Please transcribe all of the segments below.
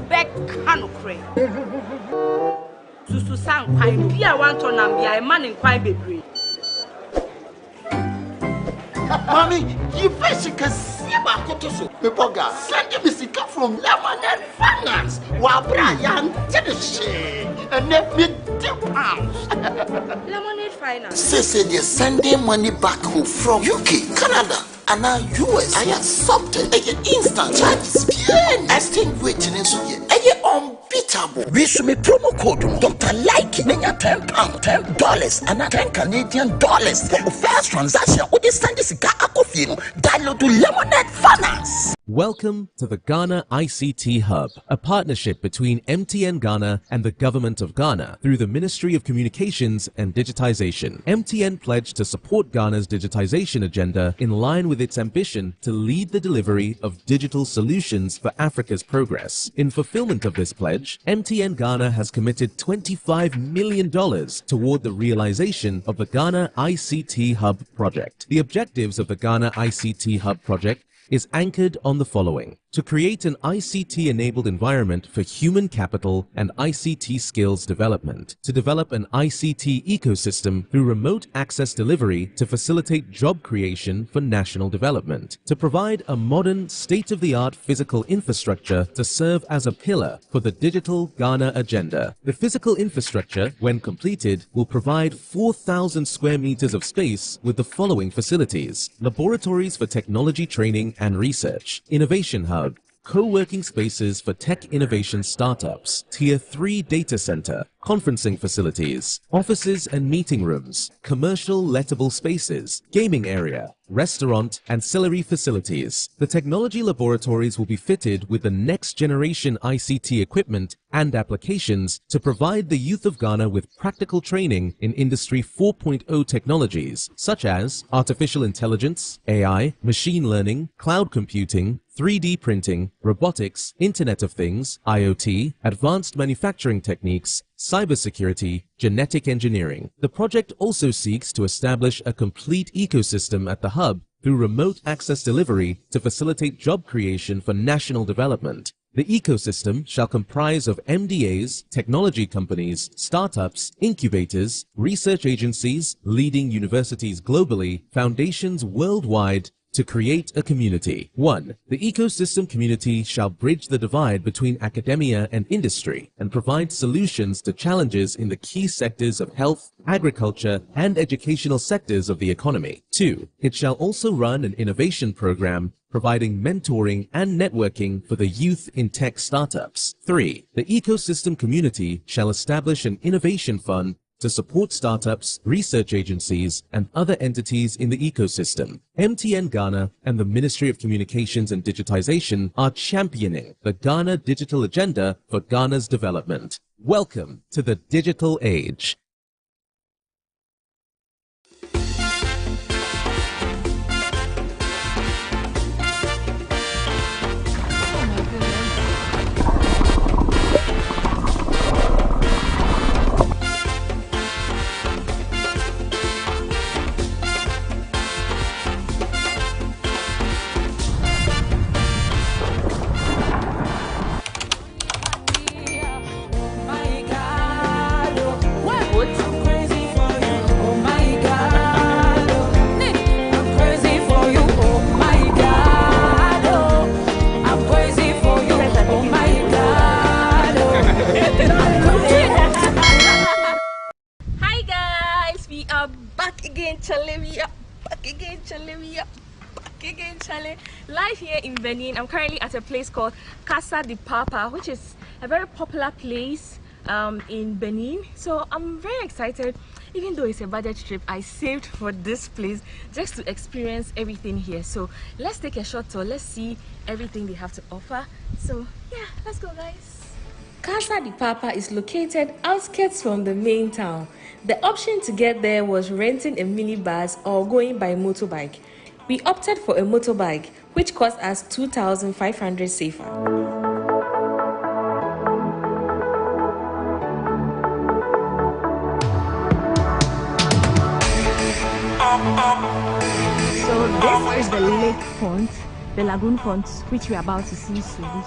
back canocre. Susu sang pine, be a want on and be a man in quite baby. Mommy, you basically see about Kotoso. Pepoga, send me sick from Lemonade Finance. While Brian did the shade and let me £2. Lemonade Finance. Say they're sending money back home from UK, Canada, and now US. I accepted a instant charges. Exchange waiting in so unbeatable. We should make promo code Dr. Like Menya £10, $10, and $10 Canadian for the first transaction. With this Sunday Sika Akofino, download to Lemonade Finance. Welcome to the Ghana ICT Hub, a partnership between MTN Ghana and the Government of Ghana through the Ministry of Communications and Digitization. MTN pledged to support Ghana's digitization agenda in line with its ambition to lead the delivery of digital solutions for Africa's progress. In fulfillment of this pledge, MTN Ghana has committed $25 million toward the realization of the Ghana ICT Hub project. The objectives of the Ghana ICT Hub project is anchored on the following: to create an ICT-enabled environment for human capital and ICT skills development, to develop an ICT ecosystem through remote access delivery to facilitate job creation for national development, to provide a modern, state-of-the-art physical infrastructure to serve as a pillar for the digital Ghana agenda. The physical infrastructure, when completed, will provide 4,000 square meters of space with the following facilities: laboratories for technology training and research, innovation hub, co-working spaces for tech innovation startups, Tier 3 data center, conferencing facilities, offices and meeting rooms, commercial lettable spaces, gaming area, restaurant, ancillary facilities. The technology laboratories will be fitted with the next generation ICT equipment and applications to provide the youth of Ghana with practical training in Industry 4.0 technologies such as artificial intelligence, AI, machine learning, cloud computing, 3D printing, robotics, Internet of Things, IoT, advanced manufacturing techniques, cybersecurity, genetic engineering. The project also seeks to establish a complete ecosystem at the hub through remote access delivery to facilitate job creation for national development. The ecosystem shall comprise of MDAs, technology companies, startups, incubators, research agencies, leading universities globally, foundations worldwide, to create a community. 1. The ecosystem community shall bridge the divide between academia and industry and provide solutions to challenges in the key sectors of health, agriculture, and educational sectors of the economy. 2. It shall also run an innovation program providing mentoring and networking for the youth in tech startups. 3. The ecosystem community shall establish an innovation fund to support startups, research agencies, and other entities in the ecosystem. MTN Ghana and the Ministry of Communications and Digitization are championing the Ghana Digital Agenda for Ghana's development. Welcome to the digital age. Live here in Benin. I'm currently at a place called Casa de Papa, which is a very popular place in Benin. So I'm very excited. Even though it's a budget trip, I saved for this place just to experience everything here. So let's take a short tour. Let's see everything they have to offer. So yeah, let's go, guys. Casa de Papa is located outskirts from the main town. The option to get there was renting a minibus or going by motorbike. We opted for a motorbike, which cost us 2,500 safer. So this is the lake front, the lagoon front, which we are about to see soon.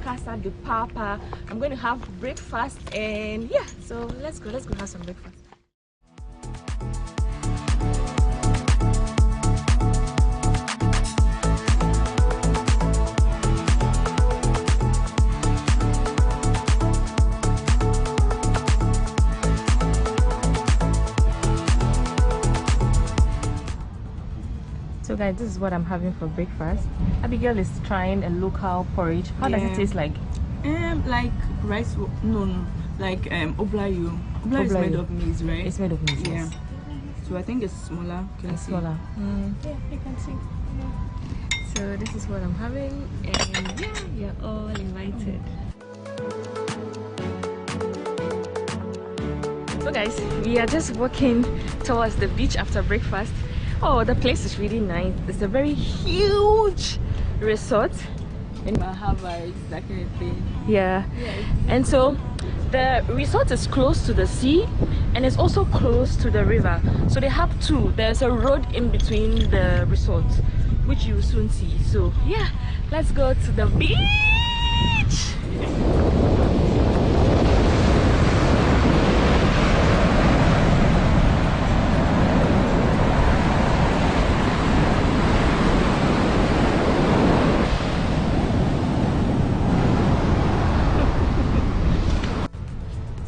Casa de Papa. I'm going to have breakfast, and yeah, so let's go have some breakfast. So guys, this is what I'm having for breakfast. Abigail is trying a local porridge. How does it taste like? Like rice, no, like oblayu. Oblayu is made of maize, right? It's made of maize. Yeah. Yes. So I think it's smaller. It's smaller. Yeah, you can see. So this is what I'm having, and yeah, you're all invited. So guys, we are just walking towards the beach after breakfast. Oh, the place is really nice. It's a very huge resort. And Mahava is that kind of thing. yeah. And so the resort is close to the sea and it's also close to the river. So they have two. There's a road in between the resorts, which you will soon see. So yeah, let's go to the beach.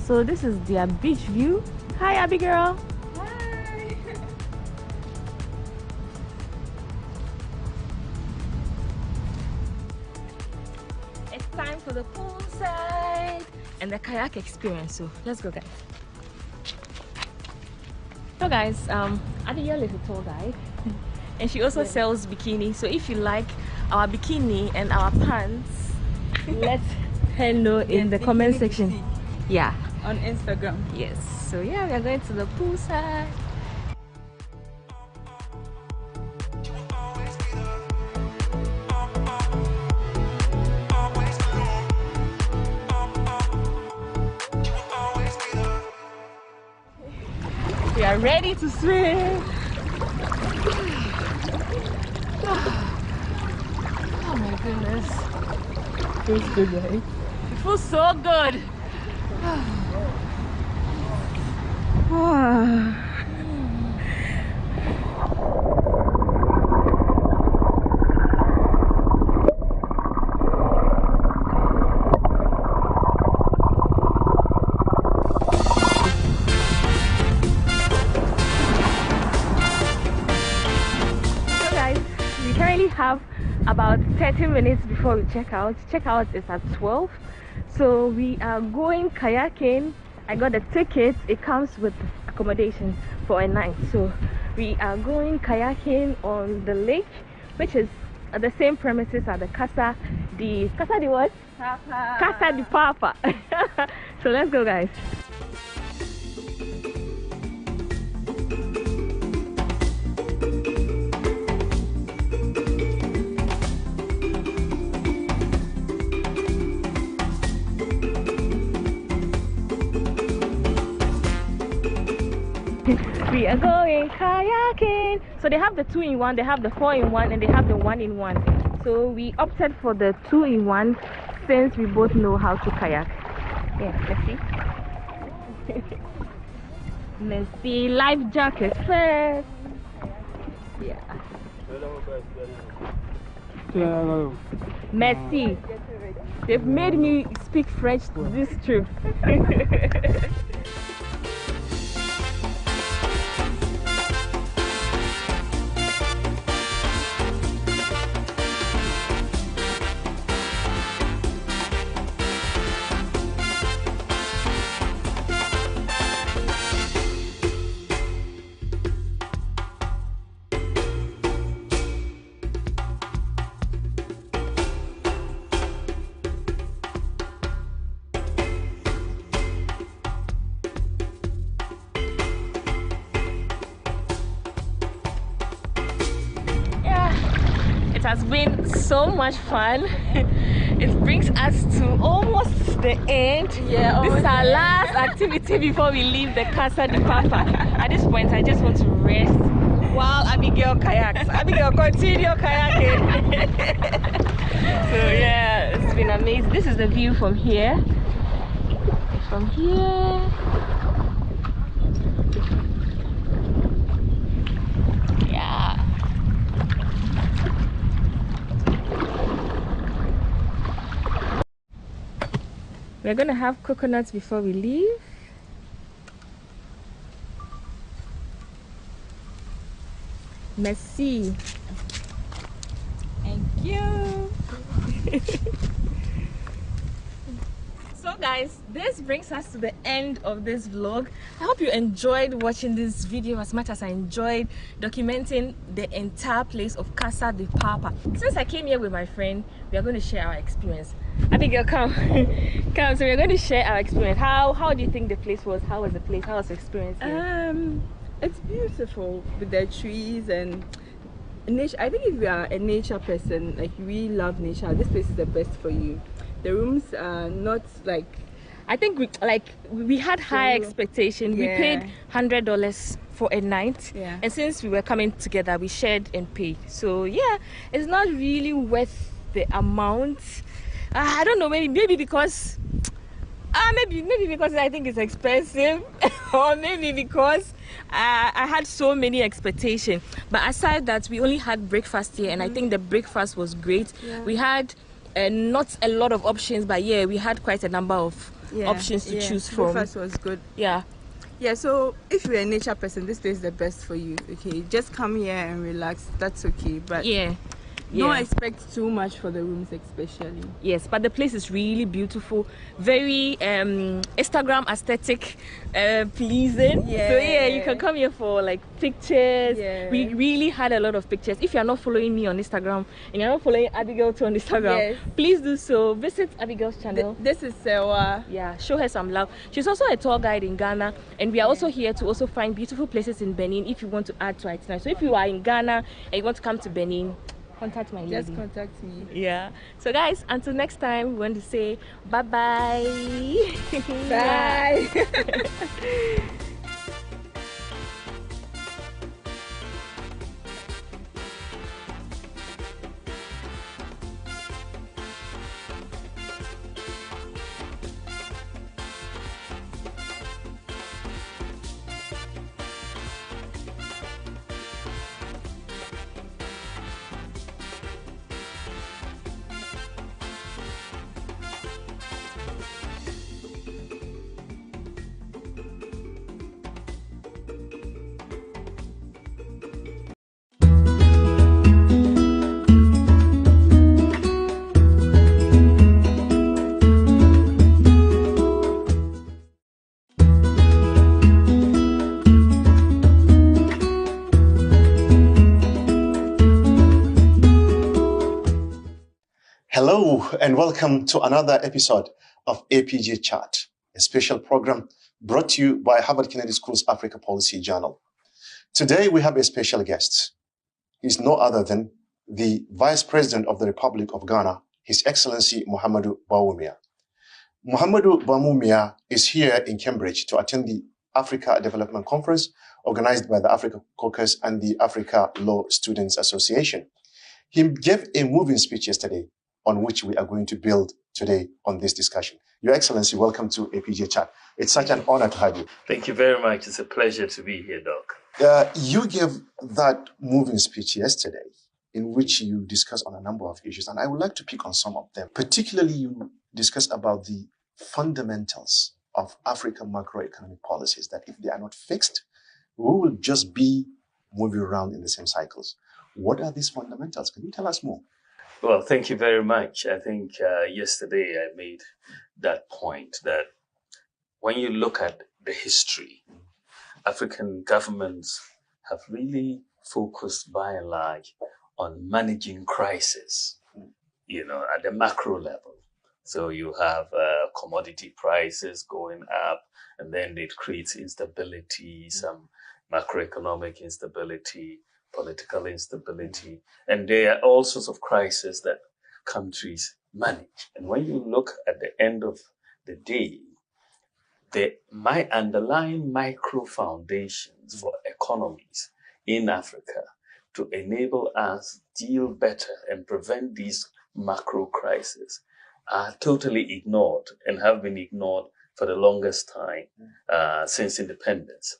So this is their beach view. Hi, Abigail. Hi. It's time for the poolside and the kayak experience. So let's go, guys. So guys, Abigail is a tour guide, and she also sells bikini. So if you like our bikini and our pants, let her know in the comment section. Yeah. On Instagram. Yes. So yeah, we are going to the poolside. We are ready to swim. Oh my goodness. Feels good, right? It feels so good. Have about 30 minutes before we check out. Checkout is at 12. So we are going kayaking. I got a ticket. It comes with accommodation for a night. So we are going kayaking on the lake, which is at the same premises as the Casa de what? Papa. Casa de Papa. So let's go, guys. We are going kayaking. So they have the 2-in-1, they have the 4-in-1, and they have the 1-in-1. So we opted for the 2-in-1 since we both know how to kayak. Yeah, let's see. Let's see, life jacket first. Yeah. Merci. They've made me speak French this trip. has been so much fun. It brings us to almost the end. Yeah, this is our last activity before we leave the Casa de Papa. At this point, I just want to rest while Abigail kayaks. Abigail, continue kayaking. So yeah, it's been amazing. This is the view from here. From here. Yeah. We're gonna have coconuts before we leave. Merci. Thank you. So guys, this brings us to the end of this vlog. I hope you enjoyed watching this video as much as I enjoyed documenting the entire place of Casa de Papa. Since I came here with my friend, we are going to share our experience. Abigail, come. Come. So we're going to share our experience. How do you think the place was? How was the place? How was the experience here? It's beautiful with the trees and nature. I think if you are a nature person, like you really love nature, this place is the best for you. The rooms are not like, I think we had high expectation. Yeah. We paid $100 for a night, Yeah. and since we were coming together, we shared and paid. So yeah, it's not really worth the amount. I don't know, maybe because maybe because I think it's expensive, or maybe because I had so many expectations. But aside that, we only had breakfast here, and I think the breakfast was great. Yeah. We had not a lot of options, but yeah, we had quite a number of options to choose from. Breakfast was good. Yeah. Yeah, so if you're a nature person, this place is the best for you. Okay, just come here and relax. That's okay. But Yeah. don't expect too much for the rooms, especially. Yes, but the place is really beautiful, very Instagram aesthetic, pleasing. Yeah. So yeah, you can come here for like pictures. Yeah. We really had a lot of pictures. If you're not following me on Instagram and you're not following Abigail too on Instagram, Yes. please do so. Visit Abigail's channel. This is Sewa. Yeah, show her some love. She's also a tour guide in Ghana, and we are also here to also find beautiful places in Benin if you want to add to our itinerary. So if you are in Ghana and you want to come to Benin, contact my lady. Just contact me. Yeah. So guys, until next time, we want to say bye-bye. Bye. Hello and welcome to another episode of APJ Chat, a special program brought to you by Harvard Kennedy School's Africa Policy Journal. Today we have a special guest. He's no other than the Vice President of the Republic of Ghana, His Excellency Muhammadu Bawumia. Muhammadu Bawumia is here in Cambridge to attend the Africa Development Conference organized by the Africa Caucus and the Africa Law Students Association. He gave a moving speech yesterday on which we are going to build today on this discussion. Your Excellency, welcome to APJ Chat. It's such an honor to have you. Thank you very much. It's a pleasure to be here, Doc. You gave that moving speech yesterday in which you discussed on a number of issues, and I would like to pick on some of them. Particularly, you discussed about the fundamentals of African macroeconomic policies, that if they are not fixed, we will just be moving around in the same cycles. What are these fundamentals? Can you tell us more? Well, thank you very much. I think yesterday I made that point that when you look at the history, African governments have really focused by and large on managing crisis, at the macro level. So you have commodity prices going up, and then it creates instability, some macroeconomic instability, political instability, and there are all sorts of crises that countries manage. And when you look at the end of the day, my underlying micro foundations for economies in Africa to enable us deal better and prevent these macro crises are totally ignored and have been ignored for the longest time since independence.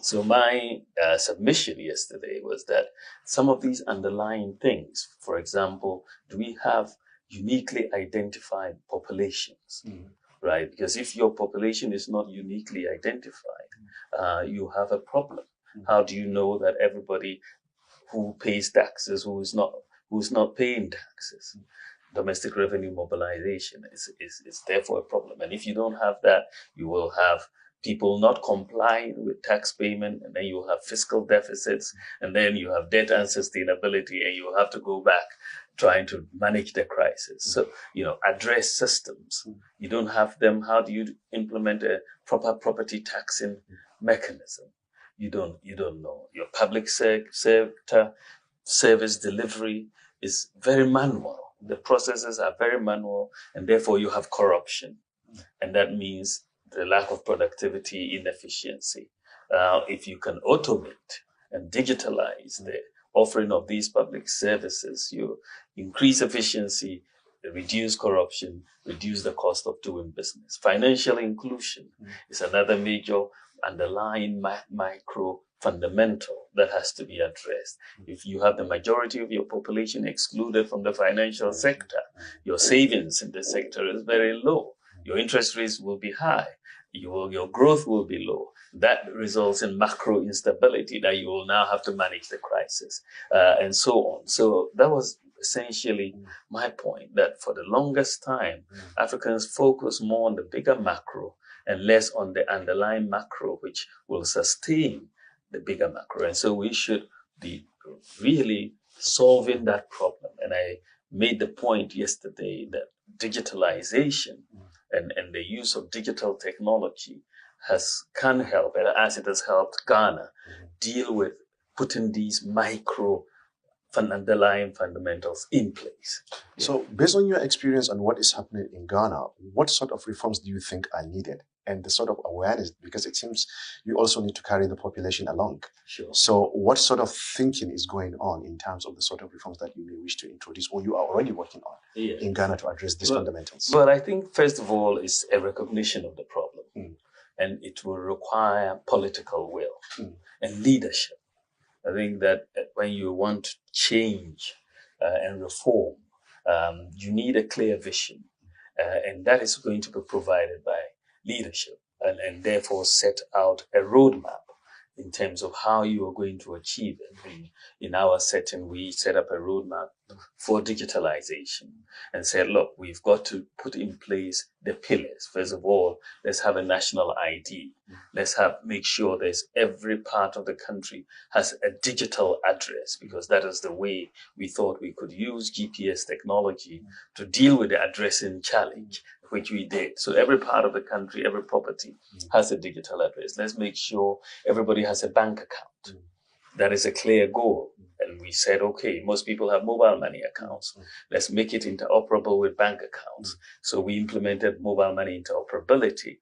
So my submission yesterday was that some of these underlying things, for example, do we have uniquely identified populations, right? Because if your population is not uniquely identified, you have a problem. How do you know that everybody who pays taxes, who's not paying taxes? Domestic revenue mobilization is therefore a problem. And if you don't have that, you will have people not complying with tax payment, and then you have fiscal deficits, and then you have debt unsustainability, and you have to go back trying to manage the crisis. So, address systems. You don't have them. How do you implement a proper property taxing mechanism? You don't know. Your public sector service delivery is very manual. The processes are very manual, and therefore you have corruption. And that means the lack of productivity, inefficiency. If you can automate and digitalize the offering of these public services, you increase efficiency, reduce corruption, reduce the cost of doing business. Financial inclusion is another major underlying micro fundamental that has to be addressed. If you have the majority of your population excluded from the financial sector, your savings in the sector is very low. Your interest rates will be high. Your growth will be low. That results in macro instability that you will now have to manage the crisis, and so on. So that was essentially my point, that for the longest time, Africans focus more on the bigger macro and less on the underlying macro, which will sustain the bigger macro. And so we should be really solving that problem. And I made the point yesterday that digitalization and the use of digital technology can help, as it has helped Ghana deal with putting these micro underlying fundamentals in place. So based on your experience and what is happening in Ghana, what sort of reforms do you think are needed? And the sort of awareness, because it seems you also need to carry the population along. Sure. So what sort of thinking is going on in terms of the sort of reforms that you may wish to introduce or you are already working on in Ghana to address these fundamentals? Well, I think first of all is a recognition of the problem. And it will require political will and leadership. I think that when you want change and reform, you need a clear vision, and that is going to be provided by leadership, and therefore set out a roadmap in terms of how you are going to achieve it. In our setting, we set up a roadmap for digitalization and said, look, we've got to put in place the pillars. First of all, let's have a national ID. Let's make sure there's every part of the country has a digital address, because that is the way we thought we could use GPS technology to deal with the addressing challenge, which we did. So every part of the country, every property has a digital address. Let's make sure everybody has a bank account. That is a clear goal. And we said, okay, most people have mobile money accounts. Let's make it interoperable with bank accounts. So we implemented mobile money interoperability.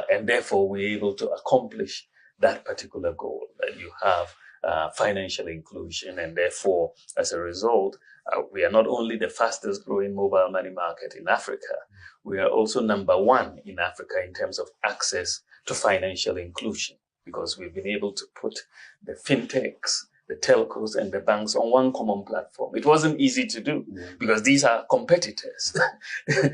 And therefore, we're able to accomplish that particular goal, that you have financial inclusion. And therefore, as a result, we are not only the fastest growing mobile money market in Africa, we are also number one in Africa in terms of access to financial inclusion, because we've been able to put the fintechs, the telcos, and the banks on one common platform. It wasn't easy to do because these are competitors,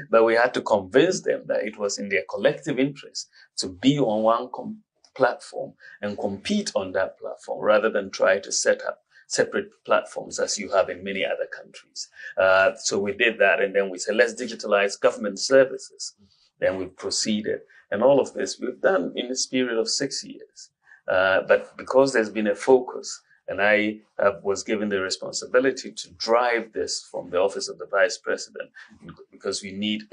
but we had to convince them that it was in their collective interest to be on one platform and compete on that platform rather than try to set up separate platforms as you have in many other countries. So we did that, and then we said, let's digitalize government services. Then we proceeded. And all of this we've done in this period of 6 years. But because there's been a focus, and I was given the responsibility to drive this from the office of the Vice President, because we need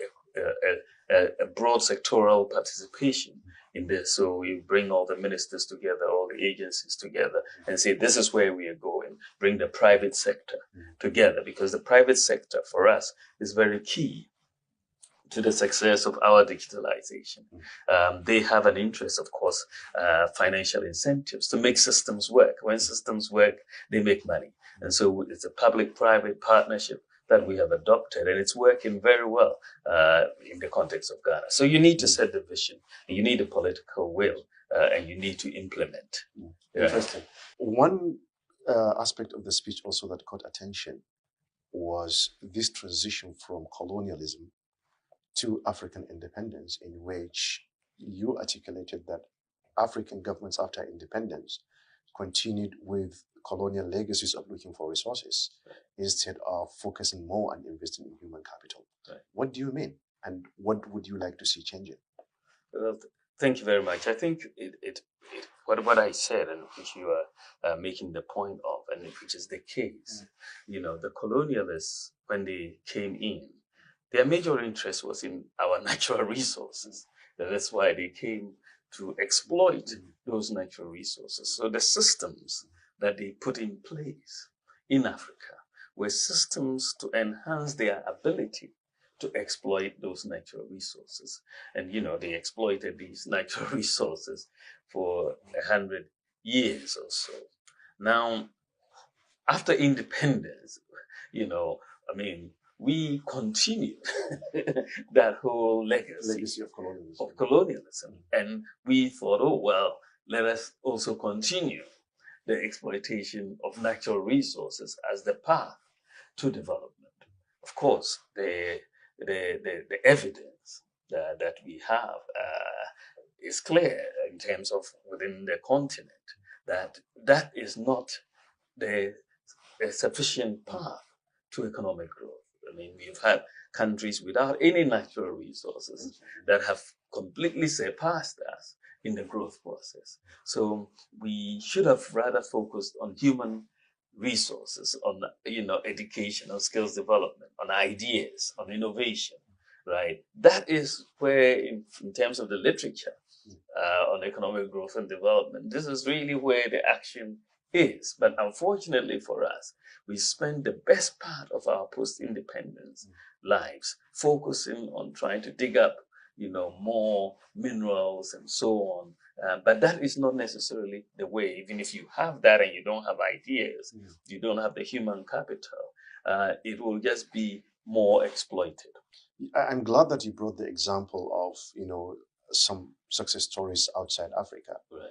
a broad sectoral participation in this. So we bring all the ministers together, all the agencies together and say, this is where we are going, bring the private sector together, because the private sector for us is very key to the success of our digitalization. They have an interest, of course, financial incentives to make systems work. When systems work, they make money. And so it's a public-private partnership that we have adopted, and it's working very well in the context of Ghana. So you need to set the vision, you need a political will, and you need to implement. Interesting. One aspect of the speech also that caught attention was this transition from colonialism to African independence, in which you articulated that African governments after independence continued with colonial legacies of looking for resources instead of focusing more on investing in human capital. Right. What do you mean? And what would you like to see changing? Well, thank you very much. I think what I said, and which you are making the point of, and which is the case, the colonialists, when they came in, their major interest was in our natural resources. That's why they came to exploit those natural resources. So the systems that they put in place in Africa were systems to enhance their ability to exploit those natural resources. And, they exploited these natural resources for 100 years or so. Now, after independence, we continued that whole legacy of colonialism. And we thought, let us also continue the exploitation of natural resources as the path to development. Of course, the evidence that we have is clear in terms of within the continent that is not the sufficient path to economic growth. We've had countries without any natural resources that have completely surpassed us in the growth process. So we should have rather focused on human resources, on education, on skills development, on ideas, on innovation, right? That is where, in terms of the literature on economic growth and development, this is really where the action is. But unfortunately for us, we spend the best part of our post-independence lives focusing on trying to dig up, more minerals and so on. But that is not necessarily the way. Even if you have that and you don't have ideas, you don't have the human capital, it will just be more exploited. I'm glad that you brought the example of, some success stories outside Africa. Right.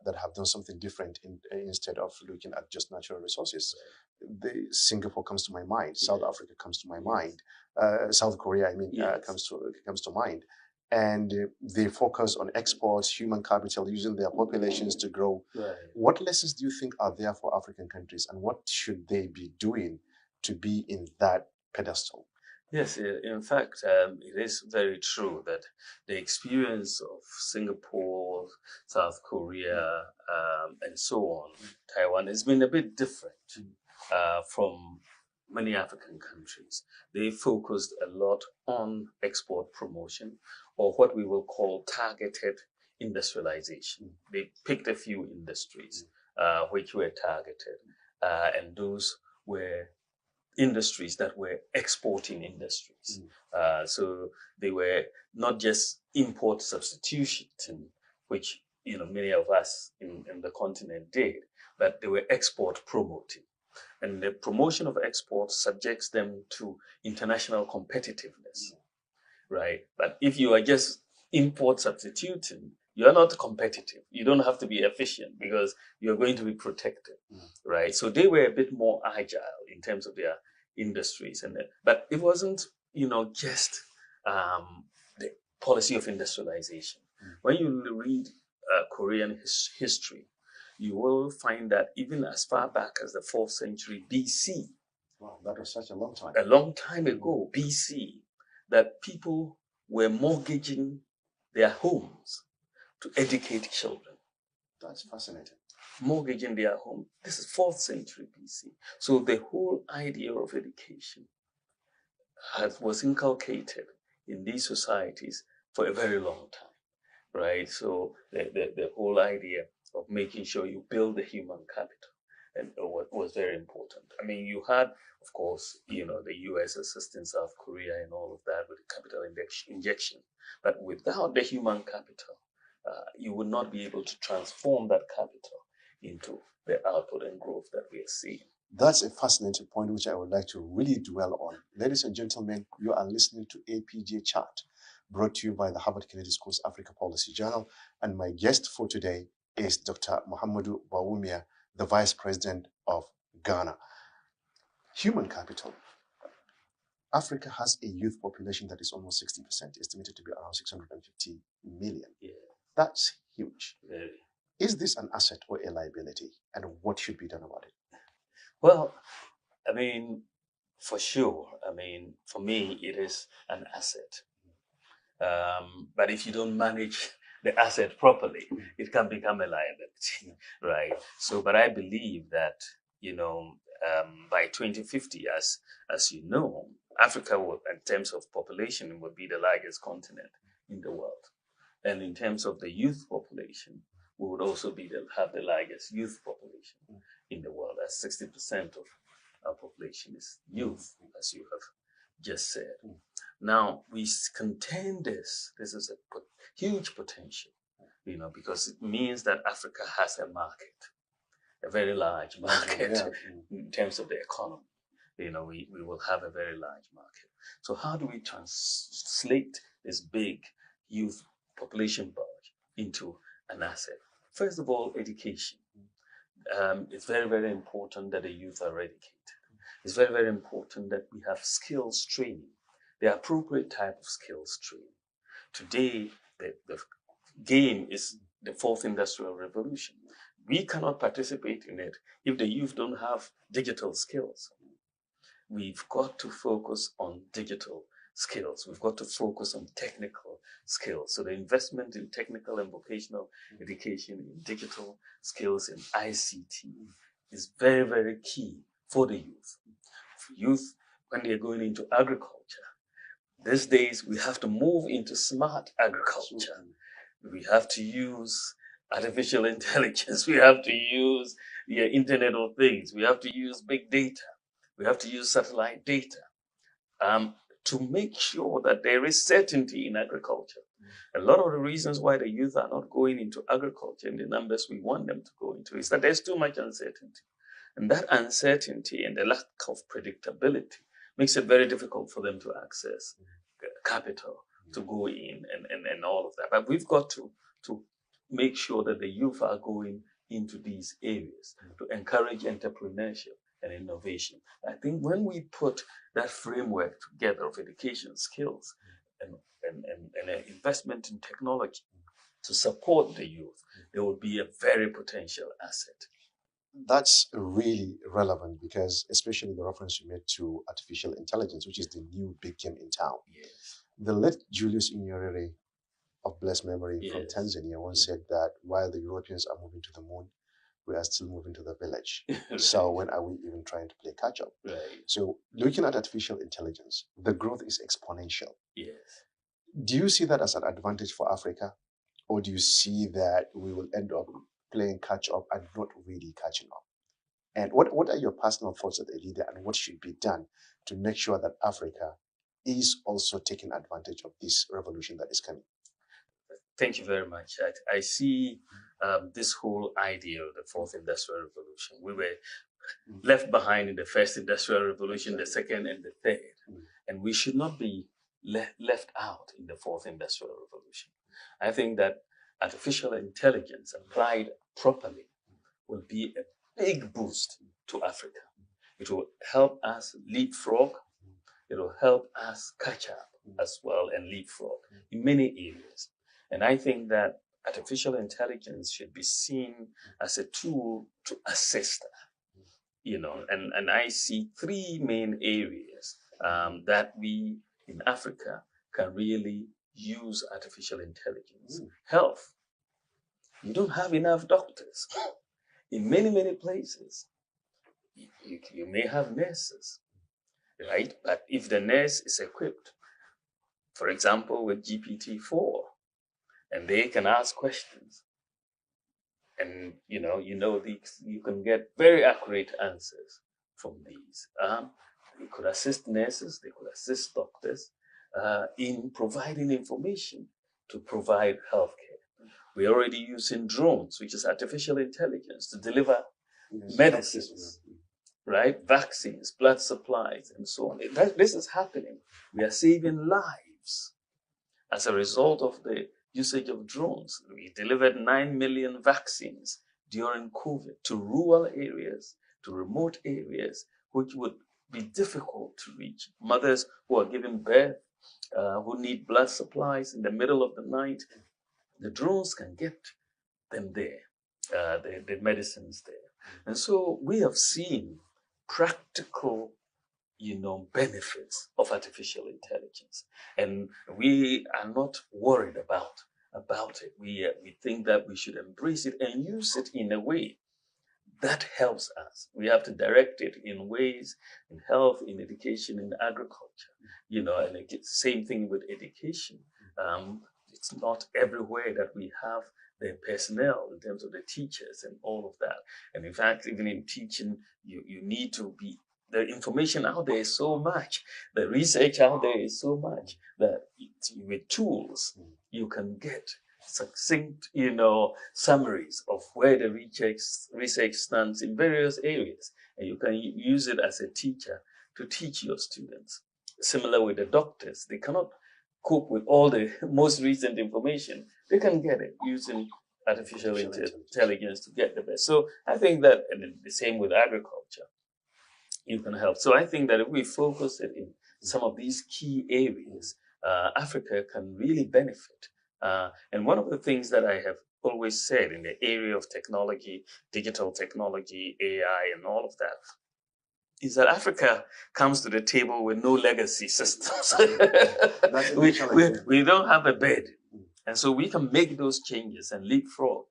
That have done something different instead of looking at just natural resources. Singapore comes to my mind. South Africa comes to my mind. South Korea, comes to mind. And they focus on exports, human capital, using their populations to grow. Right. What lessons do you think are there for African countries, and what should they be doing to be in that pedestal? Yes, in fact, it is very true that the experience of Singapore, South Korea, and so on, Taiwan, has been a bit different from many African countries. They focused a lot on export promotion, or what we will call targeted industrialization. They picked a few industries which were targeted, and those were industries that were exporting industries. So they were not just import substitution, which many of us in the continent did, but they were export promoting. And the promotion of exports subjects them to international competitiveness, right? But if you are just import substituting, you're not competitive. You don't have to be efficient because you're going to be protected, right? So they were a bit more agile in terms of their industries, but it wasn't, just the policy of industrialization. When you read Korean history, you will find that even as far back as the 4th century BC, wow, that was such a long time. A long time ago, BC, that people were mortgaging their homes to educate children. That's fascinating. Mortgaging their home. This is 4th century BC. So the whole idea of education was inculcated in these societies for a very long time, right? So the whole idea of making sure you build the human capital, and what was very important. I mean, you had, of course, the U.S. assisting South Korea and all of that with the capital injection, but without the human capital, you would not be able to transform that capital into the output and growth that we are seeing. That's a fascinating point which I would like to really dwell on. Ladies and gentlemen, you are listening to APJ Chat, brought to you by the Harvard Kennedy School's Africa Policy Journal. And my guest for today is Dr. Muhammadu Bawumia, the Vice President of Ghana. Human capital. Africa has a youth population that is almost 60%, estimated to be around 650 million. Yeah. That's huge. Very. Is this an asset or a liability? And what should be done about it? Well, I mean, for sure. I mean, for me, it is an asset. But if you don't manage the asset properly, it can become a liability, right? So, but I believe that, by 2050, as you know, Africa will, in terms of population, will be the largest continent in the world. And in terms of the youth population, we would also have the largest youth population in the world, as 60% of our population is youth, as you have just said. Now, we contain this. This is a huge potential, because it means that Africa has a market, a very large market in terms of the economy. We will have a very large market. So how do we translate this big youth population bulge into an asset? First of all, education. It's very, very important that the youth are educated. It's very, very important that we have skills training, the appropriate type of skills training. Today, the game is the fourth industrial revolution. We cannot participate in it if the youth don't have digital skills. We've got to focus on digital skills. We've got to focus on technical skills. So the investment in technical and vocational education, in digital skills, in ICT is very, very key for the youth. For youth, when they're going into agriculture, these days we have to move into smart agriculture. We have to use artificial intelligence. We have to use the Internet of Things. We have to use big data. We have to use satellite data to make sure that there is certainty in agriculture. A lot of the reasons why the youth are not going into agriculture in the numbers we want them to go into is that there's too much uncertainty. And that uncertainty and the lack of predictability makes it very difficult for them to access capital to go in and all of that. But we've got to make sure that the youth are going into these areas to encourage entrepreneurship and innovation. I think when we put that framework together of education skills and an investment in technology to support the youth, there will be a very potential asset. That's really relevant because especially the reference you made to artificial intelligence, which is the new big game in town. Yes. The late Julius Nyerere of blessed memory Yes. from Tanzania once said that while the Europeans are moving to the moon, we are still moving to the village. So when are we even trying to play catch up? Right. So looking at artificial intelligence, the growth is exponential. Yes. Do you see that as an advantage for Africa? Or do you see that we will end up playing catch up and not really catching up? And what are your personal thoughts as a leader and what should be done to make sure that Africa is also taking advantage of this revolution that is coming? Thank you very much. I see this whole idea of the fourth industrial revolution. We were left behind in the first industrial revolution, the second and the third. And we should not be left out in the fourth industrial revolution. I think that artificial intelligence applied properly will be a big boost to Africa. It will help us leapfrog. It will help us catch up as well and leapfrog in many areas. And I think that artificial intelligence should be seen as a tool to assist that. And I see three main areas that we in Africa can really use artificial intelligence. Health. You don't have enough doctors. In many, many places, you may have nurses, right? But if the nurse is equipped, for example, with GPT-4, and they can ask questions, And you can get very accurate answers from these. They could assist nurses, they could assist doctors in providing information to provide healthcare. We're already using drones, which is artificial intelligence, to deliver medicines, right? Vaccines, blood supplies, and so on. This is happening. We are saving lives as a result of the usage of drones. We delivered 9 million vaccines during COVID to rural areas, to remote areas, which would be difficult to reach. Mothers who are giving birth, who need blood supplies in the middle of the night, the drones can get them there, the medicines there. And so we have seen practical benefits of artificial intelligence, and we are not worried about it. We think that we should embrace it and use it in a way that helps us. We have to direct it in ways in health, in education, in agriculture. And it's the same thing with education. It's not everywhere that we have the personnel in terms of the teachers and all of that. And in fact, even in teaching, you need to be. The information out there is so much. The research out there is so much that with tools, you can get succinct, summaries of where the research stands in various areas. And you can use it as a teacher to teach your students. Similar with the doctors. They cannot cope with all the most recent information. They can get it using artificial intelligence to get the best. So I think that, and the same with agriculture, you can help. So I think that if we focus it in some of these key areas, Africa can really benefit. And one of the things that I have always said in the area of technology, digital technology, AI, and all of that, is that Africa comes to the table with no legacy systems. we don't have a bed. And so we can make those changes and leapfrog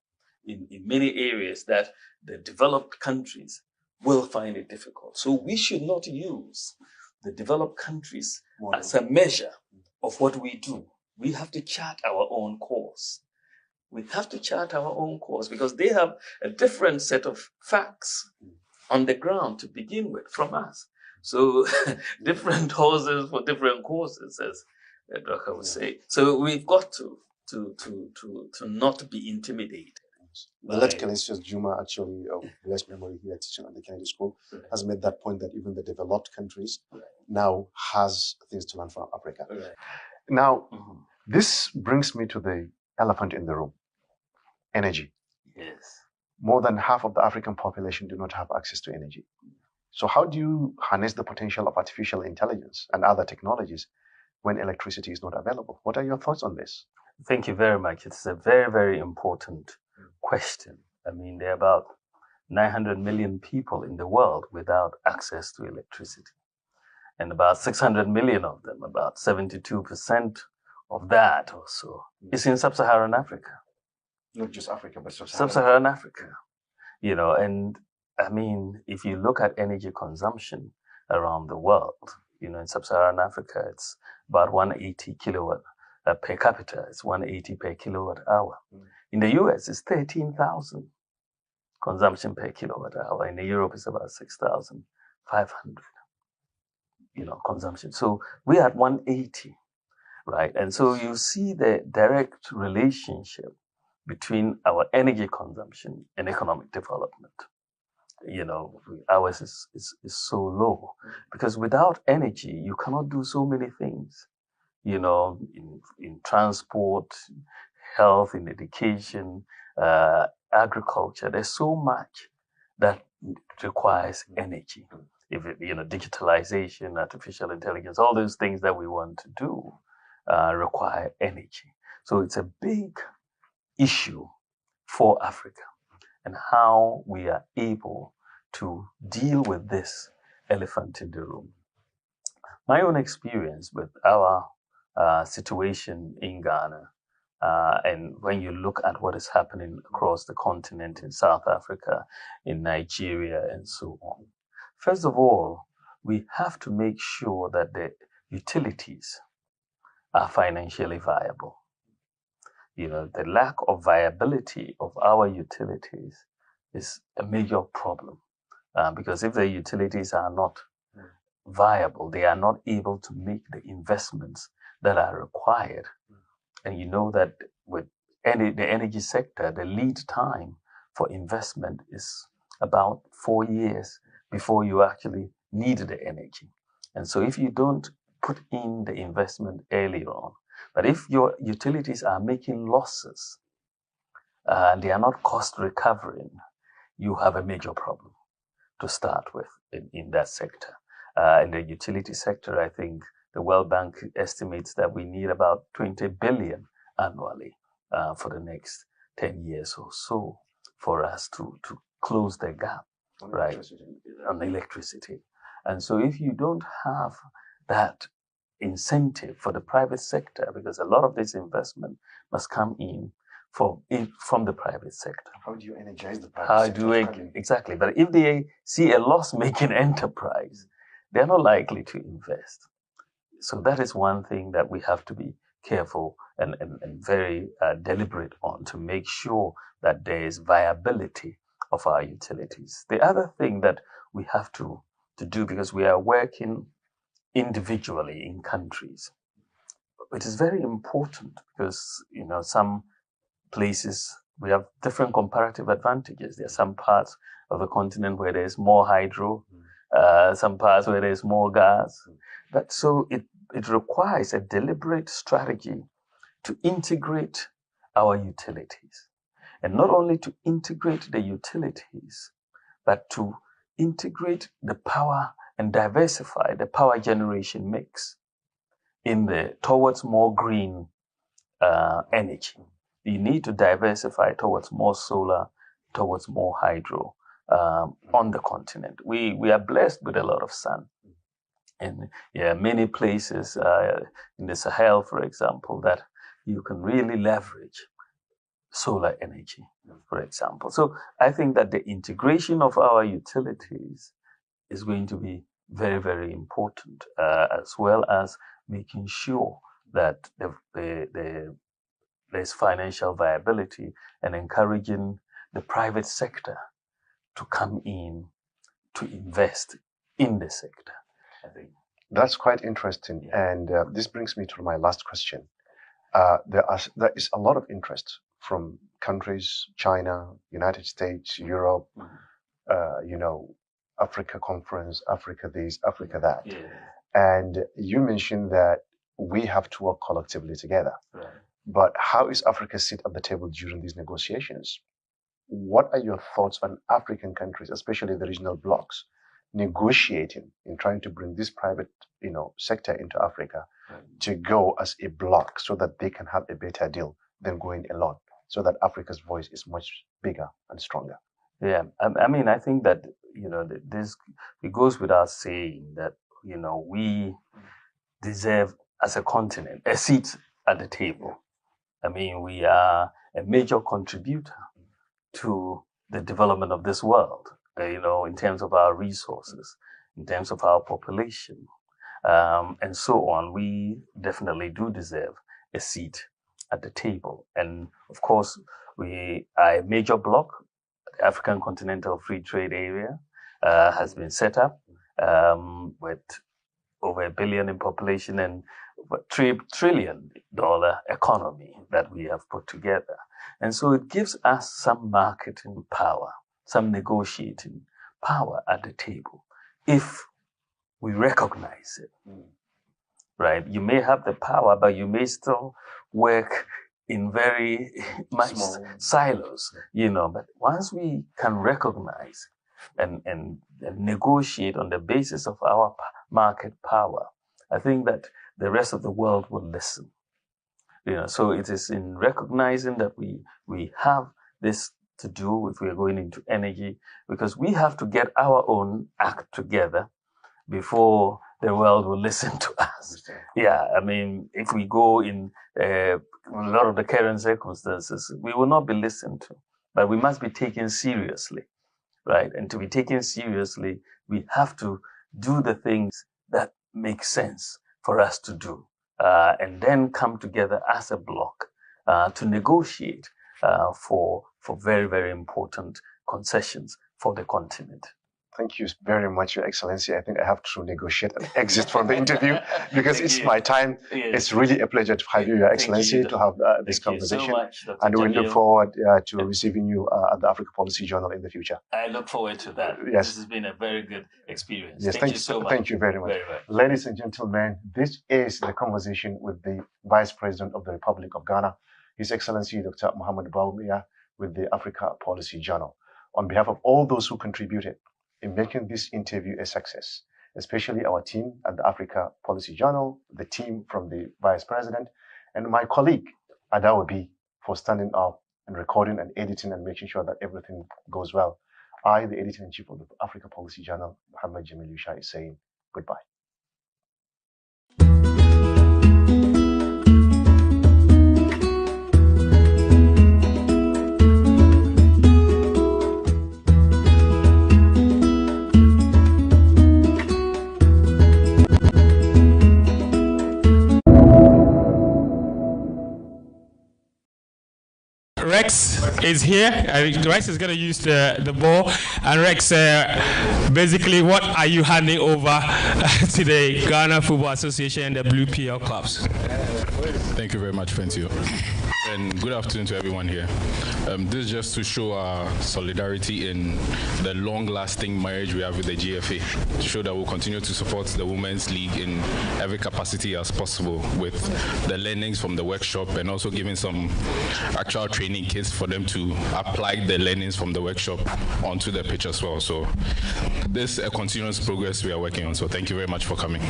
in many areas that the developed countries will find it difficult. So we should not use the developed countries as a measure of what we do. We have to chart our own course. We have to chart our own course because they have a different set of facts on the ground to begin with from us. So different horses for different courses, as Draka would say. So we've got to not be intimidated. The late Canisius Juma, actually, of blessed memory here teaching at the Kennedy School, has made that point that even the developed countries now has things to learn from Africa. Now, this brings me to the elephant in the room, energy. Yes. More than half of the African population do not have access to energy. So how do you harness the potential of artificial intelligence and other technologies when electricity is not available? What are your thoughts on this? Thank you very much. It's a very, very important question. I mean, there are about 900 million people in the world without access to electricity. And about 600 million of them, about 72% of that or so, is in sub-Saharan Africa. Not just Africa, but sub-Saharan Africa. And I mean, if you look at energy consumption around the world, in sub-Saharan Africa, it's about 180 kilowatt per capita. It's 180 per kilowatt hour. In the US, it's 13,000 consumption per kilowatt hour. In Europe, it's about 6,500, consumption. So we're at 180, right? And so you see the direct relationship between our energy consumption and economic development. Ours is so low because without energy, you cannot do so many things, in transport, health, in education, agriculture. There's so much that requires energy. If digitalization, artificial intelligence, all those things that we want to do require energy. So it's a big issue for Africa and how we are able to deal with this elephant in the room. My own experience with our situation in Ghana, and when you look at what is happening across the continent in South Africa, in Nigeria, and so on. First of all, we have to make sure that the utilities are financially viable. the lack of viability of our utilities is a major problem. Because if the utilities are not viable, they are not able to make the investments that are required. And you know that with the energy sector, the lead time for investment is about 4 years before you actually need the energy. And so if you don't put in the investment early on, but if your utilities are making losses, they are not cost recovering, you have a major problem to start with in that sector. In the utility sector, I think the World Bank estimates that we need about 20 billion annually for the next 10 years or so for us to close the gap, on electricity. And so if you don't have that incentive for the private sector, because a lot of this investment must come in from the private sector. How do you energize the private sector? Exactly. But if they see a loss-making enterprise, they're not likely to invest. So that is one thing that we have to be careful and very deliberate on, to make sure that there is viability of our utilities. The other thing that we have to do, because we are working individually in countries, it is very important, because some places we have different comparative advantages. There are some parts of the continent where there's more hydro, some parts where there's more gas. But so it requires a deliberate strategy to integrate our utilities. And not only to integrate the utilities, but to integrate the power and diversify the power generation mix towards more green energy. You need to diversify towards more solar, towards more hydro on the continent. We are blessed with a lot of sun. And many places in the Sahel, for example, that you can really leverage solar energy, for example. So I think that the integration of our utilities is going to be very, very important, as well as making sure that there's financial viability, and encouraging the private sector to come in to invest in the sector. I think that's quite interesting. And this brings me to my last question. There is a lot of interest from countries, China, United States, Europe, Africa Conference, Africa this, Africa that. And you mentioned that we have to work collectively together. Right. But how is Africa sit at the table during these negotiations? What are your thoughts on African countries, especially the regional blocs, negotiating in trying to bring this private, sector into Africa to go as a bloc, so that they can have a better deal than going alone, so that Africa's voice is much bigger and stronger? Yeah, I think that it goes without saying that we deserve, as a continent, a seat at the table. I mean, we are a major contributor to the development of this world, in terms of our resources, in terms of our population, and so on. We definitely do deserve a seat at the table. And of course, we are a major bloc. The African Continental Free Trade Area has been set up with over 1 billion in population and $3 trillion economy that we have put together. And so it gives us some marketing power, some negotiating power at the table, if we recognize it. Right? You may have the power, but you may still work in very much silos, but once we can recognize and negotiate on the basis of our market power, I think that the rest of the world will listen. So it is in recognizing that we have this to do if we are going into energy, because we have to get our own act together before the world will listen to us. Yeah, I mean, if we go in a lot of the current circumstances, we will not be listened to, but we must be taken seriously, right? And to be taken seriously, we have to do the things that make sense for us to do, and then come together as a bloc to negotiate for very, very important concessions for the continent. Thank you very much, Your Excellency. I think I have to negotiate an exit from the interview because it's my time. Yes. It's really a pleasure to have you, Your Excellency, to have this conversation. So much, and we look forward to receiving you at the Africa Policy Journal in the future. I look forward to that. Yes. This has been a very good experience. Yes, thank you so much. Thank you very much. Ladies and gentlemen, this is the conversation with the Vice President of the Republic of Ghana, His Excellency Dr. Mohamed Bawumia, with the Africa Policy Journal. On behalf of all those who contributed in making this interview a success, especially our team at the Africa Policy Journal, the team from the Vice President, and my colleague, Adawabi, for standing up and recording and editing and making sure that everything goes well. I, the Editor-in-Chief of the Africa Policy Journal, Muhammad Jamil Yusha, is saying goodbye. Rex is here. Rex is going to use the ball. And Rex, basically, what are you handing over to the Ghana Football Association and the Blue PL clubs? Thank you very much, Fentio. And good afternoon to everyone here. This is just to show our solidarity in the long-lasting marriage we have with the GFA, to show that we'll continue to support the Women's League in every capacity as possible with the learnings from the workshop and also giving some actual training kits for them to apply the learnings from the workshop onto the pitch as well. So this is a continuous progress we are working on. So thank you very much for coming.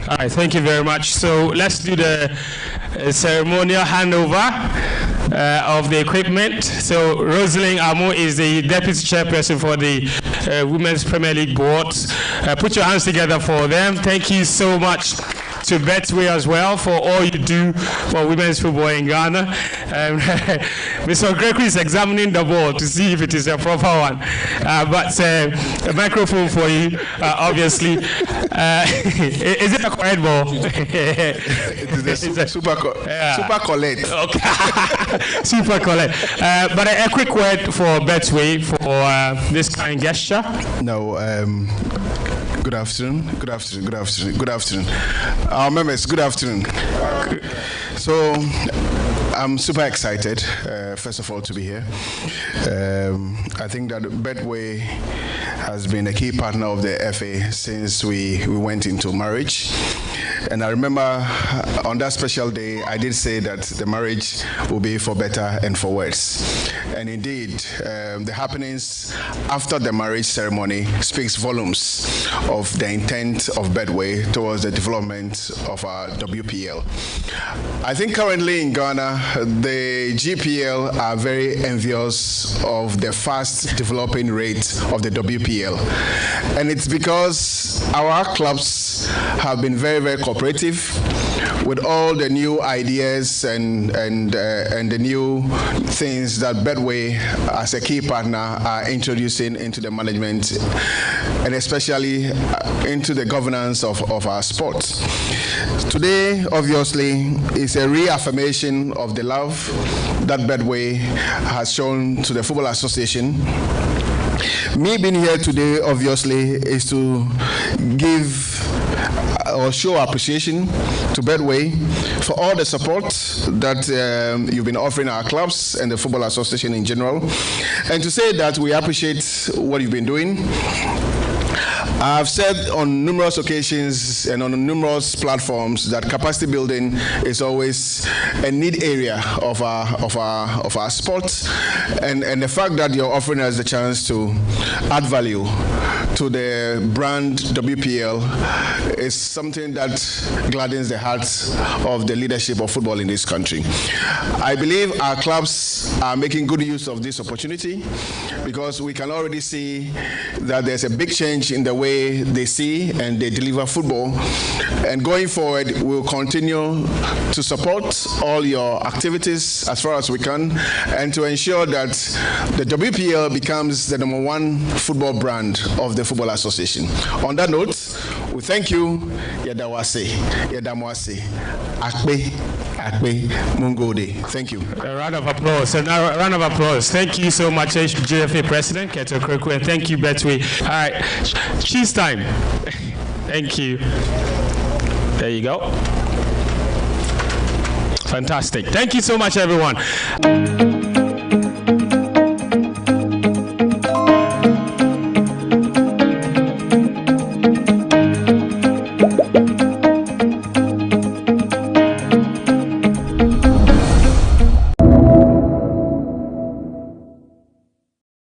All right, thank you very much. So let's do the ceremonial handover of the equipment. So Rosalind Amo is the Deputy Chairperson for the Women's Premier League Board. Put your hands together for them. Thank you so much to Betway as well for all you do for women's football in Ghana. Mr. Gregory is examining the ball to see if it is a proper one. But a microphone for you, obviously. Is it a correct ball? It is a super collect. Okay. Super collect. But a quick word for Betway for this kind gesture. No. Good afternoon. Good afternoon. Good afternoon. Good afternoon. Our members, good afternoon. So, I'm super excited, first of all, to be here. I think that Betway has been a key partner of the FA since we went into marriage. And I remember on that special day, I did say that the marriage will be for better and for worse. And indeed, the happenings after the marriage ceremony speaks volumes of the intent of Betway towards the development of our WPL. I think currently in Ghana, the GPL are very envious of the fast developing rate of the WPL. And it's because our clubs have been very, very cooperative with all the new ideas and the new things that Betway, as a key partner, are introducing into the management and especially into the governance of our sport. Today, obviously, is a reaffirmation of the love that Betway has shown to the Football Association. Me being here today, obviously, is to give or show appreciation to Betway for all the support that you've been offering our clubs and the Football Association in general, and to say that we appreciate what you've been doing. I've said on numerous occasions and on numerous platforms that capacity building is always a need area of our sport, and the fact that you're offering us the chance to add value to the brand WPL is something that gladdens the hearts of the leadership of football in this country. I believe our clubs are making good use of this opportunity because we can already see that there's a big change in the way they see and they deliver football. And going forward, we'll continue to support all your activities as far as we can and to ensure that the WPL becomes the #1 football brand of the Football Association. On that note, We thank you. Yadawase, Yadamwase, Akbe, Mungode. Thank you. A round of applause. A round of applause. Thank you so much, GFA President Keto Kweku, and thank you, Betway. All right, cheese time. Thank you. There you go. Fantastic. Thank you so much, everyone.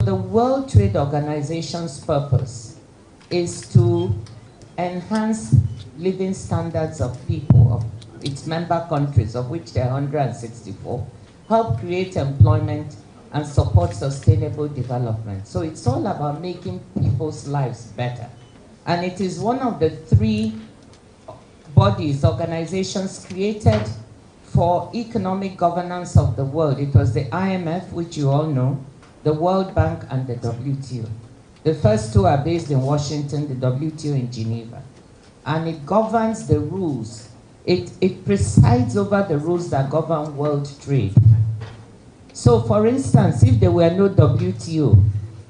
The World Trade Organization's purpose is to enhance living standards of people, of its member countries, of which there are 164, help create employment and support sustainable development. So it's all about making people's lives better. And it is one of the 3 bodies, organizations created for economic governance of the world. It was the IMF, which you all know, the World Bank, and the WTO. The first 2 are based in Washington, the WTO in Geneva. And it governs the rules. It presides over the rules that govern world trade. So, for instance, if there were no WTO,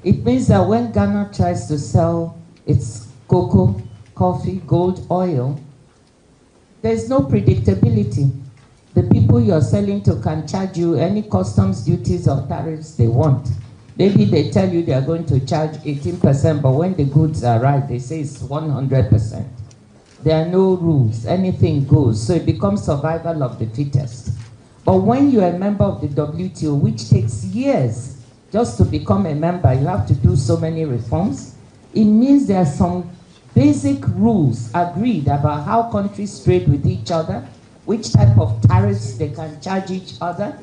it means that when Ghana tries to sell its cocoa, coffee, gold, oil, there's no predictability. The people you're selling to can charge you any customs duties or tariffs they want. Maybe they tell you they are going to charge 18%, but when the goods arrive, they say it's 100%. There are no rules, anything goes, so it becomes survival of the fittest. But when you're a member of the WTO, which takes years just to become a member, you have to do so many reforms, it means there are some basic rules agreed about how countries trade with each other, which type of tariffs they can charge each other,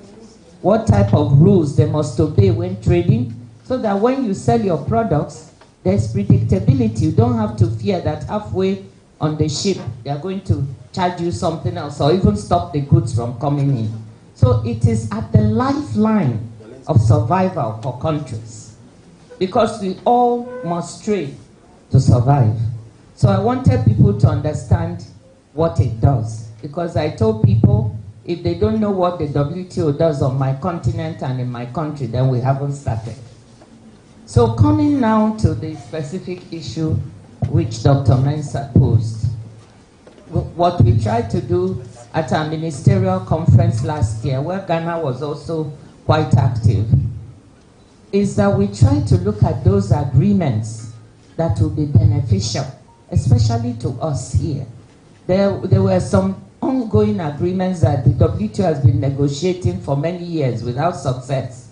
what type of rules they must obey when trading, so that when you sell your products, there's predictability. You don't have to fear that halfway on the ship, they are going to charge you something else or even stop the goods from coming in. So it is at the lifeline of survival for countries, because we all must trade to survive. So I wanted people to understand what it does, because I told people if they don't know what the WTO does on my continent and in my country, then we haven't started. So coming now to the specific issue which Dr. Mensah posed. What we tried to do at our ministerial conference last year, where Ghana was also quite active, is that we tried to look at those agreements that will be beneficial, especially to us here. There were some ongoing agreements that the WTO has been negotiating for many years without success,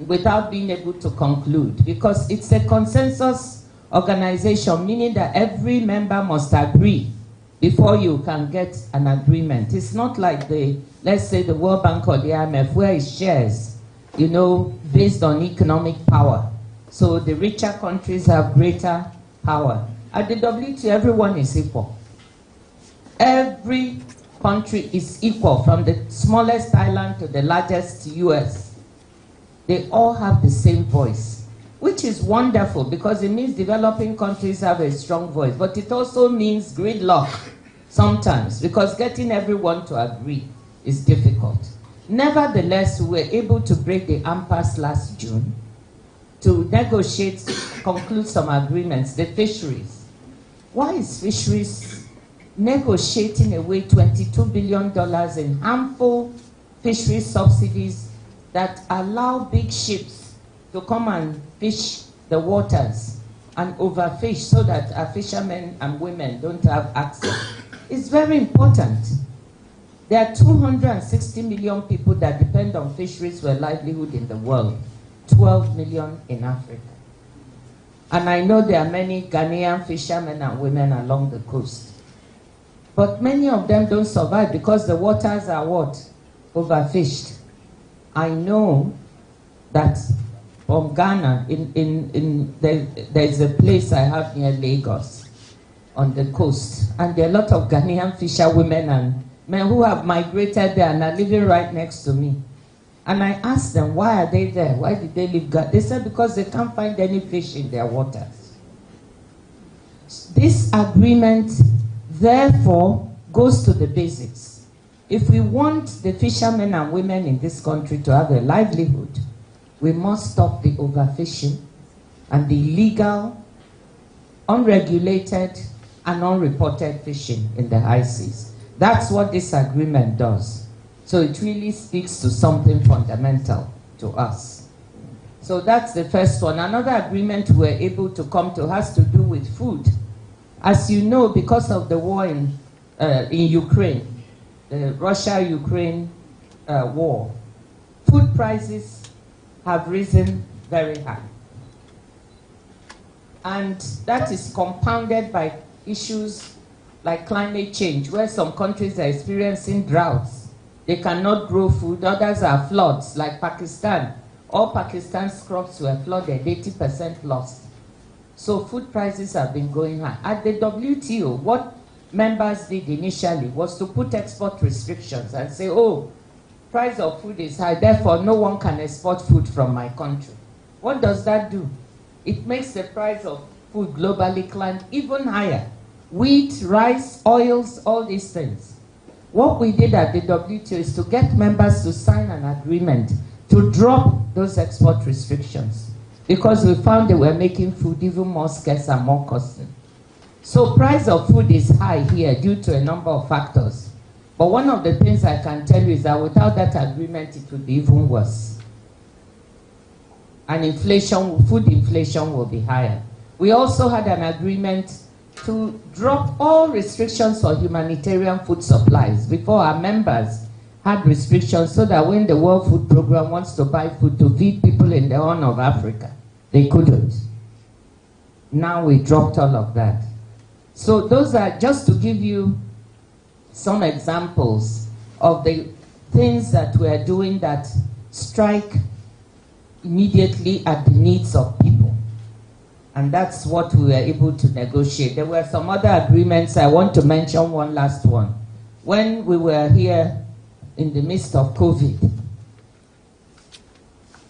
without being able to conclude, because it's a consensus organization, meaning that every member must agree before you can get an agreement. It's not like let's say the World Bank or the IMF, where it shares, you know, based on economic power. So the richer countries have greater power. At the WTO, everyone is equal. Every country is equal, from the smallest island to the largest US. They all have the same voice, which is wonderful, because it means developing countries have a strong voice. But it also means gridlock sometimes, because getting everyone to agree is difficult. Nevertheless, we were able to break the impasse last June to negotiate, conclude some agreements. The fisheries. Why is fisheries negotiating away $22 billion in harmful fisheries subsidies that allow big ships to come and fish the waters and overfish, so that our fishermen and women don't have access? It's very important. There are 260 million people that depend on fisheries for a livelihood in the world, 12 million in Africa. And I know there are many Ghanaian fishermen and women along the coast. But many of them don't survive because the waters are what? Overfished. I know that from Ghana, there's a place I have near Lagos on the coast. And there are a lot of Ghanaian fisherwomen and men who have migrated there and are living right next to me. And I asked them, why are they there? Why did they leave Ghana? They said because they can't find any fish in their waters. This agreement, therefore, goes to the basics. If we want the fishermen and women in this country to have a livelihood, we must stop the overfishing and the illegal, unregulated, and unreported fishing in the high seas. That's what this agreement does. So it really speaks to something fundamental to us. So that's the first one. Another agreement we're able to come to has to do with food. As you know, because of the war in Ukraine, the Russia-Ukraine war, food prices have risen very high. And that is compounded by issues like climate change, where some countries are experiencing droughts. They cannot grow food. Others are floods, like Pakistan. All Pakistan's crops were flooded, 80% lost. So food prices have been going high. At the WTO, what members did initially was to put export restrictions and say, oh, price of food is high, therefore no one can export food from my country. What does that do? It makes the price of food globally climb even higher. Wheat, rice, oils, all these things. What we did at the WTO is to get members to sign an agreement to drop those export restrictions, because we found they were making food even more scarce and more costly. So price of food is high here due to a number of factors. But one of the things I can tell you is that without that agreement, it would be even worse. And inflation, food inflation will be higher. We also had an agreement to drop all restrictions for humanitarian food supplies. Before, our members had restrictions so that when the World Food Programme wants to buy food to feed people in the Horn of Africa, they couldn't. Now we dropped all of that. So those are just to give you some examples of the things that we are doing that strike immediately at the needs of people. And that's what we were able to negotiate. There were some other agreements. I want to mention one last one. When we were here in the midst of COVID,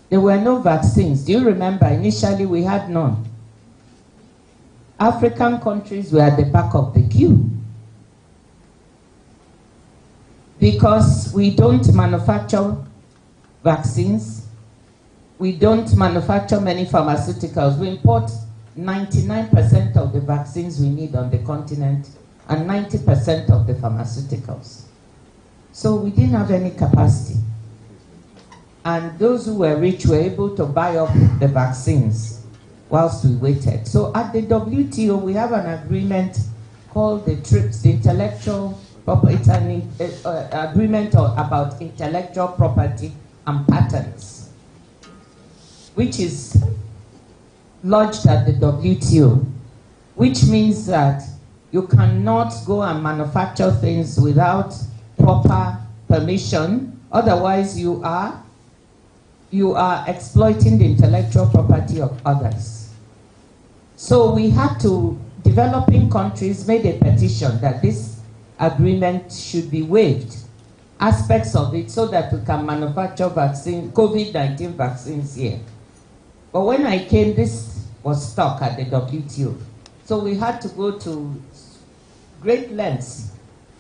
there were no vaccines. Do you remember? Initially, we had none. African countries were at the back of the queue because we don't manufacture vaccines. We don't manufacture many pharmaceuticals. We import 99% of the vaccines we need on the continent and 90% of the pharmaceuticals. So we didn't have any capacity. And those who were rich were able to buy up the vaccines whilst we waited. So at the WTO, we have an agreement called the TRIPS, the Intellectual Property, it's an agreement about intellectual property and patents, which is lodged at the WTO, which means that you cannot go and manufacture things without proper permission. Otherwise, you are exploiting the intellectual property of others. So we had to, developing countries made a petition that this agreement should be waived, aspects of it, so that we can manufacture COVID-19 vaccines here. But when I came, this was stuck at the WTO. So we had to go to great lengths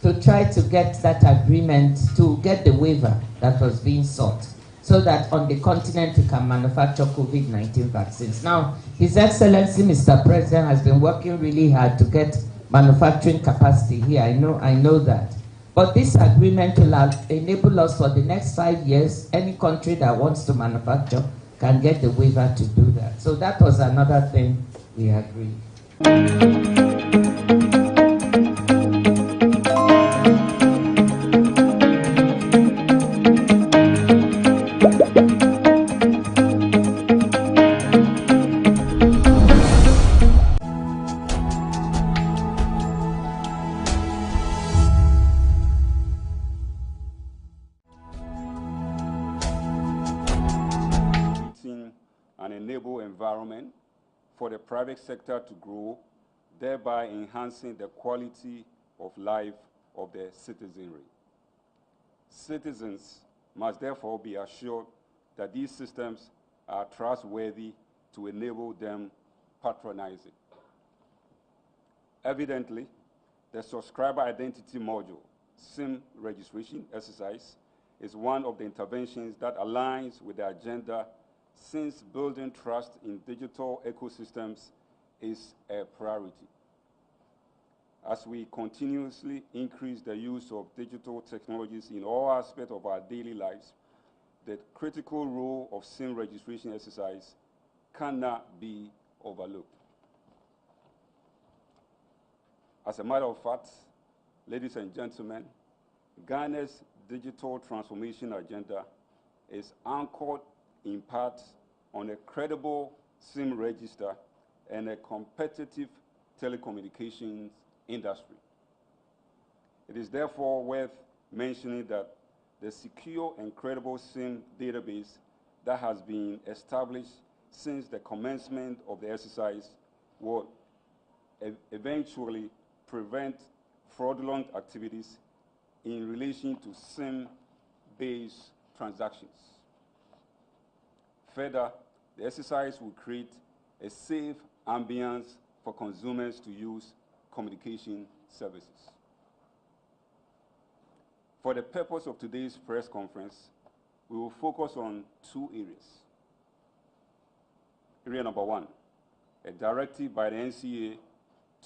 to try to get that agreement, to get the waiver that was being sought, so that on the continent we can manufacture COVID-19 vaccines. Now, His Excellency, Mr. President, has been working really hard to get manufacturing capacity here. I know that. But this agreement will enable us for the next 5 years, any country that wants to manufacture can get the waiver to do that. So that was another thing we agreed. An enable environment for the private sector to grow, thereby enhancing the quality of life of the citizenry. Citizens must therefore be assured that these systems are trustworthy to enable them patronizing. Evidently, the subscriber identity module, SIM registration exercise, is one of the interventions that aligns with the agenda, since building trust in digital ecosystems is a priority. As we continuously increase the use of digital technologies in all aspects of our daily lives, the critical role of SIM registration exercise cannot be overlooked. As a matter of fact, ladies and gentlemen, Ghana's digital transformation agenda is anchored in part on a credible SIM register and a competitive telecommunications industry. It is therefore worth mentioning that the secure and credible SIM database that has been established since the commencement of the exercise will eventually prevent fraudulent activities in relation to SIM-based transactions. Further, the exercise will create a safe ambience for consumers to use communication services. For the purpose of today's press conference, we will focus on two areas. Area number one, a directive by the NCA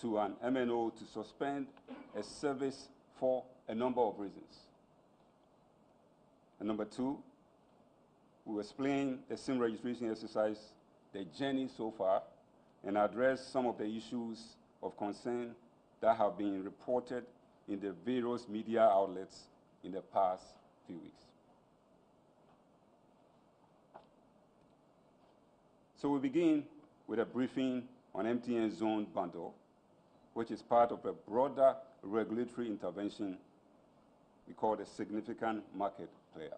to an MNO to suspend a service for a number of reasons. And number two, we will explain the SIM registration exercise, the journey so far, and address some of the issues of concern that have been reported in the various media outlets in the past few weeks. So we begin with a briefing on MTN Zone Bundle, which is part of a broader regulatory intervention we call the significant market player.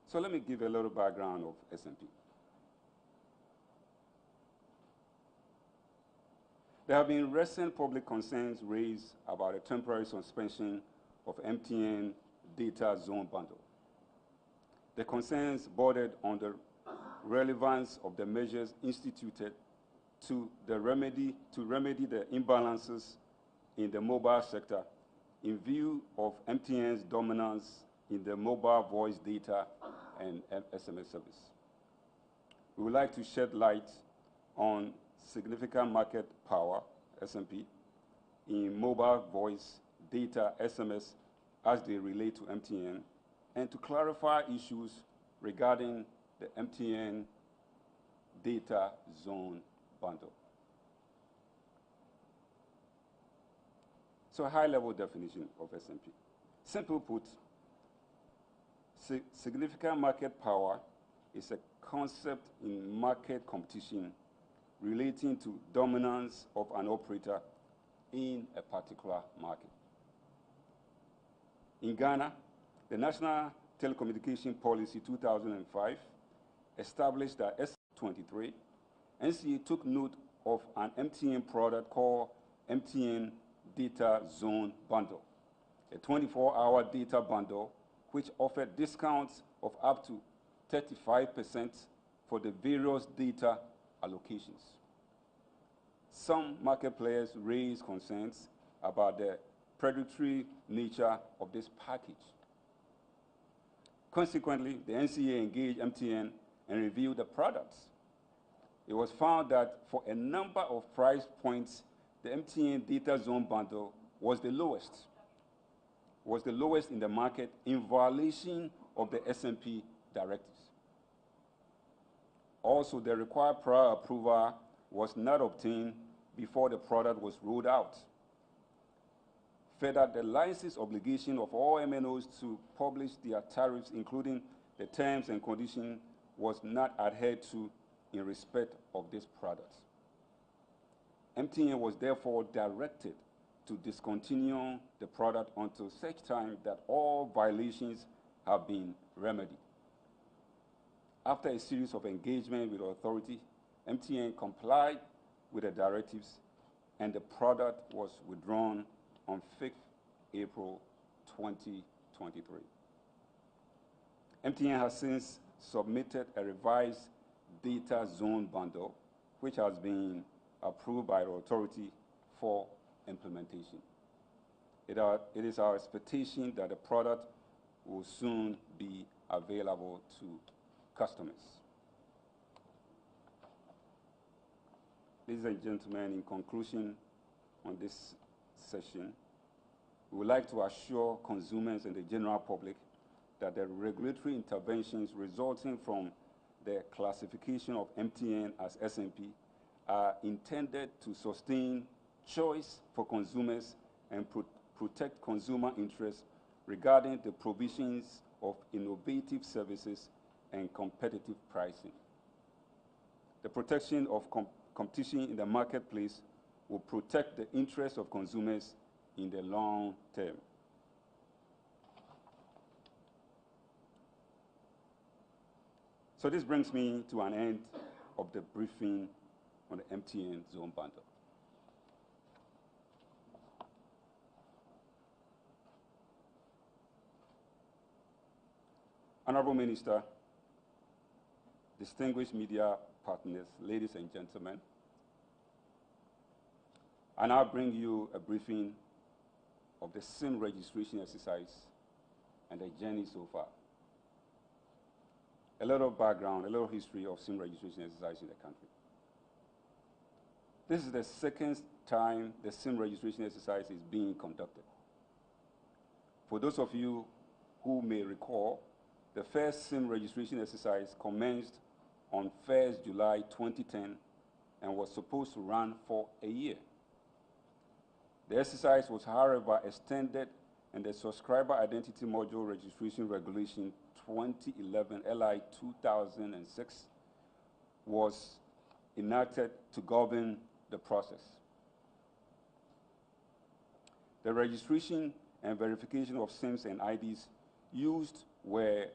So let me give a little background of SMP. There have been recent public concerns raised about a temporary suspension of MTN Data Zone Bundle. The concerns bordered on the relevance of the measures instituted to remedy the imbalances in the mobile sector in view of MTN's dominance in the mobile voice data and SMS service. We would like to shed light on significant market power, SMP, in mobile voice data SMS as they relate to MTN, and to clarify issues regarding the MTN Data Zone Bundle. So a high-level definition of SMP. Simply put, significant market power is a concept in market competition relating to dominance of an operator in a particular market. In Ghana, the National Telecommunication Policy 2005 established that S23, NCA took note of an MTN product called MTN Data Zone Bundle, a 24-hour data bundle which offered discounts of up to 35% for the various data allocations. Some market players raised concerns about the predatory nature of this package. Consequently, the NCA engaged MTN and reviewed the products. It was found that for a number of price points, the MTN Data Zone Bundle was the lowest in the market in violation of the SMP directives. Also, the required prior approval was not obtained before the product was rolled out. Further, the license obligation of all MNOs to publish their tariffs, including the terms and conditions, was not adhered to in respect of this product. MTN was therefore directed to discontinue the product until such time that all violations have been remedied. After a series of engagement with the authority, MTN complied with the directives and the product was withdrawn on 5th April 2023. MTN has since submitted a revised data zone bundle, which has been approved by the authority for implementation. It is our expectation that the product will soon be available to customers. Ladies and gentlemen, in conclusion on this session, we would like to assure consumers and the general public that the regulatory interventions resulting from the classification of MTN as SMP are intended to sustain choice for consumers and protect consumer interests regarding the provisions of innovative services and competitive pricing. The protection of competition in the marketplace will protect the interests of consumers in the long term. So this brings me to an end of the briefing on the MTN Zone Bundle. Honorable Minister, distinguished media partners, ladies and gentlemen, I now bring you a briefing of the SIM registration exercise and the journey so far. A little background, a little history of SIM registration exercise in the country. This is the second time the SIM registration exercise is being conducted. For those of you who may recall, the first SIM registration exercise commenced on 1st July 2010 and was supposed to run for a year. The exercise was, however, extended, and the Subscriber Identity Module Registration Regulation 2011 LI 2006 was enacted to govern the process. The registration and verification of SIMs and IDs used were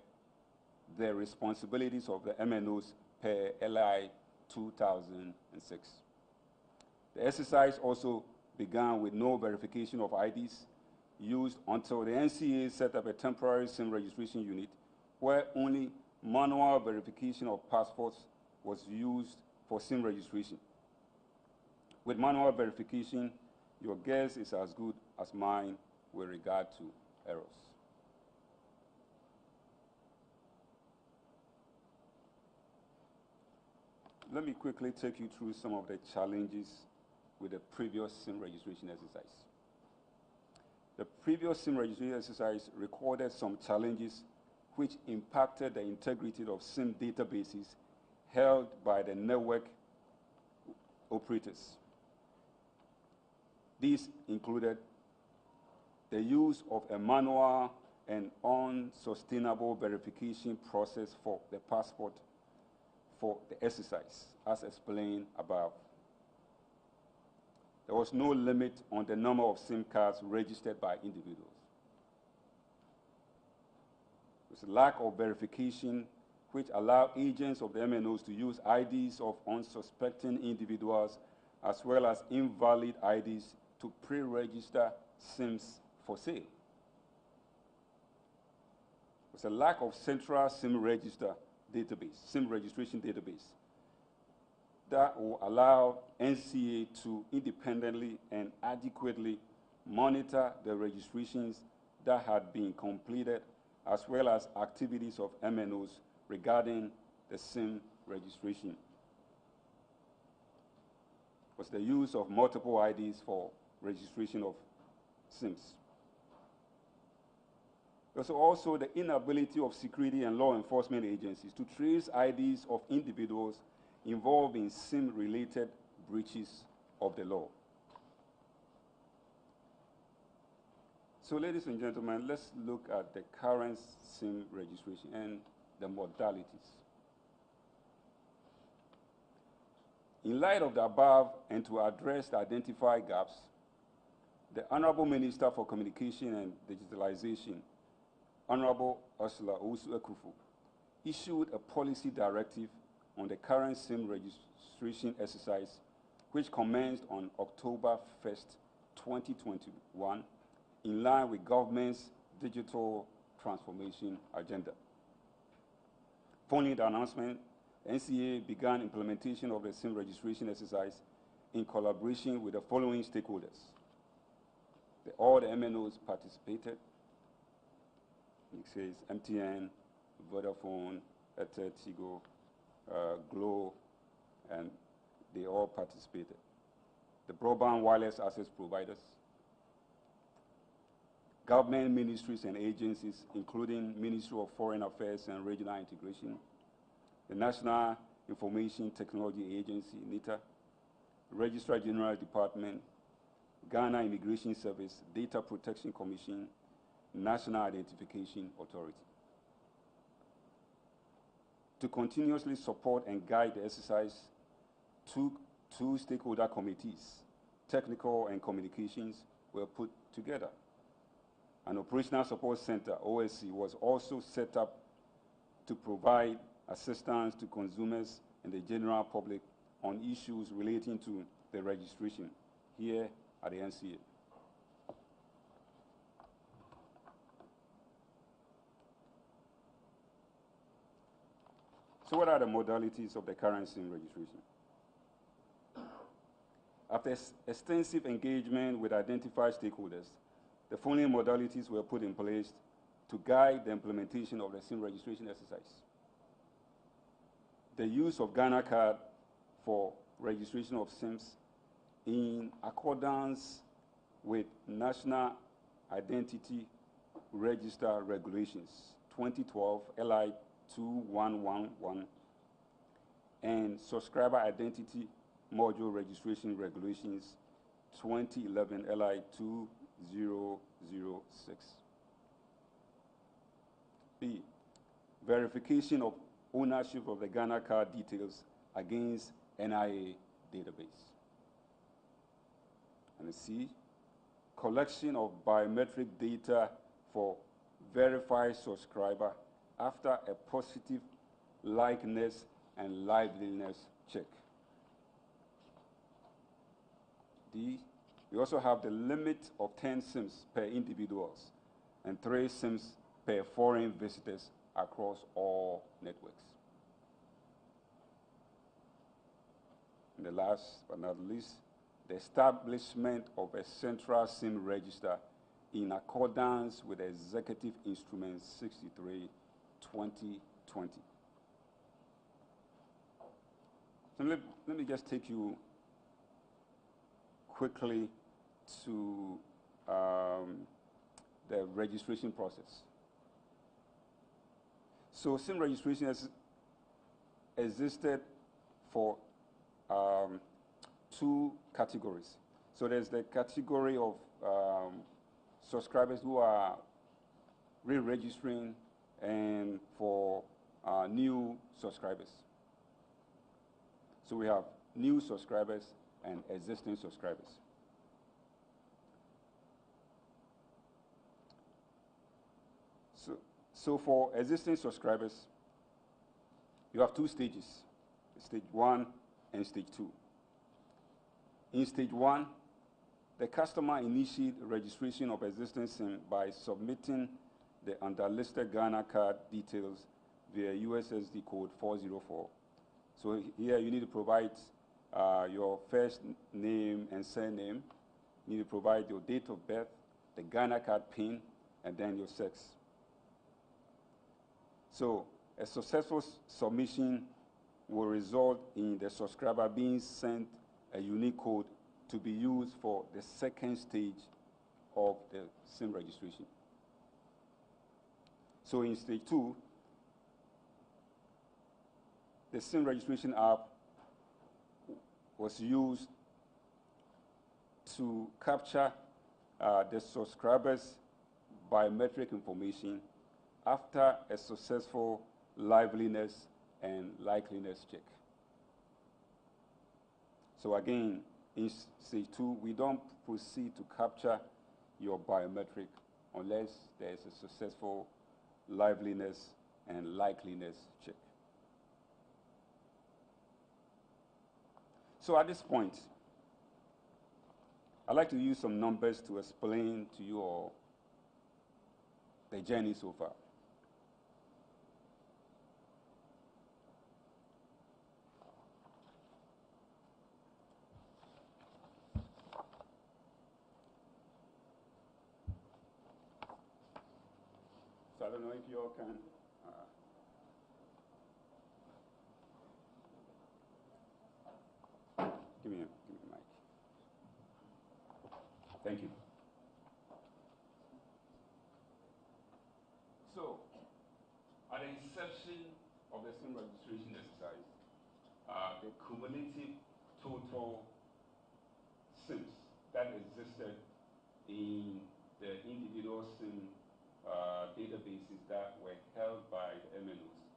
the responsibilities of the MNOs per LI 2006. The exercise also began with no verification of IDs used until the NCA set up a temporary SIM registration unit where only manual verification of passports was used for SIM registration. With manual verification, your guess is as good as mine with regard to errors. Let me quickly take you through some of the challenges with the previous SIM registration exercise. The previous SIM registration exercise recorded some challenges which impacted the integrity of SIM databases held by the network operators. These included the use of a manual and unsustainable verification process for the passport for the exercise, as explained above. There was no limit on the number of SIM cards registered by individuals. There was a lack of verification which allowed agents of the MNOs to use IDs of unsuspecting individuals as well as invalid IDs to pre-register SIMs for sale. There was a lack of central SIM register database, SIM registration database, that will allow NCA to independently and adequately monitor the registrations that had been completed as well as activities of MNOs regarding the SIM registration. Was the use of multiple IDs for registration of SIMs. There's also the inability of security and law enforcement agencies to trace IDs of individuals involved in SIM-related breaches of the law. So, ladies and gentlemen, let's look at the current SIM registration and the modalities. In light of the above, and to address the identified gaps, the Honorable Minister for Communication and Digitalization, Honorable Ursula Owusu-Ekufo, issued a policy directive on the current SIM registration exercise, which commenced on October 1st, 2021, in line with government's digital transformation agenda. Following the announcement, NCA began implementation of the SIM registration exercise in collaboration with the following stakeholders. All the MNOs participated. It says MTN, Vodafone, Airtel, Tigo, Glo, and they all participated. The broadband wireless access providers, government ministries and agencies, including Ministry of Foreign Affairs and Regional Integration, the National Information Technology Agency, NITA, Registrar General Department, Ghana Immigration Service, Data Protection Commission, National Identification Authority. To continuously support and guide the exercise, two stakeholder committees, technical and communications, were put together. An Operational Support Center, OSC, was also set up to provide assistance to consumers and the general public on issues relating to the registration here at the NCA. So what are the modalities of the current SIM registration? After extensive engagement with identified stakeholders, the following modalities were put in place to guide the implementation of the SIM registration exercise. The use of Ghana card for registration of SIMs in accordance with National Identity Register Regulations 2012 LI 2111 and Subscriber Identity Module Registration Regulations 2011 LI 2006. B. Verification of ownership of the Ghana card details against NIA database. And C. Collection of biometric data for verified subscriber after a positive likeness and liveliness check. D. We also have the limit of 10 SIMs per individuals and 3 SIMs per foreign visitors across all networks. And the last but not least, the establishment of a central SIM register in accordance with Executive Instrument 63, 2020. So let me just take you quickly to the registration process. So SIM registration has existed for 2 categories. So there's the category of subscribers who are re-registering and for new subscribers. So we have new subscribers and existing subscribers. So for existing subscribers, you have 2 stages, stage 1 and stage 2. In stage 1, the customer initiates registration of existing SIM by submitting the underlisted Ghana card details via USSD code 404. So here you need to provide your first name and surname. You need to provide your date of birth, the Ghana card PIN, and then your sex. So a successful submission will result in the subscriber being sent a unique code to be used for the second stage of the SIM registration. So in stage 2, the SIM registration app was used to capture the subscriber's biometric information after a successful liveliness and likeliness check. So again, in stage 2, we don't proceed to capture your biometric unless there is a successful liveliness and likeliness check. So at this point, I'd like to use some numbers to explain to you all the journey so far. don't know if you all can. Give me a mic. Thank you. So, at the inception of the SIM registration exercise, the cumulative total SIMs that existed in the individual SIM databases that were held by the MNOs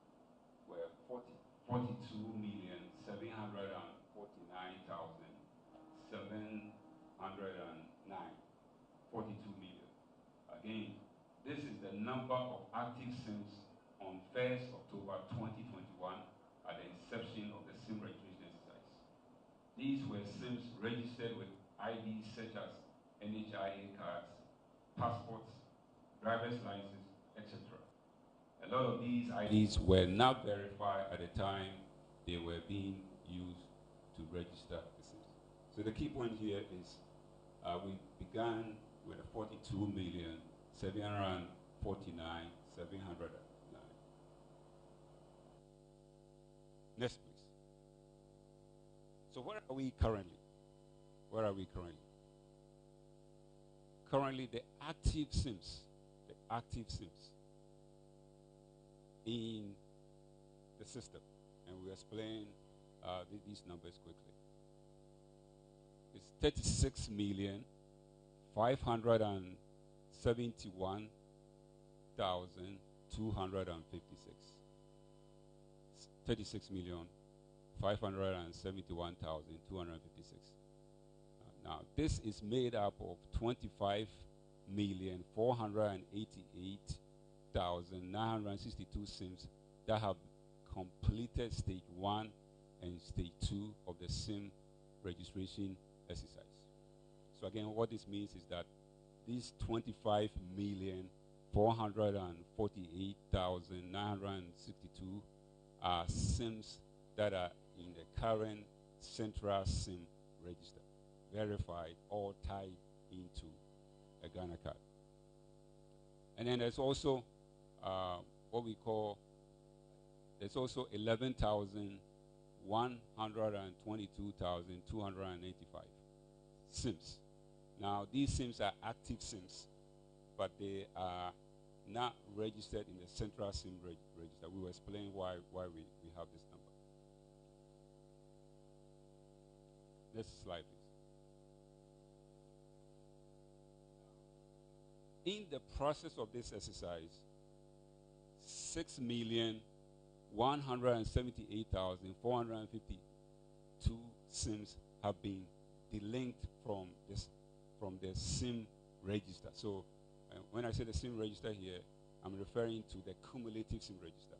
were 42,749,709. 42 million. Again, this is the number of active SIMs on 1st October 2021 at the inception of the SIM registration exercise. These were SIMs registered with IDs such as NHIA cards, passports, driver's licenses, etc. A lot of these IDs were not verified at the time they were being used to register the SIMs. So the key point here is we began with a 42,749,709. Next, please. So where are we currently? Where are we currently? Currently, the active SIMs in the system, and we'll explain these numbers quickly. It's 36,571,256. 36,571,256. Now, this is made up of 25,488,962 SIMs that have completed stage 1 and stage 2 of the SIM registration exercise. So again, what this means is that these 25,448,962 are SIMs that are in the current central SIM register, verified, all tied into a Ghana card. And then there's also what we call, there's also 11,122,285 SIMs. Now, these SIMs are active SIMs, but they are not registered in the central SIM register. We will explain why we have this number. Next slide, please. In the process of this exercise, 6,178,452 SIMs have been delinked from the SIM register. So when I say the SIM register here, I'm referring to the cumulative SIM register.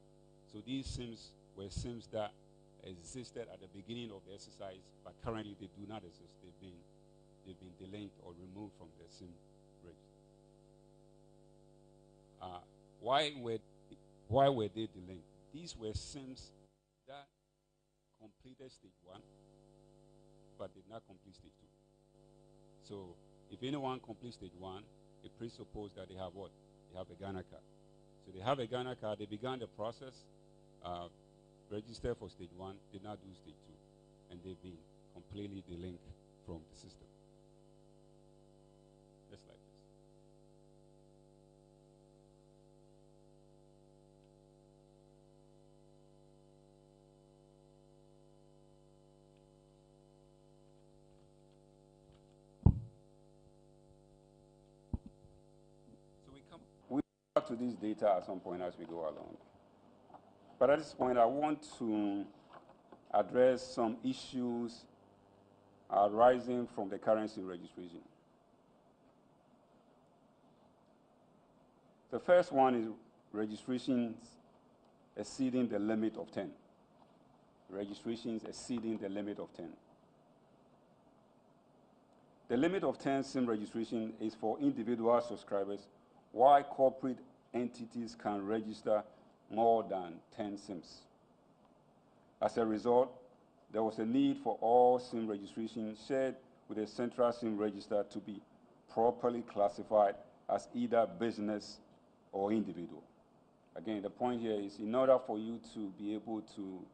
So these SIMs were SIMs that existed at the beginning of the exercise, but currently they do not exist. They've been delinked or removed from the SIM register. Why were they delinked? These were SIMs that completed stage 1, but did not complete stage 2. So if anyone completes stage 1, it presupposes that they have what? They have a Ghana card. So they have a Ghana card. They began the process, registered for stage 1, did not do stage 2, and they've been completely delinked from the system. Just like this. We'll come back to this data at some point as we go along. But at this point, I want to address some issues arising from the current SIM registration. The first one is registrations exceeding the limit of 10. Registrations exceeding the limit of 10. The limit of 10 SIM registration is for individual subscribers, while corporate entities can register more than 10 SIMs. As a result, there was a need for all SIM registration shared with a central SIM register to be properly classified as either business or individual. Again, the point here is in order for you to be able to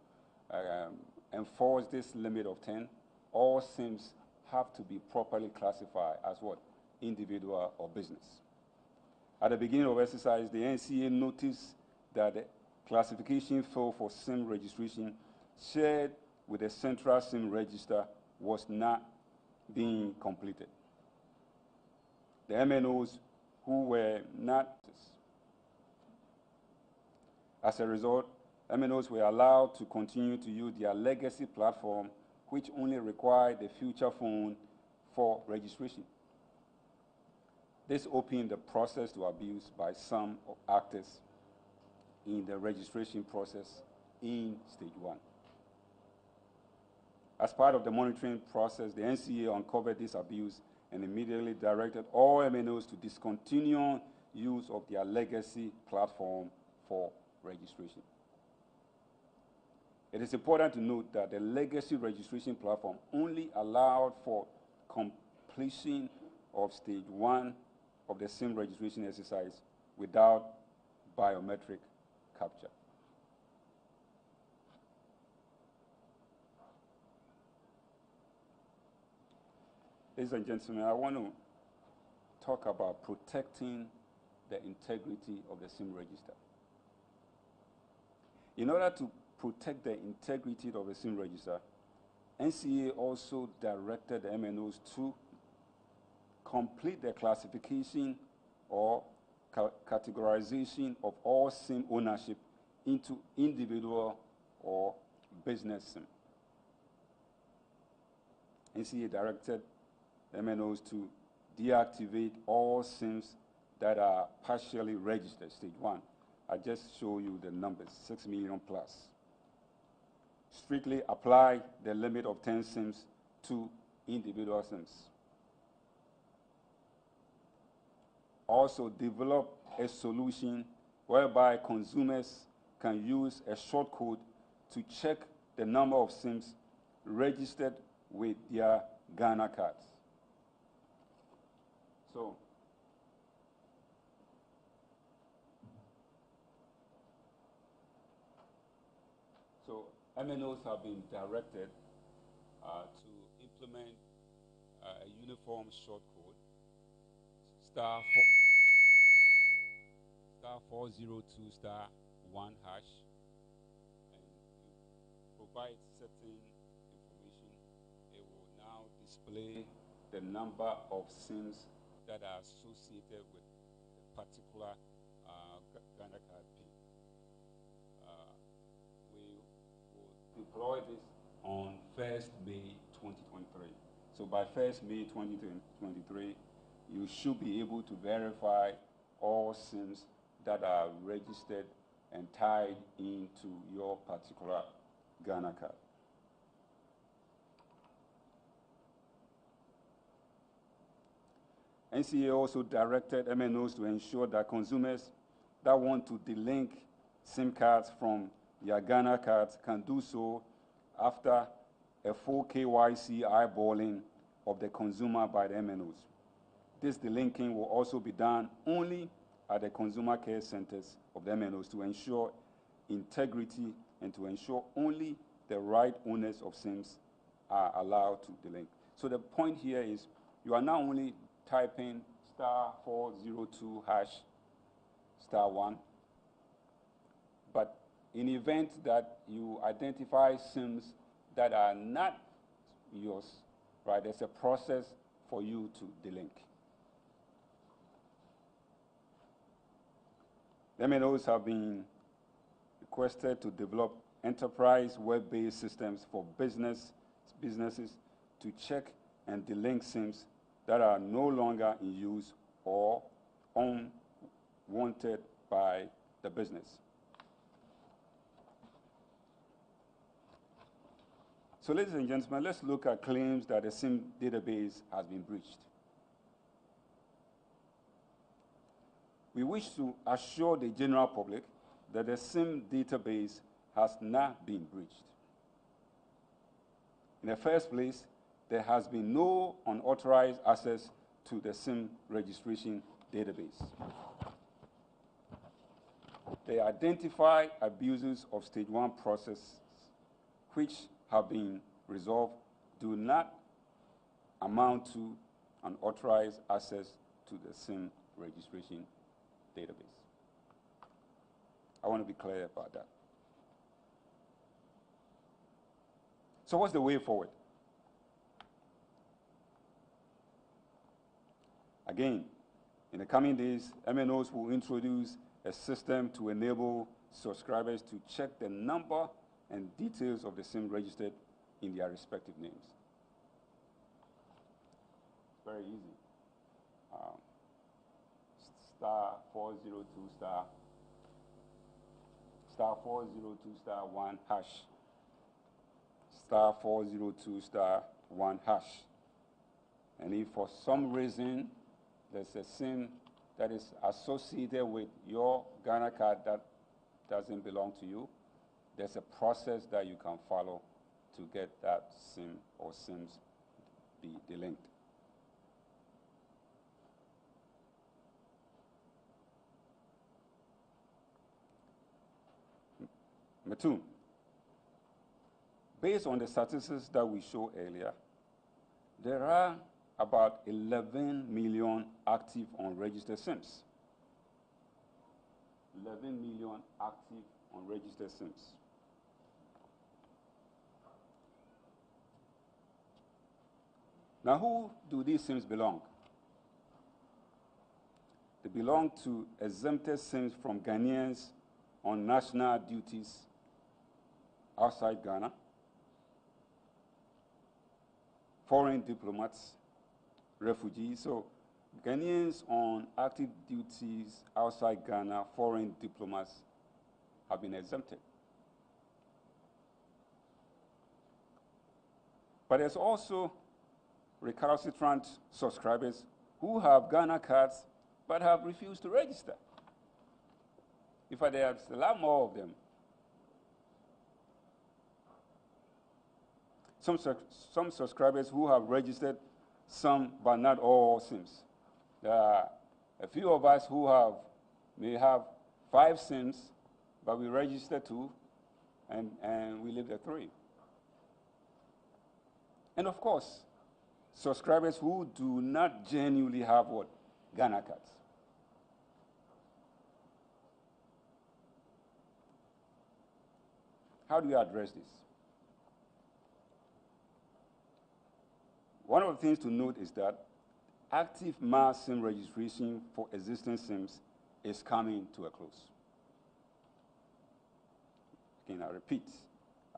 enforce this limit of 10, all SIMs have to be properly classified as what? Individual or business. At the beginning of exercise, the NCA noticed that the classification field for SIM registration shared with the Central SIM Register was not being completed. The MNOs who were not. As a result, MNOs were allowed to continue to use their legacy platform, which only required the future phone for registration. This opened the process to abuse by some actors in the registration process in Stage 1. As part of the monitoring process, the NCA uncovered this abuse and immediately directed all MNOs to discontinue use of their legacy platform for registration. It is important to note that the legacy registration platform only allowed for completion of Stage 1 of the SIM registration exercise without biometric capture. Ladies and gentlemen, I want to talk about protecting the integrity of the SIM register. In order to protect the integrity of the SIM register, NCA also directed the MNOs to complete the classification or categorization of all SIM ownership into individual or business SIM. NCA directed MNOs to deactivate all SIMs that are partially registered, Stage 1. I just show you the numbers, 6 million plus. Strictly apply the limit of 10 SIMs to individual SIMs. Also develop a solution whereby consumers can use a short code to check the number of SIMs registered with their Ghana cards. So MNOs have been directed to implement a uniform short code, *402*1#, and you provide certain information. It will now display the number of SIMs that are associated with a particular Ghana card PIN. We will deploy this on 1st May 2023. So by 1st May 2023, you should be able to verify all SIMs that are registered and tied into your particular Ghana card. NCA also directed MNOs to ensure that consumers that want to delink SIM cards from their Ghana cards can do so after a full KYC eyeballing of the consumer by the MNOs. This delinking will also be done only at the consumer care centers of the MNOs to ensure integrity and to ensure only the right owners of SIMs are allowed to delink. So the point here is you are not only typing *402*1, but in event that you identify SIMs that are not yours, right, there's a process for you to delink. The MNOs have been requested to develop enterprise web-based systems for businesses to check and delink SIMs that are no longer in use or unwanted by the business. So ladies and gentlemen, let's look at claims that the SIM database has been breached. We wish to assure the general public that the SIM database has not been breached. In the first place, there has been no unauthorized access to the SIM registration database. The identified abuses of stage 1 processes which have been resolved do not amount to unauthorized access to the SIM registration database. I want to be clear about that. So what's the way forward? Again, in the coming days, MNOs will introduce a system to enable subscribers to check the number and details of the SIM registered in their respective names. It's very easy. Star 402 star 402 star 1 hash. Star 402 star 1 hash. And if for some reason there's a SIM that is associated with your Ghana card that doesn't belong to you, there's a process that you can follow to get that SIM or SIMs be delinked. Number 2, based on the statistics that we showed earlier, there are about 11 million active unregistered SIMs. 11 million active unregistered SIMs. Now, who do these SIMs belong? They belong to exempted SIMs from Ghanaians on national duties outside Ghana, foreign diplomats, refugees. So Ghanaians on active duties outside Ghana, foreign diplomats have been exempted. But there's also recalcitrant subscribers who have Ghana cards but have refused to register. In fact, there's a lot more of them. Some subscribers who have registered some but not all SIMs. There are a few of us who may have 5 SIMs, but we register 2 and we leave the 3. And of course, subscribers who do not genuinely have what? Ghana cards. How do you address this? One of the things to note is that active mass SIM registration for existing SIMs is coming to a close. Again, I repeat,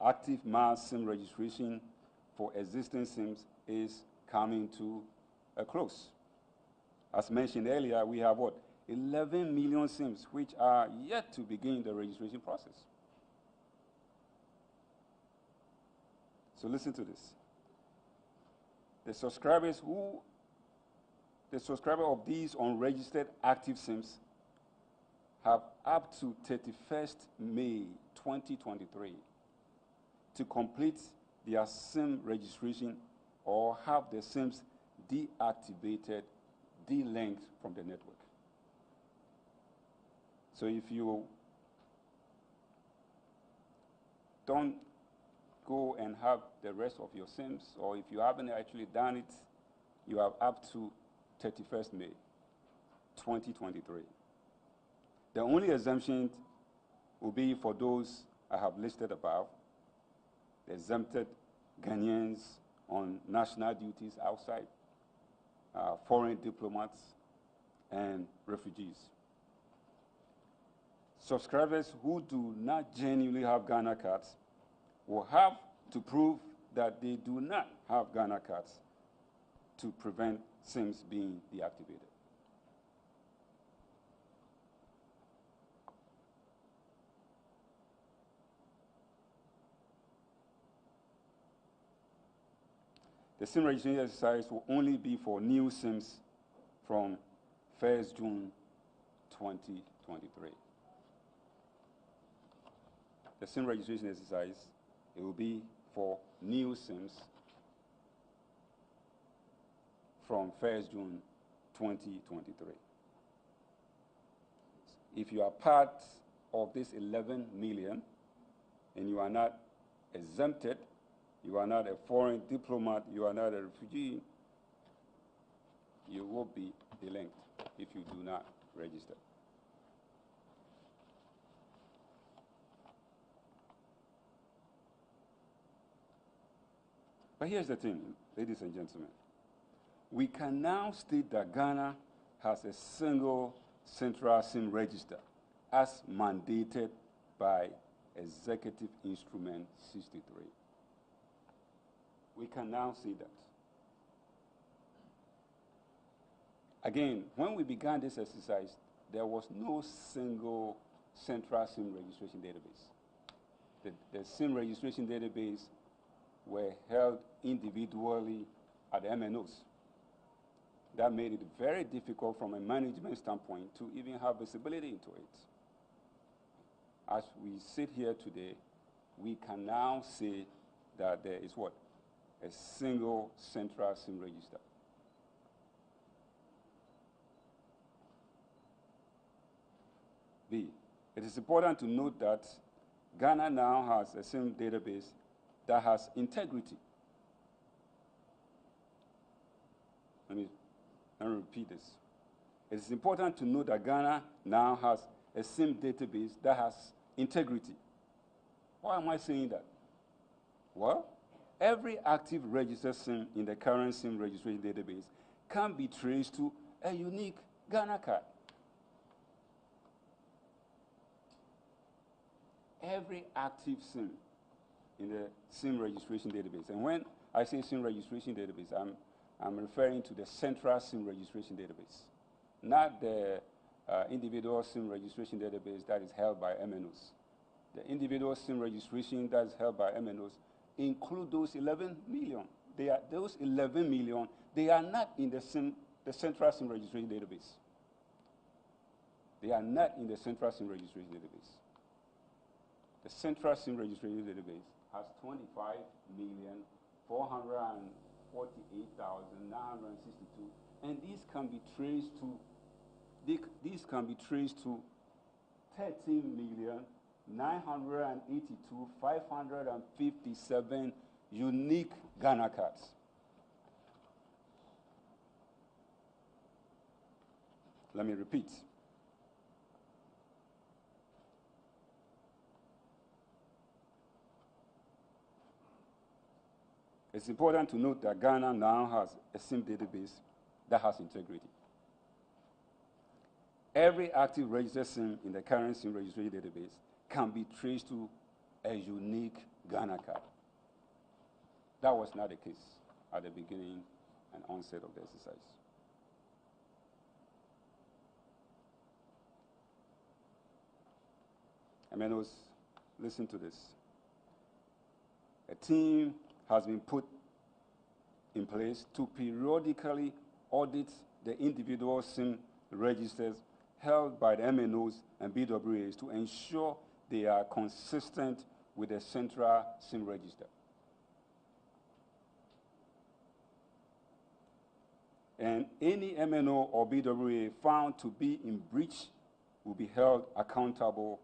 active mass SIM registration for existing SIMs is coming to a close. As mentioned earlier, we have what? 11 million SIMs which are yet to begin the registration process. So listen to this. The subscriber of these unregistered active SIMs have up to 31st May 2023 to complete their SIM registration or have the SIMs deactivated, delinked from the network. So if you don't go and have the rest of your SIMs, or if you haven't actually done it, you have up to 31st May 2023. The only exemption will be for those I have listed above, the exempted Ghanaians on national duties outside, foreign diplomats, and refugees. Subscribers who do not genuinely have Ghana cards will have to prove that they do not have Ghana cards to prevent SIMs being deactivated. The SIM registration exercise will only be for new SIMs from 1st June 2023. The SIM registration exercise, it will be for new SIMs from 1st June 2023. If you are part of this 11 million, and you are not exempted, you are not a foreign diplomat, you are not a refugee, you will be delinked if you do not register. But here's the thing, ladies and gentlemen. We can now state that Ghana has a single central SIM register as mandated by Executive Instrument 63. We can now say that. Again, when we began this exercise, there was no single central SIM registration database. The SIM registration database were held individually at the MNOs. That made it very difficult from a management standpoint to even have visibility into it. As we sit here today, we can now say that there is what? A single central SIM register. B, it is important to note that Ghana now has a SIM database that has integrity. Let me repeat this. It is important to note that Ghana now has a SIM database that has integrity. Why am I saying that? Well, every active registered SIM in the current SIM registration database can be traced to a unique Ghana card. Every active SIM in the SIM registration database. And when I say SIM registration database, I'm referring to the central SIM registration database, not the individual SIM registration database that is held by MNOs. The individual SIM registration that is held by MNOs include those 11 million. Those 11 million, they are not in the central SIM registration database. They are not in the central SIM registration database. The central SIM registration database has 25,448,962, and these can be traced to 13,982,557 unique Ghana cards. Let me repeat. It's important to note that Ghana now has a SIM database that has integrity. Every active registered SIM in the current SIM registration database can be traced to a unique Ghana card. That was not the case at the beginning and onset of the exercise. MNOs, listen to this. A team has been put in place to periodically audit the individual SIM registers held by the MNOs and BWAs to ensure they are consistent with the central SIM register. And any MNO or BWA found to be in breach will be held accountable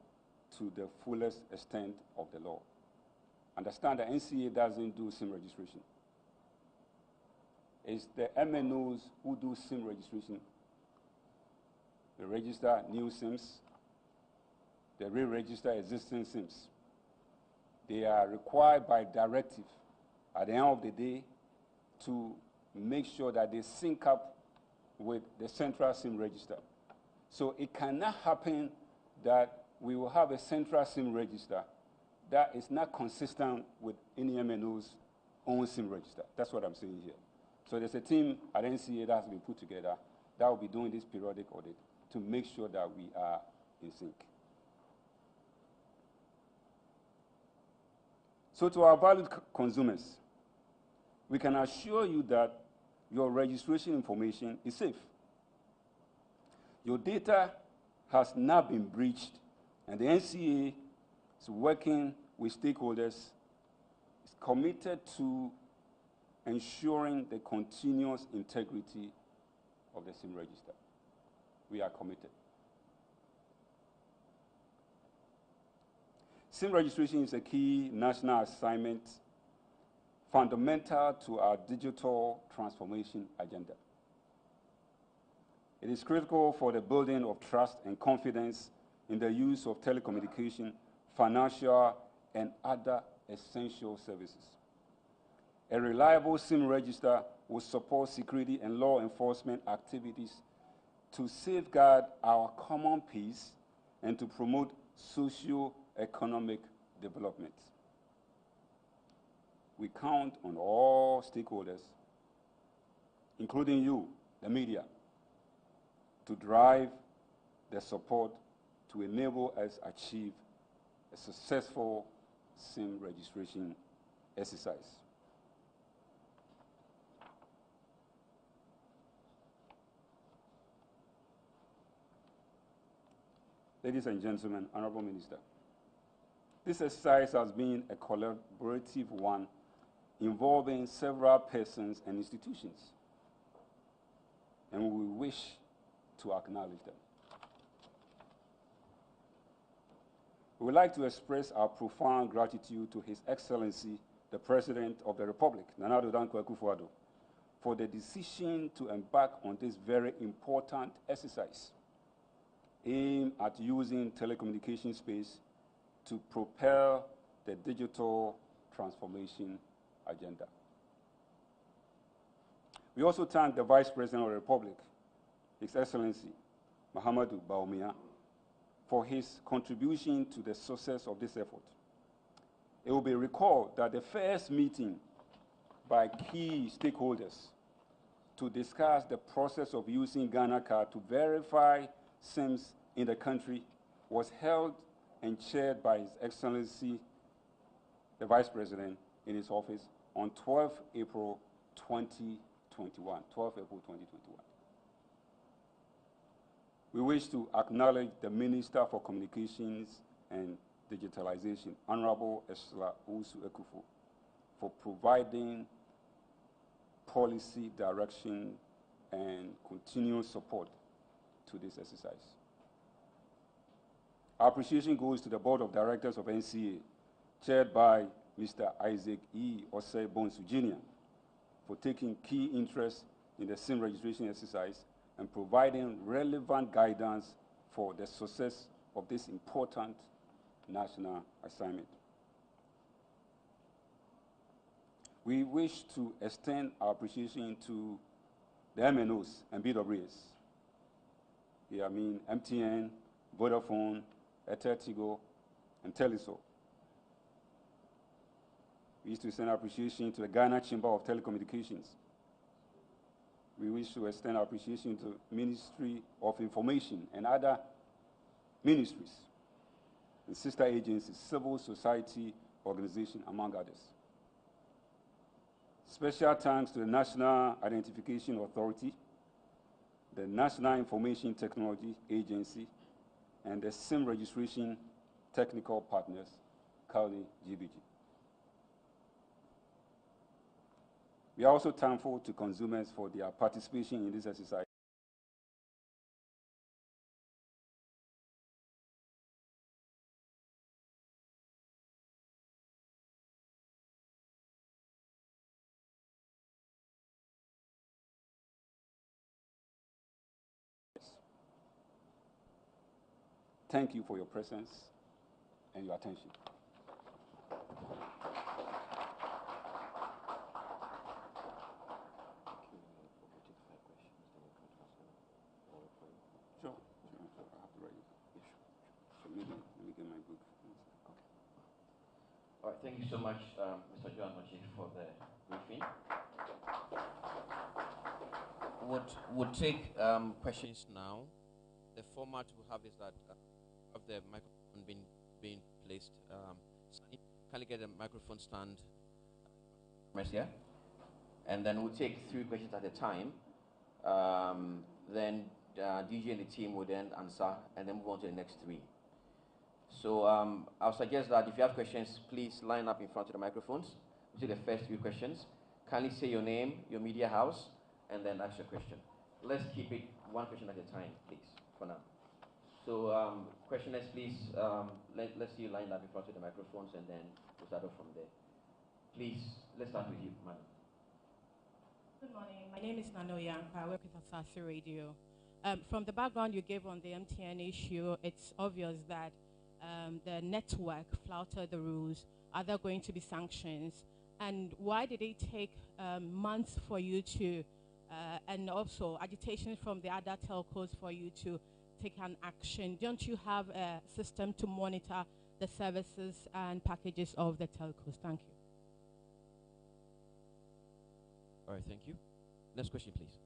to the fullest extent of the law. Understand that NCA doesn't do SIM registration. It's the MNOs who do SIM registration. They register new SIMs. They re-register existing SIMs. They are required by directive at the end of the day to make sure that they sync up with the central SIM register. So it cannot happen that we will have a central SIM register that is not consistent with any MNO's own SIM register. That's what I'm saying here. So there's a team at NCA that has been put together that will be doing this periodic audit to make sure that we are in sync. So to our valued consumers, we can assure you that your registration information is safe. Your data has not been breached, and the NCA is working with stakeholders, is committed to ensuring the continuous integrity of the SIM register. We are committed. SIM registration is a key national assignment fundamental to our digital transformation agenda. It is critical for the building of trust and confidence in the use of telecommunication, financial, and other essential services. A reliable SIM register will support security and law enforcement activities to safeguard our common peace and to promote socio-economic development. We count on all stakeholders, including you, the media, to drive the support to enable us achieve a successful SIM registration exercise. Ladies and gentlemen, Honorable Minister, this exercise has been a collaborative one involving several persons and institutions, and we wish to acknowledge them. We would like to express our profound gratitude to His Excellency, the President of the Republic, Nana Addo Dankwa Akufo-Addo, for the decision to embark on this very important exercise aimed at using telecommunication space to propel the digital transformation agenda. We also thank the Vice President of the Republic, His Excellency Mahamudu Bawumia, for his contribution to the success of this effort. It will be recalled that the first meeting by key stakeholders to discuss the process of using Ghana card to verify SIMs in the country was held and chaired by His Excellency, the Vice President, in his office on 12 April 2021. 12 April 2021. We wish to acknowledge the Minister for Communications and Digitalization, Honorable Esla Usu Ekufo, for providing policy direction and continuous support to this exercise. Our appreciation goes to the Board of Directors of NCA, chaired by Mr. Isaac E. Osei Bonsu Jr., for taking key interest in the SIM registration exercise and providing relevant guidance for the success of this important national assignment. We wish to extend our appreciation to the MNOs and BWS. Here I mean MTN, Vodafone, Airtel Tigo, and Teleso. We wish to extend our appreciation to the Ghana Chamber of Telecommunications. We wish to extend our appreciation to Ministry of Information and other ministries and sister agencies, civil society organizations, among others. Special thanks to the National Identification Authority, the National Information Technology Agency, and the SIM registration technical partners, Kali GBG. We are also thankful to consumers for their participation in this exercise. Thank you for your presence and your attention. Sure. I have to write it. So maybe let me get my book. Okay. All right, thank you so much, Mr. John Mochi, for the briefing. We'll take questions now. The format we have is that of the microphone being placed. Can you get a microphone stand? Here? And then we'll take 3 questions at a time. Then DJ and the team will then answer, and then move on to the next 3. So I'll suggest that if you have questions, please line up in front of the microphones. We'll take the first 3 questions. Kindly say your name, your media house, and then ask your question. Let's keep it 1 question at a time, please, for now. So, questioners, please, let's see you lined up in front of the microphones, and then we'll start off from there. Please, let's start with you, madam. Good morning. My name is Nano Yanka. I work with Asasi Radio. From the background you gave on the MTN issue, it's obvious that the network flouted the rules. Are there going to be sanctions? And why did it take months for you to, and also agitation from the other telcos for you to take an action? Don't you have a system to monitor the services and packages of the telcos? Thank you. All right, thank you. Next question, please.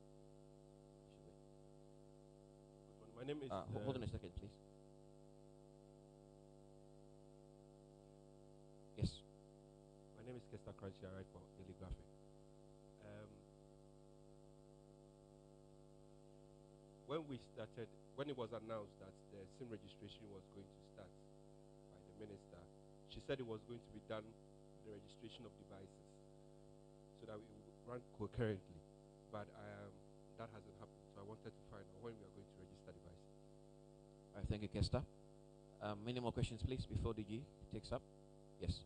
My name is... hold on a second, please. Yes. My name is Kester Crunchy. I write for Daily Graphic. When it was announced that the SIM registration was going to start by the minister, she said it was going to be done with the registration of devices so that it would run concurrently. But that hasn't happened, so I wanted to find out when we are going to register devices. All right, thank you, Kester. Many more questions, please, before DG takes up. Yes.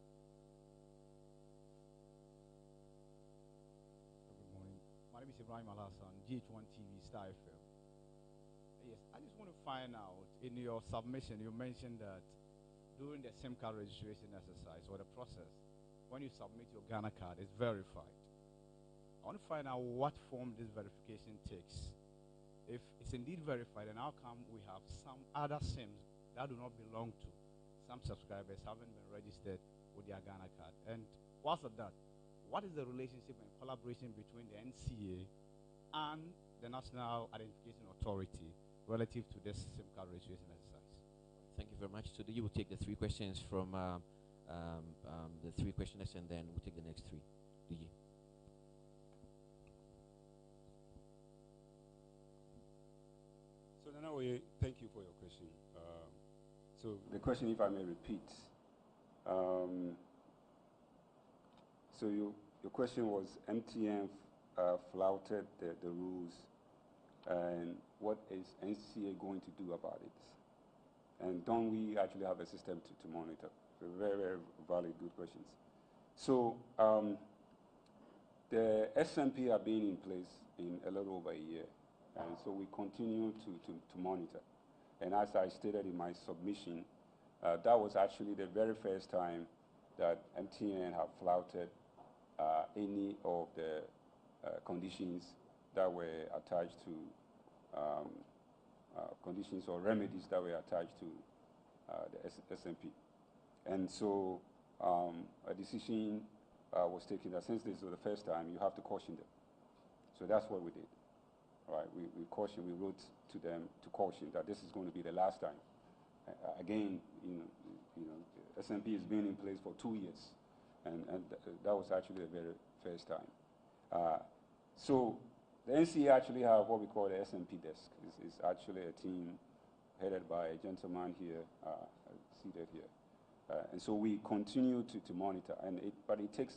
Good morning. My name is Ibrahim Al-Hassan, GH1 TV, Star FM. Yes, I just want to find out, in your submission, you mentioned that during the SIM card registration exercise or the process, when you submit your Ghana card, it's verified. I want to find out what form this verification takes. If it's indeed verified, then how come we have some other SIMs that do not belong to some subscribers haven't been registered with their Ghana card? And what's that? What is the relationship and collaboration between the NCA and the National Identification Authority relative to this SIM card registration exercise? Thank you very much. So you will take the three questions from the three questioners, and then we'll take the next three. DG. So Nanawe, thank you for your question. So the question, if I may repeat, so your question was MTN flouted the rules, and what is NCA going to do about it? And don't we actually have a system to monitor? So very, very valid, good questions. So the SMP have been in place in a little over a year, and so we continue to monitor. And as I stated in my submission, that was actually the very first time that MTN have flouted any of the conditions that were attached to conditions or remedies that were attached to the SMP. And so a decision was taken that since this was the first time, you have to caution them. So that's what we did. All right, we cautioned, we wrote to them to caution that this is going to be the last time. Again, you know, SMP has been in place for 2 years, and that was actually the very first time. So the NCA actually have what we call the SMP desk. It's actually a team headed by a gentleman here, seated here. And so we continue to monitor, but it takes,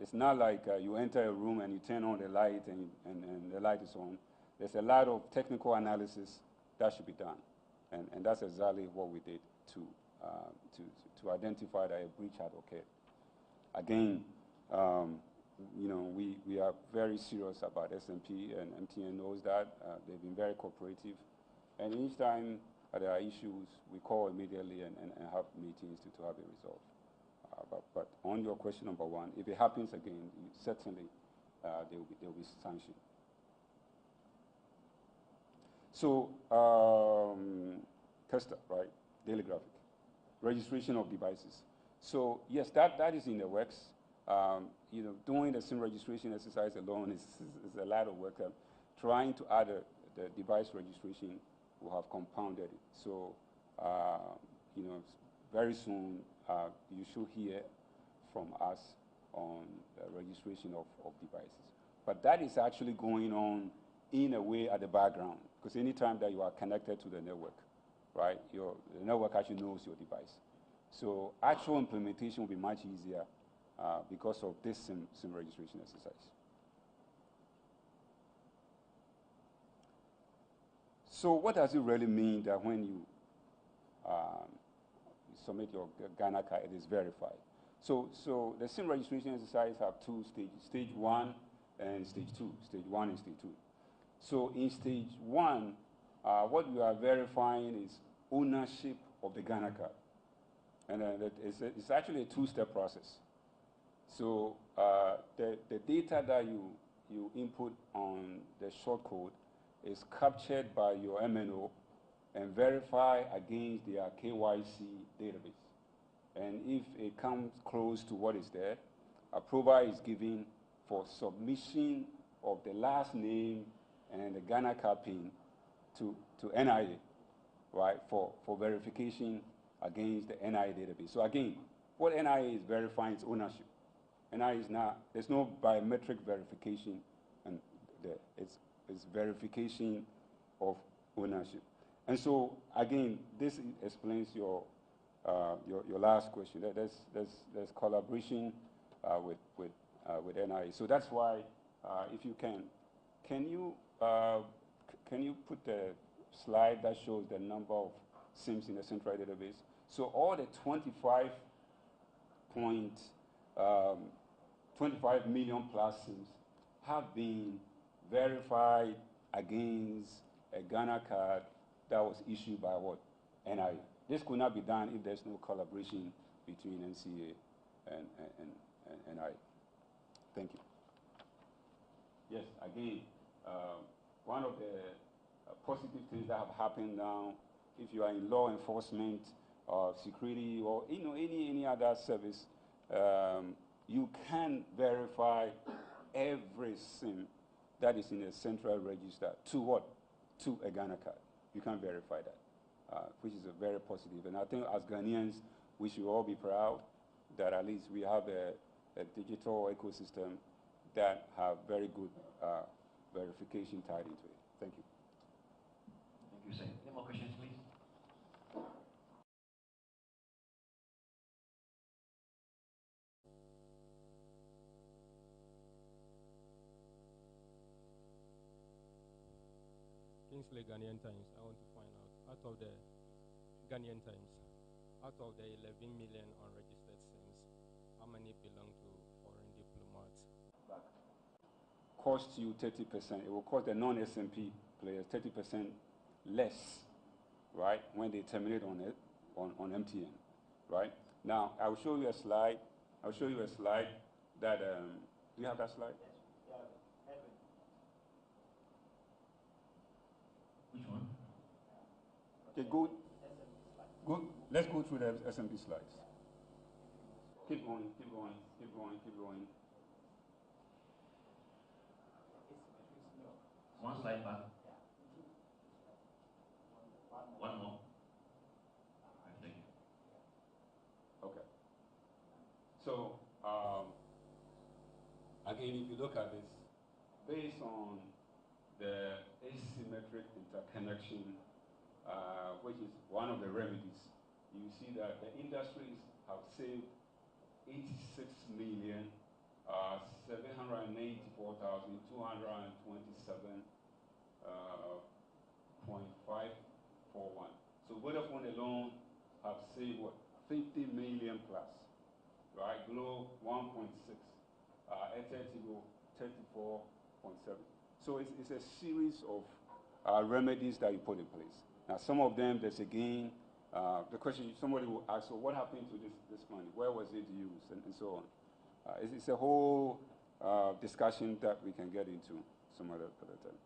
it's not like you enter a room and you turn on the light and the light is on. There's a lot of technical analysis that should be done. And that's exactly what we did to identify that a breach had occurred. Again, you know, we are very serious about SMP, and MTN knows that. They've been very cooperative. And each time there are issues, we call immediately and have meetings to have it resolved. But on your question number one, if it happens again, certainly there will be sanction. So, Kester, right? Daily Graphic. Registration of devices. So, yes, that is in the works. You know, doing the SIM registration exercise alone is a lot of work. Trying to add the device registration will have compounded it. So, you know, very soon you should hear from us on the registration of devices. But that is actually going on in a way at the background, because anytime that you are connected to the network, right, the network actually knows your device. So actual implementation will be much easier because of this SIM registration exercise. So what does it really mean that when you submit your Ghana card, it is verified? So the SIM registration exercise have two stages, stage 1 and stage 2, stage 1 and stage 2. So in stage 1, what you are verifying is ownership of the Ghana card. And it's actually a two-step process. So the data that you input on the short code is captured by your MNO and verified against their KYC database. And if it comes close to what is there, approval is given for submission of the last name and the Ghana card PIN to NIA, right, for verification against the NIA database. So again, what NIA is verifying is ownership. NIA is not, there's no biometric verification, and it's verification of ownership. And so again, this explains your last question. There's collaboration with NIA. So that's why, if you can you put the slide that shows the number of SIMs in the central database? So all the 25 million plus SIMs have been verified against a Ghana card that was issued by what? NIA. This could not be done if there's no collaboration between NCA and NIA. Thank you. Yes, again, one of the positive things that have happened now, if you are in law enforcement or security or any other service, you can verify every SIM that is in a central register to what? To a Ghana card. You can verify that, which is a very positive. And I think as Ghanaians, we should all be proud that at least we have a digital ecosystem that have very good verification tied into it. Thank you. Thank you, sir. Any more questions, please? Kingsley Ghanaian Times. I want to find out of the Ghanaian Times, out of the 11 million unregistered SIMs, how many belong to foreign diplomats? Cost you 30%. It will cost the non-SMP players 30% less, right, when they terminate on MTN, right? Now, I will show you a slide. I'll show you a slide that, do you have that slide? Which one? Okay, go. Let's go through the SMP slides. Keep going, keep going, keep going, keep going. One slide back. One more. Thank you. Okay. So, again, if you look at this, based on the asymmetric interconnection, which is one of the remedies, you see that the industries have saved 86,794,227.541. So Vodafone alone have saved what? 50 million plus, right? Globe 1.6, Airtel 34.7. So it's a series of remedies that you put in place. Now, some of them, there's again, the question, somebody will ask, so what happened to this money? Where was it used? And so on. It's a whole discussion that we can get into some other time.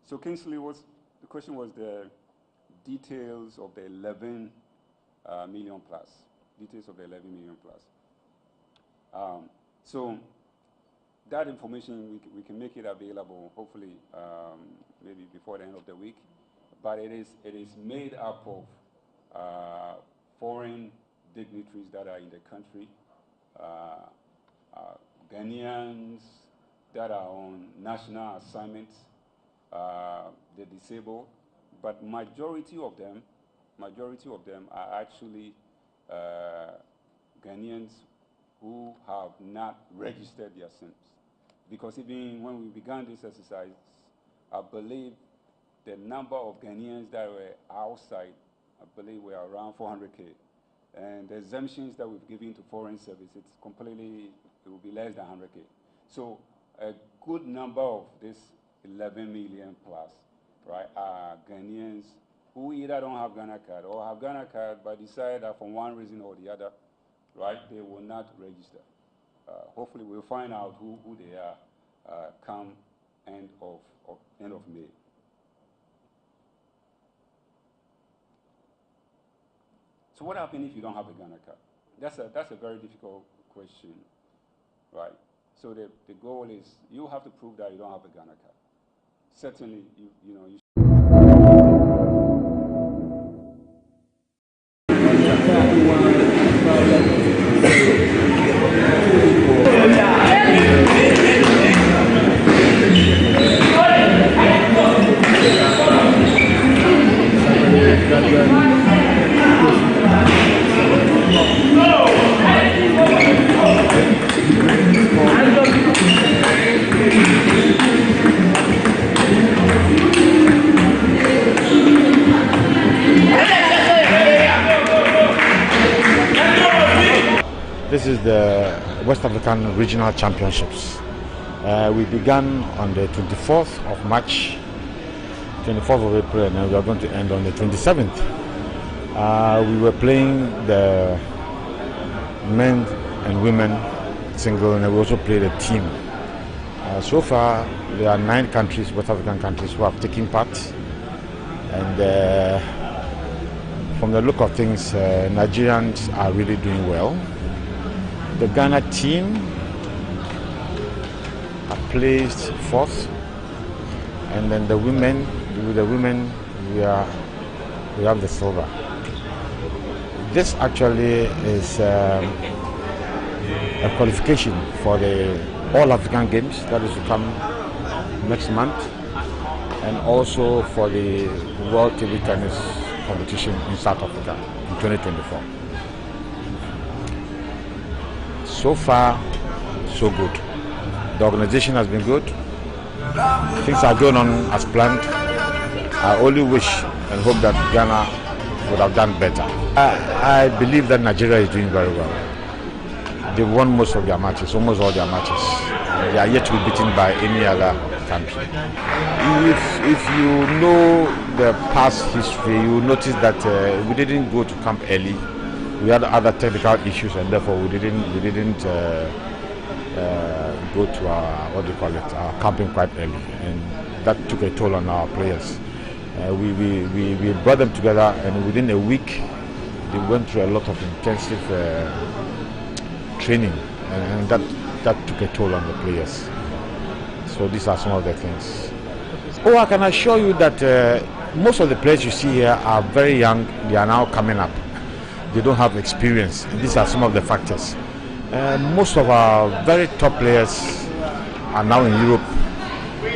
So Kingsley, the question was the details of the 11 million plus. Details of the 11 million plus. So that information, we can make it available, hopefully, maybe before the end of the week. But it is made up of foreign dignitaries that are in the country, Ghanaians that are on national assignments, the disabled, but majority of them are actually Ghanaians who have not registered their SIMs. because even when we began this exercise, I believe the number of Ghanaians that were outside, I believe were around 400K. And the exemptions that we've given to foreign service, it's completely, it will be less than 100K. So a good number of this 11 million plus, right, are Ghanaians who either don't have Ghana card or have Ghana card but decide that for one reason or the other, right, they will not register. Hopefully we'll find out who they are come end of May. So what happens if you don't have a Ghana card? That's a very difficult question, right? So the goal is you have to prove that you don't have a Ghana card. Certainly, you know, you This is the West African Regional Championships. We began on the 24th of March, 24th of April, and we are going to end on the 27th. We were playing the men and women single, and we also played a team. So far, there are 9 countries, West African countries, who have taken part. And from the look of things, Nigerians are really doing well. The Ghana team are placed 4th, and then the women, we have the silver. This actually is a qualification for the All African Games that is to come next month, and also for the World Table Tennis competition in South Africa in 2024. So far, so good. The organization has been good. Things are going on as planned. I only wish and hope that Ghana would have done better. I believe that Nigeria is doing very well. They won most of their matches, almost all their matches. They are yet to be beaten by any other country. If you know the past history, you will notice that we didn't go to camp early. We had other technical issues, and therefore we didn't go to our camping quite early, and that took a toll on our players. We brought them together, and within a week they went through a lot of intensive training, and that took a toll on the players. So these are some of the things. Oh, I can assure you that most of the players you see here are very young. They are now coming up. They don't have experience. These are some of the factors. Most of our very top players are now in Europe,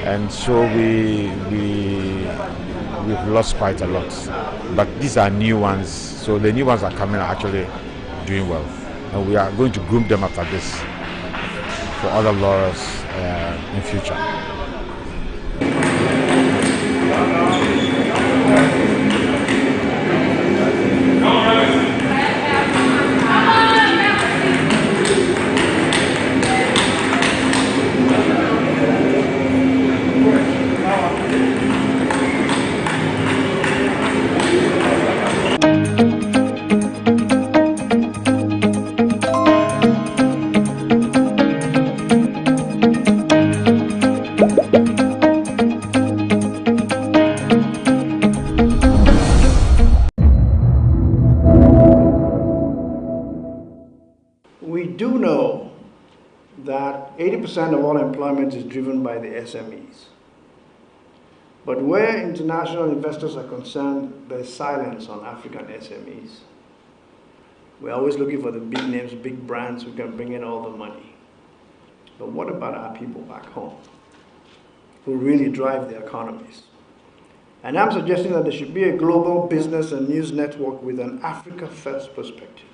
and so we've lost quite a lot. But these are new ones, so the new ones are coming are actually doing well, and we are going to groom them after this for other laurels in future. We do know that 80% of all employment is driven by the SMEs. But where international investors are concerned, there's silence on African SMEs. We're always looking for the big names, big brands who can bring in all the money. But what about our people back home who really drive the economies? And I'm suggesting that there should be a global business and news network with an Africa First perspective.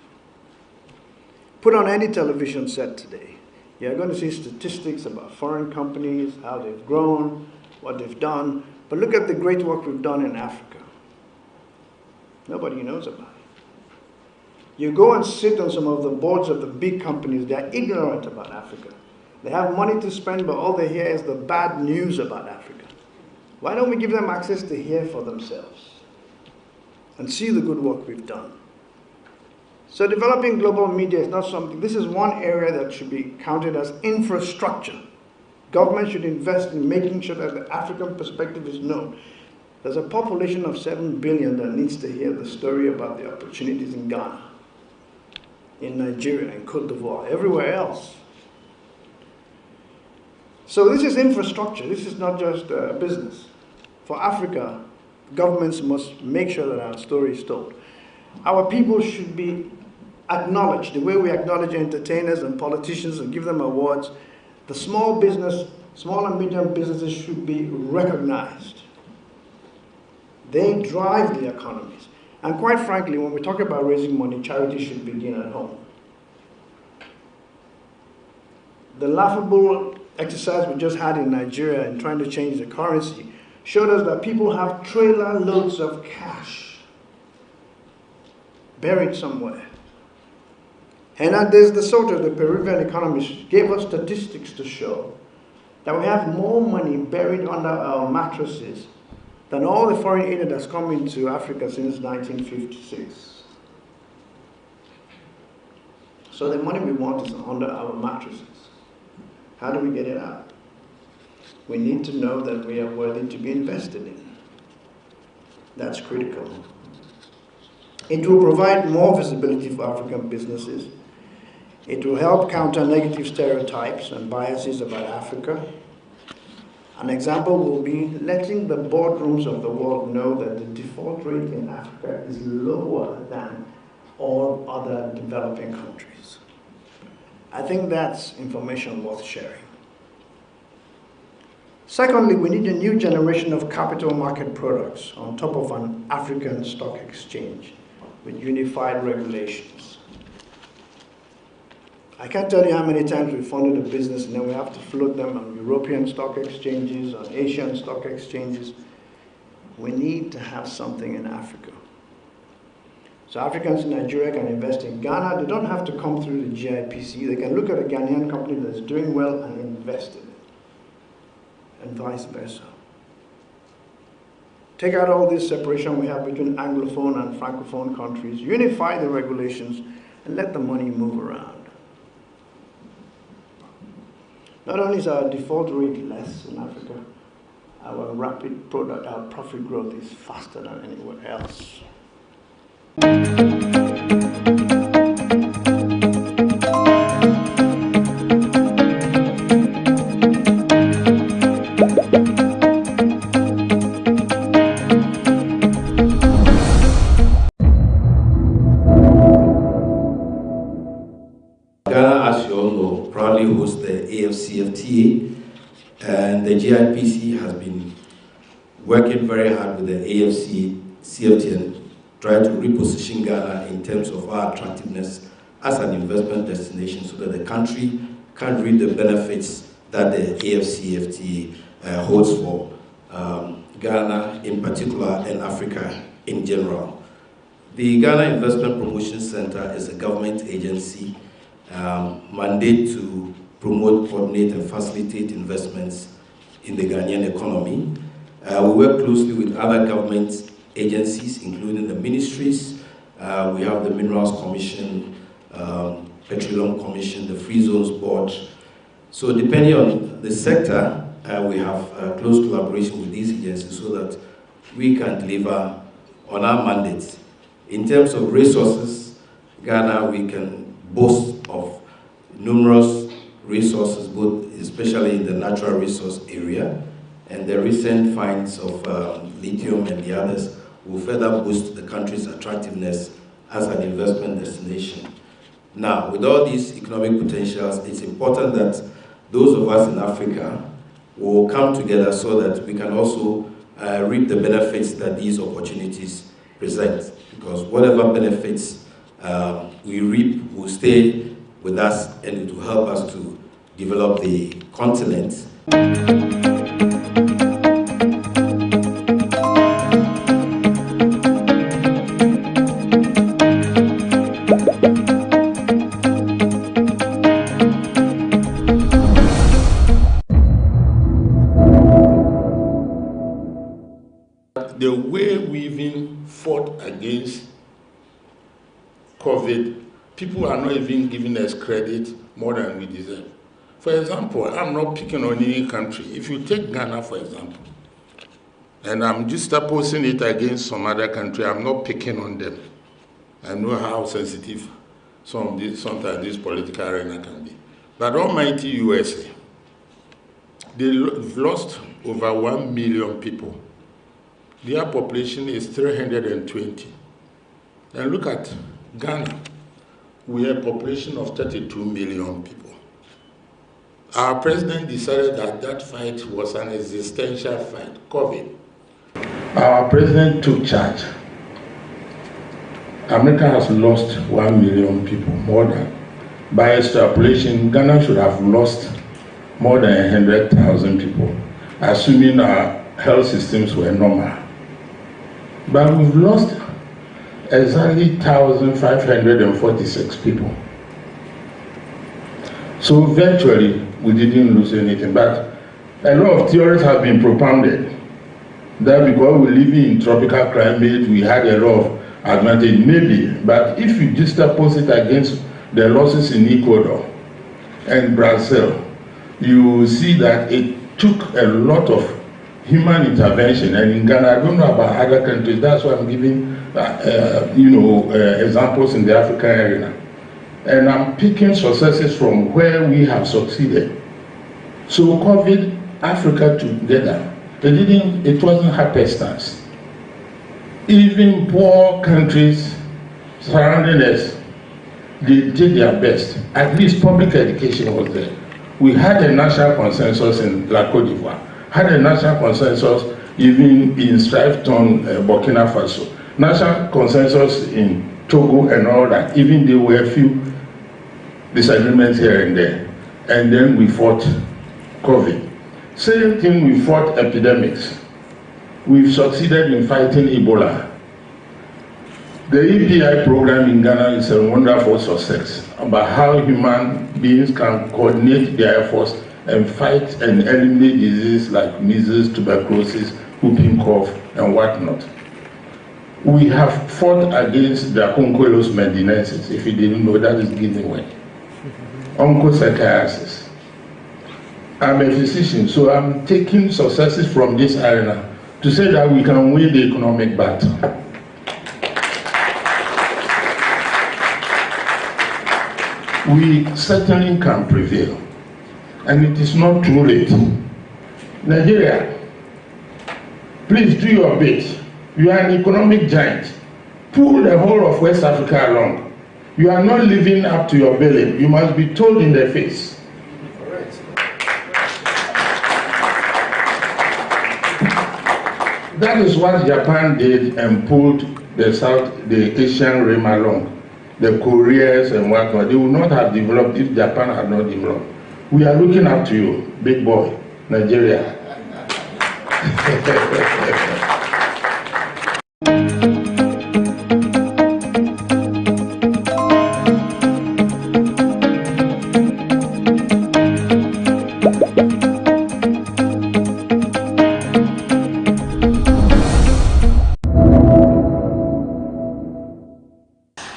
Put on any television set today, You're going to see statistics about foreign companies, how they've grown, what they've done. But look at the great work we've done in Africa. Nobody knows about it. You go and sit on some of the boards of the big companies, they're ignorant about Africa. They have money to spend, but all they hear is the bad news about Africa. Why don't we give them access to hear for themselves and see the good work we've done? So developing global media is not something, this is one area that should be counted as infrastructure. Government should invest in making sure that the African perspective is known. There's a population of 7 billion that needs to hear the story about the opportunities in Ghana, in Nigeria, in Cote d'Ivoire, everywhere else. So this is infrastructure. This is not just business. For Africa, governments must make sure that our story is told. Our people should be acknowledged the way we acknowledge entertainers and politicians and give them awards. The small and medium businesses should be recognized. They drive the economies. And quite frankly, when we talk about raising money, charity should begin at home. The laughable exercise we just had in Nigeria in trying to change the currency showed us that people have trailer loads of cash buried somewhere. And there's the sort of the Peruvian economist gave us statistics to show that we have more money buried under our mattresses than all the foreign aid that's come into Africa since 1956. So the money we want is under our mattresses. How do we get it out? We need to know that we are worthy to be invested in. That's critical. It will provide more visibility for African businesses. It will help counter negative stereotypes and biases about Africa. An example will be letting the boardrooms of the world know that the default rate in Africa is lower than all other developing countries. I think that's information worth sharing. Secondly, we need a new generation of capital market products on top of an African stock exchange with unified regulations. I can't tell you how many times we funded a business and then we have to float them on European stock exchanges, on Asian stock exchanges. We need to have something in Africa. So Africans in Nigeria can invest in Ghana. They don't have to come through the GIPC. They can look at a Ghanaian company that's doing well and invest in it, and vice versa. Take out all this separation we have between Anglophone and Francophone countries, unify the regulations, and let the money move around. Not only is our default rate less in Africa, our profit growth is faster than anywhere else. Ghana, as you all know, proudly hosts the AFCFTA, and the GIPC has been working very hard with the AFCFTA and trying to reposition Ghana in terms of our attractiveness as an investment destination so that the country can reap the benefits that the AFCFTA holds for Ghana in particular and Africa in general. The Ghana Investment Promotion Center is a government agency mandate to promote, coordinate, and facilitate investments in the Ghanaian economy. We work closely with other government agencies, including the ministries. We have the Minerals Commission, Petroleum Commission, the Free Zones Board. So depending on the sector, we have close collaboration with these agencies so that we can deliver on our mandates. In terms of resources, Ghana, we can boast of numerous resources, both especially in the natural resource area, and the recent finds of lithium and the others will further boost the country's attractiveness as an investment destination. Now, with all these economic potentials, it's important that those of us in Africa will come together so that we can also reap the benefits that these opportunities present. Because whatever benefits we reap will stay with us and it will help us to develop the continent. The way we even fought against COVID, people are not even giving us credit more than we deserve. For example, I'm not picking on any country. If you take Ghana, for example, and I'm just opposing it against some other country, I'm not picking on them. I know how sensitive sometimes this political arena can be. But almighty USA, they've lost over 1 million people. Their population is 320. And look at Ghana. We have a population of 32 million people. Our president decided that that fight was an existential fight, COVID. Our president took charge. America has lost 1 million people, more than. By extrapolation, Ghana should have lost more than 100,000 people, assuming our health systems were normal. But we've lost exactly 1,546 people. So virtually, we didn't lose anything. But a lot of theories have been propounded that because we live in tropical climate, we had a lot of advantage. Maybe, but if you just oppose it against the losses in Ecuador and Brazil, you will see that it took a lot of human intervention. And in Ghana, I don't know about other countries, that's why I'm giving examples in the African arena. And I'm picking successes from where we have succeeded. So COVID, Africa together, it wasn't happenstance. Even poor countries surrounding us, they did their best. At least public education was there. We had a national consensus in La Côte d'Ivoire, had a national consensus even in Strife-Ton, Burkina Faso, national consensus in Togo and all that. Even there were a few disagreements here and there. And then we fought COVID. Same thing, we fought epidemics. We've succeeded in fighting Ebola. The EPI program in Ghana is a wonderful success about how human beings can coordinate their efforts and fight and eliminate diseases like measles, tuberculosis, whooping cough, and whatnot. We have fought against the Onchocerciasis medinensis. If you didn't know, that is giving way. Onchocerciasis. I'm a physician, so I'm taking successes from this arena to say that we can win the economic battle. We certainly can prevail, and it is not too late. Nigeria, please do your bit. You are an economic giant. Pull the whole of West Africa along. You are not living up to your billing. You must be told in the face. That is what Japan did and pulled the Asian realm along. The Koreans and whatnot, they would not have developed if Japan had not developed. We are looking up to you, big boy, Nigeria.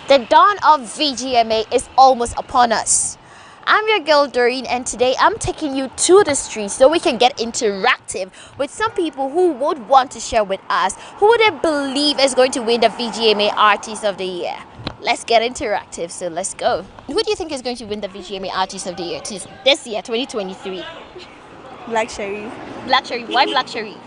The dawn of VGMA is almost upon us. I'm your girl Doreen, and today I'm taking you to the streets so we can get interactive with some people who would want to share with us who they believe is going to win the VGMA Artist of the Year. Let's get interactive, so let's go. Who do you think is going to win the VGMA Artist of the Year this year, 2023? Black Sherif. Black Sherif. Why Black Sherif?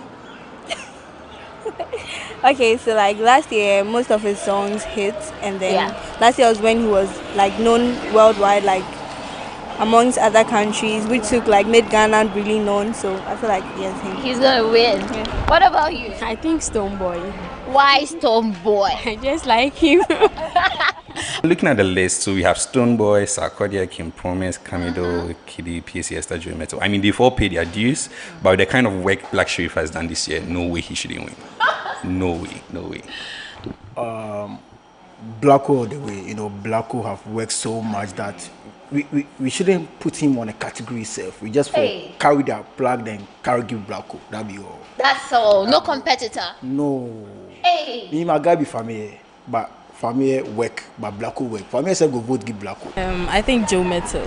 Okay, so like last year most of his songs hit, and then last year was when he was like known worldwide, like amongst other countries, which made Ghana really known. So I feel like yes, he's gonna win. Yeah. What about you? I think Stonebwoy. Why Stonebwoy? I just like him. Looking at the list, so we have Stoneboy, Sarkodia, Kim Promise, Kamido, Kiddy, PC, Esther, Joey Metal. I mean, they've all paid their dues, but the kind of work Black Sherif has done this year, no way he shouldn't win. No way, no way. Blacko all the way, Blacko have worked so much that we shouldn't put him on a category itself. We just carry that plug, then carry give Blacko. That'd be all. That's all. No competitor. No. Hey. Me, my guy be familiar, but familiar work, but Blacko work. Familiar said go vote give Blacko. I think Joe Metal.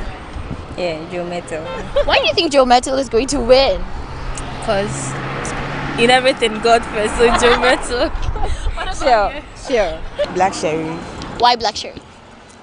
Yeah, Joe Metal. Why do you think Joe Metal is going to win? Because in everything, God first, so Joe Metal. Sure. Black Sherif. Why Black Sherif?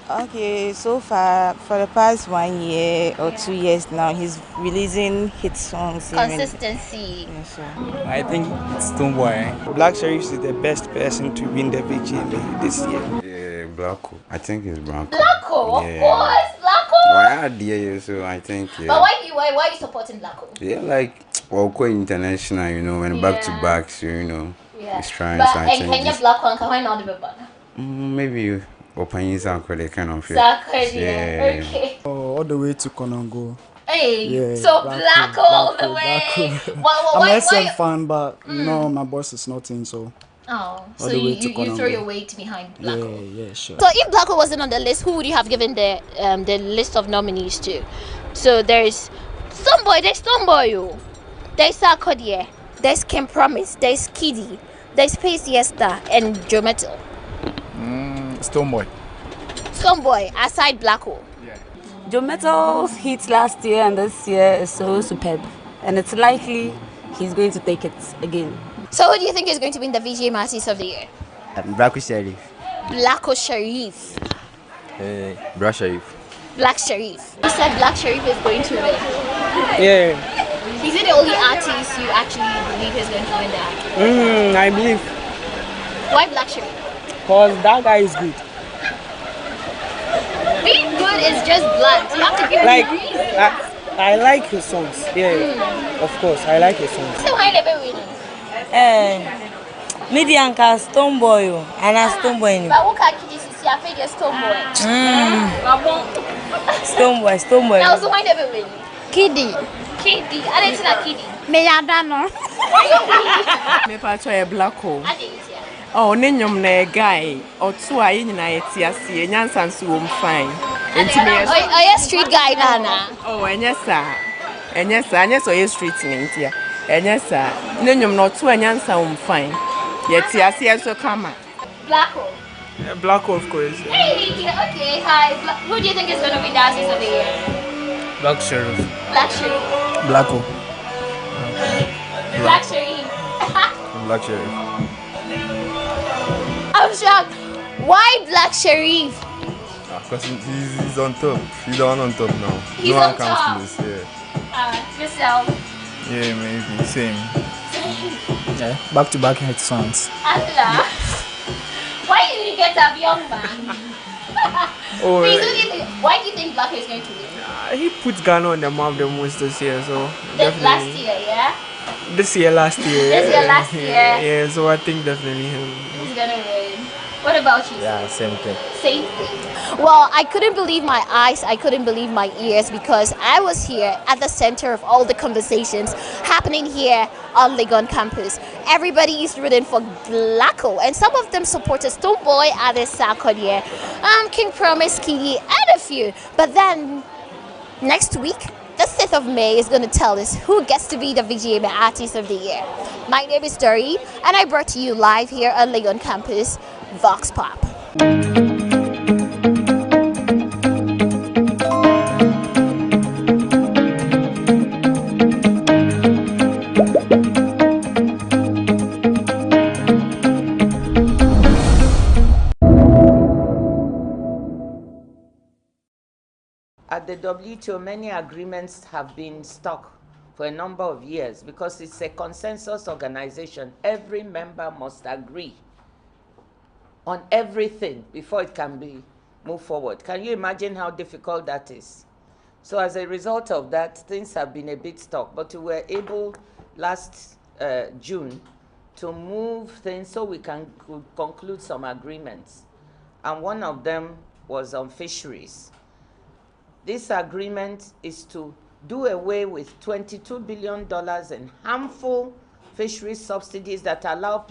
Okay, so far, for the past 1 year or 2 years now, he's releasing hit songs. Consistency. Yes, sir. I think it's Stoneboy. Black Sherif is the best person to win the VGMA this year. Yeah, Blacko. I think it's Blacko. Blacko? Yeah. Of course, Blacko. Well, I dare you, so I think, yeah. But why are you supporting Blacko? Yeah, like, well, quite international, when back to back, so, he's trying But so I think Kenya Blacko, why not the banner? maybe opinions are quite kind of yeah. Okay. All the way to Konongo. Hey, Yeah, so Blacko all the way. I'm an SM fan, but no, my boss is not in, so. Oh, so you throw your weight behind Blacko. Yeah, sure. So if Blacko wasn't on the list, who would you have given the list of nominees to? So there's Stoneboy, there's Sarkodia, there's Kim Promise, there's Kiddy, there's Pacey Esther, and Joe Metal. Stoneboy. Stoneboy, aside Blacko. Joe Metal's hit last year and this year is so superb, and it's likely he's going to take it again. So who do you think is going to win the VGM Artist of the Year? Blacko Sherif. Blacko Sherif. Black Sherif. Black Sherif. You said Black Sherif is going to win. Yeah. Is he the only artist you actually believe is going to win that? I believe. Why Black Sherif? Because that guy is good. Being good is just blunt. You have to give me a reason. I like his songs. Yeah, of course, I like his songs. So why never win? Medianka Stoneboy and a Stoneboy. But what can you see? I think it's Stoneboy. Stoneboy. Now, so why never win? Kiddy. I didn't see Kiddy. Me adano. Me patcho Blacko. I didn't see. Oh, nenyom na guy. Or two ayi nyina yeti ase. Nyansa nso wo mfine. Enti me. Oh, street guy nana. Oh, enyesa. Enyesa oye street ntia. Enyesa. Nenyom na two nyansa wo mfine. Yeti ase so kama. Blacko. Yeah, Blacko, of course. Hey, okay, hi. Who do you think is going to be the artist of the year? Black Sherif. Black Sherif. Blacko. Black Sherif. Black Sherif. I'm shocked. Why Black Sherif? Because he's on top. He's the one on top now. He's no on one top. comes close. Yeah. Yourself. Yeah, maybe same. Yeah, back-to-back hit songs. Allah. Why did you get that young man? Oh, Why do you think Blacko is going to win? he put Ghana on the map the most this year, so Last year, yeah? This year, last year. This year, last year. Yeah, so I think definitely him. He's gonna win. What about you? Yeah, same thing. Same thing. Well, I couldn't believe my eyes, I couldn't believe my ears, because I was here at the center of all the conversations happening here on Legon campus. Everybody is rooting for Blacko, and some of them supported Stoneboy, others Sarkodia, King Promise, Kiddy, and a few. But then next week, the 5th of May is going to tell us who gets to be the VGMA Artist of the Year. My name is Doreen, and I brought to you live here on Legon campus, Vox Pop. At the WTO, many agreements have been stuck for a number of years because it's a consensus organization. Every member must agree on everything before it can be moved forward. Can you imagine how difficult that is? So as a result of that, things have been a bit stuck, but we were able last June to move things so we can conclude some agreements. and one of them was on fisheries. This agreement is to do away with $22 billion in harmful fisheries subsidies that allow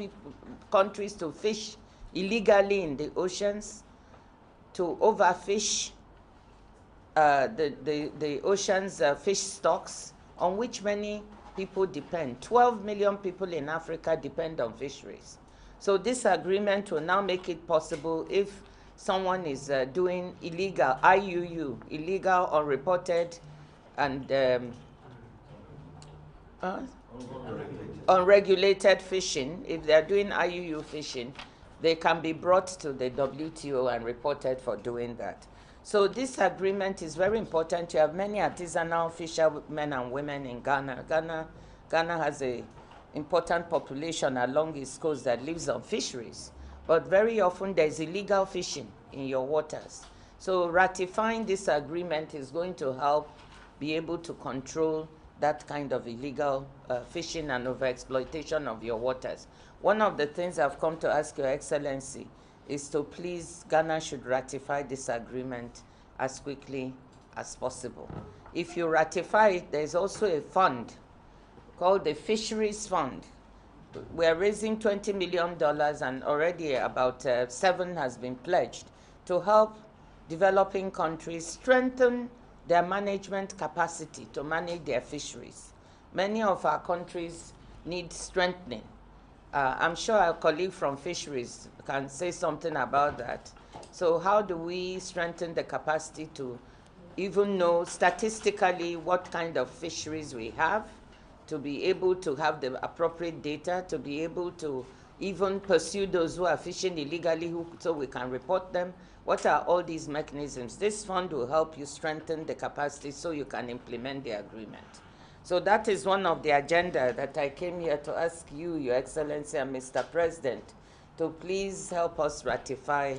countries to fish illegally in the oceans, to overfish the ocean's fish stocks, on which many people depend. 12 million people in Africa depend on fisheries. So this agreement will now make it possible if someone is doing illegal, IUU, illegal, unreported, and unregulated fishing. If they're doing IUU fishing, they can be brought to the WTO and reported for doing that. So this agreement is very important. You have many artisanal fishermen and women in Ghana. Ghana has an important population along its coast that lives on fisheries. But very often there's illegal fishing in your waters. So ratifying this agreement is going to help be able to control that kind of illegal fishing and overexploitation of your waters. One of the things I've come to ask Your Excellency is to please, Ghana should ratify this agreement as quickly as possible. If you ratify it, there's also a fund called the Fisheries Fund. We're raising $20 million and already about 7 has been pledged to help developing countries strengthen their management capacity to manage their fisheries. Many of our countries need strengthening. I'm sure our colleague from fisheries can say something about that. So how do we strengthen the capacity to even know statistically what kind of fisheries we have, to be able to have the appropriate data, to be able to even pursue those who are fishing illegally so we can report them? What are all these mechanisms? This fund will help you strengthen the capacity so you can implement the agreement. So that is one of the agenda that I came here to ask you, Your Excellency and Mr. President, to please help us ratify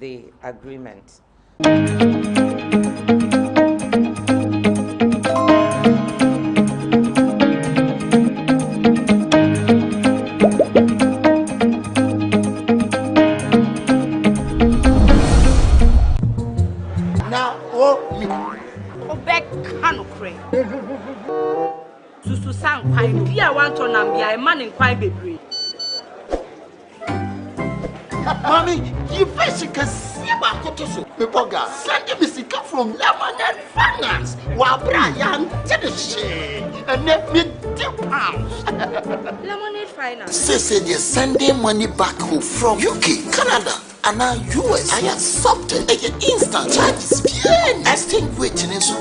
the agreement. Susu sang kwai bia wan to na bia e man in kwai bebre. Mommy, you fish can see about Kotoso. Pepoga, send me sika from Lemonade Finance. While Brian did the shit and let me £2. Lemonade Finance. Say they're sending money back home from UK, Canada, and now US. I accepted a instant charges. Exchange waiting in so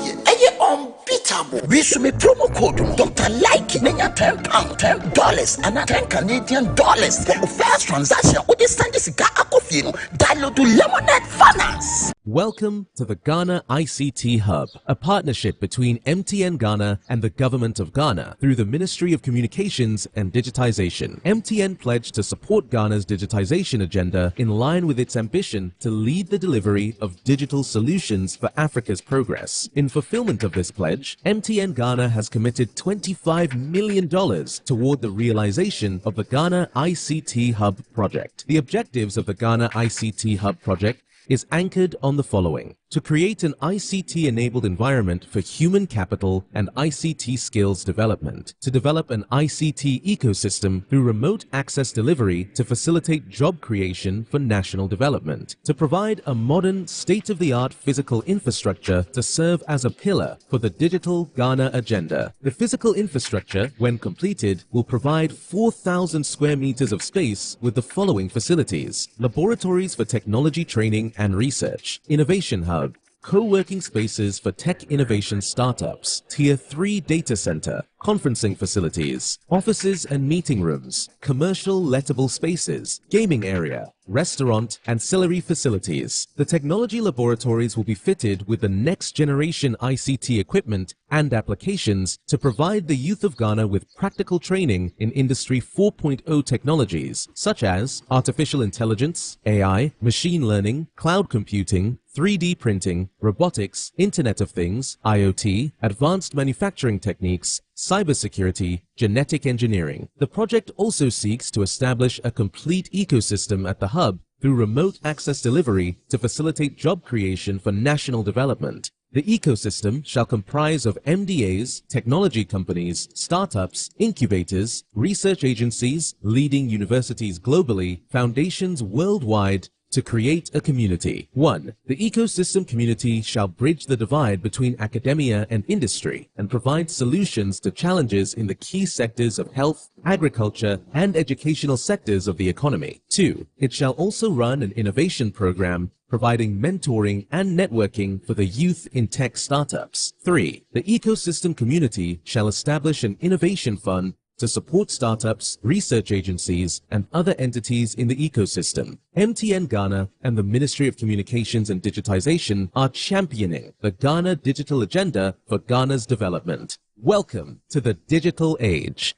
unbeatable. We should make promo code Dr. Like Nenya £10, $10, and $10 Canadian for the first transaction. With this send this download to Lemonade Finance. Welcome to the Ghana ICT Hub, a partnership between MTN Ghana and the Government of Ghana through the Ministry of Communications and Digitization. MTN pledged to support Ghana's digitization agenda in line with its ambition to lead the delivery of digital solutions for Africa's progress. In fulfillment of this pledge, MTN Ghana has committed $25 million toward the realization of the Ghana ICT Hub project. The objectives of the Ghana ICT Hub project is anchored on the following: to create an ICT-enabled environment for human capital and ICT skills development, to develop an ICT ecosystem through remote access delivery to facilitate job creation for national development, to provide a modern, state-of-the-art physical infrastructure to serve as a pillar for the digital Ghana agenda. The physical infrastructure, when completed, will provide 4,000 square meters of space with the following facilities: laboratories for technology training and research, innovation hub, co-working spaces for tech innovation startups, Tier 3 data center, conferencing facilities, offices and meeting rooms, commercial lettable spaces, gaming area, restaurant, ancillary facilities. The technology laboratories will be fitted with the next generation ICT equipment and applications to provide the youth of Ghana with practical training in Industry 4.0 technologies such as artificial intelligence, AI, machine learning, cloud computing, 3D printing, robotics, Internet of Things, IoT, advanced manufacturing techniques, cybersecurity, genetic engineering. The project also seeks to establish a complete ecosystem at the hub through remote access delivery to facilitate job creation for national development. The ecosystem shall comprise of MDAs, technology companies, startups, incubators, research agencies, leading universities globally, foundations worldwide, to create a community. 1. The ecosystem community shall bridge the divide between academia and industry and provide solutions to challenges in the key sectors of health, agriculture, and educational sectors of the economy. 2. It shall also run an innovation program providing mentoring and networking for the youth in tech startups. 3. The ecosystem community shall establish an innovation fund to support startups, research agencies, and other entities in the ecosystem. MTN Ghana and the Ministry of Communications and Digitization are championing the Ghana Digital Agenda for Ghana's development. Welcome to the digital age.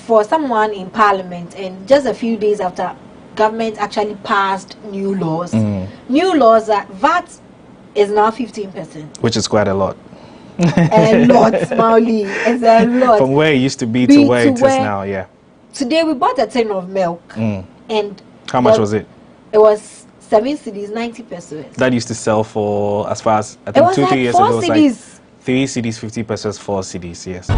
For someone in parliament, and just a few days after government actually passed new laws, that VAT is now 15%. Which is quite a lot. A lot, Mauli. It's a lot. From where it used to be to where it is now, yeah. Today we bought a tin of milk. And how much was it? It was 7 cedis, 90 pesos. That used to sell for, as far as, I think 2-3 years ago, it was like 3 cedis, 50 pesos, 4 cedis, yes.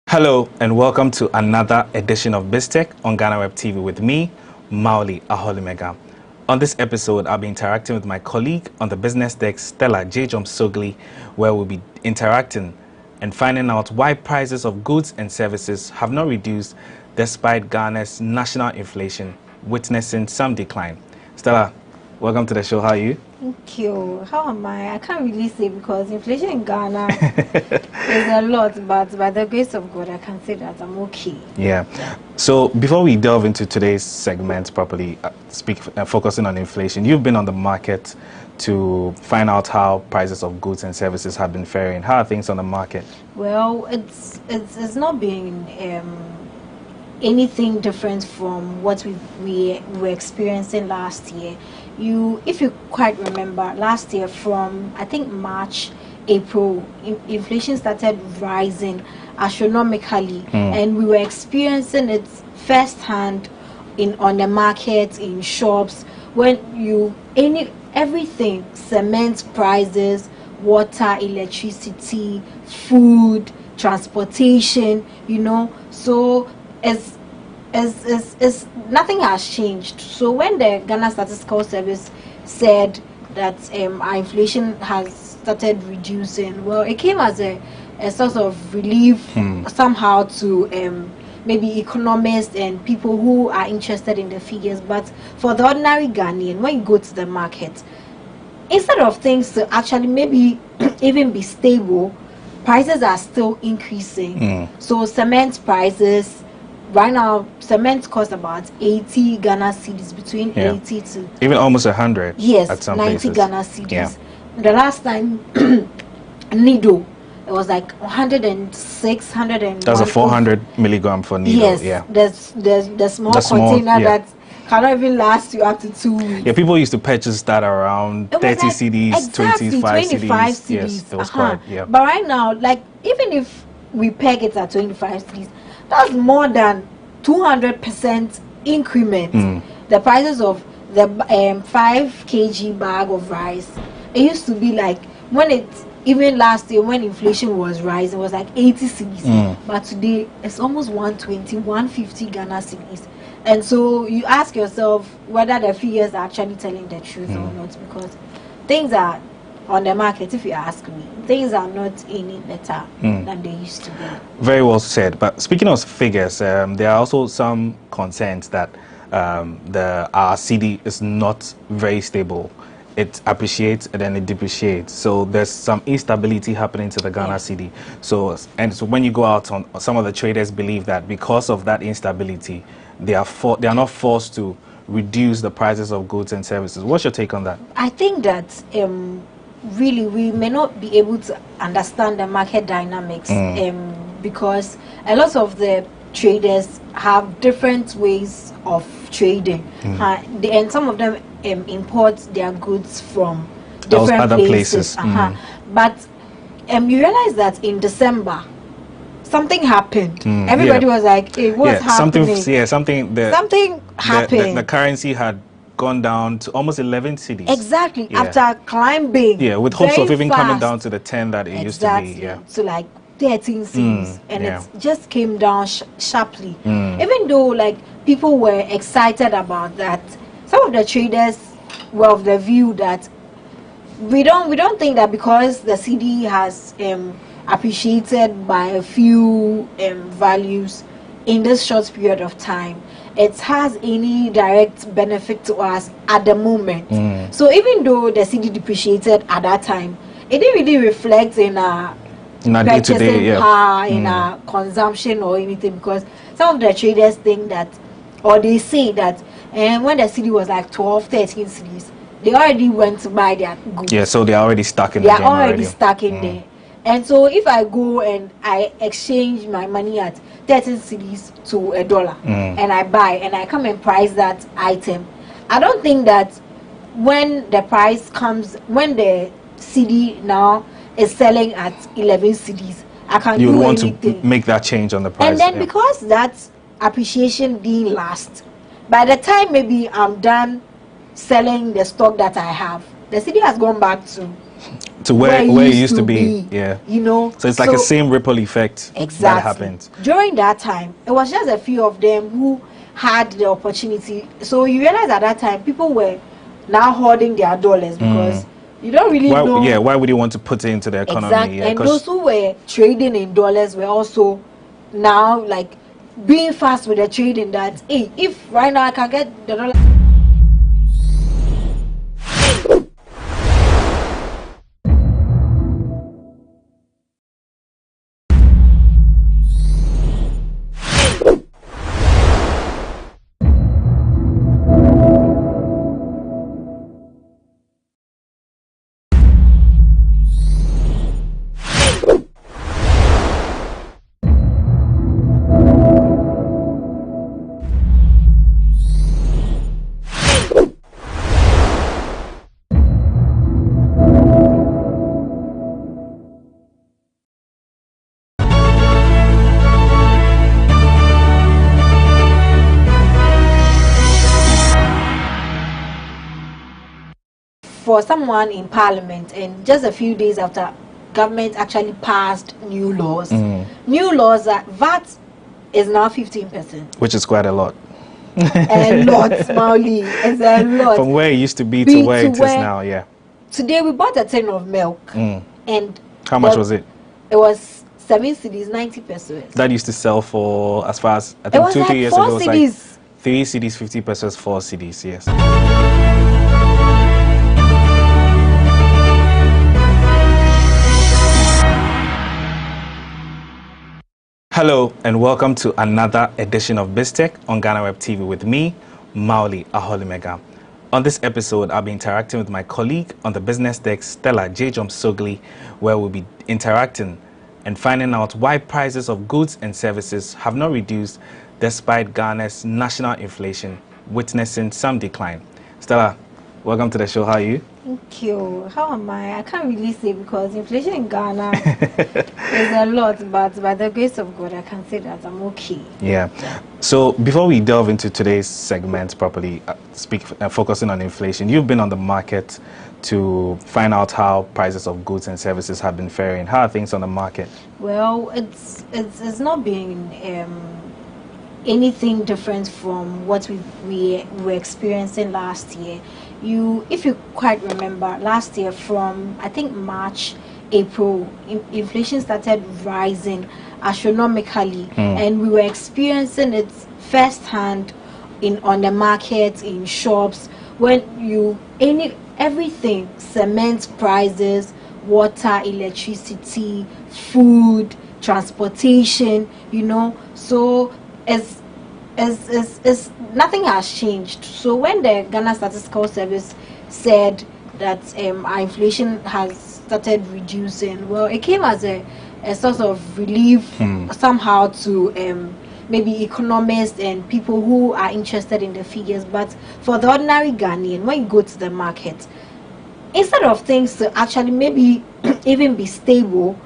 Hello and welcome to another edition of BizTech on GhanaWeb TV with me, Mauli Aholimega. On this episode, I'll be interacting with my colleague on the business desk, Stella J. Sogli, where we'll be interacting and finding out why prices of goods and services have not reduced despite Ghana's national inflation witnessing some decline. Stella, welcome to the show. How are you? Thank you. How am I? I can't really say because inflation in Ghana is a lot, but by the grace of God, I can say that I'm okay. Yeah. So before we delve into today's segment properly, focusing on inflation, you've been on the market to find out how prices of goods and services have been faring. How are things on the market? Well, it's not been anything different from what we were experiencing last year. If you quite remember, last year from I think March, April, inflation started rising astronomically, and we were experiencing it firsthand on the market, in shops, when everything, cement prices, water, electricity, food, transportation, so as nothing has changed. So when the Ghana Statistical Service said that our inflation has started reducing, well, it came as a sort of relief somehow to maybe economists and people who are interested in the figures. But for the ordinary Ghanaian, when you go to the market, instead of things to actually maybe even be stable, prices are still increasing. So cement prices, right now, cement costs about 80 Ghana cedis, between 80 to... Even almost 100 yes, at some 90 places. Ghana cedis. Yeah. The last time, Nido, it was like 106, 101. That's a 400 milligram for Nido. Yes, yeah. There's the small container that cannot even last you up to 2 weeks. Yeah, people used to purchase that around 30 like, cedis, exactly, 25 cedis. Yes, it was quite, yeah. But right now, like, even if we peg it at 25 cedis, that's more than 200% increment. The prices of the 5 kg bag of rice, it used to be like, even last year when inflation was rising, it was like 80 cedis. But today, it's almost 120, 150 Ghana cedis. And so you ask yourself whether the figures are actually telling the truth or not, because things are on the market, if you ask me, things are not any better than they used to be. Very well said. But speaking of figures, there are also some concerns that our cedi is not very stable. It appreciates and then it depreciates. So there's some instability happening to the Ghana cedi. So when you go out, some of the traders believe that because of that instability, they are not forced to reduce the prices of goods and services. What's your take on that? I think that really we may not be able to understand the market dynamics because a lot of the traders have different ways of trading, and some of them import their goods from different other places. But you realize that in December something happened. Everybody was like, hey, what's happening? Something happened. The currency had gone down to almost 11 cities. Exactly. After climbing. Yeah, with hopes of even coming down to the 10 that it used to be. Yeah. So like 13 cities. And it just came down sharply. Even though like people were excited about that, some of the traders were of the view that we don't think that because the CD has appreciated by a few values in this short period of time, it has any direct benefit to us at the moment. So even though the CD depreciated at that time, it didn't really reflect in our purchasing power, in our consumption or anything, because some of the traders think that, or they say that when the CD was like 12, 13 CDs, they already went to buy their goods. Yeah, so they're already stuck in the game already. Stuck in there. And so if I go and I exchange my money at 13 cedis to $1 and I buy and I come and price that item, I don't think that when the price comes, when the CD now is selling at 11 cedis, I can do anything. You want to make that change on the price. And then because that appreciation didn't last, by the time maybe I'm done selling the stock that I have, the CD has gone back to where it used to be. Yeah, you know, so it's like the same ripple effect that happened during that time. It was just a few of them who had the opportunity. So you realize at that time people were now hoarding their dollars because you don't really know. Yeah, why would you want to put it into the economy? Exactly. And those who were trading in dollars were also now like being fast with the trading that, hey, if right now I can get the dollar. For someone in parliament, and just a few days after government actually passed new laws, that VAT is now 15%, which is quite a lot. A lot, Mauli, it's a lot. From where it used to be to where it is now. Yeah. Today we bought a tin of milk, and how much was it? It was 7 cedis, 90 pesos. That used to sell for, as far as I think 2-3 years ago, it was like 3 cedis, 50 pesos, 4 cedis. Yes. Hello and welcome to another edition of BizTech on GhanaWeb TV with me, Mauli Aholimega. On this episode, I'll be interacting with my colleague on the business desk, Stella Sogli, where we'll be interacting and finding out why prices of goods and services have not reduced despite Ghana's national inflation witnessing some decline. Stella, welcome to the show. How are you? Thank you. How am I? I can't really say because inflation in Ghana is a lot, but by the grace of God, I can say that I'm okay. Yeah. So before we delve into today's segment properly, focusing on inflation, you've been on the market to find out how prices of goods and services have been faring. How are things on the market? Well, it's not been anything different from what we were experiencing last year. If you quite remember, last year from I think March, April, inflation started rising astronomically, and we were experiencing it firsthand on the market, in shops, when everything, cement prices, water, electricity, food, transportation, so is nothing has changed. So when the Ghana Statistical Service said that our inflation has started reducing, well, it came as a sort of relief somehow to maybe economists and people who are interested in the figures. But for the ordinary Ghanaian, when you go to the market, instead of things to actually maybe even be stable,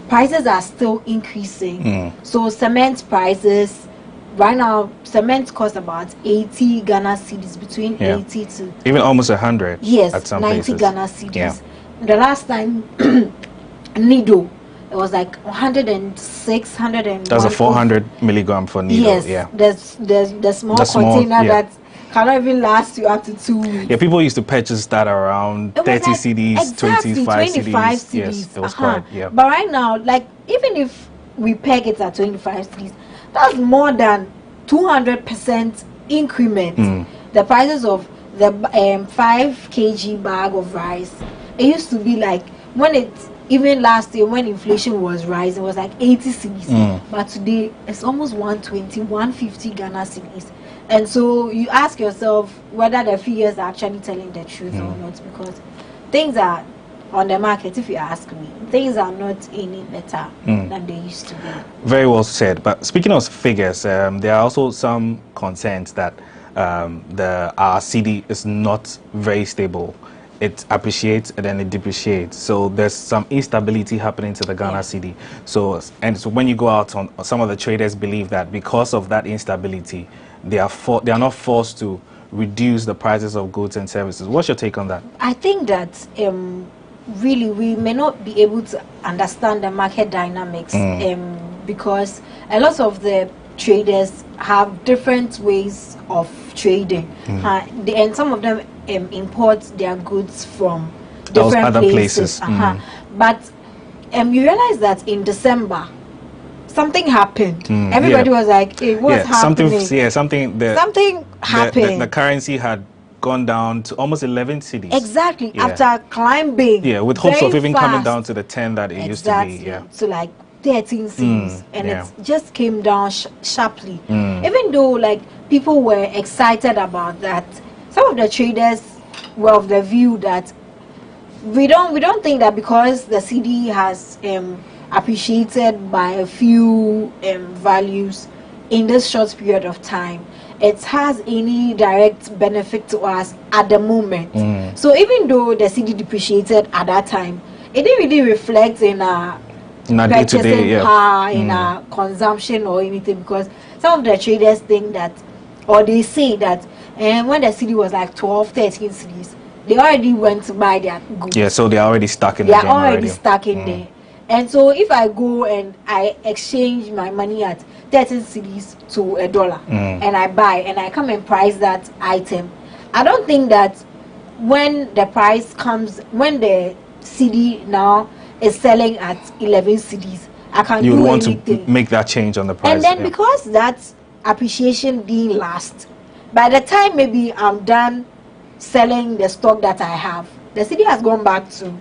prices are still increasing. So cement prices, right now, cement costs about 80 Ghana cedis, between 80 to... Even almost 100 yes, at some 90 places. Ghana cedis. Yeah. The last time, needle, it was like 106, 101. That's a 400 milligram for needle. Yes, yeah. there's the small container that cannot even last you up to 2 weeks. Yeah, people used to purchase that around 30 like, CDs, exactly, 25 CDs. Yes, it was quite, yeah. But right now, like, even if we peg it at 25 CDs, that's more than 200% increment. The prices of the 5 kg bag of rice, it used to be like, when it, even last year when inflation was rising, it was like 80 cedis. But today, it's almost 120, 150 Ghana cedis. And so you ask yourself whether the figures are actually telling the truth or not, because things are on the market, if you ask me, things are not any better than they used to be. Very well said. But speaking of figures, there are also some concerns that our CD is not very stable. It appreciates and then it depreciates. So there's some instability happening to the Ghana CD. So when you go out on, some of the traders believe that because of that instability, they are not forced to reduce the prices of goods and services. What's your take on that? I think that really we may not be able to understand the market dynamics because a lot of the traders have different ways of trading, and some of them import their goods from different other places. But you realize that in December something happened. Everybody was like, hey, what's happening? Something happened. The currency had gone down to almost 11 cities. Exactly, after climbing. Yeah, with hopes of even coming down to the 10 that it used to be. Yeah. So like 13 cities, and it just came down sharply. Even though like people were excited about that, some of the traders were of the view that we don't think that because the CD has appreciated by a few values in this short period of time, it has any direct benefit to us at the moment. So even though the CD depreciated at that time, it didn't really reflect in our purchasing power, in our consumption or anything, because some of the traders think that, or they say that when the CD was like 12, 13 CDs, they already went to buy their goods. Yeah, so they're already stuck in the game. They're already stuck in there. And so if I go and I exchange my money at 13 cedis to $1 and I buy and I come and price that item, I don't think that when the price comes, when the CD now is selling at 11 cedis, I can you do would want anything. to make that change on the price. And then because that appreciation didn't last, by the time maybe I'm done selling the stock that I have, the CD has gone back to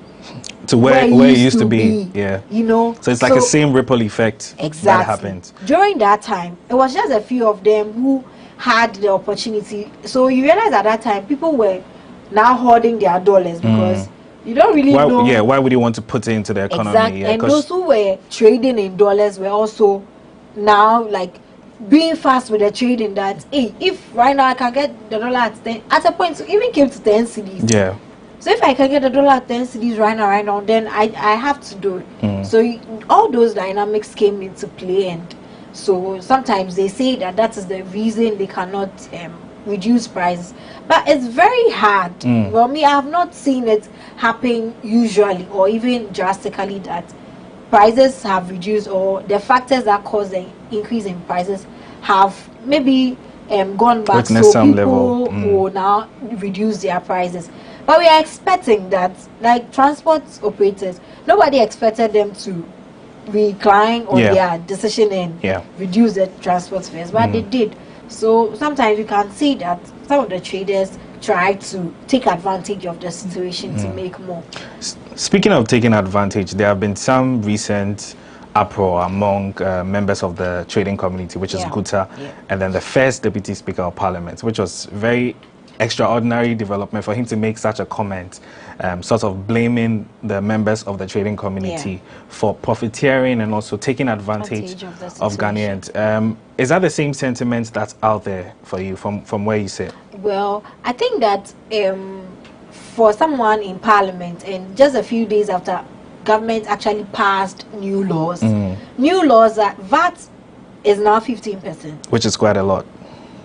where it used to be. Yeah, you know, so it's like the same ripple effect that happened. During that time, it was just a few of them who had the opportunity. So you realize at that time people were now hoarding their dollars because you don't really know. Yeah, why would you want to put it into the economy? Exactly. Yeah, and those who were trading in dollars were also now like being fast with the trading, that hey, if right now I can get the dollar at 10, at a point it even came to 10 cedis. Yeah. So if I can get the dollar at 10 cedis right now, then I have to do it. So all those dynamics came into play, and so sometimes they say that is the reason they cannot reduce prices. But it's very hard. Well, I have not seen it happen usually or even drastically that prices have reduced, or the factors that cause the increase in prices have maybe gone back. So people will now reduce their prices. But we are expecting that, like transport operators, nobody expected them to recline on their decision and reduce the transport fares, but they did. So sometimes you can see that some of the traders try to take advantage of the situation to make more. Speaking of taking advantage, there have been some recent uproar among members of the trading community, which is Guta, and then the first Deputy Speaker of Parliament, which was very extraordinary development for him to make such a comment, sort of blaming the members of the trading community for profiteering and also taking advantage of Ghanaians. Is that the same sentiment that's out there for you from where you sit? Well, I think that for someone in Parliament, and just a few days after government actually passed new laws that VAT is now 15%. Which is quite a lot.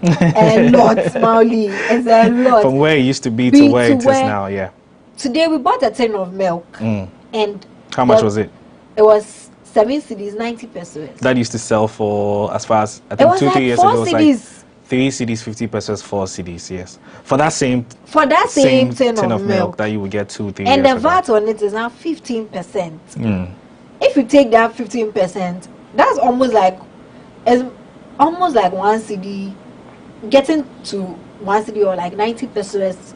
A lot, Mauli. It's a lot. From where it used to be to where it is now, Today we bought a tin of milk. And how much was it? It was 7 cedis, 90 pesos. That used to sell for, as far as, I think 2-3 years ago, it was like 3 cedis, 50 pesos, 4 cedis, yes. For that same tin of milk that you would get 2-3 years ago. And the VAT on it is now 15%. If you take that 15%, that's almost like 1 cedi, getting to 1 cedi or like 90 pesos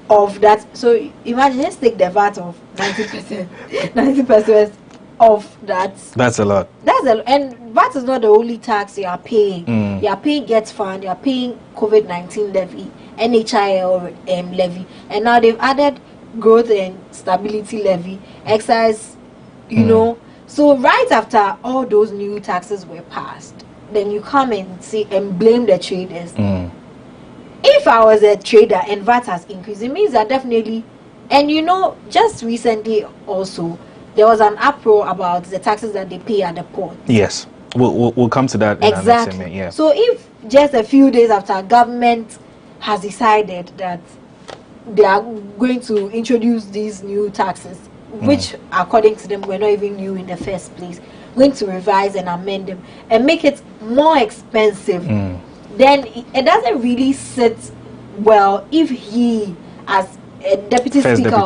of that. So imagine, let's take the VAT of 90%, 90 pesos of that. That's a lot. That's a lot. And VAT is not the only tax you are paying. You are paying Get Fund, you are paying COVID-19 levy, NHIL levy, and now they've added growth and stability levy, excise, you know. So right after all those new taxes were passed, then you come and see and blame the traders. If I was a trader and VAT has increased, it means that definitely, and you know, just recently also, there was an uproar about the taxes that they pay at the port. Yes, we'll come to that in our next segment. Yeah. So if just a few days after government has decided that they are going to introduce these new taxes, which according to them were not even new in the first place, going to revise and amend them and make it more expensive, then it doesn't really sit well if he, as a deputy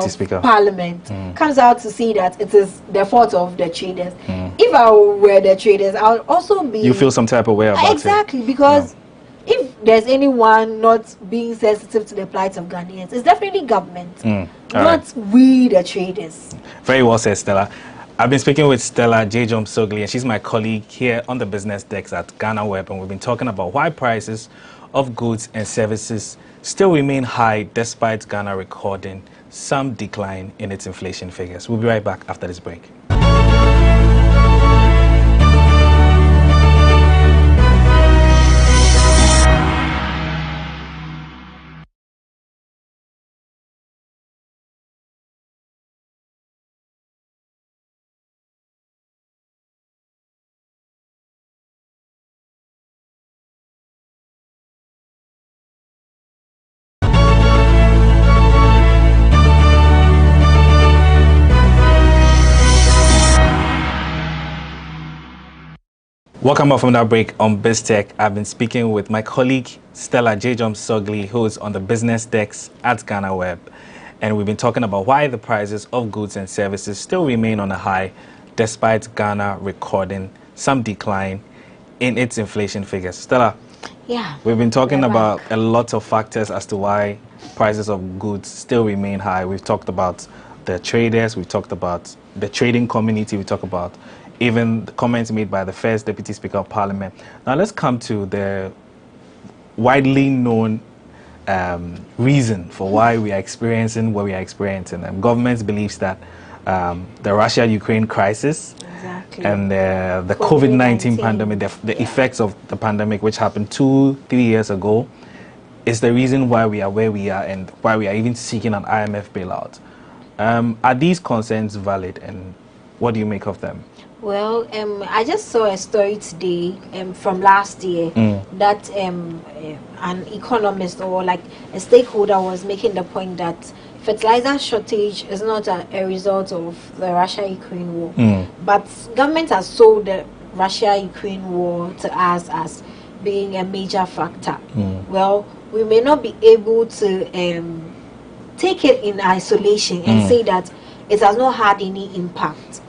speaker of Parliament, comes out to say that it is the fault of the traders. If I were the traders, I would also be... You feel some type of way about it. Exactly, because if there's anyone not being sensitive to the plight of Ghanaians, it's definitely government, not we the traders. Very well said, Stella. I've been speaking with Stella J-Jom Sogli, and she's my colleague here on the business desk at GhanaWeb, and we've been talking about why prices of goods and services still remain high despite Ghana recording some decline in its inflation figures. We'll be right back after this break. Welcome back from that break on BizTech. I've been speaking with my colleague Stella J-Jom Sogli, who is on the business desk at GhanaWeb, and we've been talking about why the prices of goods and services still remain on a high despite Ghana recording some decline in its inflation figures. Stella, we've been talking about a lot of factors as to why prices of goods still remain high. We've talked about the traders, we've talked about the trading community, we talked about even the comments made by the first Deputy Speaker of Parliament. Now let's come to the widely known reason for why we are experiencing what we are experiencing. Government believes that the Russia-Ukraine crisis and the COVID-19 pandemic, the effects of the pandemic, which happened 2-3 years ago, is the reason why we are where we are and why we are even seeking an IMF bailout. Are these concerns valid, and what do you make of them? Well, I just saw a story today from last year that an economist or like a stakeholder was making the point that fertilizer shortage is not a result of the Russia-Ukraine war, but government has sold the Russia-Ukraine war to us as being a major factor. Well, we may not be able to take it in isolation and say that it has not had any impact.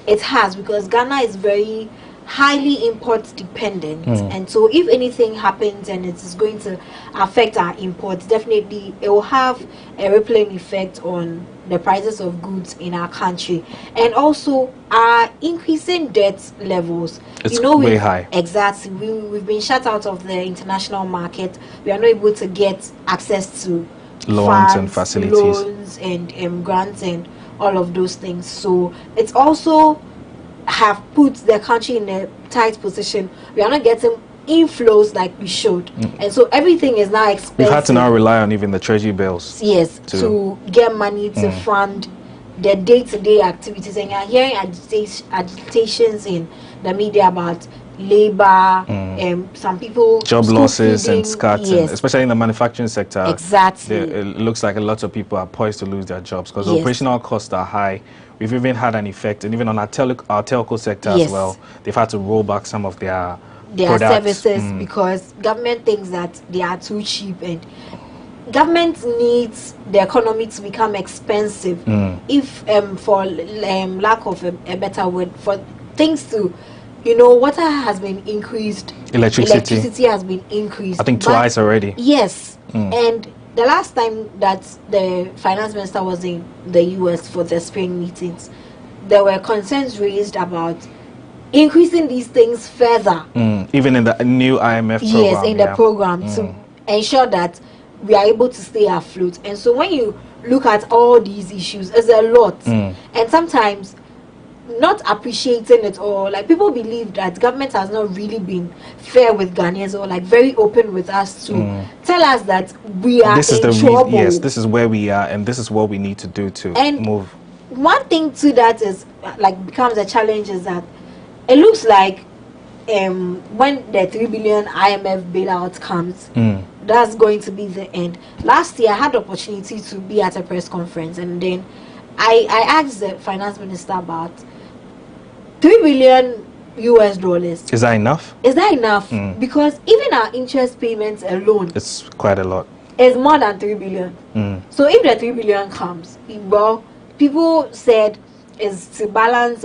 It has, because Ghana is very highly import dependent, and so if anything happens and it is going to affect our imports, definitely it will have a rippling effect on the prices of goods in our country, and also our increasing debt levels. It's way high. Exactly. We've been shut out of the international market. We are not able to get access to loans funds, and facilities, loans and grants and all of those things. So it's also have put the country in a tight position. We are not getting inflows like we should, and so everything is now expensive. We've had to now rely on even the treasury bills. Yes, to get money to fund their day-to-day activities, and you're hearing agitations in the media about labor, some people job losses and scuts, yes, especially in the manufacturing sector. Exactly. It looks like a lot of people are poised to lose their jobs because Yes. operational costs are high. We've even had an effect, and even on our telco sector as well. They've had to roll back some of their products. services because government thinks that they are too cheap, and government needs the economy to become expensive. If for lack of a better word, for things to, water has been increased, electricity has been increased, I think twice already. Yes. And the last time that the finance minister was in the US for the spring meetings, there were concerns raised about increasing these things further. Even in the new IMF program. Yes, in the program to ensure that we are able to stay afloat. And so when you look at all these issues, it's a lot. And sometimes not appreciating it all. Like, people believe that government has not really been fair with Ghanaians, or like very open with us to tell us that we are in trouble. Yes, this is where we are, and this is what we need to do to move. One thing too that is like becomes a challenge is that it looks like when the 3 billion IMF bailout comes, that's going to be the end. Last year I had the opportunity to be at a press conference, and then I asked the finance minister about $3 billion US. Is that enough? Is that enough? Because even our interest payments alone, it's quite a lot. It's more than 3 billion. So if the 3 billion comes, well, people said is to balance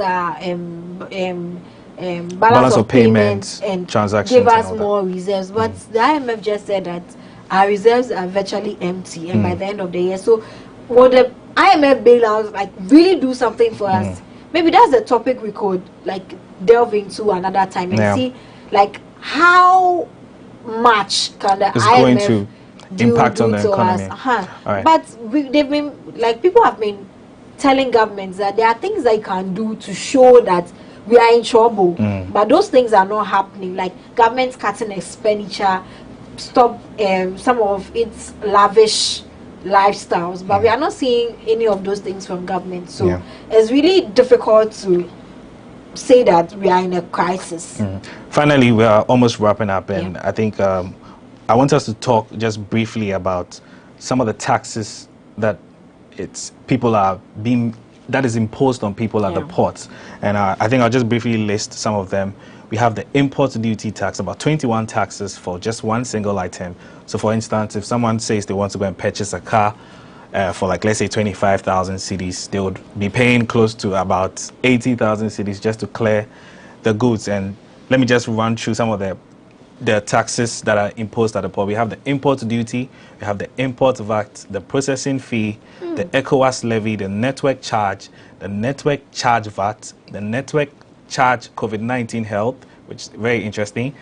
balance of payments and transactions, give us and all more reserves. But the IMF just said that our reserves are virtually empty, and by the end of the year, so will the IMF bailouts like really do something for us? Maybe that's a topic we could like delve into another time and see like how much can the it's IMF going to impact on the economy. Right. But they've been like, people have been telling governments that there are things they can do to show that we are in trouble, but those things are not happening. Like governments cutting expenditure, stop some of its lavish lifestyles, but we are not seeing any of those things from government. So it's really difficult to say that we are in a crisis. Finally, we are almost wrapping up, and I think I want us to talk just briefly about some of the taxes that that is imposed on people at the ports. And I think I'll just briefly list some of them. We have the import duty tax, about 21 taxes for just one single item. So for instance, if someone says they want to go and purchase a car for like, let's say 25,000 cedis, they would be paying close to about 80,000 cedis just to clear the goods. And let me just run through some of the taxes that are imposed at the port. We have the import duty, we have the import VAT, the processing fee, the ECOWAS levy, the network charge VAT, the network charge COVID-19 health, which is very interesting,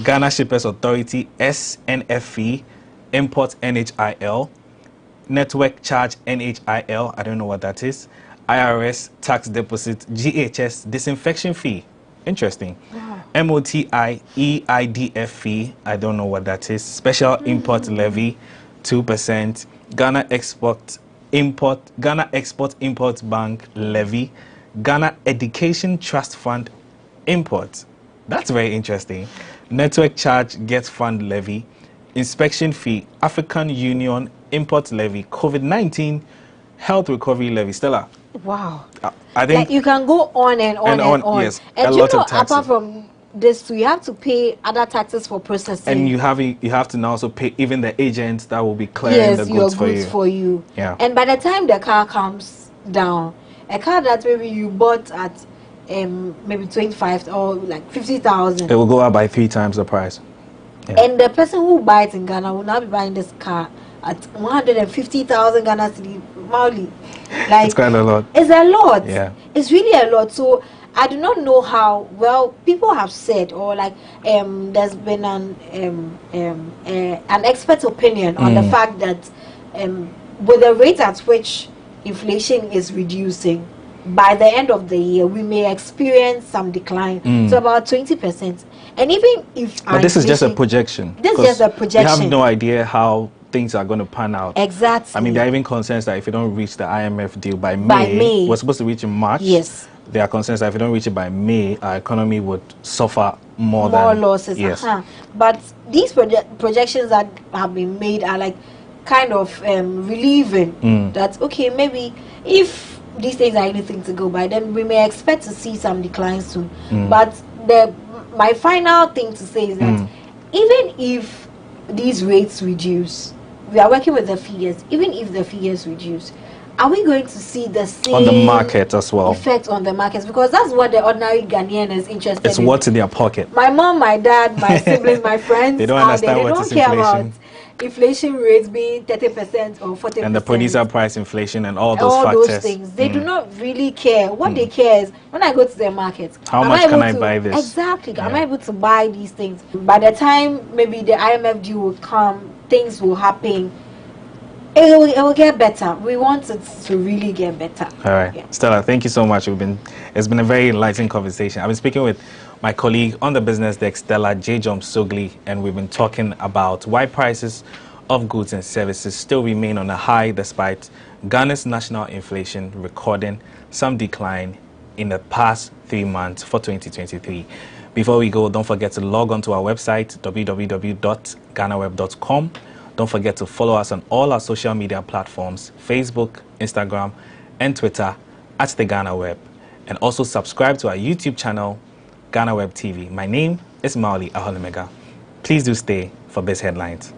Ghana Shippers Authority SNF fee, import NHIL, network charge NHIL, I don't know what that is, IRS tax deposit, GHS disinfection fee. Interesting. Wow. MOTI EIDF fee, I don't know what that is. Special import levy, 2%. Ghana Export Import Bank levy. Ghana Education Trust Fund import. That's very interesting. Network charge get fund levy. Inspection fee. African Union import levy. COVID-19 health recovery levy. Stella. Wow. I think like you can go on and on and on. Yes, and a lot of taxes. Apart from this, you have to pay other taxes for processing. And you have to now also pay even the agents that will be clearing the goods for you. Yeah. And by the time the car comes down, a car that maybe you bought at maybe 25 or like 50,000. It will go up by 3 times the price. Yeah. And the person who buys in Ghana will now be buying this car at 150,000 Ghana cedi. Like, it's quite a lot. It's a lot. Yeah. It's really a lot. So I do not know how well people have said, or like there's been an expert opinion on the fact that with the rate at which inflation is reducing, by the end of the year we may experience some decline to about 20%. And even if but this is just a projection. This is just a projection. We have no idea how things are going to pan out. Exactly. I mean, there are even concerns that if you don't reach the IMF deal by May, we're supposed to reach in March. Yes. There are concerns that if you don't reach it by May, our economy would suffer more losses. Yes. But these projections that have been made are like kind of relieving that, okay, maybe if these things are anything to go by, then we may expect to see some decline soon. But my final thing to say is that even if these rates reduce, we are working with the figures, even if the figures reduce, are we going to see the same on the market as well effect on the markets? Because that's what the ordinary Ghanaian is interested in. It's what's in their pocket. My mom, my dad, my siblings, my friends, they don't understand what is care inflation. About inflation rates being 30% or 40%. And the producer price inflation and all those factors. Those things. They do not really care. What they care is when I go to the market, how much can I buy this? Exactly. Yeah. Am I able to buy these things? By the time maybe the IMF deal will come, things will happen. It will get better. We want it to really get better. All right. Yeah. Stella, thank you so much. It's been a very enlightening conversation. I've been speaking with my colleague on the business desk, Stella J. Sogli, and we've been talking about why prices of goods and services still remain on a high despite Ghana's national inflation recording some decline in the past 3 months for 2023. Before we go, don't forget to log on to our website, www.ghanaweb.com. Don't forget to follow us on all our social media platforms, Facebook, Instagram, and Twitter at the Ghana Web. And also subscribe to our YouTube channel, GhanaWeb TV. My name is Mauli Aholimega. Please do stay for Biz Headlines.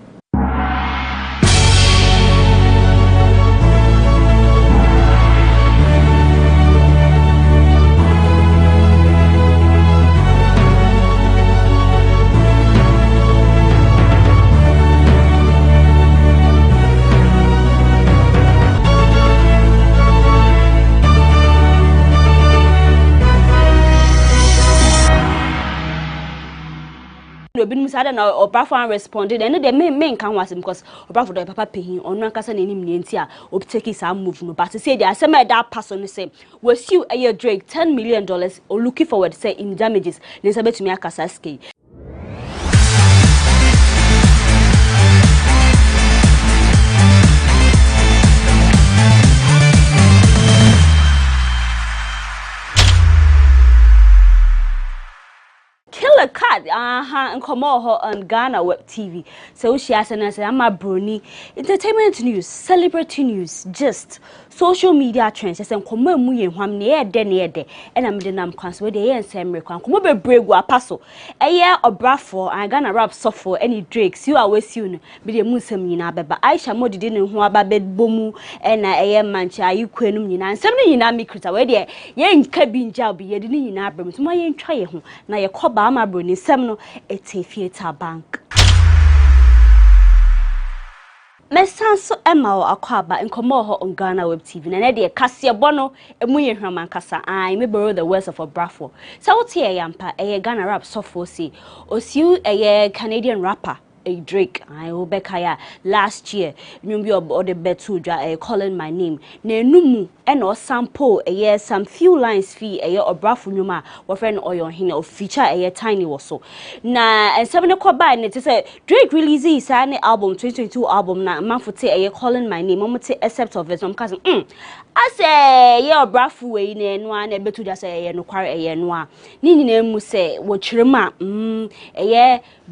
Obinum sada na obrafo responded and the main can was because obrafo do papa pay on no kasa na nim ne ntia ob take some move no but say the asema that person say was you a Drake $10 million or looking forward say in damages ne sabetumi akasa ski. Killer cat, and come on GhanaWeb TV. So she has an I'm a brony. Entertainment news, celebrity news, just social media trends. And come on, we and near de, and I'm the name console the and same record. Come over brave passo. A year or brafo, and Ghana rap soft for any drakes. You always soon be the Muslim in Abba. I shall more didn't who about bed bomu and I am mancha, you quenum in and something in Amikrita where there, yen cabin job, ye didn't in Abram to my yen try home. Now your coba. Bruni semno ete theater bank. Mesanso Emma akwaba nkomo ho on GhanaWeb TV na de kasia bono emuye hwaman kasa me borrow the words of a brafo. So what here yampa Ghana rap sofo si osiu Canadian rapper Drake I obekaya last year nyumbi or the betu calling my name na enumu eno sample some few lines fi obrafo nyuma wo friend oyo hina o feature tiny woso na ensem ne koba ne te say Drake release his album 2022 album na manfote calling my name omote except of it some cousin I say obrafo we na enu na betu da say no kware no a ni nyina mu say wo chirema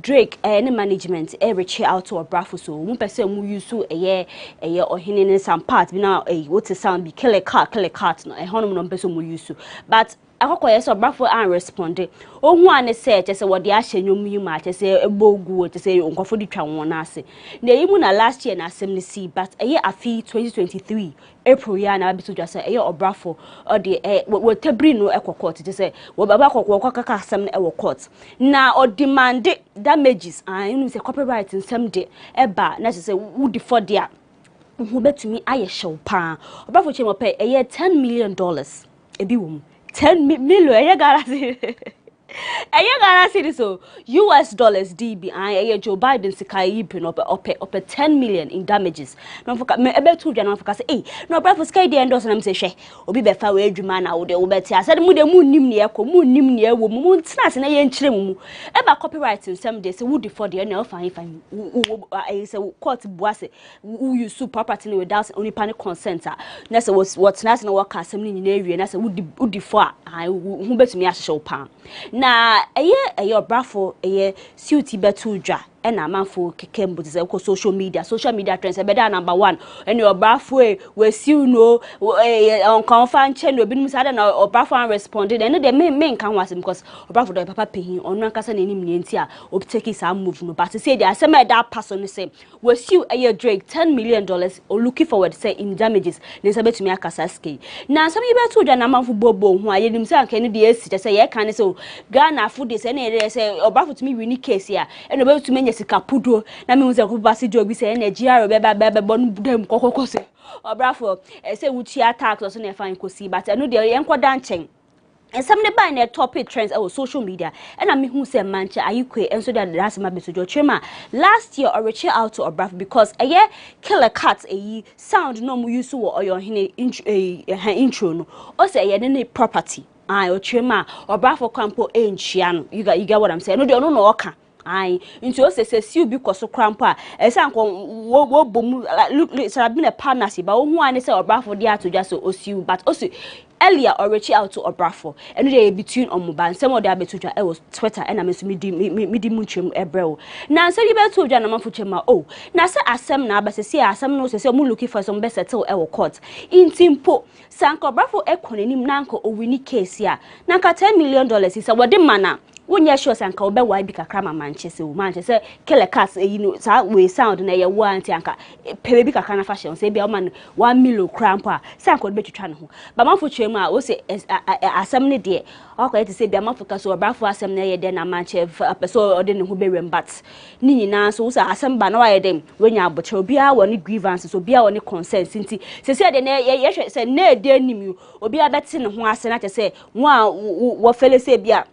Drake any management reach out to obrafo so mu pese mu use ohine ne some part bi na what sound be killer cat no honom no pese mu use but akọkọ so brafo an respond ohun an say chese wo de ahye nwom yi ma chese ebogu chese onkofo di twa won na ase na yimu na last year na asem ne see but eye afi 2023 April ya na abitu dwa say eye obrafo o de wo tabri no ekokot chese wo baba kokoko kaka asem na e wo court na o demand damages an you say copyright nsem de eba na chese wo di for dia who betumi aye show pa obrafo chemo pay eye $10 million ebi wo 10 million Ghana city so US dollars DB and Joe Biden sika yipin up 10 million in damages. No for me ebe tu dwan for say no bra for sky dey endorse na me say hwe obi be fa we adwuma na wo de wo beti asade mu de mu nim ne ekọ mu nim ne ewo mu ntina se na ye nkyere mu eba copyright nsem de say wo de for de na fine say court buase who use property without only panic consent na say what na say na work asem ni nyina ewie na say wo de for hu betumi ahye pa na eye obrafo eye suit betu dwa and amanfo kekembo te say social media trends ebeda number 1 and obrafo we siu no on confan che no binum say na obrafo an responded and the main kan was because obrafo do papa pehin onu ankasa na enim ne ntia obi take his move no but say the asem that person say we siu eye Drake $10 million or looking forward say in damages ne say betumi akasa ske na some betu dwa na amanfo bobo hu ayenim say anka ne de esi say ye kan say Ghana food dey say na say obrafo tumi win case ya and obetumi sikapudo na me unze ko basi jobi say Nigeria be bonu dem kokoko say obrafo say wuchi attack so na fan kosi but no dey enkoda nchen ensam ne ban na topic trends on social media and I me hu say manche ayikwe enso that last ma besojo chema last year or reach out to obrafo because killer cat sound no mu use wo oyo hine intro no o say ne property ochema obrafo kampo enchia no you get what I'm saying no dey no oka into o say you be koso krampa esanko wo bomu look have been a partnership but who an say obrafo dey to just osiu but also earlier or reach out to obrafo and they between omuba some of their betutwa e was Twitter and am so midi muntwem ebrel na say you betu dwa na mafochema na say asem na abase say asem no say omu looking for some best settle e wo court intimpo sanko obrafo ekonanim nanko owini case ya nanka $10 million is awode mana wonya sure sanka obe wa bi kakra ma Manchester kele cats sa we sound na ye wa anti anka pebe bi kakra na fashion say bia o man 1 million crampa sanka obe twitwa ne ho ba manfo twem a wo say asem ne de akwa say bia manfo ka so obrafo asem na ye de na Manchester person ode ne ho bewem but ni nyina so wo say asem ba na wa ye dem wonya abotre obi a woni grievance so obi a woni consent nti say de na ye hwe say na de anim obi a beti ne ho ase na che say wo fele say bia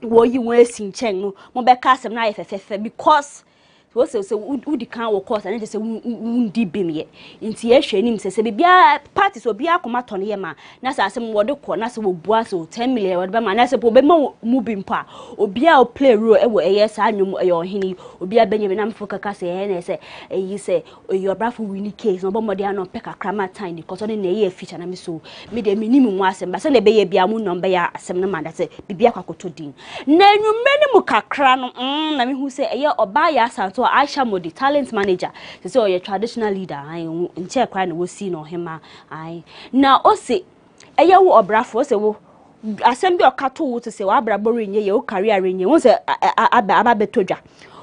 wo yi won asin chen no mo be ka asem na ye fefefe because wo say who di kan wo course and say undi bemye nti ye hwe nim say bia party so bia akoma to ne ye ma na say asem wo de ko na say wo bua so 10 million wo be ma na say po be ma mu bi mpa obi a play role e wo eye sa anwum e ohini obi a benye na mfo kaka say na say eyi say your brafo win case no bo mo de an pe kakra ma time because on na ye feature na me so me de me nim mu asem ba say na be ye bia mu number ya asem na ma da say bibia kwakoto din na nwumre ni mu kakra no na me hu say eye oba ya santo Aisha Modi talent manager say your traditional leader nche kra na wo si no hema na o se eye wo obrafo se wo asem bi okato wo to say wa abraboro nye ye wo career renye wo se aba betodwa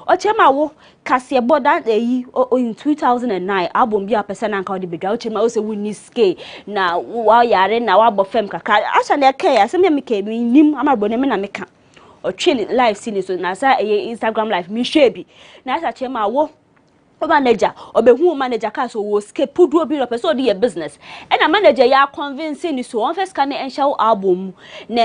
o chema wo kase boda in 2009 album bi apesa na nka wo de bedwa o chema wo se wo ni ske na wa yare na wa bofem kakra acha na ke asem ya meka bi nim amabo ne me na meka or train live series so na sa Instagram live mi shebi na sa chema wo manager obehu manager ka so wo skip pudu bi no person dey business and a manager ya convince ni so on first can ensure album na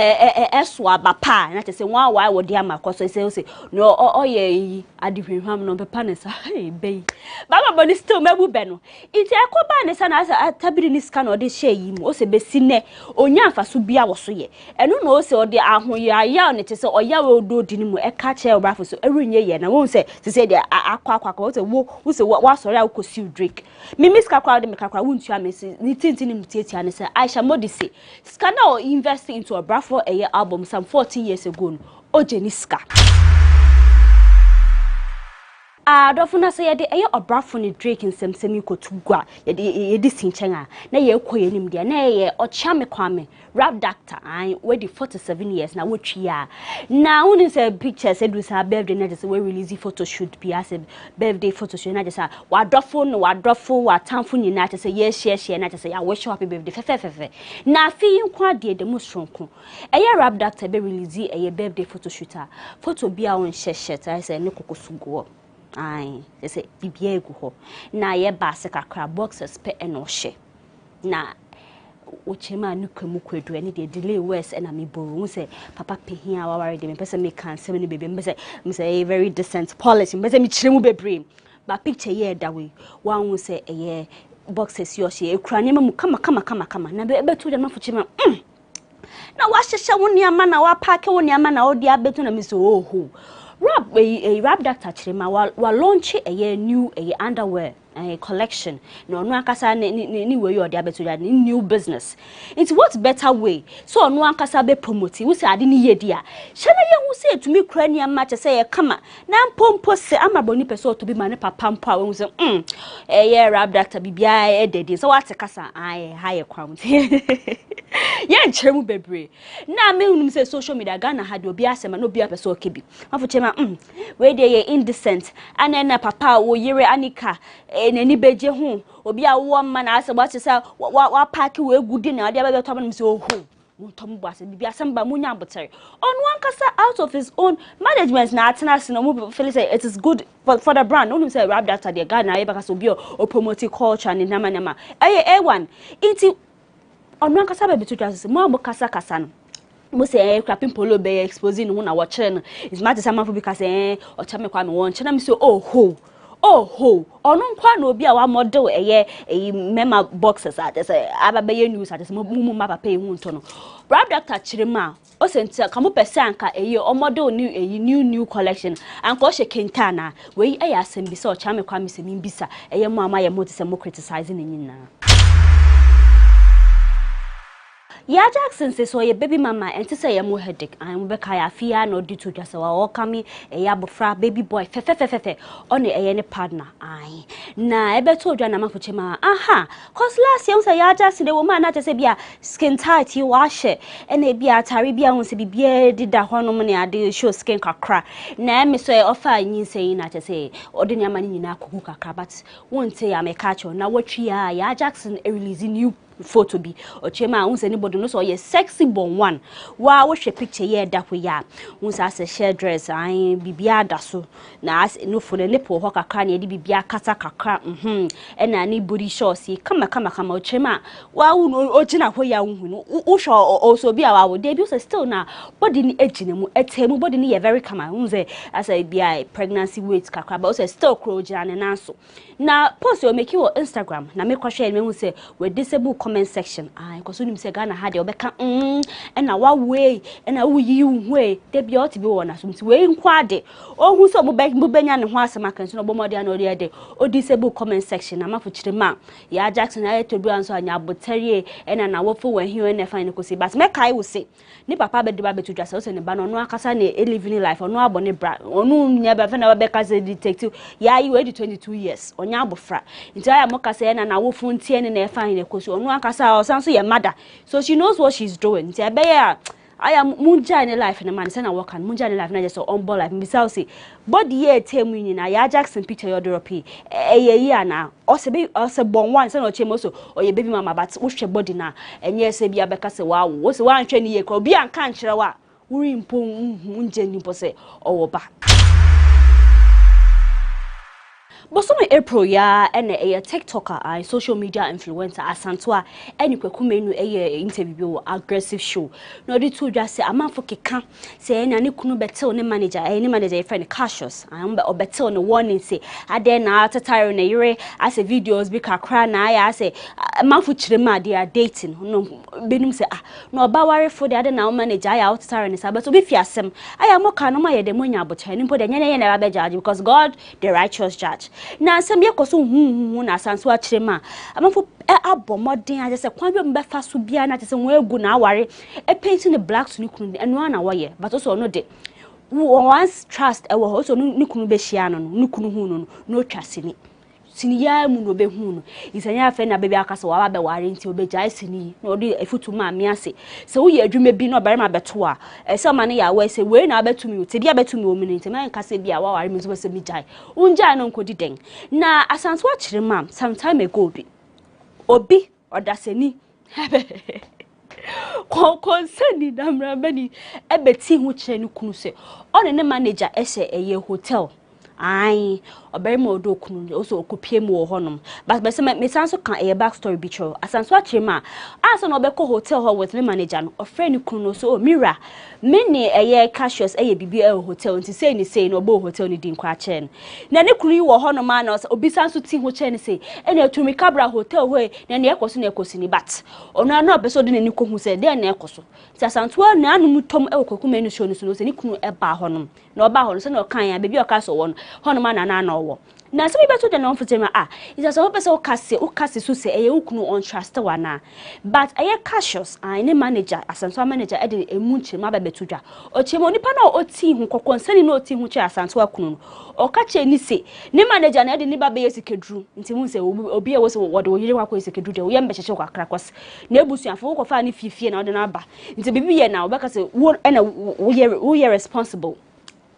eso abapa na say one why wo dey amakoso say no oye adihwehwam no papa ne sa be baba body still mebu be no iti akoba ne sa na tabiri ni scan o dey share yi mu o se be sine onya afaso bia wo so ye eno no o se o dey ahoya ya ne te say oya we do di ni mu e ka che obrafo so erenye ye na won say dey akwa o say wo say what sorry I could see Drake. Me miss kakra de me kakra wuntu amesi ni tintin ni mutiatia ne say Aisha Modi say Scandal investing into a Brafo a year album some 14 years ago. O Jeniska. Adofo na say ye de eye obrafo ne Drake nsem kotugwa ye de sinchenga na ye koye nim de na ye ochame kwame rap doctor we di 47 years na wotwi ya na woni say pictures edu sa birthday na just we release photo shoot bi as birthday photo shoot na just wadofo no wadofo watamfo nyina just say ye share na just say ya wish happy birthday fefe na fi nkwa de mo stronko eye rap doctor be release eye birthday photo shooter photo bia won share I say ne kokosugo ai say bibia egu ho na ye ba se kakra boxes pe eno hye na ochema nukamu kwedu ene de delay west and me boru say papa pehia waware de me pese me kan se me bebe me say very decent policy me say me chiremu bebre ba picture ye da we wan say eye boxes yo hye ekura nyema mu kama na be betu de mafo chema na wa hyehye woni ama na wa park woni ama na odi abetu na me say oh rap doctor chirema wa launch a new underwear collection no akasa ni way your diabetes new business. It's what better way so no akasa be promote we say ade ni yedia shana ye hu say to me kra ni ama say kama na pompo se amaboni person to be mane papa mpo we say rap doctor bibia edede so what kasa high kwam ye nchemu bebre na me hunum say social media Ghana had obi asema no obi person okebi afo chema we dey ye indecent anena papa wo yire anika nani beje hu obi awo ma na ase gba se wa park we gudi na ade be to am say ohu tom boase bibi asamba munya botere onu ankasa out of his own management na atena se no mu feel say it is good for the brand onu say rap doctor the Ghana e baka obi o promote culture ni nama A1 inti onu ankasa be bitu just mo abo kasa no mo say crapping polo be exposing no na watch no is matter some for because o chame kwa me won chena me say oh onu nkwa na obi a wa model mema boxes at say ababe news at mu ma papa hu nto no rap doctor chirema o senti kamo pese anka o model new collection anka o shekentana we asem bi say o chame kwa me se mbisa mo ama ye mo te se mo criticizing nyina. Ya Jackson says so ye baby mama and to say mo headache and we beka ya fia no di to just wa kami ya bofra baby boy fe on ne partner ai na ebe to dwa na mafuche ma aha cause last year say ya Jackson the woman na say bia skin tight you wa hye and e bia atare bia won say bibia dida hono ne ade show skin kakra na me so e offer yin say na say odeni amani nyina akuku kakra but won say ya me catch na watwi ya Jackson release new photo bi ochema unse anybody no so ye sexy bon one wa wo hwe picture ye da ho ya unse ase share dress ai bibia da so na as no fo ne po ho kakra na ye bibia kata kakra ena ni body shorts kama ochema wa ogina ho ya hu no wo hwe also bi a wa wo dey bi so still na body ni egine mu etemu body ni ye very kama unse asa bia pregnancy weight kakra but also still crojina ne nanso na post o make you Instagram na me kwahwe me hu say we disable comment section because when you say Ghana had obeka and na wa way and na wo yi way de bia oti bi wona so mti we nkwade ohun so mo benya ne ho asema kan so no bomode na ori ede o disable comment section na mafo chirema ya Jackson na to bi anso anya botarie and na wo fo wa hiwe na fine ko say but me kai wo say ni papa be de ba betu dwasa so ne ba no no akasa na living life ono abone bra onu nya ba fe na be ka say detective ya yi we 22 years onya abofra nti aya mo ka say na wo fo ntie ne na fine ko so onu akasa o sanso ye mother so she knows what she's doing nti ebe ya aya munja in life na man say na work and munja in life na just on ball life mbisa say body ye temu ni na ya Jackson picture your dropi ye na o se bon one say no chemo so o ye baby mama but wo hwe body na enye se bia beka say wa wo se wa nhwe ni ye ko bia nka nkyere wa wuri mpo munja ni po say o wo ba. But some April ya a TikToker social media influencer asantoa any kwakumenu interview aggressive show no di to just say amanfo keka say na ne kunu betel ne manager friend Cassius am be betel no warning say ade na tatare na yire as videos bi kakra na ya say amanfo chirema they are dating no benum say no ba ware for the ade na manager ya tatare ne say but obi fiasem aya mo ka no ma ye de monya abocha ni mpo de nyane na ba judge because God the righteous judge. Na sem ye koso hu na sanso a kirema amafo abomodin aje se kwan bi mbefa so bia na aje se won egu na aware painting the black to ni kunu eno na wo ye but also no de once trust e wo so no kunu be hia no kunu hu no twasini sini ya mu no be hu no isanya afa na be akasa wa ba ware nti obegya sini no odi efutu ma me ase se wo ye adwuma bi no barema beto a se ma ne ya wa se we na betumi te dia betumi o mini nti man kasa bi a wa ware mi so se mi jai unja no nkodi den na asanso a kire mam sometime ago obi odaseni konseni damra bani ebeti hu kire ni kunu se on ne manager ehye eye hotel ai oberima odo kunu also okopie mu honom but be say me sanso kan a back story bi tro asanso achirema asa no obekọ hotel ho with me manager no ofre ni kunu so mira me ni eye cashiers eye bibi hotel nti say ni say no obo hotel ni din kwa chen na ne kunu wo honom ana obi sanso ti ho chen say ene atumi kabra hotel ho na ne ekoso na ekosi ni but ono ana obeso de ni kohu say de na ekoso ti asanso na anu tom ekoku menu show ni so ni kunu eba honom na oba honom so na kan ya bebi okaso wo honom ana na owo na so beto de no mfutema is so person ukase so say eye ukunu on trust wana but eye cautious ne manager asanso manager e de emu nchima ba betudwa o chemo nipa na o ti hu kokonsani na o ti hu che asanso akunu o ka che ni se ne manager na e de ni ba be yesikedru nti hu se obi e wo se wo de oyire kwa yesikedru de wo ye mbechche kwa krakos na ebusuafo ko fa ni fifie na o de na ba nti bibi ye na o beka se wo na wo ye responsible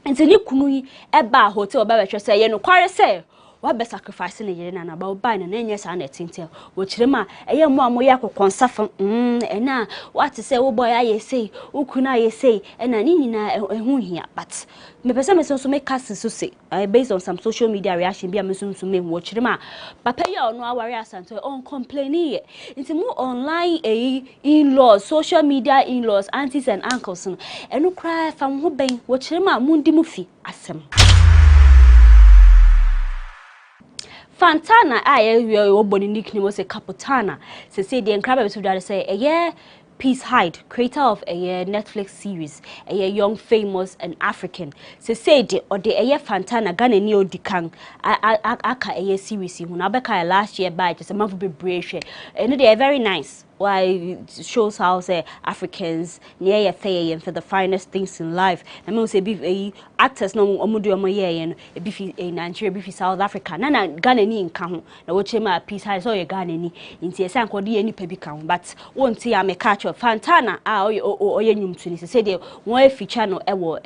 nti ni kunu yi eba hotel ba betwe se ye no kware se wa be sacrifice ne yere na ba oba na enye sa na tintel wo kirema eye mu amoye akokonsafo ena what say wo boy aye say ukuna aye say ena ni nyina ehu hia but me pese me so make cast so say based on some social media reaction bia me so me wo kirema papa ya ono aware asanto on complaining ye nti mu online in-laws social media in-laws aunties and uncles no enu cry fam ho ben wo kirema mu ndi mu fi asem Fantana oboni nickname was a Caputana. Say the incredible to say Peace Hyde, creator of a Netflix series, a young, famous and African. Say the or the Fantana Ghana neo dikang aka a series when Abeka last year by just a month of brave and they are very nice. Why it shows how say Africans near and for the finest things in life. I mean say actors no omudu omoye and bifi Nigeria bifi South Africa. Nana Ghana ni nka na wo chema Peace Hyde so ye Ghana ni nti esa nkodi ani pa bi kan but wonti am catch of Fantana oye nyumtu ni say dey one feature no ewo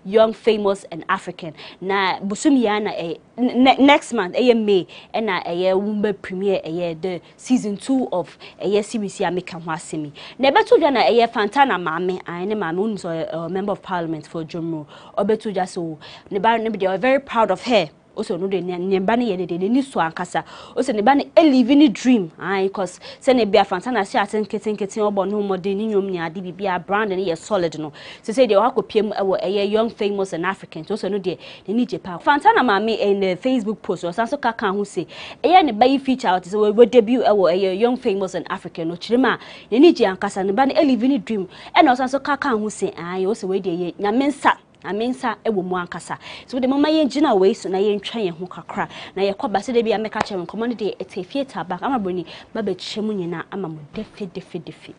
young famous and African na busumi ya na next month May na wumbe premiere the season 2 of series ya make am asemi na beto dwa na Fantana maame ne maame unso member of parliament for Jomro obeto dwa so ne ba ne they are very proud of her also no de ne ba ne ye de ni so ankasa also ne ba ne living dream because say ne bia Fantana si atenketen obo no modern ni nyom ni ade bibia brand ne ye solid no so say they wakopiem ewo young famous and African also no de ni jepa Fantana maame in the Facebook post or sanso kaka ho say ne ba feature out say we debut ewo young famous and African no chirema ni je ankasa ne ba ne living dream and also sanso kaka ho say also we de nyamensa amensa ewo mu ankasa so de mama ye ngina we so na ye ntwa ye ho kakra na ye koba se de bia meka che nkomo ne de etefie taba ama boni ba ba chemu nyina ama mo defi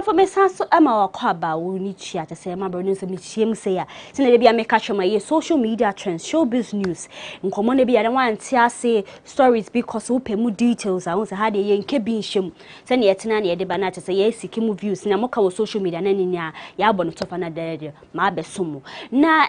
for me sanso ama wakwaba woni chia te say ma bro nso me chiem say ya se na bia me catch my social media trends showbiz news nkomo na bia na wanti ase stories because wo pemu details ahun se ha de ye nke bi nhyem se na yetena na ye de ba na te say ye siki mu views na moka wo social media na ni ya abo no tofa na de ma besomo na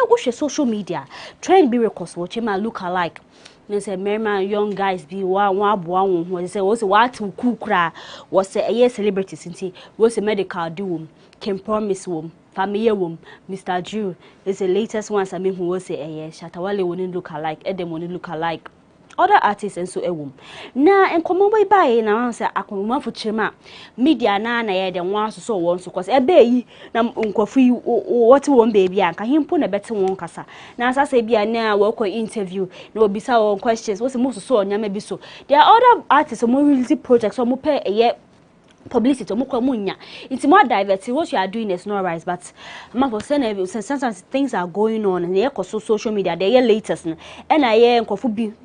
wo hwe social media trend be records wo chema look alike ne say merman young guys be wa aboa won ho say wo say what kukura wo say celebrities nti wo say medical do can promise wom family wom Mr. Drew is the latest ones I mean who wo say Shatawale won look alike Edem won look alike other artists and so ewum na enkomo boy bae na say akomma fu chirema media na ye de nwa so won so cause ebe yi na nkofu yi what won baby anka himpo na bete won kasa na asasa bia na wo ko interview na obisa won questions wo se mo so onyama bi so there are other artists mo release projects so mo pay publicity munya. It's more diverse. What you are doing is not right, but sometimes things are going on and they social media, they are latest and I am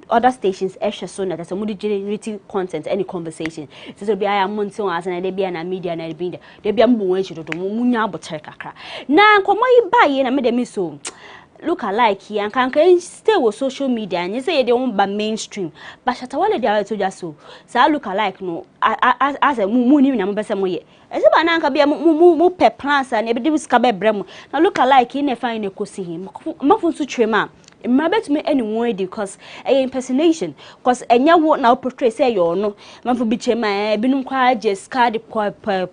other stations so that somebody generating content, any conversation. So be I am months and they be an media and they be a munya botekakra. Now come on buy and I made them so look alike here and can stay with social media and you say they won't be mainstream. But Shatawale they are to just so I look alike no as a moon in a person way. As a banana be a moo pep plants and every scabe bremo. Now look alike in a fine eco see him. Muffin to trema. It might bet me anyway because a impersonation. Because a young won't now portray say you no. Man for bitch my binum quiet just card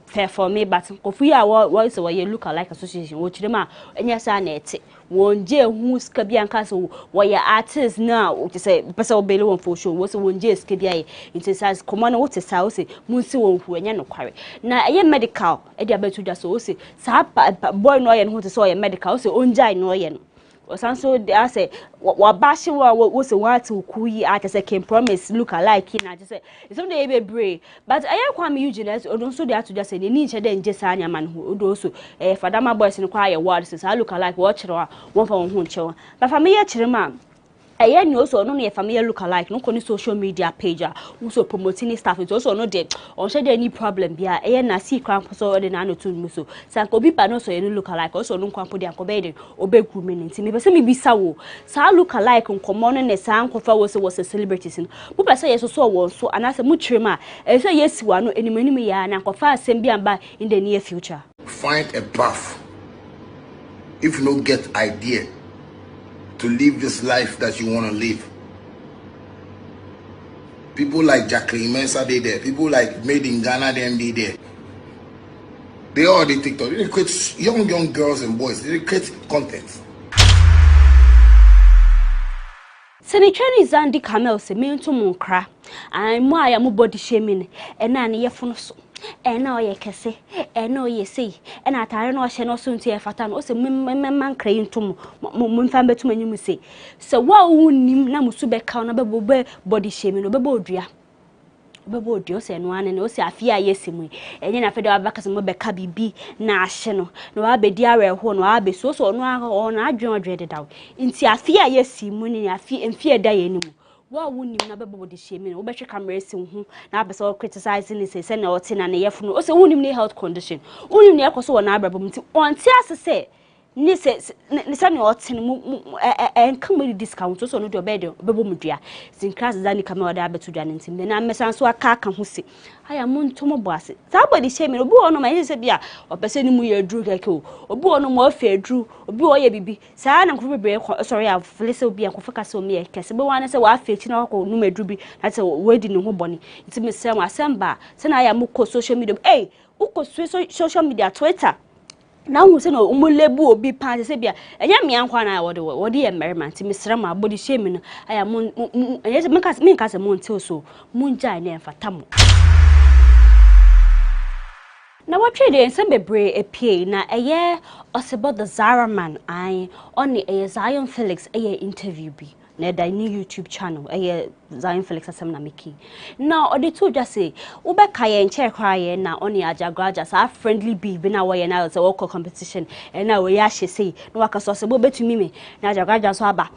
fair for me, but if we are voice away, you look alike association, which them are and yes, I net. One J who's Kabian Castle, why your artists now, to say, Pessoal Bello for show, was one J Skibia, it says, Command what is house, Munsu, who and no quarry. Now, a medical, a diabetes just so say, Sap, boy, no, and who to saw a medical, so on Jai no. Or so they say, what bashing was a while to Kui artist I can promise look alike in. I just say, it's only a brave. But I am quite Eugenics, or don't so they have to just say, they need then just a man who also, for that my boys in choir words, I look alike watcher or one for one show. But for me, a I know so only a family look alike, no only social media page, also promoting stuff. It's also not dead or should any problem be a na see cramp so the nano to muso. Sanko be no so any look alike, also no quampo de accommodate or beg women. Maybe some be sour. Sa look alike on common and a sound was a celebrity. But I say yes, so one so and as a much rema. I say yes, one any many and I confess send be by in the near future. Find a path. If you don't get idea to live this life that you want to live. People like Jacqueline Mensah, they there. People like Made in Ghana, them they there. They all the TikTok. They create young girls and boys. They create content. Senator Zandi Kamel se me to munkra. I'm why I'm body shaming and nanny ye funoso. And now ye kese, and no ye say, and I tire no shall not soon to a fatan or some man crying to Mumfambe to many say. So what would Namusube count body shaming or Bebodria? Bebodios and one and also a fear yes in me, and then I fed our backers and Mobeka be national. No, I'll be dear one, I'll be so no on I don't dread it out. In see a fear yes, money, I fear and fear die anymore. What wouldn't you never body shaming or better come racing whom now be so criticizing this send or tin and a year from also only health condition. Only near Coso and Abram on tears say. Nissan or tin and come with discount also not your bed, Babumudia. Sin class Zanny Camel Dabba to Janin, then I'm Messan so a car can who say, I am on Tomo Boss. Somebody shaming or born on my Isabia or person who you drew like you, or born on warfare drew, or boy baby. San and Kruber, sorry, I've Felicity be a focus on me. Cassable one as a wife, no me druby, that's a wedding no bonny. It's Miss Selma Samba. Sen I am social media. Hey, Uko social media Twitter. Now we say no umulebu obi pa se bia enya me ankwa na wo de emerman ti misra ma body shame I am enya me ka se mon till so munja na enfata mo na what trade en some bebre epie na eye osebo the Zara man I on the Zion Felix interview bi na da new YouTube channel Zion Felix asem na meki now or the two just say ubeka ye nche kwaye na oni ajagraja sa friendly be na wo ye na say work competition and na we ya say no waka so sebo betumi me na ajagraja so aba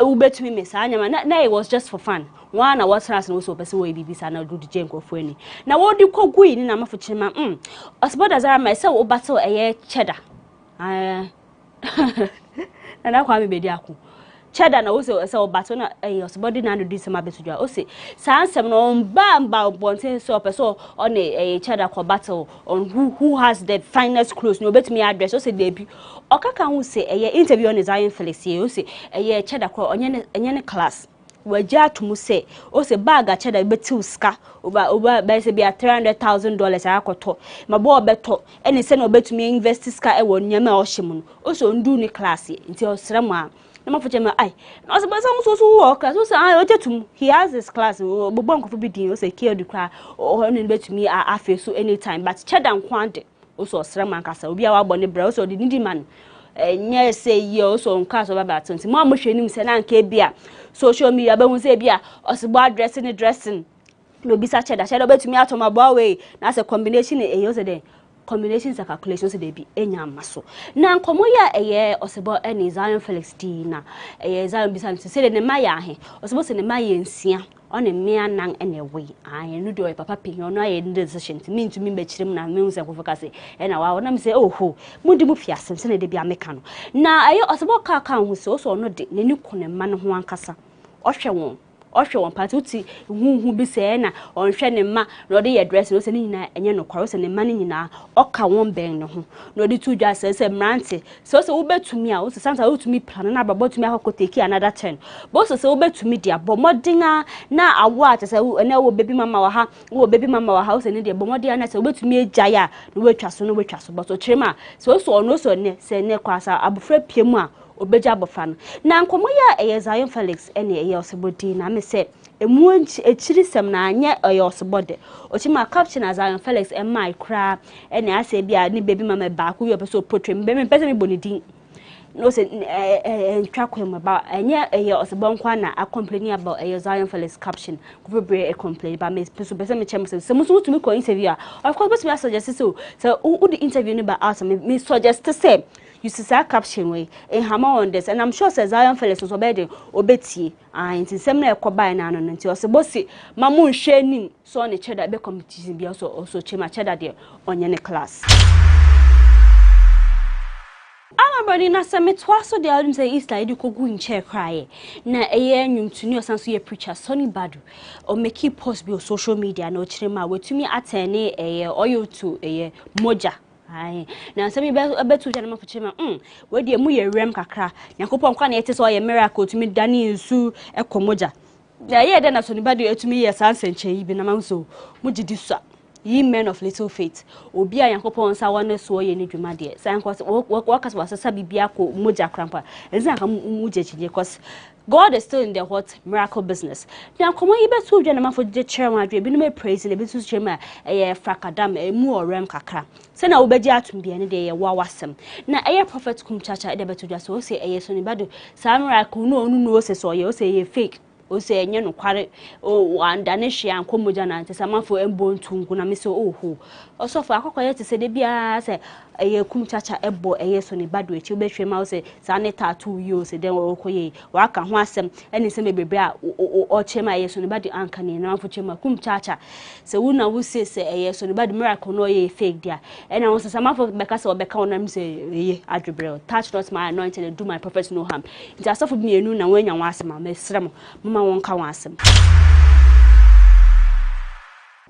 ubetumi me sa anyama na it was just for fun one na what trans no so person we bibi sa na do the jenko fo ani na wo di kogui ni na mafochima osebo da Zara my say wo battle cheddar na kwa me be di aku cheddar na also say obato na osbody na do this ma betudwa o say sansem no mba bonten so person on a cheddar ko battle on who has the finest clothes no betumi address o say debi okaka hu say interview on Zion Felix o say cheddar ko onye ne class waja tumu say o say bag a cheddar betu ska oba be say be $300,000 akoto mabo obeto ene say no betumi invest ska e won nyama o hye o so ndu ni class nti o srema no for jema ai no so some so work so say ojetum he has his class bobo nkofo bi din o say care the cry o no betumi afa so anytime but cheddar nkwande o so srema nkasa obi a wa bone bra o so the needy man nya say ye so nka so baba tonti mo hwenim say na nka bia social media be hu say bia osebo dressing no bisa cheda obetumi atoma boawe na as a combination e yose den combinations and calculations they be enya maso na nkomo ya eye osebo eni Zion Felix D na eye Zion bisa se de ma ya he osebo se ne ma ya nsia on mmea nan ene we aye no de papa pinyo no aye the decision me ntumi mbechirim na me unse kofaka se e na wa na me se oho mudi mu fiasem se ne de bia meka no na aye osebo ka ho se so no de nani kone ma no ho ankasa ohwe won party uti hu bi se na onhwe ne ma no de ye dress no se ni nyina enye no kwaro se ne ma ni nyina oka won ben ne ho no de tu dwa se mrante so wo betumi a wo se samsa wo tumi plan na babotumi akokoteki another 10 bo so wo betumi dia bomodinga na awo ate se na wo baby mama wa ha wo se ne dia bomodinga na se wo betumi ejaya no wetwa so but so chirema so no so ne se ne kwasa abofra piemu a obeja bofa no na nkomo ya Zion Felix ene eye osebodi na me se emu echirisem na anye eye osebode ochima caption Zion Felix my kra ene ase bia ni baby mama ba ku yo peso portrait me pese me bonidi no se ntwa kwem ba anye eye osebon kwa na a complain about eye Zion Felix caption ku be a complain ba me peso me chem se musu tumi ko interview of course but me suggest so who the interview ni ba ask me suggest to say you see that caption way in hammer on this and I'm sure says Zion Felix was obedient obetie and nsem na ekoba na no nti osebosi mamu nhwe nim so ne cheda be competition bia also chema cheda de onye ne class Amaboni na se metwaso de alum say Easter edi kogu nche kraye na eye nwumtuni osanso ye preacher Sonny Badu o make post bi on social media na o chirema wetumi atene eye oyo to eye moja Aye na se me betu jana mafuchema we de mu ye rem kakra yakopon kwa na yete so ye miracle tumi dani nsu ekomoja ya ye de na Sonny Badu etumi ye sansenche yi bi na mamso mugidi so Ye men of little faith obi a yakopon sa wona so ye ne dwuma de san kwa wakas wasasa bibia ko moja krampa enzan ka mujechije cause God is still in the hot miracle business. Now, come on, you better do for the chairman. We be praising the business chairman. Fracadam, mu or rem kakra. Send our bedia to be any day. Wasam. Now, prophet kum chacha. Ede better just say Sonny Badu. Samurai no say so. You say fake. O say enye no kware o andane hia ankomoja na ntesa mafo embo ntungu na meso oho osofo akokoye te se de bia se eye kum chacha ebo eye Sonny Badu echi obehwe ma o se sane tattoo yo se den okoye waka ho asem eni se mebebre a o chema eye Sonny Badu ankane na mafo chema kum chacha se wuna wo se eye Sonny Badu miracle no ye fake dia ena wo se mafo beka se obeka wona mi se eye adwebre touch not my anointing and do my prophet no harm nti asofo bi enu na wanya wa asem ma srem wonka wasem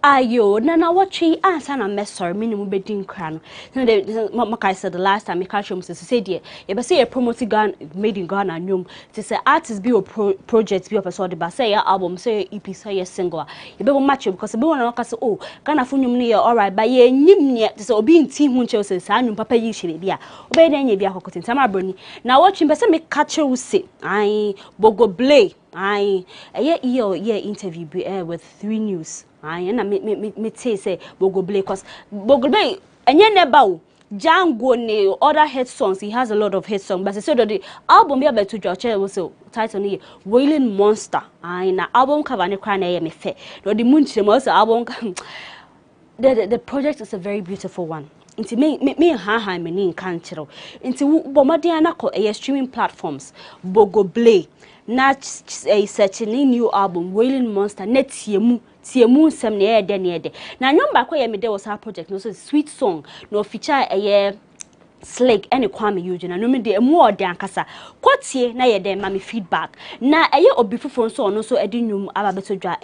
ayo na watchi answer na mesor minimum bedin kran no I said the last time me catch him say there you be say a promoting Ghana made in Ghana nyum to say artist be a project be of so the say your album say EP say your single you be match because be one say oh Ghana fu nyum ne alright but ye nyim ne to say obi nti hu nche say sa nyum papa yi hire bia obe na nya bia kokotin sama broni na watchi be say me catch you say ai bogo blay ai yeah interview with 3 News I na me say Bogoble cause Bogoble enye neba o Django ne other hit songs he has a lot of hit songs but so the album be about to George was title ni Wailing Monster I na album cover ne cry na me fe no the moon also album the project is a very beautiful one Inti me ha me ni nka nkyerɛw inti bomade na ko streaming platforms Bogoble na searching new album Wailing Monster net tiemu nsem na ede na nyom ba ko ye me de was our project no so sweet song no feature Slick any Kwame Eugene no me de emu ode ankasa kwatie na ye de ma me feedback na obi fofo so no so edi nyum aba betodwa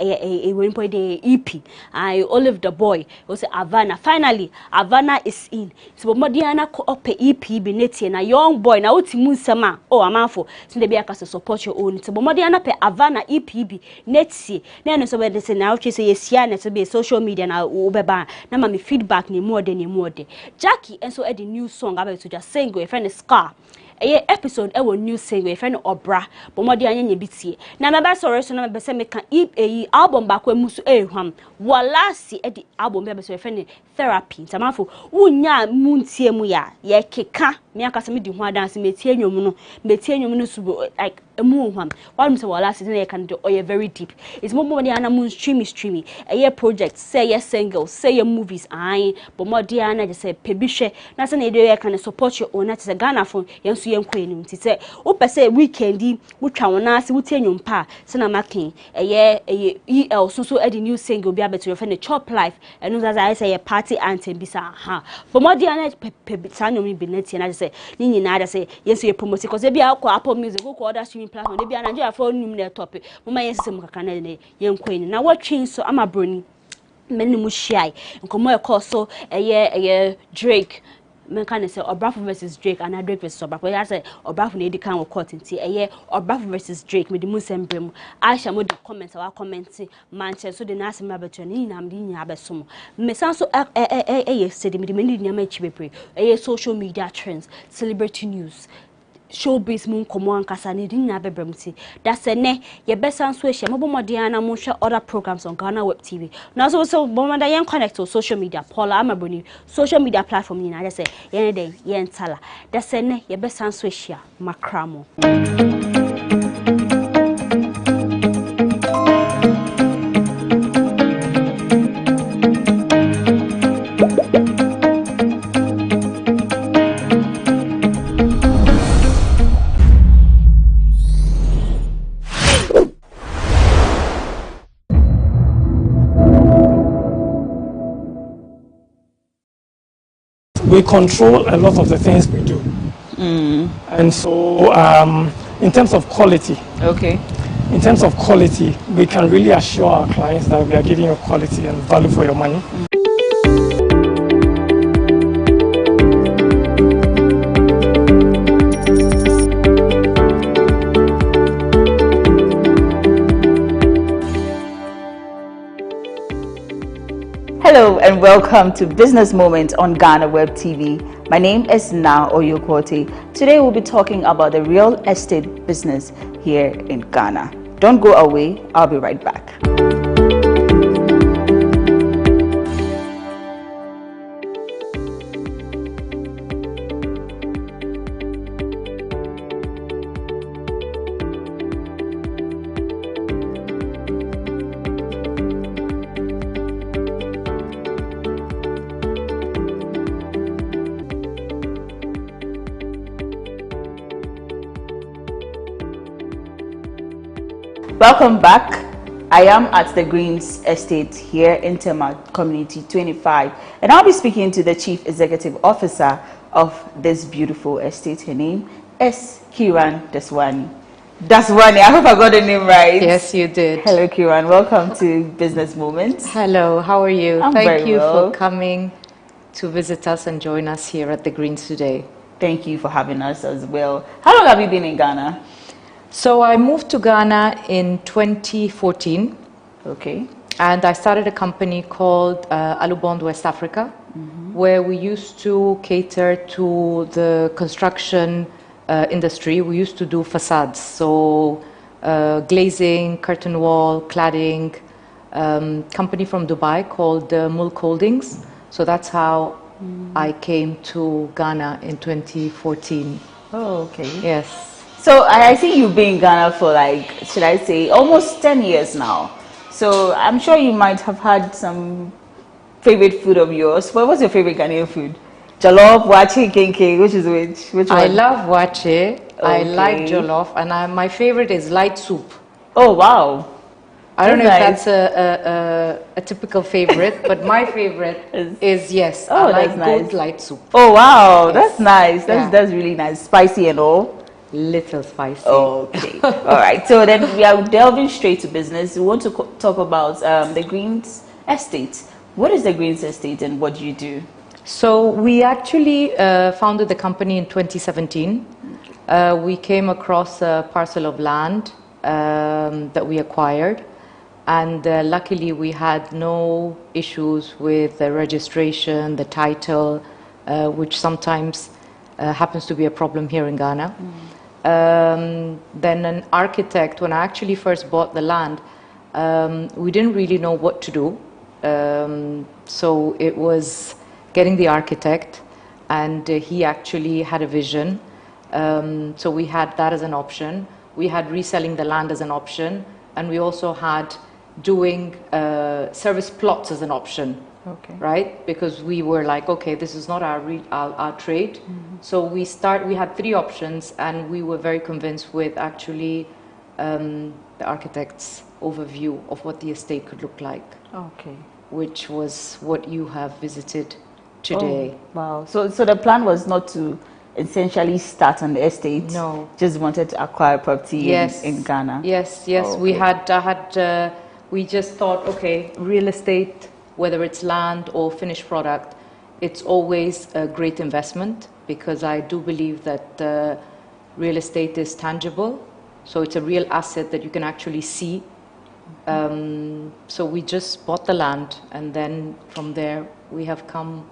we point de EP I Olive the Boy o say Havana finally Havana is in so modiana ko op EP bi netie na young boy na otimu nsem a amanfo so de bia kasa support your own so modiana pe Havana EP bi netie na no so we de say na o say yesia na so be social media na o beba na ma me feedback ni mu ode Jackie enso edi new song to just single a friend Scar episode new single a friend Obra but more anya bitie na me ba sorry so na me say me kan album back we musu hwam walasi edi album be so friend therapy tamafo unya muntie mu ya ye keka me akasa me di ho adanse metie nwom no subo like emu hwam what say wala season ye can do oye very deep it's more money ana mun streamy a project say ye single say ye movies ai but more dia ana just say pebihwe na say na dey can support your own na say Ghana for ye nso ye nkwa enim ti say wo pese weekend wotwa wona ase wotie nwom pa say na makin eye el so edi new single bi abeto your friend chop life and no I say a party anthem bisa ha but more dia na sa nwom bi na tie na say ni nyina say yes you promote because e bia akọ Apple Music go other streaming platform they be Nigeria for num na topic mama yes sem kaka na ye nkweni na watching so ama broni meni mu shiai nkomo e call so eye Drake men can say Obrafo versus Drake and Drake versus Obrafo ya say Obrafo na edi kan wo court nti eye Obrafo versus Drake me di mu sembrem Aisha mo di comment wa comment manche so de na asem abeto ni na mdi nya abesom me san so eye sedi me di meni nya ma chi bebre eye social media trends celebrity news showbiz mun komo ankasa ne din na bebramti da se ne ye besan so ehia mobomodian na mo hwe other programs on GhanaWeb TV na so bomada yen connect to social media Paula Amaboni social media platform ni na da se yen den yen tala da se ne ye besan so ehia makramo. We control a lot of the things we do. And so in terms of quality, we can really assure our clients that we are giving you quality and value for your money. Hello and welcome to Business Moment on GhanaWeb TV. My name is Na Oyokote. Today we'll be talking about the real estate business here in Ghana. Don't go away, I'll be right back. Welcome back. I am at the Greens Estate here in Tema Community 25 and I'll be speaking to the Chief Executive Officer of this beautiful estate. Her name is Kiran Daswani. Daswani, I hope I got the name right. Yes, you did. Hello Kiran, welcome to Business Moments. Hello, how are you? Thank you for coming to visit us and join us here at the Greens today. Thank you for having us as well. How long have you been in Ghana? So I moved to Ghana in 2014. Okay. And I started a company called Alubond West Africa, where we used to cater to the construction industry. We used to do facades, so glazing, curtain wall, cladding. Company from Dubai called Mulk Holdings. So that's how I came to Ghana in 2014. Oh, okay. Yes. So I think you've been in Ghana for like, should I say, almost 10 years now. So I'm sure you might have had some favorite food of yours. What was your favorite Ghanaian food? Jollof, wache, kenke, which is which? Which one? I love wache. Okay. I like jollof, and my favorite is light soup. Oh wow! I don't know if that's a typical favorite, but my favorite is yes. I like good light soup. Oh wow, yes. That's nice. That's really nice. Spicy and all. Little spicy. Okay. All right. So then we are delving straight to business. We want to talk about the Greens Estate. What is the Greens Estate and what do you do? So we actually founded the company in 2017. We came across a parcel of land that we acquired. And luckily we had no issues with the registration, the title, which sometimes happens to be a problem here in Ghana. Then an architect, when I actually first bought the land, we didn't really know what to do. So it was getting the architect, and he actually had a vision. So we had that as an option. We had reselling the land as an option, and we also had doing service plots as an option. Okay. Right? Because we were like, okay, this is not our trade. So we had 3 options, and we were very convinced with actually the architect's overview of what the estate could look like. Okay. Which was what you have visited today. Oh, wow. So the plan was not to essentially start on the estate. No. Just wanted to acquire property in Ghana. Yes. Oh, okay. We just thought, okay, real estate, whether it's land or finished product, it's always a great investment, because I do believe that real estate is tangible. So it's a real asset that you can actually see. So we just bought the land, and then from there we have come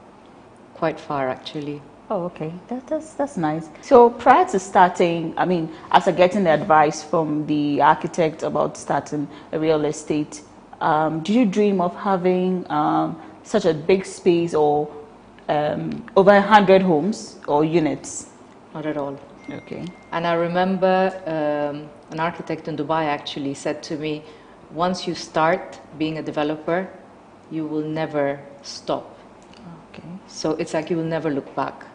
quite far, actually. Oh, okay. That's nice. So prior to starting, I mean, after getting the advice from the architect about starting a real estate, did you dream of having such a big space, or over 100 homes or units? Not at all. Okay. And I remember an architect in Dubai actually said to me, once you start being a developer, you will never stop. Okay. So it's like you will never look back.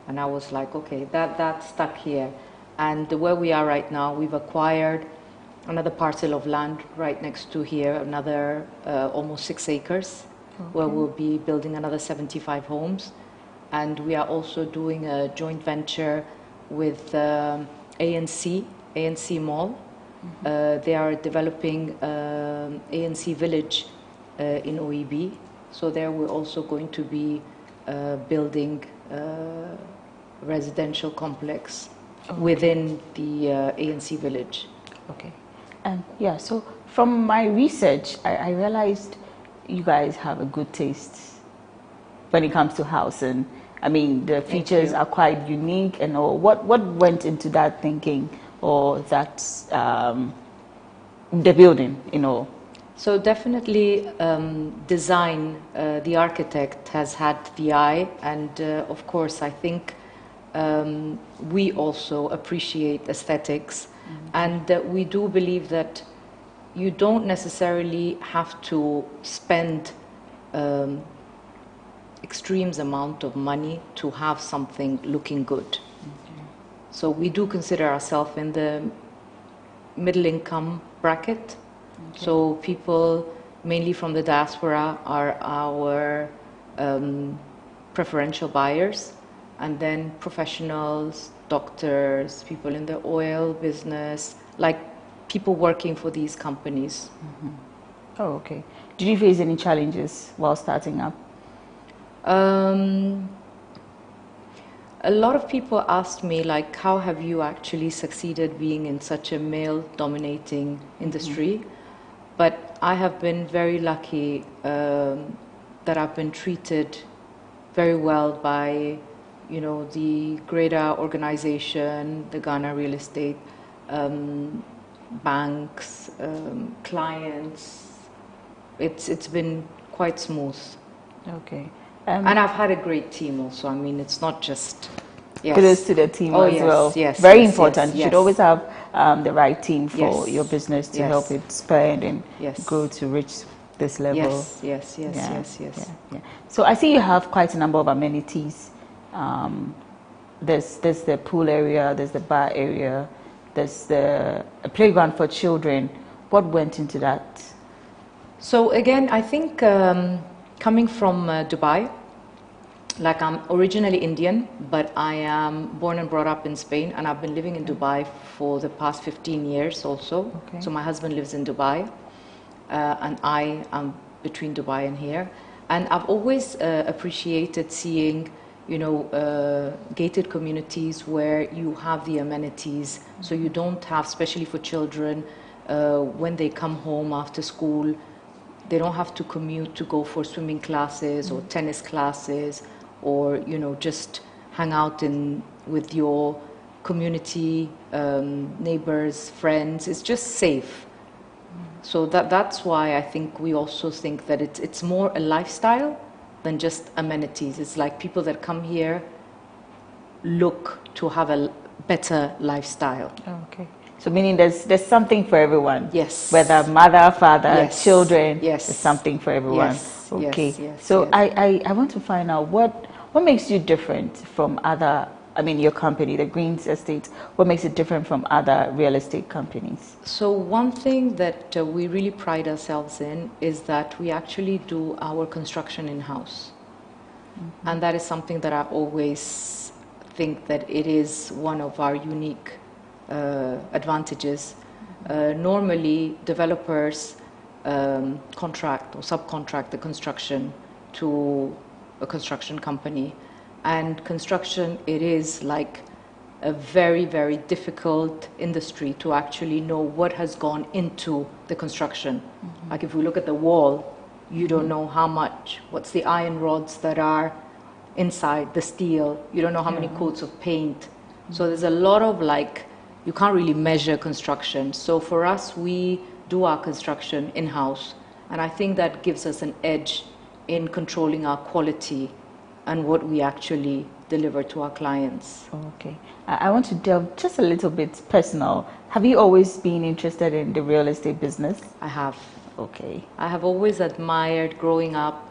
And I was like, okay, that stuck here. And where we are right now, we've acquired another parcel of land right next to here, another almost 6 acres, where we'll be building another 75 homes. And we are also doing a joint venture with ANC Mall. They are developing ANC Village in OEB. So there we're also going to be building residential complex within the ANC Village. Okay. And yeah, so from my research, I realized you guys have a good taste when it comes to housing. I mean, the features are quite unique and all. What went into that thinking, or that the building, you know? So definitely design, the architect has had the eye, and of course I think we also appreciate aesthetics, and we do believe that you don't necessarily have to spend extremes amount of money to have something looking good. So we do consider ourselves in the middle income bracket. So people mainly from the diaspora are our preferential buyers, and then professionals, doctors, people in the oil business, like people working for these companies. Oh, okay. Did you face any challenges while starting up? A lot of people asked me, like, how have you actually succeeded being in such a male-dominating industry? But I have been very lucky that I've been treated very well by, you know, the greater organization, the Ghana Real Estate, banks, clients. It's been quite smooth. Okay. And I've had a great team also. I mean, it's not just... Kudos to the team as well. Yes, very yes, important. Yes, you should always have the right team for your business to yes. help it spread and yes. grow to reach this level. Yes. Yeah. So I see you have quite a number of amenities. There's the pool area, there's the bar area, there's a playground for children. What went into that? So again, I think coming from Dubai, like I'm originally Indian, but I am born and brought up in Spain, and I've been living in Dubai for the past 15 years also. Okay. So my husband lives in Dubai, and I am between Dubai and here. And I've always appreciated seeing, you know, gated communities where you have the amenities, so you don't have, especially for children, when they come home after school, they don't have to commute to go for swimming classes or tennis classes, or, you know, just hang out with your community, neighbors, friends. It's just safe. So that's why I think we also think that it's more a lifestyle than just amenities. It's like people that come here look to have a better lifestyle. Okay. So meaning there's something for everyone. Yes. Whether mother, father, yes. children. Yes. There's something for everyone. Yes. Okay. Yes. So I want to find out what makes you different from other. I mean, your company, the Greens Estate. What makes it different from other real estate companies? So one thing that we really pride ourselves in is that we actually do our construction in-house. Mm-hmm. And that is something that I always think that it is one of our unique advantages. Normally, developers contract or subcontract the construction to a construction company. And construction, it is like a very, very difficult industry to actually know what has gone into the construction. Mm-hmm. Like if we look at the wall, you don't know how much, what's the iron rods that are inside, the steel, you don't know how many coats of paint. Mm-hmm. So there's a lot of like, you can't really measure construction. So for us, we do our construction in-house. And I think that gives us an edge in controlling our quality and what we actually deliver to our clients. Okay. I want to delve just a little bit personal. Have you always been interested in the real estate business? I have. Okay. I have always admired growing up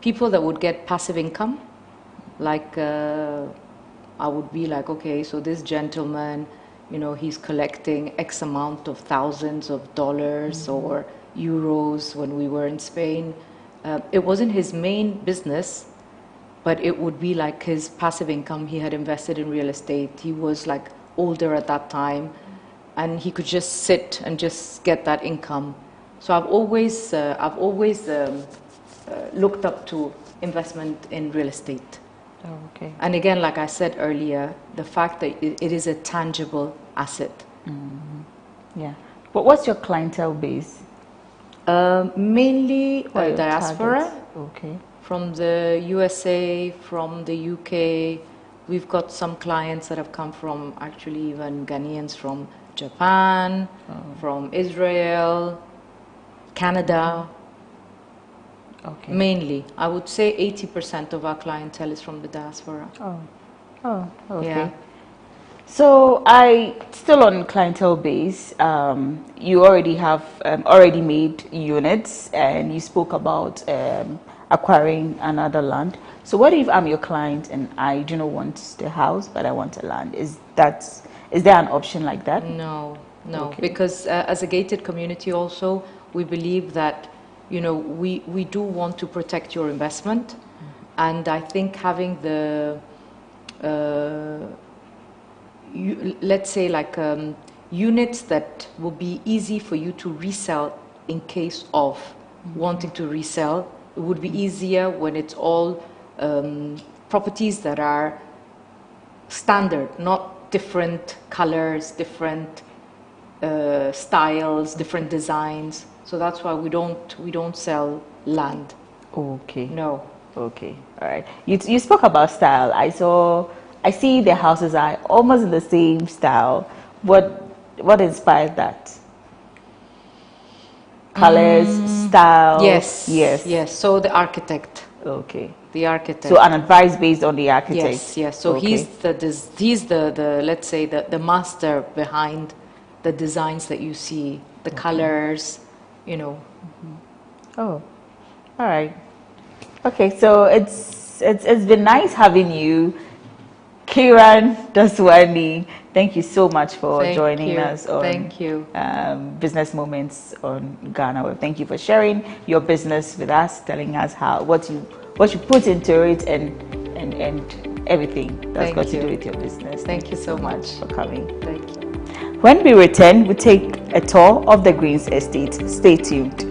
people that would get passive income. Like I would be like, okay, so this gentleman, you know, he's collecting X amount of thousands of dollars or euros when we were in Spain. It wasn't his main business, but it would be like his passive income. He had invested in real estate. He was like older at that time, and he could just sit and just get that income. So I've always looked up to investment in real estate. Oh, okay. And again, like I said earlier, the fact that it is a tangible asset. Mm-hmm. Yeah. But what's your clientele base? Mainly diaspora. Targets? Okay. From the USA, from the UK. We've got some clients that have come from, actually even Ghanaians from Japan, from Israel, Canada. Okay. Mainly. I would say 80% of our clientele is from the diaspora. Oh, okay. Yeah. So still on clientele base, you already have already made units, and you spoke about acquiring another land. So what if I'm your client and I do not want the house, but I want a land? Is there an option like that? No, Okay. because as a gated community also, we believe that, you know, we do want to protect your investment, and I think having the let's say like units that will be easy for you to resell in case of wanting to resell. It would be easier when it's all properties that are standard, not different colors, different styles, different designs. So that's why we don't sell land. Okay. No. Okay. All right. You spoke about style. I see the houses are almost in the same style. What inspired that? Colors, style. Yes. So the architect. Okay. The architect. So an advice based on the architect. Yes. So okay. he's the let's say the master behind the designs that you see, the colors, you know. Mm-hmm. Oh, all right. Okay, so it's been nice having you, Kiran Daswani. Thank you so much for joining us on Business Moments on GhanaWeb. Thank you for sharing your business with us, telling us what you put into it and everything that's got to do with your business. Thank you so much for coming. Thank you. When we return, we take a tour of the Greens Estate. Stay tuned.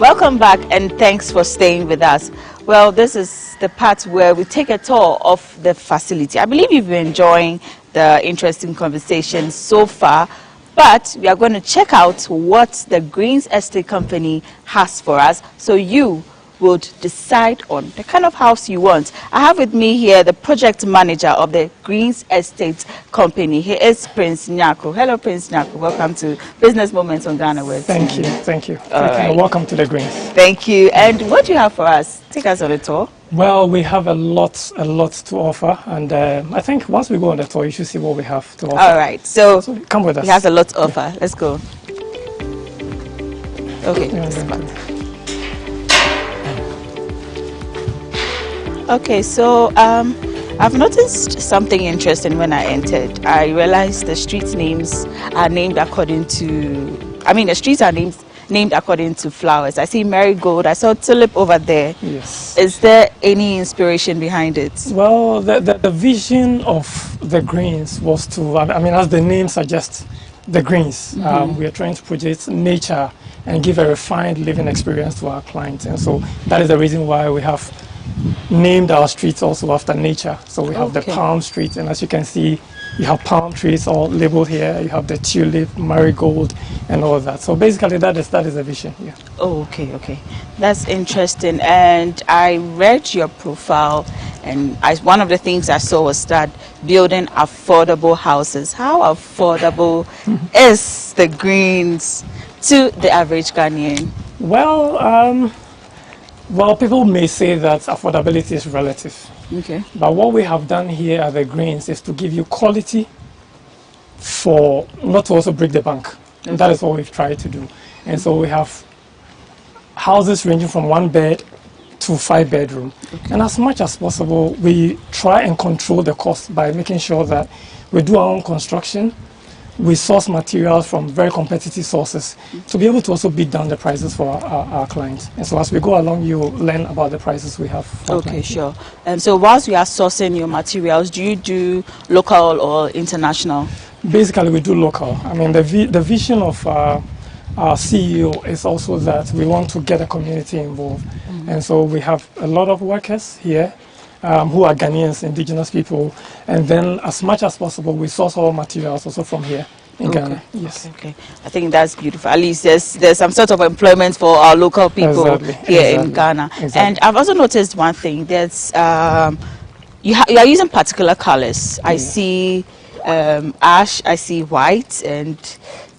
Welcome back and thanks for staying with us. Well, this is the part where we take a tour of the facility. I believe you've been enjoying the interesting conversation so far, but we are going to check out what the Greens Estate Company has for us, so you would decide on the kind of house you want. I have with me here the project manager of the Greens Estate Company. He is Prince Nyako. Hello, Prince Nyako. Welcome to Business Moments on GhanaWeb. Thank you. Thank you. Right. Welcome to the Greens. Thank you. And what do you have for us? Take us on a tour. Well, we have a lot to offer, and I think once we go on the tour, you should see what we have to offer. All right. So come with us. He has a lot to offer. Let's go. Okay. Okay, so I've noticed something interesting when I entered. I realized the street names are named according to, the streets are named according to flowers. I see marigold, I saw tulip over there. Yes. Is there any inspiration behind it? Well, the vision of the Greens was to, as the name suggests, the Greens. We are trying to project nature and give a refined living experience to our clients. And so that is the reason why we have named our streets also after nature. So we have the palm street, and as you can see, you have palm trees all labeled here. You have the tulip, marigold, and all of that. So basically, that is the vision here. Oh, okay. That's interesting. And I read your profile, and one of the things I saw was that building affordable houses. How affordable is the Greens to the average Ghanaian? Well, people may say that affordability is relative. Okay. But what we have done here at the Greens is to give you quality for not to also break the bank. Okay. And that is what we've tried to do. And so we have houses ranging from 1 bed to 5 bedroom. Okay. And as much as possible, we try and control the cost by making sure that we do our own construction. We source materials from very competitive sources to be able to also beat down the prices for our clients. And so as we go along, you learn about the prices we have. Okay, sure. So whilst we are sourcing your materials, do you do local or international? Basically, we do local. The vision of our CEO is also that we want to get the community involved. And so we have a lot of workers here who are Ghanaians, indigenous people, and then as much as possible we source all materials also from here in Ghana. Yes. Okay. I think that's beautiful. At least there's some sort of employment for our local people here in Ghana. Exactly. And I've also noticed one thing. There's you are using particular colors. I see ash, I see white, and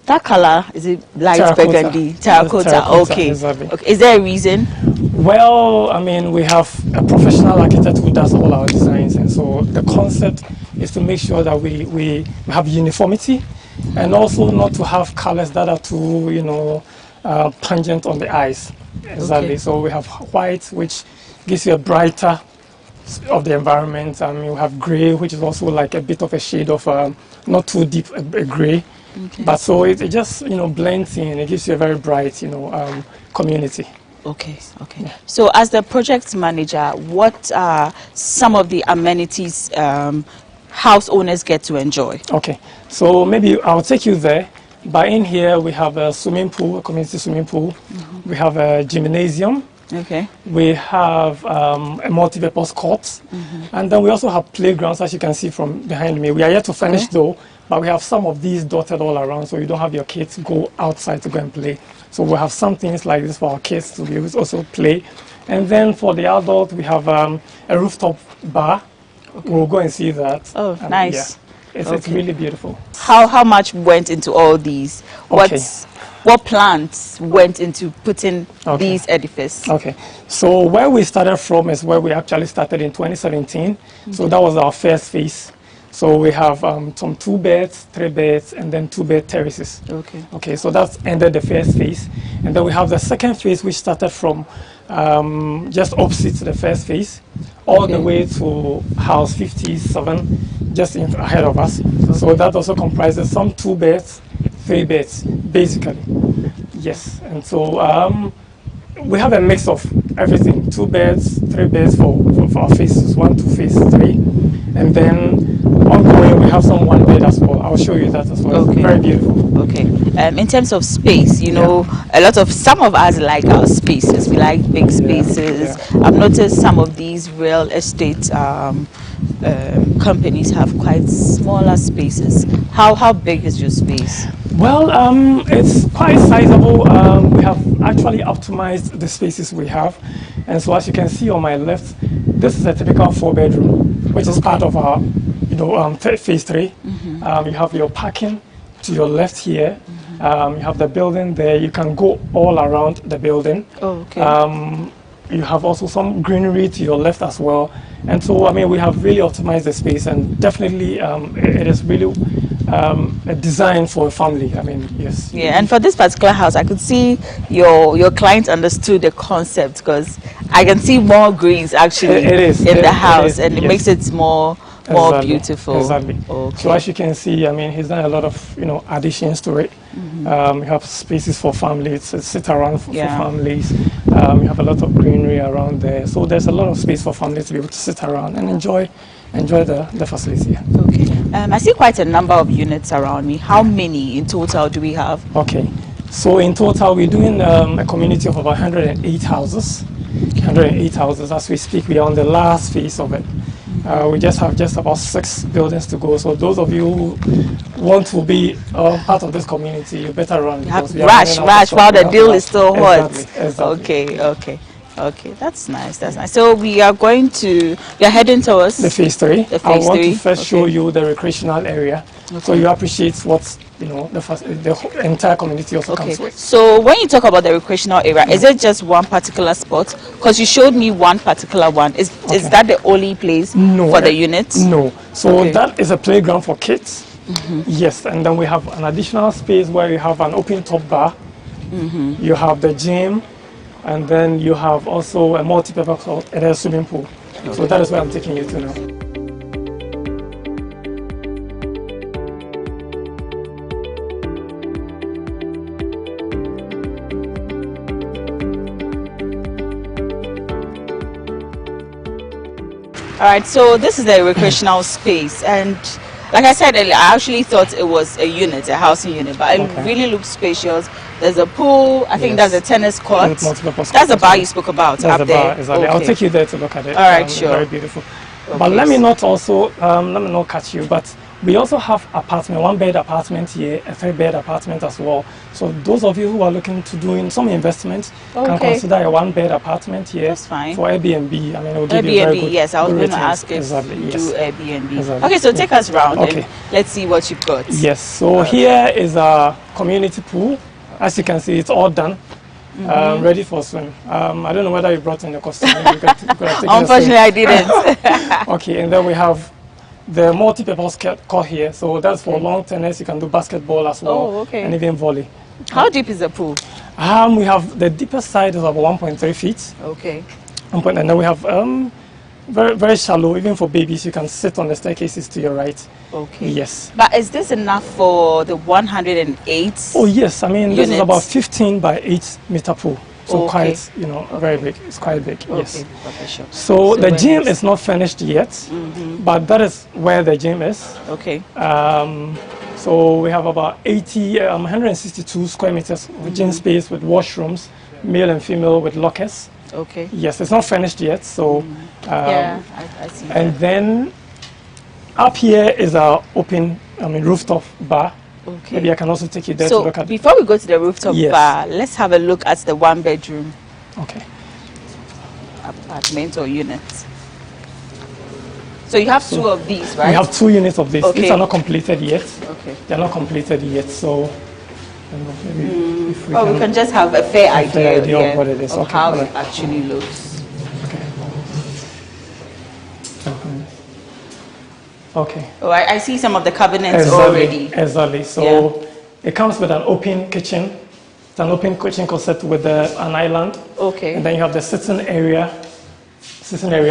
that color, is it light burgundy? Terracotta. Okay. Exactly. Okay. Is there a reason? Well, we have a professional architect who does all our designs, and so the concept is to make sure that we have uniformity, and also not to have colors that are too, pungent on the eyes. Exactly. Okay. So we have white, which gives you a brighter of the environment. We have grey, which is also like a bit of a shade of not too deep a grey. Okay. But so it just blends in. It gives you a very bright community. Okay. Yeah. So as the project manager, what are some of the amenities house owners get to enjoy? Okay, so maybe I'll take you there. But in here we have a swimming pool, a community swimming pool. We have a gymnasium. Okay. We have a multi-purpose court. And then we also have playgrounds, as you can see from behind me. We are yet to finish though, but we have some of these dotted all around, so you don't have your kids go outside to go and play. So we have some things like this for our kids to be able to also play. And then for the adult, we have a rooftop bar. Okay. We'll go and see that. Oh, nice. Yeah. It's really beautiful. How much went into all these? Okay. What plans went into putting these edifices? Okay, so where we started from is where we actually started in 2017. So that was our first phase. So we have some 2 beds, 3 beds, and then 2-bed terraces. Okay, so that's ended the first phase. And then we have the second phase, which started from just opposite to the first phase, all the way to house 57, just ahead of us. So that also comprises some 2 beds, 3 beds, basically. Yes, and so we have a mix of everything: 2 beds, 3 beds for our phases 1 to phase 3, and then ongoing. We have some one bed as well. I'll show you that as well. Okay. Very beautiful. Okay. In terms of space, you know, some of us like our spaces. We like big spaces. I've noticed some of these real estate companies have quite smaller spaces. How big is your space? Well, it's quite sizable. We have actually optimized the spaces we have, and so as you can see on my left, this is a typical 4-bedroom, which is part of our, phase 3. You have your parking to your left here. You have the building there. You can go all around the building. Oh, okay. You have also some greenery to your left as well. And so, I mean, we have really optimized the space, and definitely it is really a design for a family. I mean, yes. Yeah, and for this particular house, I could see your client understood the concept, because I can see more greens actually in the house, and it makes it more beautiful. Exactly. Okay. So as you can see, I mean, he's done a lot of additions to it. We have spaces for families, sit around for families. We have a lot of greenery around there, so there's a lot of space for families to be able to sit around and enjoy the facility here. Okay. I see quite a number of units around me. How many in total do we have? Okay. So in total, we're doing a community of about 108 houses. 108 houses as we speak. We are on the last phase of it. We just have about 6 buildings to go. So those of you who want to be part of this community, you better run. Rush while the deal is still hot. Exactly. Okay, that's nice. So we are heading towards the phase 3. I want to first show you the recreational area, so you appreciate what the entire community also comes with. So when you talk about the recreational area, is it just one particular spot? Because you showed me one particular one. Is that the only place for the units? No. So that is a playground for kids. Yes, and then we have an additional space where you have an open top bar. You have the gym. And then you have also a multi-purpose swimming pool. So that is where I'm taking you to now. All right, so this is the recreational space, and like I said earlier, I actually thought it was a housing unit, but it really looks spacious. There's a pool. I think there's a tennis court. That's the bar you spoke about. That's up the bar, there. exactly. I'll take you there to look at it. All right, sure. Very beautiful. But let me not catch you. But we also have apartment, 1-bed apartment here, a 3-bed apartment as well. So those of you who are looking to do some investments can consider a 1-bed apartment here. That's fine. For Airbnb. I mean, it will give Airbnb, you very good. Yes, I was going to ask if you do Airbnb. Okay, so take us around and let's see what you've got. Yes. So here is a community pool. As you can see, it's all done. Ready for swim. I don't know whether you brought in the costume. Unfortunately, I didn't. Okay, and then we have the multi-purpose court here. So that's for long tennis. You can do basketball as well, and even volley. How deep is the pool? We have the deepest side is about 1.3 feet. Okay. And then we have very, very shallow, even for babies. You can sit on the staircases to your right. Okay. Yes. But is this enough for the 108? Oh yes, I mean this is about 15 by 8 meter pool. So quite, very big. It's quite big. Yes. Okay, sure. So the gym is not finished yet, but that is where the gym is. Okay. So we have about 162 square meters of gym space with washrooms, male and female, with lockers. Okay. Yes, it's not finished yet. So I see. And then up here is our rooftop bar. Okay. Maybe I can also take you there to look at. Before we go to the rooftop bar, let's have a look at the 1-bedroom. Okay. Apartment or unit. So you have 2 of these, right? We have 2 units of these. Okay. These are not completed yet. Okay. They are not completed yet, so maybe if we can just have a fair idea of what it is. Of how it actually looks. Okay. Oh, I see some of the cabinets already. Exactly. So it comes with an open kitchen. It's an open kitchen concept with an island. Okay. And then you have the sitting area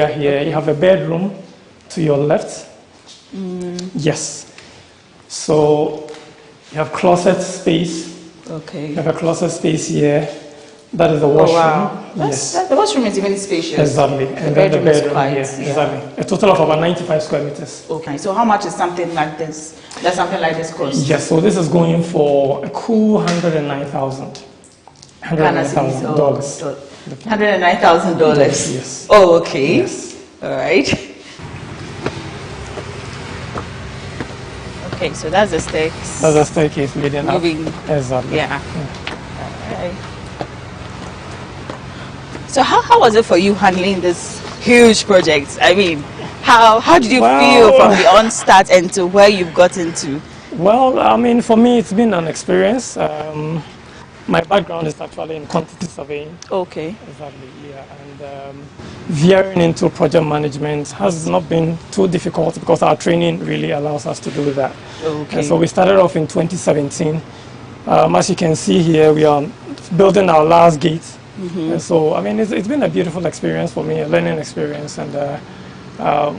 here. You have a bedroom to your left. Yes. So you have closet space. Okay. You have a closet space here. That is the washroom. Wow. Yes. The washroom is even spacious. Exactly. And then the bedroom here. Exactly. A total of about 95 square meters. Okay. So how much is something like this? Does something like this cost? Yes. So this is going for a cool $109,000. $109,000. $109,000. Yes. Oh, okay. Yes. All right. Okay, so that's the staircase. That's the staircase leading up. Exactly. Yeah. Alright. So how was it for you handling this huge project? I mean, how did you feel from the onstart and to where you've gotten to? Well, I mean, for me, it's been an experience. My background is actually in quantity surveying. Okay. Exactly, yeah. And veering into project management has not been too difficult because our training really allows us to do that. Okay. And so we started off in 2017. As you can see here, we are building our last gate. And so, I mean, it's been a beautiful experience for me, a learning experience, and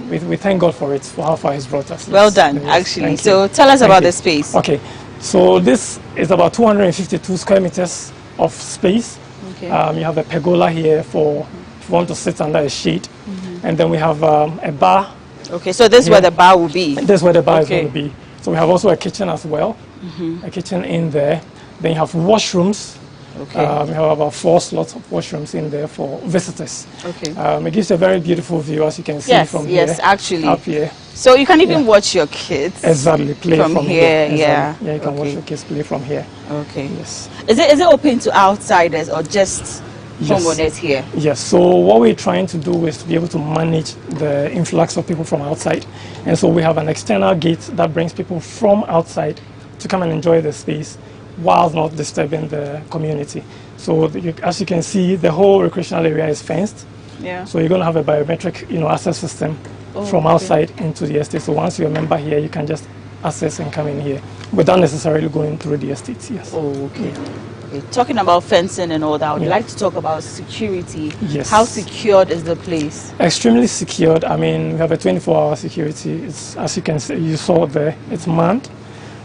we thank God for it, for how far He's brought us. Well done, actually. So tell us about the space. Okay, so this is about 252 square meters of space. Okay. You have a pergola here for if you want to sit under a shade. And then we have a bar. Okay, so this is where the bar will be. This is where the bar is going to be. So we have also a kitchen as well, a kitchen in there. Then you have washrooms. Okay. We have about 4 slots of washrooms in there for visitors. Okay. It gives a very beautiful view, as you can see from here. Yes, actually. Up here. So you can even watch your kids. Exactly, play from here. Yeah. Yeah, you can watch your kids play from here. Okay. Yes. Is it open to outsiders or just homeowners here? Yes. So what we're trying to do is to be able to manage the influx of people from outside, and so we have an external gate that brings people from outside to come and enjoy the space, while not disturbing the community. So as you can see, the whole recreational area is fenced. Yeah. So you're going to have a biometric, access system from outside into the estate. So once you're a member here, you can just access and come in here without necessarily going through the estate. Yes. Oh, okay. Talking about fencing and all that, I would like to talk about security. Yes. How secured is the place? Extremely secured. I mean, we have a 24-hour security. It's, as you can see, you saw there, it's manned.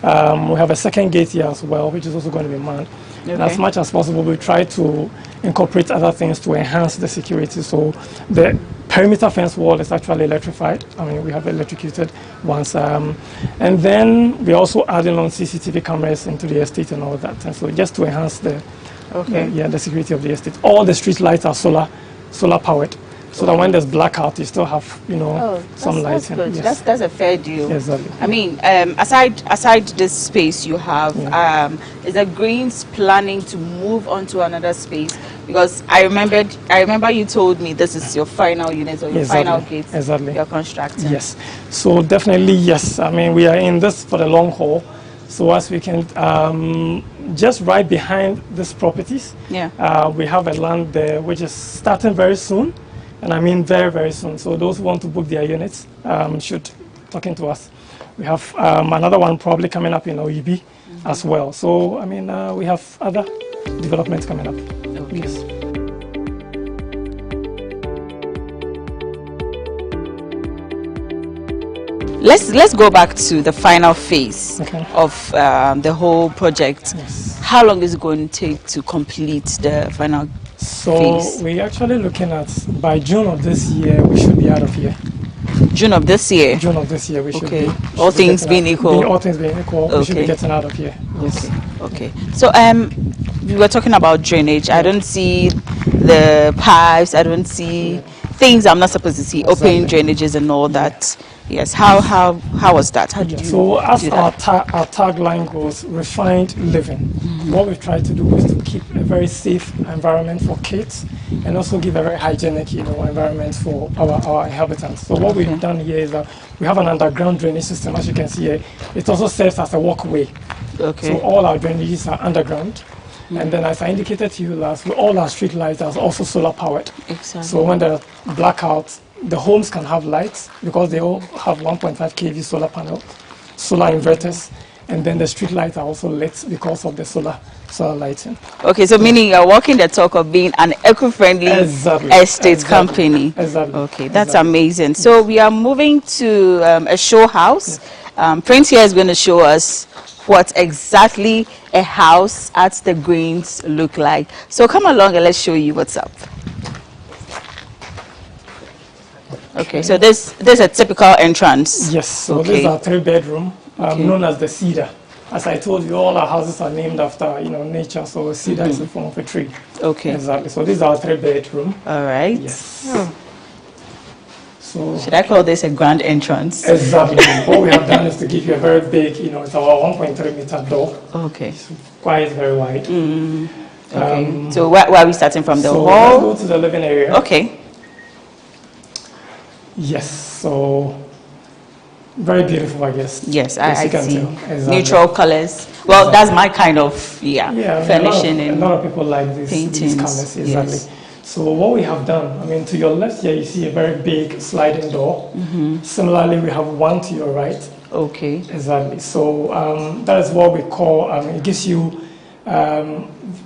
We have a second gate here as well, which is also going to be manned. Okay. And as much as possible, we try to incorporate other things to enhance the security. So the perimeter fence wall is actually electrified. I mean, we have electrocuted ones. And then we're also adding on CCTV cameras into the estate and all that. And so just to enhance the security of the estate. All the street lights are solar powered. So that when there's blackout, you still have, some light. That's good. Yes. That's a fair deal. Exactly. I mean, aside this space you have, is the Greens planning to move on to another space? Because I remember you told me this is your final unit or your final gate. Exactly. You're constructing. Yes. So definitely yes. I mean, we are in this for the long haul. So as we can, just right behind these properties, we have a land there which is starting very soon. And I mean very, very soon. So those who want to book their units should talk into us. We have another one probably coming up in OEB as well. So, I mean, we have other developments coming up. Okay. Yes. Let's go back to the final phase of the whole project. Yes. How long is it going to take to complete the final phase? So we're actually looking at by June of this year we should be out of here. June of this year? June of this year we should be. All things being equal? All things being equal, we should be getting out of here. Yes. Okay. So we were talking about drainage. I don't see the pipes. I don't see things I'm not supposed to see. Open drainages and all that. Yes. How was that? How did you So as do our that? tagline goes, refined living. What we've tried to do is to keep a very safe environment for kids and also give a very hygienic, environment for our inhabitants. So what we've done here is that we have an underground drainage system, as you can see here. It also serves as a walkway. Okay. So all our drainages are underground. And then as I indicated to you last, all our street lights are also solar powered. Exactly. So when there are blackouts, the homes can have lights because they all have 1.5 kV solar panel, solar inverters, and then the street lights are also lit because of the solar lighting. Okay, so meaning you're walking the talk of being an eco-friendly estate company. Exactly. Okay, that's amazing. So we are moving to a show house. Prince here is going to show us what exactly a house at the Greens look like. So come along and let's show you what's up. Okay, so this is a typical entrance. Yes, so this is our 3-bedroom, known as the cedar. As I told you, all our houses are named after, nature, so cedar is a form of a tree. Okay. Exactly, so this is our 3-bedroom. All right. Yes. Oh. So should I call this a grand entrance? Exactly. What we have done is to give you a very big, it's our 1.3 meter door. Okay. It's quite very wide. Okay. So where are we starting from? The hall? Let's go to the living area. Okay. Yes, so very beautiful, I guess. Yes, I see. Exactly. Neutral colors. Well, that's my kind of furnishing. A lot of people like these colors. Exactly. Yes. So what we have done, to your left here, you see a very big sliding door. Similarly, we have one to your right. Okay. Exactly. So that is what we call, it gives you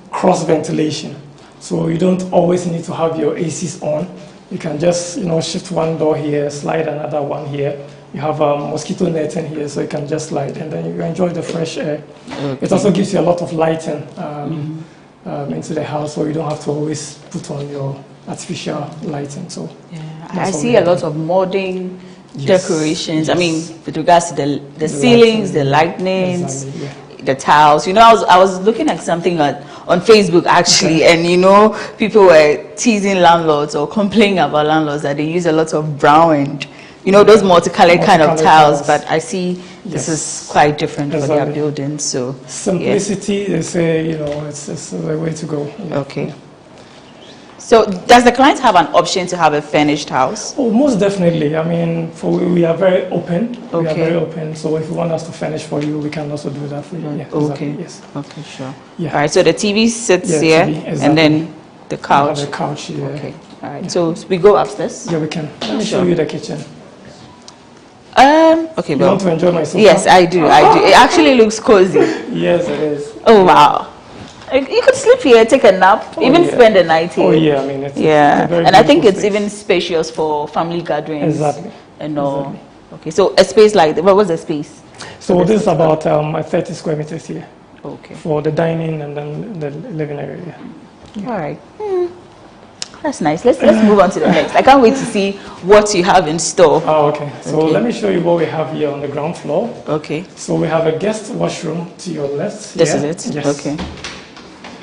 cross ventilation. So you don't always need to have your ACs on. You can just, shift one door here, slide another one here. You have a mosquito netting here, so you can just slide, and then you enjoy the fresh air. Okay. It also gives you a lot of lighting into the house, so you don't have to always put on your artificial lighting. So I see a lot of modding decorations. Yes. I mean, with regards to the ceilings, the lightnings, the tiles. I was looking at something on Facebook actually, and people were teasing landlords or complaining about landlords that they use a lot of brown and those multicolored kind of tiles. But I see this is quite different for their buildings. So simplicity, they say, it's the way to go. Okay. So does the client have an option to have a furnished house? Oh, most definitely. I mean, we are very open. Okay. We are very open. So if you want us to furnish for you, we can also do that for you. Yeah, okay. Exactly. Yes. Okay, sure. Yeah. All right. So the TV sits here, and then the couch. The couch. Yeah. Okay. All right. So we go upstairs. Yeah, we can. Let me show you the kitchen. Okay. You want to enjoy my sofa? Yes, I do. I do. It actually looks cozy. Yes, it is. Oh wow. You could sleep here, take a nap, even spend the night here. Oh yeah, I mean it's and I think it's even spacious for family gatherings. Exactly. And all. Exactly. Okay, so a space like what was the space? So this is about 30 square meters here. Okay. For the dining and then the living area. Yeah. All right. That's nice. Let's move on to the next. I can't wait to see what you have in store. Oh, okay. So let me show you what we have here on the ground floor. Okay. So we have a guest washroom to your left. This is it? Yes. Okay.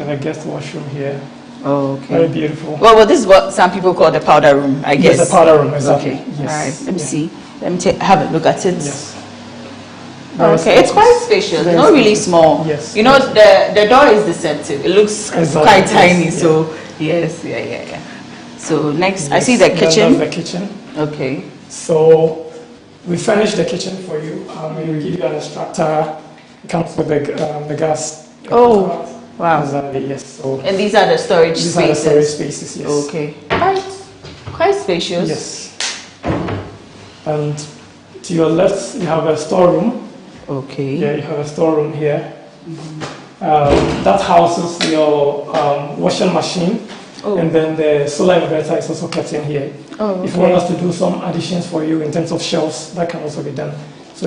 And a guest washroom here. Oh, okay. Very beautiful. Well, this is what some people call the powder room, I guess. Yes, the powder room, exactly. Okay. Yes. All right. Let me see. Let me have a look at it. Yes. Okay, it's quite spacious. Not really small. Yes. The door is deceptive. It looks quite tiny. Yeah. So yes, yeah. So next, I see the kitchen. That's the kitchen. Okay. So we furnished the kitchen for you. We give you an extractor. It comes with the gas. Oh, wow. Exactly, yes. So and these are the storage spaces. These are the storage spaces. Yes. Okay. Quite spacious. Yes. And to your left, you have a storeroom. Okay. Yeah, you have a storeroom here. That houses your washing machine. Oh. And then the solar inverter is also kept in here. Oh, okay. If you want us to do some additions for you in terms of shelves, that can also be done. So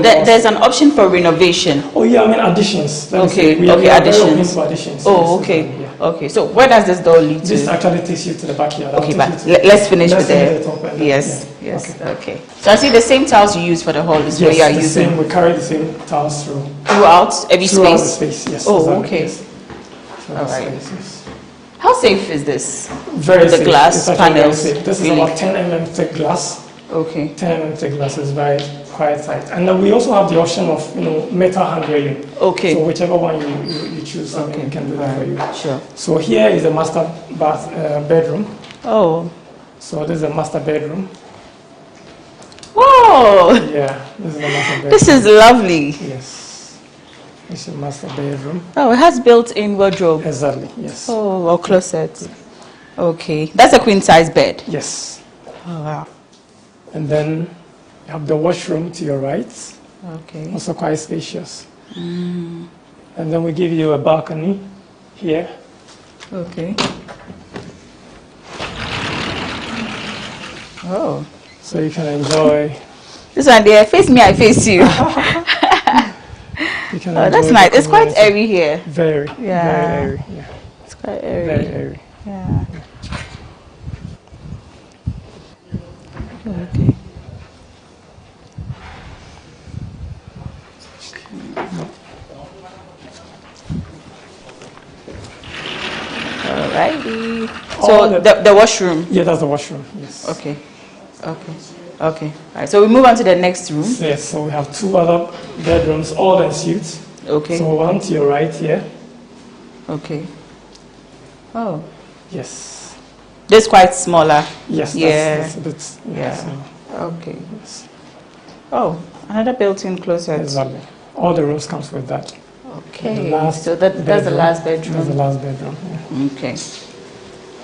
there's an option for renovation. Oh yeah, I mean additions. Okay, we are additions. Very additions. Oh, yes, okay. Yeah. Okay, so where does this door lead to? This actually takes you to the backyard. Okay, but let's finish with the yes. Okay. So I see the same tiles you use for the hall is where you are using. Same, we carry the same tiles throughout every space. The space, yes. Oh, okay. Yes. All right. How safe is this? Very safe. The glass panels. This is about 10 mm thick glass. Okay. 10 mm thick glass is quite tight. And then we also have the option of metal hand railing. Okay. So whichever one you choose, we can do that for you. Sure. So here is the master bedroom. Oh. So this is a master bedroom. Whoa. Yeah, this is the master bedroom. This is lovely. Yes. It's a master bedroom. Oh, it has built-in wardrobe. Exactly, yes. Oh, or closet. Okay. That's a queen-size bed. Yes. Oh, wow. And then you have the washroom to your right. Okay. Also quite spacious. And then we give you a balcony here. Okay. Oh. So you can enjoy. This one there, face me, I face you. You can Oh, enjoy that's the nice. It's quite community. airy here. Very, Yeah. very airy. Yeah. It's quite airy. Very airy. Yeah. Okay. Alrighty. So the washroom. Yeah, that's the washroom. Yes. Okay. Okay. Okay. All right. So we move on to the next room. Yes. So we have 2 other bedrooms, all en suite. Okay. So one to your right here. Okay. Oh. Yes. This quite smaller. Yes. Yeah. That's a bit. Yeah. So. Okay. Yes. Oh, another built-in closet. Exactly. All the rooms comes with that. Okay. So that's the last bedroom. That's the last bedroom. Yeah. Okay.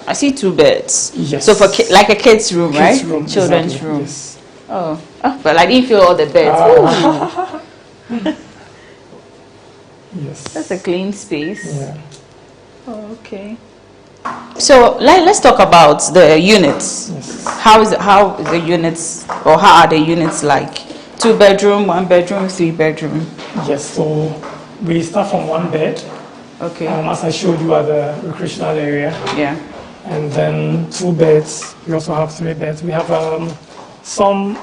I see 2 beds. Yes. So for like a kid's room, Kids' right? room, Children's exactly, room. yes. Oh. But I didn't feel all the beds. Yes. That's a clean space. Yeah. Oh, okay. So let's talk about the units. Yes. How is the units, or how are the units like? 2 bedroom, 1 bedroom, 3 bedroom. Yes. So we start from 1 bed. Okay. As I showed you at the recreational area. Yeah. And then 2 beds. We also have 3 beds. We have some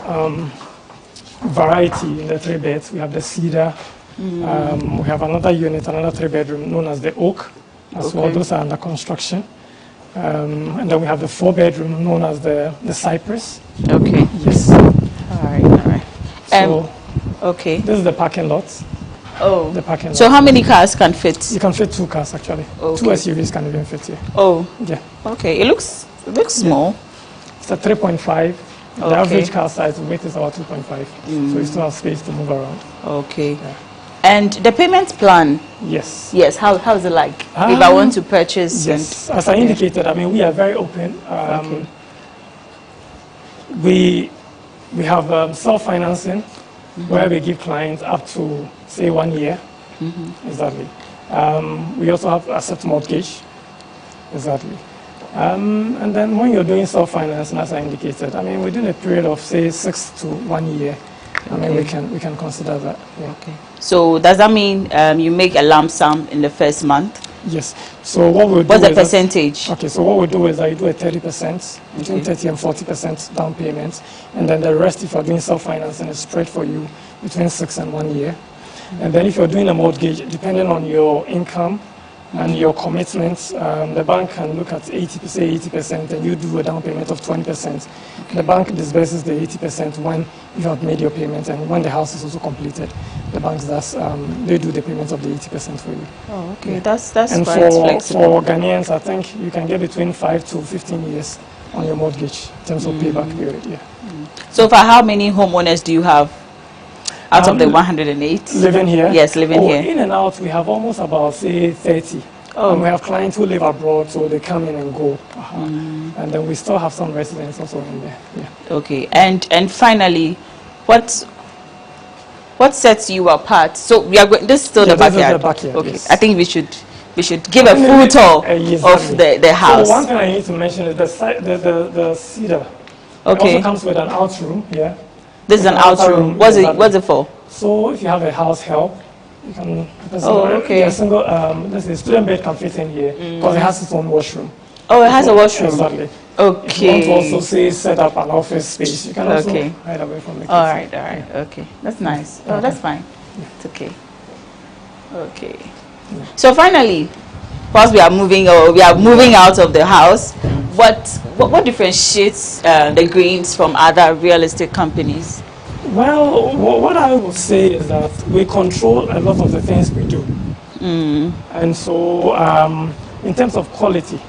variety in the 3 beds. We have the cedar. We have another unit, another 3 bedroom known as the oak. As well, those are under construction. And then we have the 4 bedroom known as the cypress. Okay. Yes. All right. So, okay. This is the parking lot. Oh. The parking lot. So how many cars can fit? You can fit 2 cars actually. Okay. 2 SUVs can even fit here. Oh. Yeah. Okay. It looks small. It's a 3.5. The Okay. average car size weight is about 2.5. So you still have space to move around. Okay. Yeah. And the payment plan? Yes. Yes. How is it like? If I want to purchase? Yes. As I indicated, I mean, we are very open. Okay. We have self-financing where we give clients up to, say, 1 year. Exactly. We also have asset mortgage. Exactly. And then when you're doing self-financing, as I indicated, I mean, within a period of, say, 6 to 1 year, I mean, we can consider that. Yeah. Okay. So does that mean you make a lump sum in the first month? Yes. So what we'll do What's the is percentage? Okay. So what we do is that you do a 30%, between 30 and 40% down payment, and then the rest, if you're doing self-financing, is spread for you between 6 and 1 year. And then if you're doing a mortgage, depending on your income and your commitments, the bank can look at 80%, and you do a down payment of 20%. The bank disburses the 80% when you have made your payment, and when the house is also completed, the bank does they do the payments of the 80% for you. Oh, okay. That's and quite flexible. For Ghanaians, I think you can get between 5 to 15 years on your mortgage in terms of payback period. Yeah. So for how many homeowners do you have out of the 108? Living here? Yes, living here. In and out, we have almost about, say, 30. And we have clients who live abroad, so they come in and go. And then we still have some residents also in there. Yeah. Okay. And finally, what sets you apart? So we are going. This is still the backyard. This is the backyard. Okay. Yes. I think we should give a full tour of the house. So one thing I need to mention is the cedar. Okay. It also comes with an out room. Yeah. This is an out room. What's it for? So if you have a house help, you can. Okay. A single the student bed can fit in here because it has its own washroom. Oh, it has a washroom. Exactly. Okay. If you want to also say set up an office space, you can also hide away from the kids. All right. Okay. That's nice. Oh, that's fine. It's okay. Okay. So finally, whilst we are moving out of the house, what differentiates the Greens from other real estate companies? Well, what I would say is that we control a lot of the things we do. And so in terms of quality,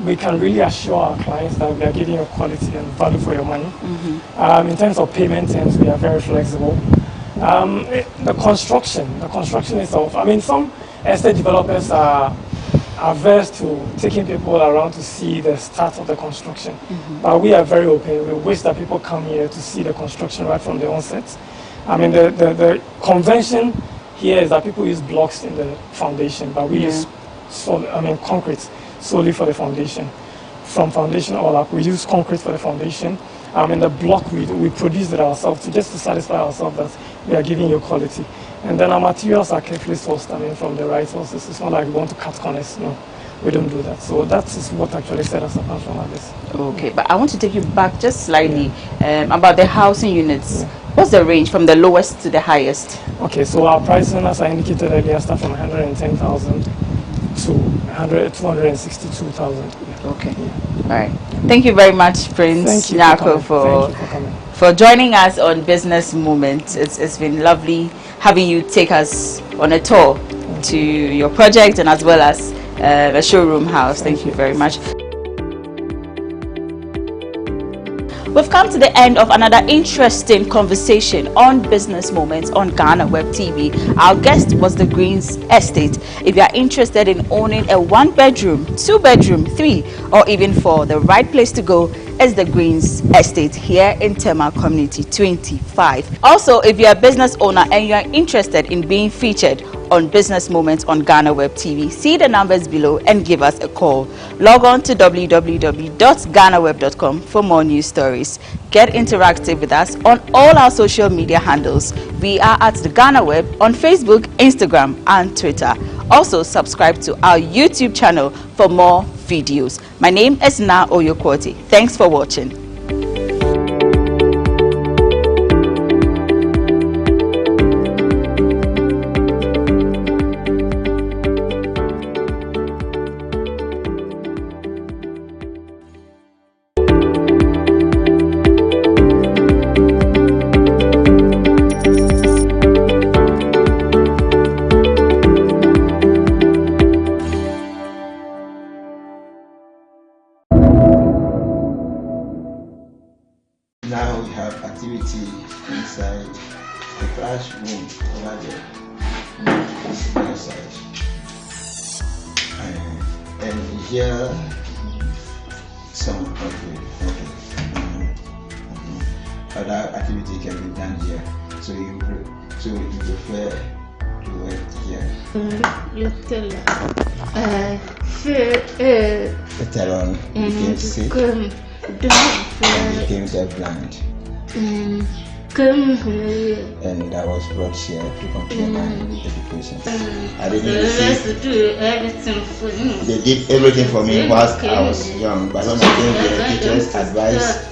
we can really assure our clients that we are giving you quality and value for your money. In terms of payment terms, we are very flexible. The construction itself, I mean, some estate developers are averse to taking people around to see the start of the construction. But we are very open. We wish that people come here to see the construction right from the onset. I mean, the convention here is that people use blocks in the foundation, but we use concrete solely for the foundation. From foundation all up, we use concrete for the foundation. The block we produce it ourselves just to satisfy ourselves that we are giving you quality. And then our materials are carefully sourced, from the right sources. It's not like we want to cut corners, no. We don't do that. So that is what actually set us apart from others. Okay, but I want to take you back just slightly about the housing units. What's the range from the lowest to the highest? Okay, so our pricing, as I indicated earlier, start from 110,000 to 262,000. Okay. All right. Thank you very much, Prince Nyako, for joining us on Business Moment. It's been lovely having you take us on a tour to your project and as well as a showroom house. Thank you very much. We've come to the end of another interesting conversation on Business Moments on GhanaWeb TV. Our guest was the Greens Estate. If you are interested in owning a 1-bedroom, 2-bedroom, 3 or even 4, the right place to go is the Greens Estate here in Tema Community 25. Also, if you're a business owner and you are interested in being featured on Business Moments on GhanaWeb TV, see the numbers below and give us a call. Log on to www.ghanaweb.com for more news stories. Get interactive with us on all our social media handles. We are at the GhanaWeb on Facebook, Instagram and Twitter. Also subscribe to our YouTube channel for more videos. My name is Na Oyokwoti. Thanks for watching. Now we have activity inside the classroom over there. Outside. And here some other activity can be done here. So you prefer to work here. Later on became sick and became deafblind. And I was brought here to complete my education. I didn't receive. They did everything for me whilst I was young, but when I came here, teachers advised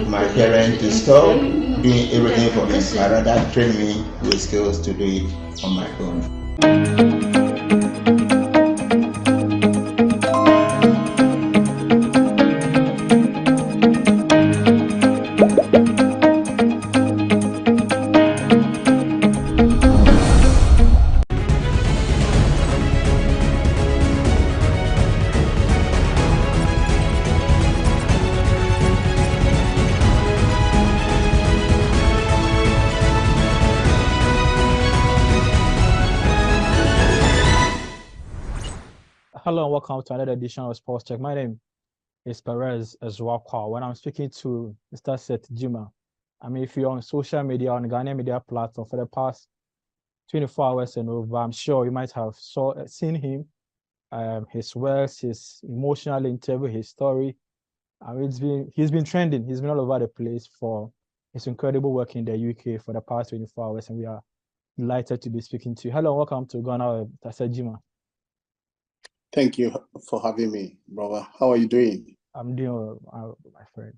my parents to stop doing everything for me, but rather train me with skills to do it on my own. Hello and welcome to another edition of Sports Check. My name is Perez Ezwakwa. When I'm speaking to Mr. Seth Jima, I mean, if you're on social media, on Ghanaian media platform for the past 24 hours and over, I'm sure you might have seen him, his works, his emotional interview, his story. He's been trending. He's been all over the place for his incredible work in the UK for the past 24 hours, and we are delighted to be speaking to you. Hello and welcome to Ghana, Mr. Jima. Thank you for having me, brother. How are you doing? I'm doing well, my friend.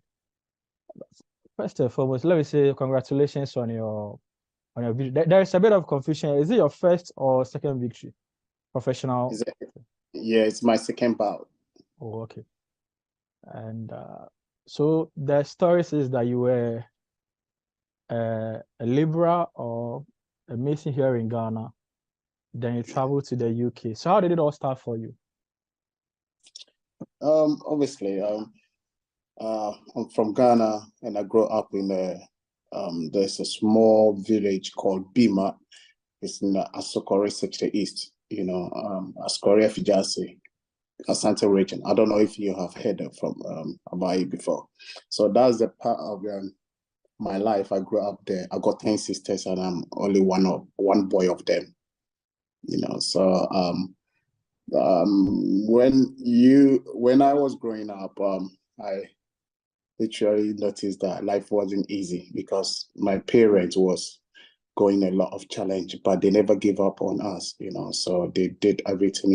First and foremost, let me say congratulations on your victory. There is a bit of confusion. Is it your first or second victory? Professional? Yeah, it's my second bout. Oh, okay. And so the story says that you were a Libra or a Mason here in Ghana. Then you traveled to the UK. So how did it all start for you? Obviously, I'm from Ghana and I grew up in there's a small village called Bima. It's in the Asokore Sector East, Asokore Fijase, Asante region. I don't know if you have heard about it before. So that's the part of my life. I grew up there. I got 10 sisters and I'm only one boy of them. So when I was growing up, I literally noticed that life wasn't easy because my parents was going a lot of challenge, but they never gave up on us, you know. So they did everything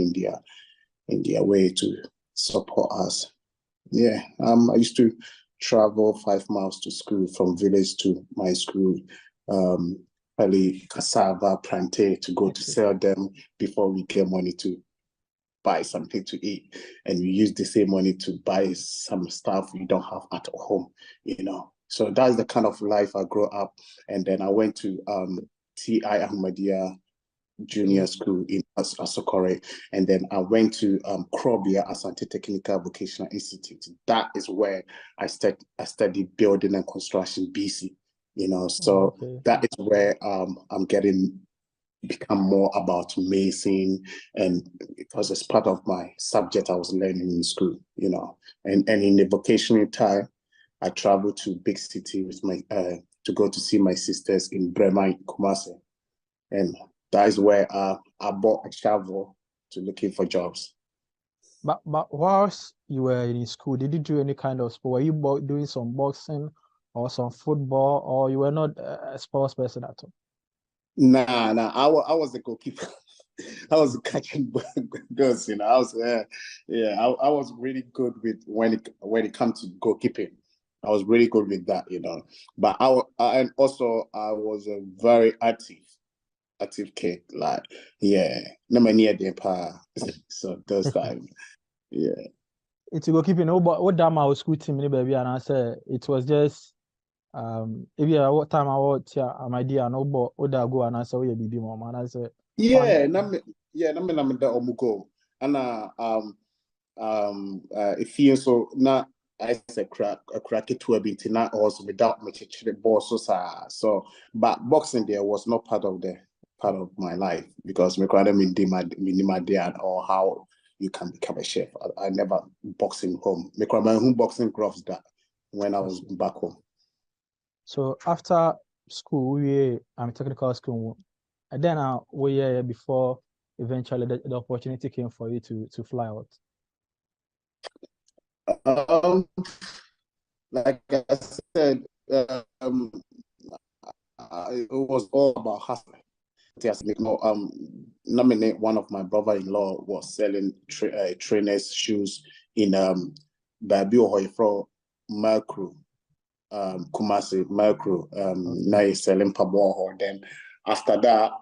in their way to support us. Yeah, I used to travel 5 miles to school from village to my school, probably cassava, plantain to go to sell them before we get money to buy something to eat. And we use the same money to buy some stuff we don't have at home, you know. So that's the kind of life I grew up. And then I went to T.I. Ahmadiyya Junior School in Asokore, and then I went to Krobia Asante Technical Vocational Institute. That is where I studied building and construction BC, you know. So that is where I'm become more about mason, and because it's part of my subject I was learning in school, you know. And in the vocational time, I traveled to big city with my to go to see my sisters in Brema in Kumasi, and that is where I bought a shovel to looking for jobs. But whilst you were in school, did you do any kind of sport? Were you doing some boxing or some football, or you were not a sports person at all? Nah, I was a goalkeeper. I was catching girls, you know. I was really good with when it comes to goalkeeping. I was really good with that, you know. But I was a very active kid, like, yeah, no man near the power. So those time, yeah. It's goalkeeping. No, but what time I was school team, baby, and I said it was just if you what time I was here, my dear, no, but what I go and I said, oh, yeah, baby, mom, and I said, yeah, I'm the omugo, and if you so now. I said a crack it to a bit now also without me the boss so but boxing there was not part of my life, because me rather mean my dad or how you can become a chef. I never boxing home. Me my home boxing gloves that when I was back home. So after school, we technical school, and then we before eventually the opportunity came for you to fly out. Like I said, it was all about hustling. Nominate one of my brother-in-law was selling trainers shoes in Babi from Mercury, Kumasi Mercury. Now he's selling Pabo. Then after that,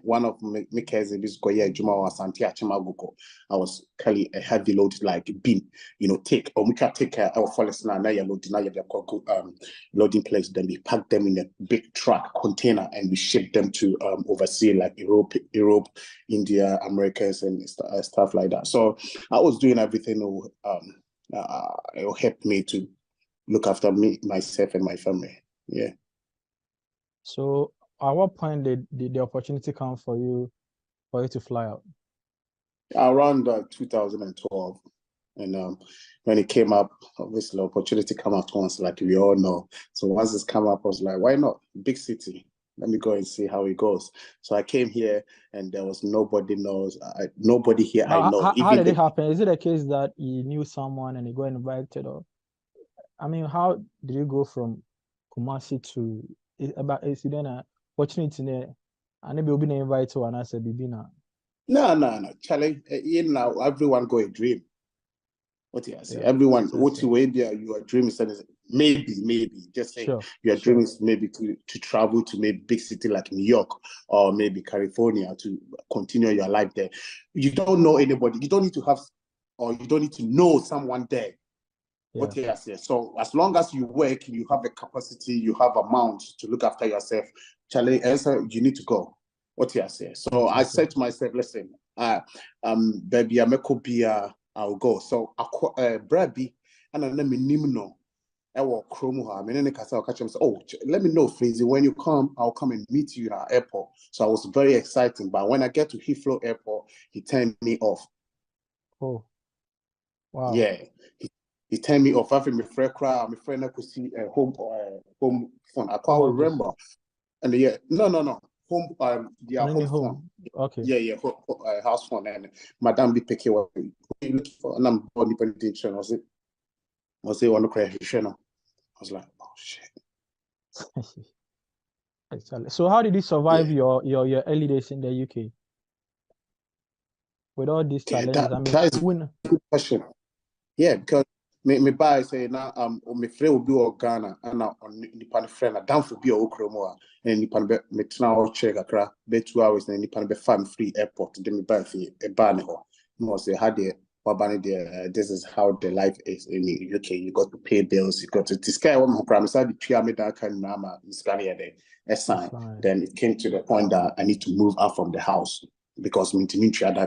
one of my cousins is going Juma was Santi Achimaguko. I was carrying a heavy load like bin, you know, take our forest now you loading place. Then we pack them in a big truck container and we ship them to overseas like Europe, India, Americas, and stuff like that. So I was doing everything it will help me to look after myself and my family. Yeah. So at what point did the opportunity come for you to fly out? Around 2012, and when it came up, obviously the opportunity came up once, like we all know. So once it's come up, I was like, why not? Big city. Let me go and see how it goes. So I came here, and there was nobody nobody here I know. How did it happen? Is it a case that you knew someone and you got invited, or I mean, how did you go from Kumasi to about a opportunity there, and maybe you'll be invited to and I said, "Bibina." No. Challenge. You know, everyone got a dream. What do you say? Everyone, what you your dream is maybe just say your dream is maybe to travel to maybe big city like New York or maybe California to continue your life there. You don't know anybody. You don't need to have, or you don't need to know someone there. What do you say? So as long as you work, you have the capacity, you have amount to look after yourself. Challenge answer, you need to go. What do you say? So I said to myself, listen, baby, I'm a I'll go. So Brabby, and then me nimno. I will chrome her. I mean, catch him. Oh, let me know, Freezy. When you come, I'll come and meet you at airport. So I was very excited. But when I get to Heathrow Airport, he turned me off. Oh, wow. Yeah, he turned me off. After my friend cry, my friend I could see home phone. I can't remember. And no. Home, their home phone. Okay. Yeah, house phone. And Madame be picking what you looking for. And I'm body penetration. Was it one of creation? was like, oh shit. So how did you survive your early days in the UK with all these challenges? That is a good question. Yeah, because me buy say now my friend will be or Ghana and now on the friend I down for be or Okromoa and nipan be me tna check akra be 2 hours and nipan be fan free airport then me buy for a ban ho. No say how the this is how the life is in the UK. You got to pay bills, you got to this guy one gram inside the pyramid that kind of then it came to the point that I need to move out from the house because UK life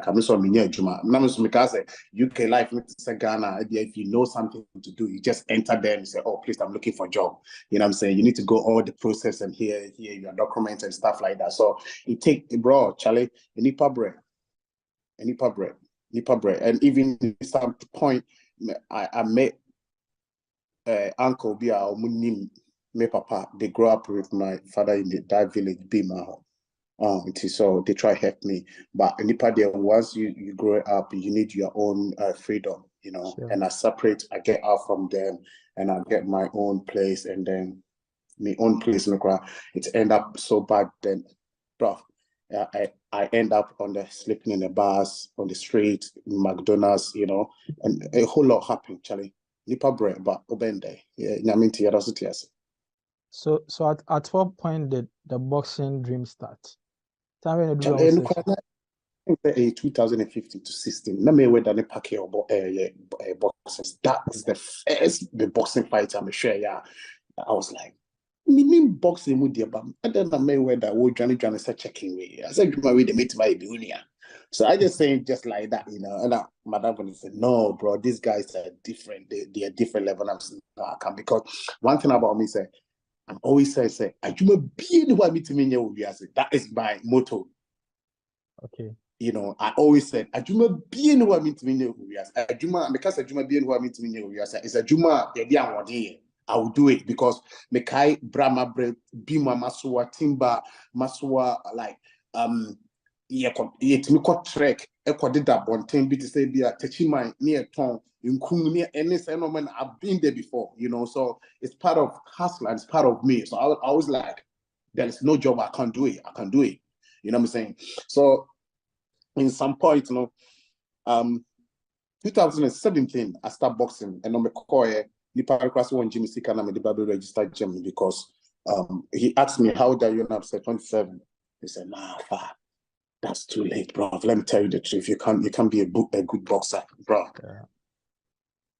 Ghana. If you know something to do, you just enter there and say, oh please, I'm looking for a job. You know what I'm saying? You need to go all the process and here your documents and stuff like that. So it take bro, Charlie, any pub bread. And even at some point, I met Uncle Bia or Munim, my papa. They grew up with my father in that village, Bima. So they try to help me. But in the once you grow up, you need your own freedom, you know. Sure. And I get out from them, and I get my own place, and then my own place in the crowd. It end up so bad then, bro. I end up sleeping in the bars, on the street, in McDonald's, you know, and a whole lot happened, Charlie. Nipa bread, but obende. Yeah, So at what point did the boxing dream start? 2015 to 16. Let me wait on the packet of boxers. That is the boxing fight I'm sure. Yeah, I was like, me boxing with the bam. And then I may wear that would Johnny start checking me. I said, my way the meet my junior. So I just saying just like that, you know. And Madam when said, no, bro, these guys are different. They are different level. I'm saying, no, I can't, because one thing about me say, I'm always say, I do be the one to me. That is my motto. Okay. You know, I always said, I do be in what I mean to me. Because I do be in what I mean to me. It's a Juma, I will do it because Mekai Brahma Bima Masua Timba Masua like trek did that one thing to say be a Techima near Tom in Kumia any phenomenon I've been there before, you know, so it's part of hustler, it's part of me. So I was like, there is no job I can't do it. I can do it. You know what I'm saying? So in some point, you know, 2017, I start boxing and on the core, Nipa Class 1 Jimmy Sika and the Bible registered Jimmy because he asked me, how old are you now? I said 27. He said, nah, that's too late, bro. Let me tell you the truth. You can't be a good boxer, bro. Yeah.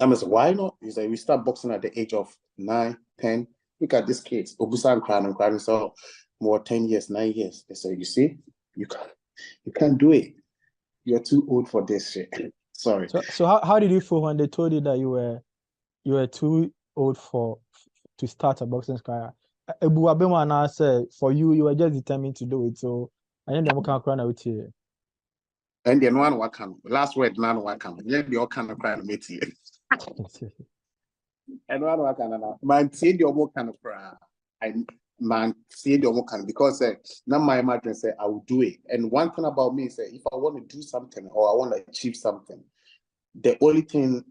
I said, why not? He said, we start boxing at the age of 9, 10. Look at these kids. Obusan crying. So more 10 years, 9 years. They said, you see, you can't do it. You're too old for this shit. Sorry. So how did you feel when they told you that you were too old to start a boxing career? I said for you were just determined to do it. So I didn't know cry out here. And then one wakan. Last word, none wakan. Yeah, the all kind of cry to meet you. And one wakan. Man, say the more kind of cry. Man, say the more kind because now my imagine say I will do it. And one thing about me is if I want to do something or I want to achieve something, the only thing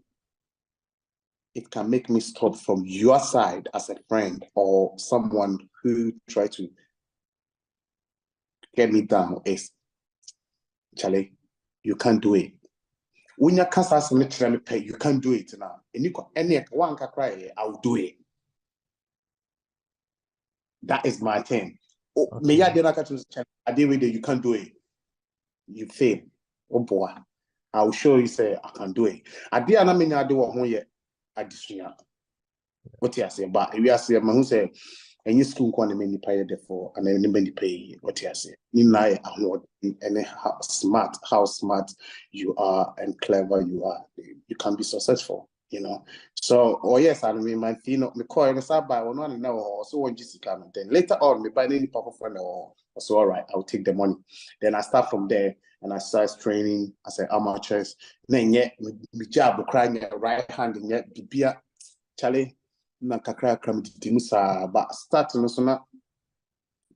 it can make me stop from your side as a friend or someone who try to get me down is, Charlie, you can't do it. When you can't pay, you can't do it now. And you can any one can cry, I will do it. That is my thing. Me ya did you can't do it. You fail. Oh boy. I will show you say I can do it. I did not mean I do what yet. I distribute. What you say, but we are saying, who say, and you school can many pay for, and then many pay. What you say, in lie and how smart you are and clever you are, you can be successful. You know. So, yes, I mean, my thing, me call and say by one and now also one Jessica. Then later on, me buy any papa friend or so. All right, I'll take the money. Then I start from there. And I started training as an amateur. Then yet, my job crying right hand and yet bibia Charlie na kakra kram dimusa. But starting also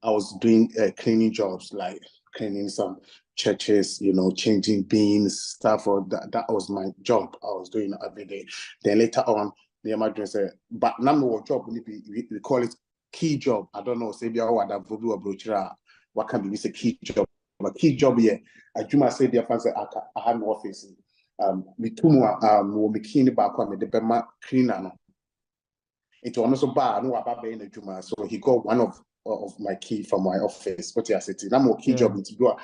I was doing cleaning jobs like cleaning some churches, you know, changing beans, stuff. Or that was my job. I was doing every day. Then later on, but now job we call it key job. I don't know, say what can be a key job. But key job here, I do my say their fans I have no office. We two more we keen back on the Bema cleaner. It also bar no about being a Juma. So he got one of my key from my office. What you say? I'm key job to go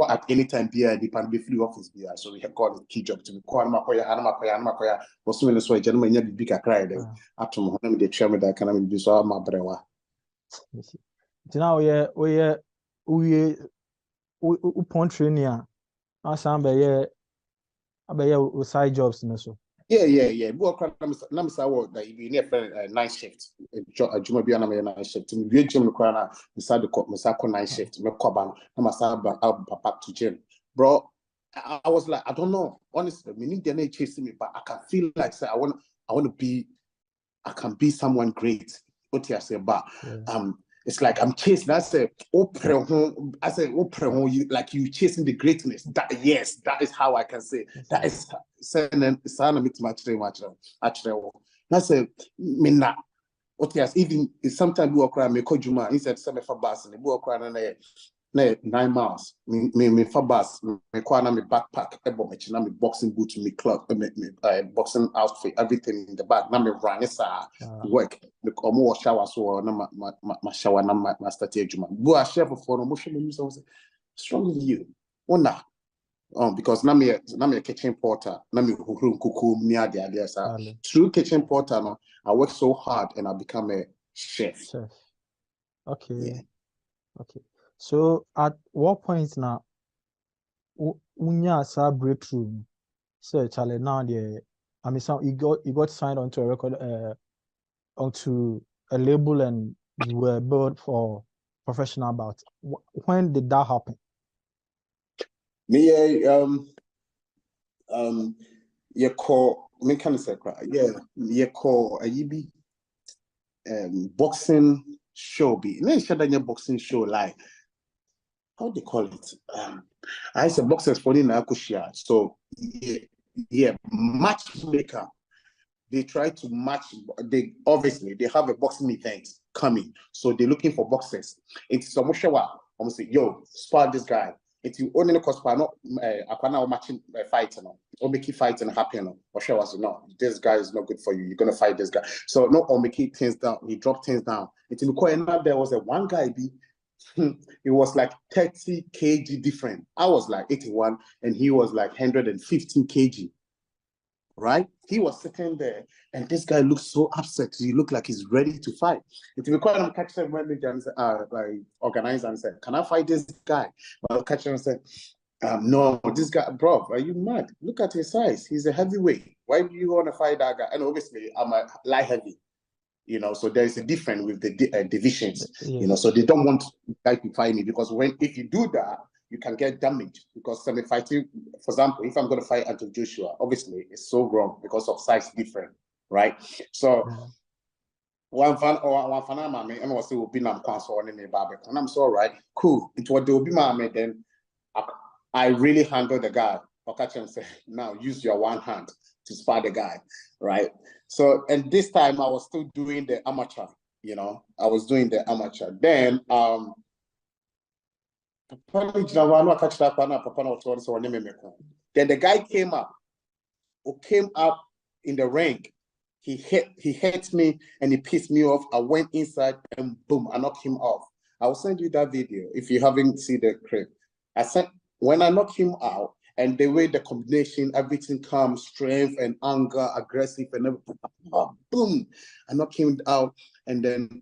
at any time beer depend be free office beer. So we have called it key job to me. Call Makoya. Was soon as gentleman you big a cry there. After Mohammed the chairman that can be so my brewa. Now we upon training asamba we side jobs so. Yeah. Work I'm say that you need night shift. Juma be na night shift. We gym no na inside the court, night shift. Me koba na say back to gym. Bro, I was like, I don't know. Honestly, me need the chasing me, but I can feel like say I want to be, I can be someone great. What you say, but it's like I'm chasing. I say, like you chasing the greatness. That yes, that is how I can say. That is saying much. Actually, I say, me na. What you even sometimes we walk around me call Juma instead some for bus and we walk around 9 miles. Me for bus. Me call me backpack. Me boxing boots. Me club. Me boxing outfit. Everything in the bag. Now me run this work. Me come wash shower so na my shower na my start Juma. Go a share for no motion. Me say strong with you. Ona. Because na me a kitchen porter. Na me room kuku me adi sa. Through kitchen porter no. I work so hard and I become a chef. Okay. Yeah. Okay. So at what point now unya sa breakthrough? So Charlie now you got signed onto a record onto a label and you were billed for professional bout. When did that happen? Me you call me kind of say you call a yibi boxing show be boxing show like how they call it I say boxers for na kushia. So matchmaker, they try to match. They obviously they have a boxing event coming, so they're looking for boxers. It's so much I'm say yo spar this guy. If you only cause not matching fight or make fighting happen or show us no, this guy is not good for you. You're gonna fight this guy. So no, or make things down. He dropped things down. It's there was a one guy it was like 30 kg different. I was like 81 and he was like 115 kg. Right? He was sitting there and this guy looked so upset. He looked like he's ready to fight. It required him catch him when like organizer and said, can I fight this guy? But I'll catch him and said, no, this guy, bro, are you mad? Look at his size. He's a heavyweight. Why do you want to fight that guy? And obviously I'm a light heavy. You know, so there's a difference with the divisions. You know, so they don't want guy to fight me because if you do that, you can get damaged because I'm fighting. For example, if I'm going to fight Anthony Joshua, obviously it's so wrong because of size different, right? So one fan mammy and was will be nam console in the barbecue, and I'm so right, cool. It will be mammy. Then I really handle the guy. Or catch him say, now use your one hand to spar the guy, right? So, and this time I was still doing the amateur, you know, I was doing the amateur. Then, then the guy came up in the ring. He hit me and he pissed me off. I went inside and boom, I knocked him off. I will send you that video if you haven't seen the clip. When I knocked him out, and the way the combination, everything comes, strength and anger, aggressive, and everything, boom, I knocked him out, and then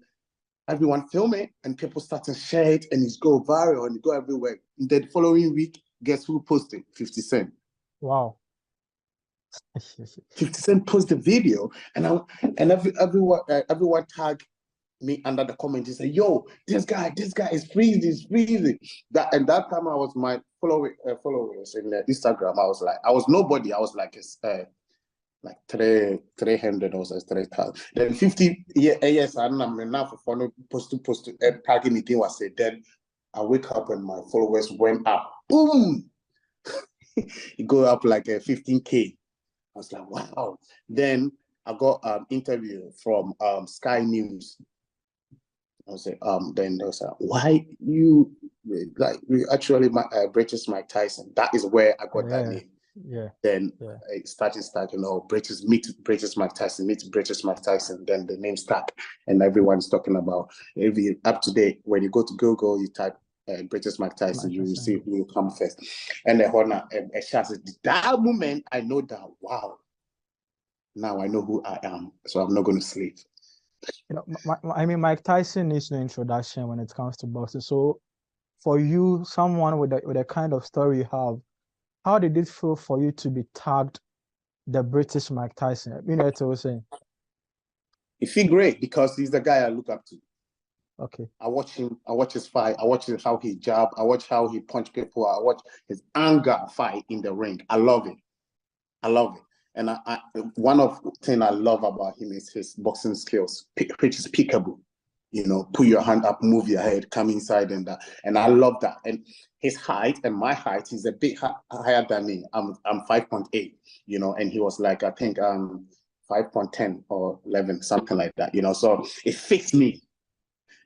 everyone film it, and people start to share it, and it's go viral, and it go everywhere. And then the following week, guess who posted? 50 Cent. Wow. 50 Cent posted the video, and everyone tagged me under the comment. He said, yo, this guy is freezing. That time I was my followers in Instagram. I was nobody. I was like 300 or 3,000. Then 50 yes, I'm now for follow post tagging me thing was said. Then I wake up and my followers went up. Boom! It go up like 15K. I was like, wow. Then I got interview from Sky News. I was then they was like, why you actually British Mike Tyson? That is where I got that name. Yeah. Then it started, meet British Mike Tyson, meet British Mike Tyson. Then the name stuck, and everyone's talking about. If you up to date, when you go to Google, you type British Mike Tyson, you will see who will come first. And the honor, that moment, I know that, wow, now I know who I am, so I'm not going to sleep. You know, I mean, Mike Tyson needs no introduction when it comes to boxing. So, for you, someone with the kind of story you have, how did it feel for you to be tagged the British Mike Tyson? You know what I was saying? It feels great because he's the guy I look up to. Okay. I watch him. I watch his fight. I watch how he jab. I watch how he punch people. I watch his anger fight in the ring. I love it. I love it. And one of the things I love about him is his boxing skills, which is pickable. You know, put your hand up, move your head, come inside, and that. And I love that. And his height and my height is a bit higher than me. I'm 5'8", you know, and he was like, I think 5'10" or 11, something like that, you know. So it fits me,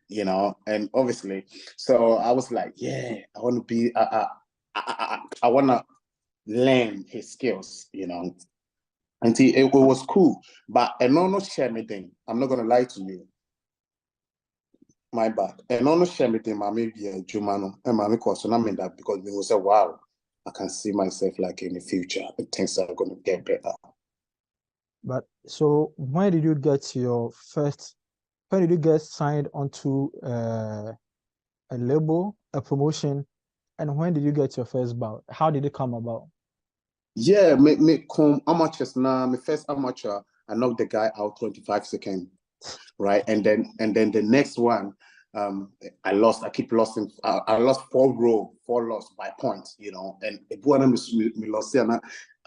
you know, and obviously, so I was like, yeah, I want to be, I want to learn his skills, you know. And it was cool, but no share me thing. I'm not gonna lie to you. My bad. And no share me thing. Maybe a Jumano and mommy question. I mean that because we will say, wow, I can see myself like in the future. Things are gonna get better. But so when did you get your first? When did you get signed onto a label, a promotion, and when did you get your first bout? How did it come about? Yeah, me come amateurs now. My first amateur, I knocked the guy out 25 seconds, right? And then the next one, I lost. I keep losing. I lost 4 loss by points, you know. And one of me lost, and I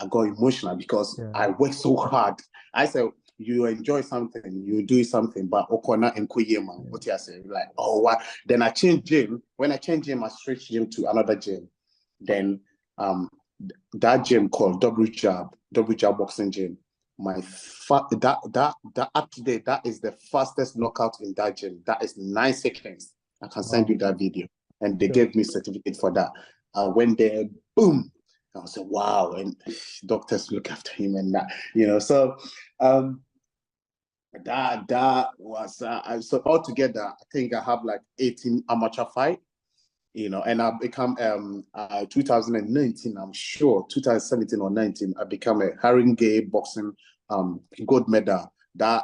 got emotional because I worked so hard. I said, you enjoy something, you do something, but Okona and Kuyema, what you say? Like, oh, what? Then I changed gym. When I changed gym, I switched gym to another gym. Then that gym called Double Jab Boxing Gym. That up to date, that is the fastest knockout in that gym. That is 9 seconds. I can send you that video. And they gave me a certificate for that. I went there, boom. I was like, wow, and doctors look after him and that, you know. So that was so altogether, I think I have like 18 amateur fight. You know, and I become 2019, I'm sure 2017 or 19, I become a Haringey boxing gold medal. That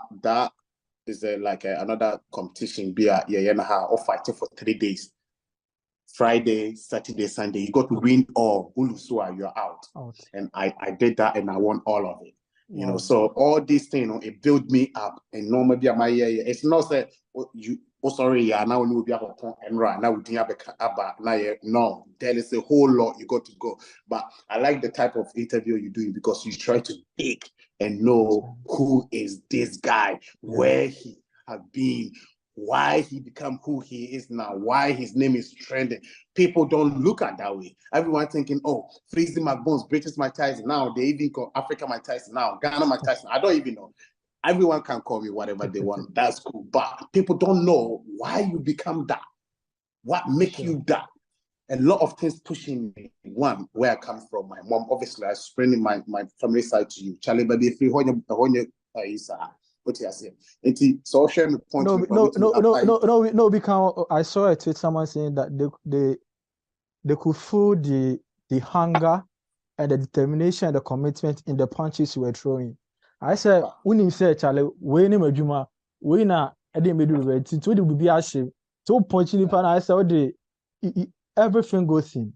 is another competition. Be a or fighting for 3 days. Friday, Saturday, Sunday. You got to win all. Ulusua, you're out. And I did that and I won all of it. You know, so all these things, you know, it built me up. And normally my it's not that you. Oh, sorry, yeah, now we will be able to and right now we didn't have no, there is a whole lot you got to go. But I like the type of interview you're doing because you try to dig and know who is this guy, where he has been, why he become who he is now, why his name is trending. People don't look at that way. Everyone thinking, oh, Freezy McBones, British Mike Tyson. Now they even call Africa Mike Tyson. Now Ghana Mike Tyson. I don't even know. Everyone can call me whatever they want. That's cool. But people don't know why you become that. What makes you that? A lot of things pushing me. One, where I come from, my mom, obviously, I spreading my family side to you. Charlie, baby, if you what you say? Social point. No, because I saw a tweet someone saying that they could feel the hunger and the determination and the commitment in the punches you were throwing. I said, when you say Charlie, we need Majuma, we na I didn't do it. So it will be a shame. So punching in pan, I said, everything goes in.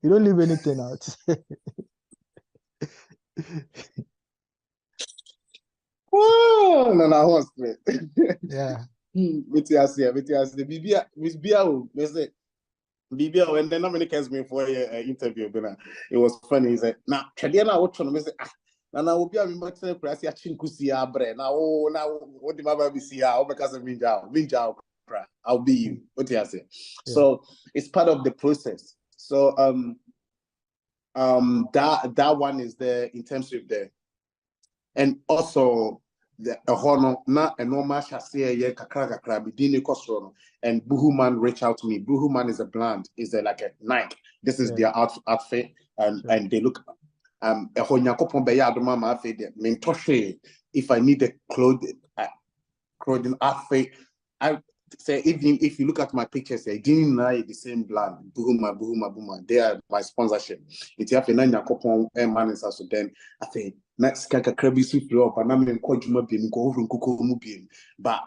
You don't leave anything out. Oh, no, I was great. Yeah. Bibia, when the nominee me for an interview, it was funny. He said, now, Chadiana, what to say? And I will be a member of the press. I think Kusia Bre. Now, what the Maba be see? I'll because of Minjao. I'll be you. What do you say? So it's part of the process. So that one is there in terms of the, and also the honor na a normal chassis ye kakra kakra bidini kosrono, and Buhuman reached out to me. Buhuman is a brand, is like a Nike. This is their outfit, and they look if I need a clothing outfit, I say even if you look at my pictures, I didn't like the same brand. Buhuma. They are my sponsorship. It's have a nine couple man so then I think next kaka krabi super up and I'm in Kojuma being go over Kuko Mubian. But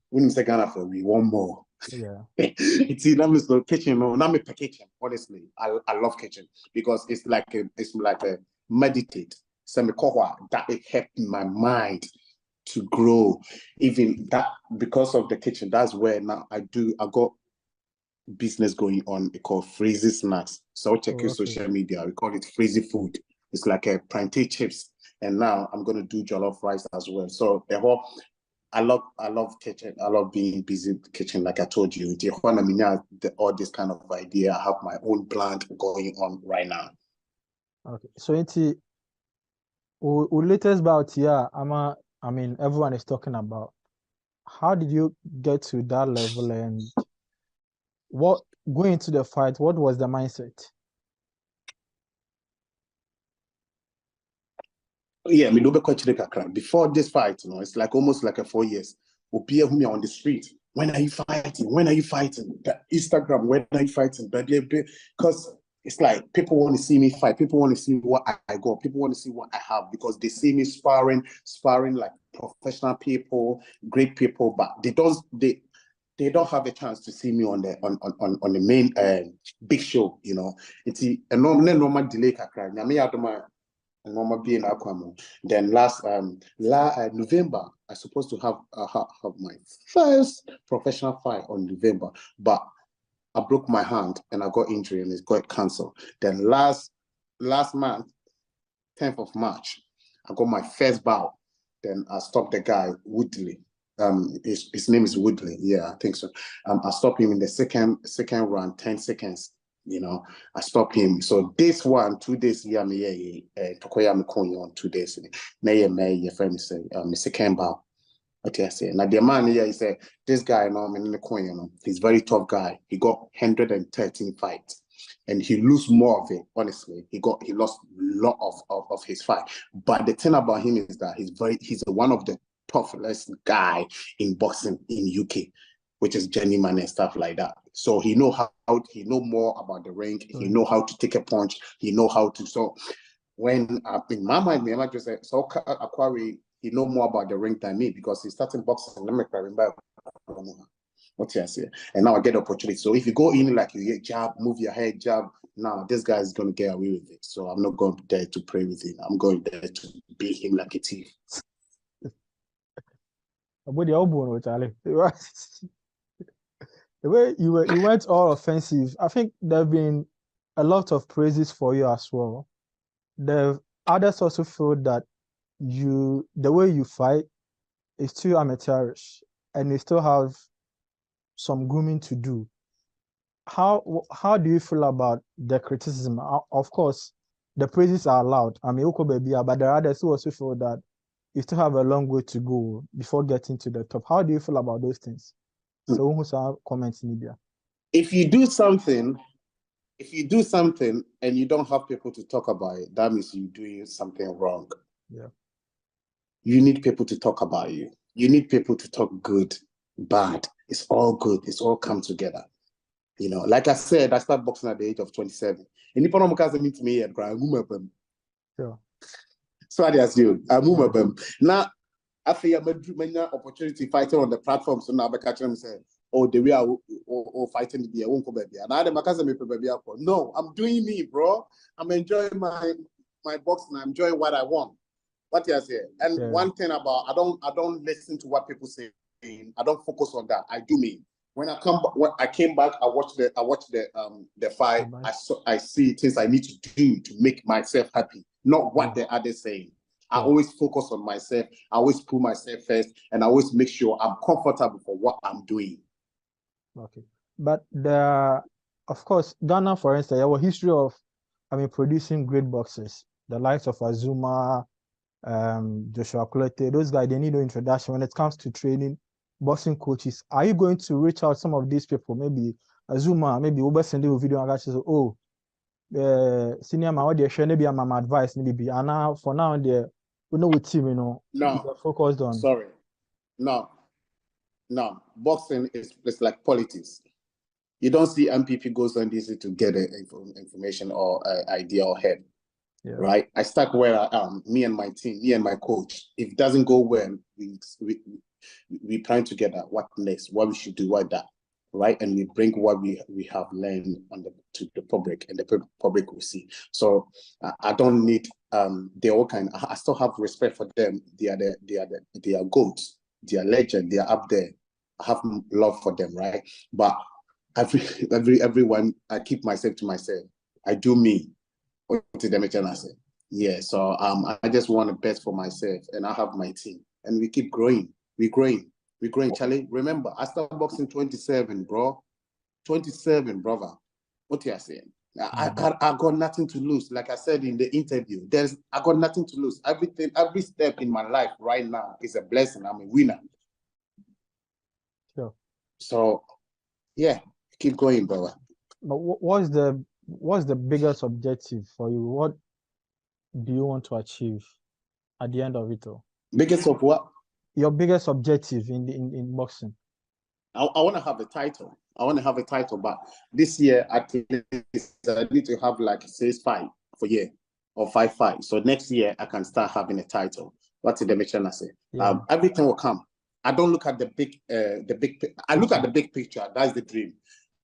when you say Ghana for me, one more. Yeah. It's the kitchen, no, not me kitchen. Honestly, I love kitchen because it's like a meditate. That it helped my mind to grow. Even that because of the kitchen, that's where now I got business going on. It's called Freezy Snacks. So check your social media. We call it Freezy Food. It's like a plantain chips. And now I'm gonna do jollof rice as well. So the whole I love kitchen. I love being busy in the kitchen, like I told you. All this kind of idea. I have my own brand going on right now. Okay. So into latest bout here, I mean everyone is talking about. How did you get to that level, and what going into the fight, what was the mindset? Yeah, before this fight, it's like almost like 4 years. Opia whom on the street. When are you fighting? When are you fighting? The Instagram, when are you fighting? Because it's like people want to see me fight. People want to see what I got. People want to see what I have because they see me sparring like professional people, great people, but they don't have a chance to see me on the main big show. It's a normal delay. Being Then last November, I supposed to have my first professional fight on November, but I broke my hand and I got injury and it got canceled. Then last month, 10th of March, I got my first bout. Then I stopped the guy Woodley. His name is Woodley. Yeah, I think so. I stopped him in the second round, 10 seconds. I stopped him. So this one, 2 days, Tokoya Mikoyi on 2 days. Your friend say, second bout. Okay, I say. Now the man here, he said, this guy, he's very tough guy. He got 113 fights. And he lose more of it, honestly. He lost a lot of his fight. But the thing about him is that he's one of the toughest guy in boxing in UK, which is journeyman and stuff like that. So he know more about the ring. He know how to take a punch. He know how to. So when in my mind, me, I just say, so Aquari, he know more about the ring than me because he started boxing. Let me remember. What you say? And now I get the opportunity. So if you go in like you get jab, move your head, jab, now this guy is going to get away with it. So I'm not going there to play with him. I'm going there to beat him like a thief. The way you went all offensive, I think there have been a lot of praises for you as well. The others also feel that the way you fight is too amateurish and you still have some grooming to do. How do you feel about the criticism? Of course, the praises are allowed. I mean, but there are others who also feel that you still have a long way to go before getting to the top. How do you feel about those things? So who's our comments in India? If you do something and you don't have people to talk about it, that means you're doing something wrong. Yeah. You need people to talk about you. You need people to talk good, bad. It's all good. It's all come together. Like I said, I started boxing at the age of 27. And if you don't meet me at sure. So I assume I move them. Now I feel I'm opportunity fighting on the platform. So now I catch them say, oh, the way I fighting the won't go baby. And I no, I'm doing me, bro. I'm enjoying my boxing. I'm enjoying what I want. What you say? And one thing about I don't listen to what people say. I don't focus on that. I do me. When I came back, I watched the fight. I see things I need to do to make myself happy, not what the others saying. I always focus on myself. I always put myself first, and I always make sure I'm comfortable for what I'm doing. Okay, but of course, Ghana, for instance, have a history of, producing great boxers, the likes of Azuma, Joshua Kulete, those guys, they need no introduction when it comes to training boxing coaches. Are you going to reach out some of these people? Maybe Azuma, maybe Uber send you a video and say, oh, senior man, what they're sharing, maybe I'm advice, maybe. And now, for now, we know with team, you know, No, focused on. Sorry. No. Boxing is like politics. You don't see MPP goes on this to get information or idea or head. Yeah. Right? I start where I am, me and my team, me and my coach. If it doesn't go well, we plan together what next, what we should do, what that, right? And we bring what we have learned to the public, and the public will see. So I don't need they all kind. I still have respect for them. They are goats. They are legend. They are up there. I have love for them, right? But everyone, I keep myself to myself. I do me. Yeah, so I just want the best for myself, and I have my team, and we keep growing. We're growing. Charlie, remember, I started boxing 27, bro. 27, brother. What you are saying? I got nothing to lose. Like I said in the interview, I got nothing to lose. Every step in my life right now is a blessing. I'm a winner. Sure. So, yeah, keep going, brother. But what's the biggest objective for you? What do you want to achieve at the end of it all? Biggest of what? Your biggest objective in boxing. I want to have a title. But this year at least I need to have like 6-5 for year or 5-5. So next year I can start having a title. What's the mission I say? Yeah. Everything will come. I don't look at the big. I look at the big picture. That's the dream.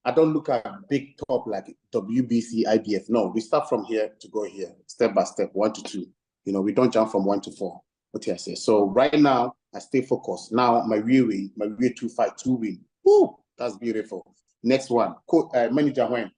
I don't look at big top like WBC, IBF. No, we start from here to go here, step by step, 1 to 2. You know, we don't jump from 1 to 4. What I say? So right now, I stay focused. Now my real 2-5, 2 win. Woo, that's beautiful. Next one, manager when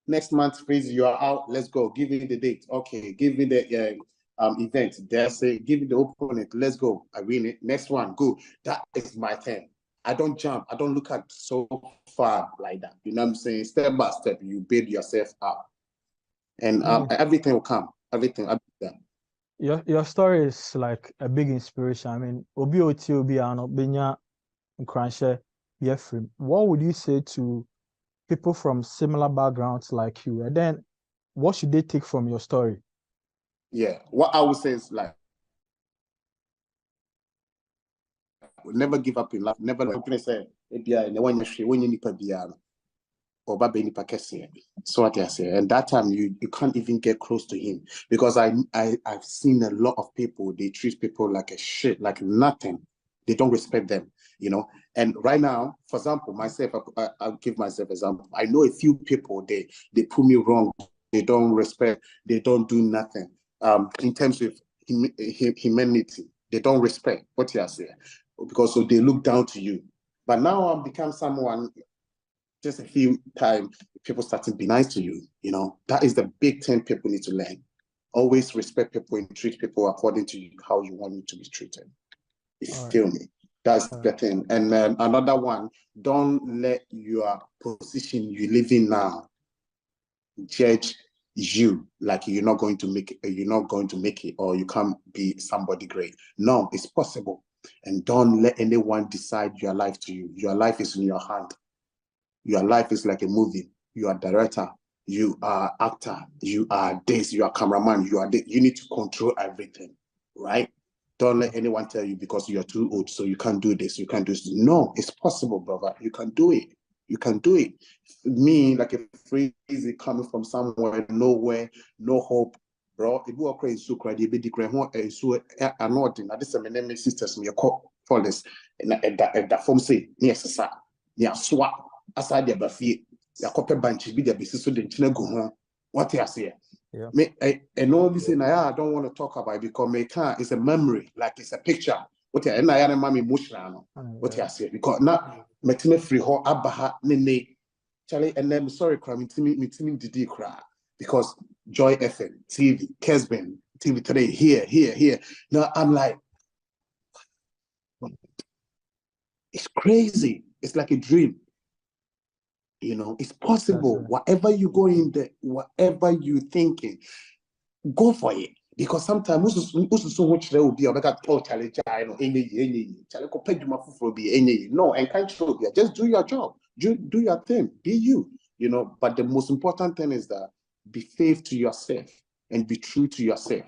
next month, please, you are out. Let's go. Give me the date. Okay, give me the event. There say, give me the opponent. Let's go. I win it. Next one, go. That is my thing. I don't jump. I don't look at so far like that. You know what I'm saying? Step by step, you build yourself up, and everything will come. Everything will be done. Your story is like a big inspiration. I mean, what would you say to people from similar backgrounds like you? And then what should they take from your story? Yeah, what I would say is like, never give up in life. Never say, so what I say, and that time you can't even get close to him, because I've seen a lot of people, they treat people like a shit, like nothing. They don't respect them, you know. And right now, for example, myself, I'll give myself example. I know a few people, they put me wrong, they don't respect, they don't do nothing. In terms of humanity, they don't respect what you are saying, because so they look down to you. But now I've become someone. Just a few times, people start to be nice to you. You know, that is the big thing people need to learn. Always respect people and treat people according to you, how you want you to be treated. You feel me? That's the thing. And then another one, don't let your position you live in now judge you like you're not going to make it, or you can't be somebody great. No, it's possible. And don't let anyone decide your life to you. Your life is in your hand. Your life is like a movie. You are director, you are actor, you are this, you are cameraman, you are this. You need to control everything, right? Don't let anyone tell you because you're too old, so you can't do this, you can't do this. No, it's possible, brother. You can do it. You can do it. Me, like a crazy coming from somewhere, nowhere, no hope, bro. If you are crazy, so crazy, be declared so annoying. Now, this is my name, sisters, me call for this, and that form say, yes, sir, yeah, swap. Aside the buffet, the copper bunch be the business so the go home. What you say? Yeah. Me, and all this thing I don't want to talk about it, because me can't. It's a memory, like it's a picture. What you and I am emotional. What you say? Because now me team free ho abaha nene Charlie, and then sorry, cry me team did cry because Joy FM, TV, Kesben, TV today, here. Now I'm like, it's crazy. It's like a dream. You know, it's possible. Whatever you go in there, whatever you thinking, go for it. Because sometimes so much there will be a better challenge. I know any challenge compared to my food be any no and can't show you. Just do your job, do your thing, be you, you know. But the most important thing is that be faithful to yourself and be true to yourself.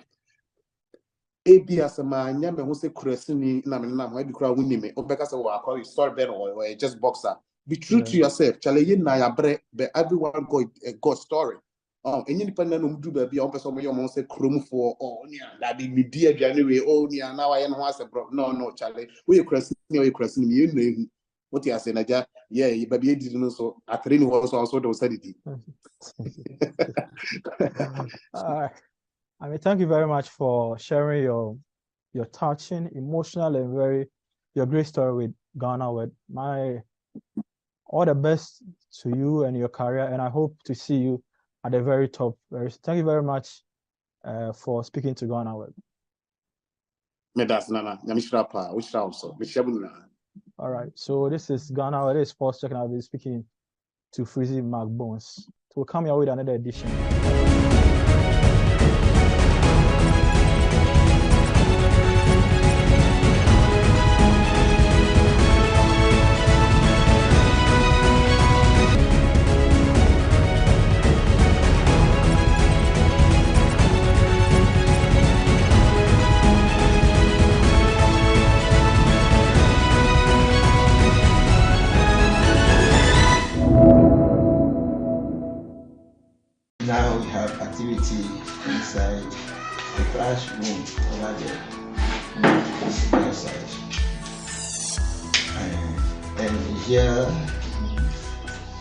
ABS man, nyame who say Kuresini na might be crowd winning me, or because I call you store ben or just boxer. Be true to yourself. Challenge na ya bre, but everyone got story. Oh, any independent do baby on person your mom say chrome for that be media January now I know as a bro. No, Charlie. We crossing you know what you are saying, yeah, baby didn't know so at training was also the said it. I mean, thank you very much for sharing your touching, emotional, and your great story with GhanaWeb. All the best to you and your career, and I hope to see you at the very top. Thank you very much for speaking to GhanaWeb. All right, so this is GhanaWeb, this is Sports Check, and I'll be speaking to Frizzy Mark Bones. So we'll come here with another edition. Now we have activity inside the classroom over there. Outside. And here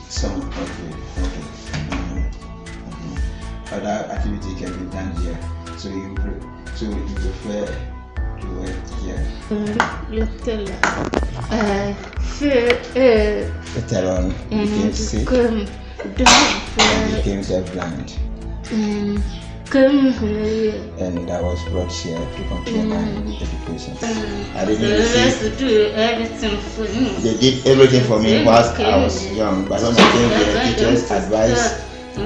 some other activity can be done here. So you prefer to work here. Later on you can see. Became deafblind. And I was brought here to complete my education. I didn't receive. They did everything for me whilst I was young, but when I came here, teachers advised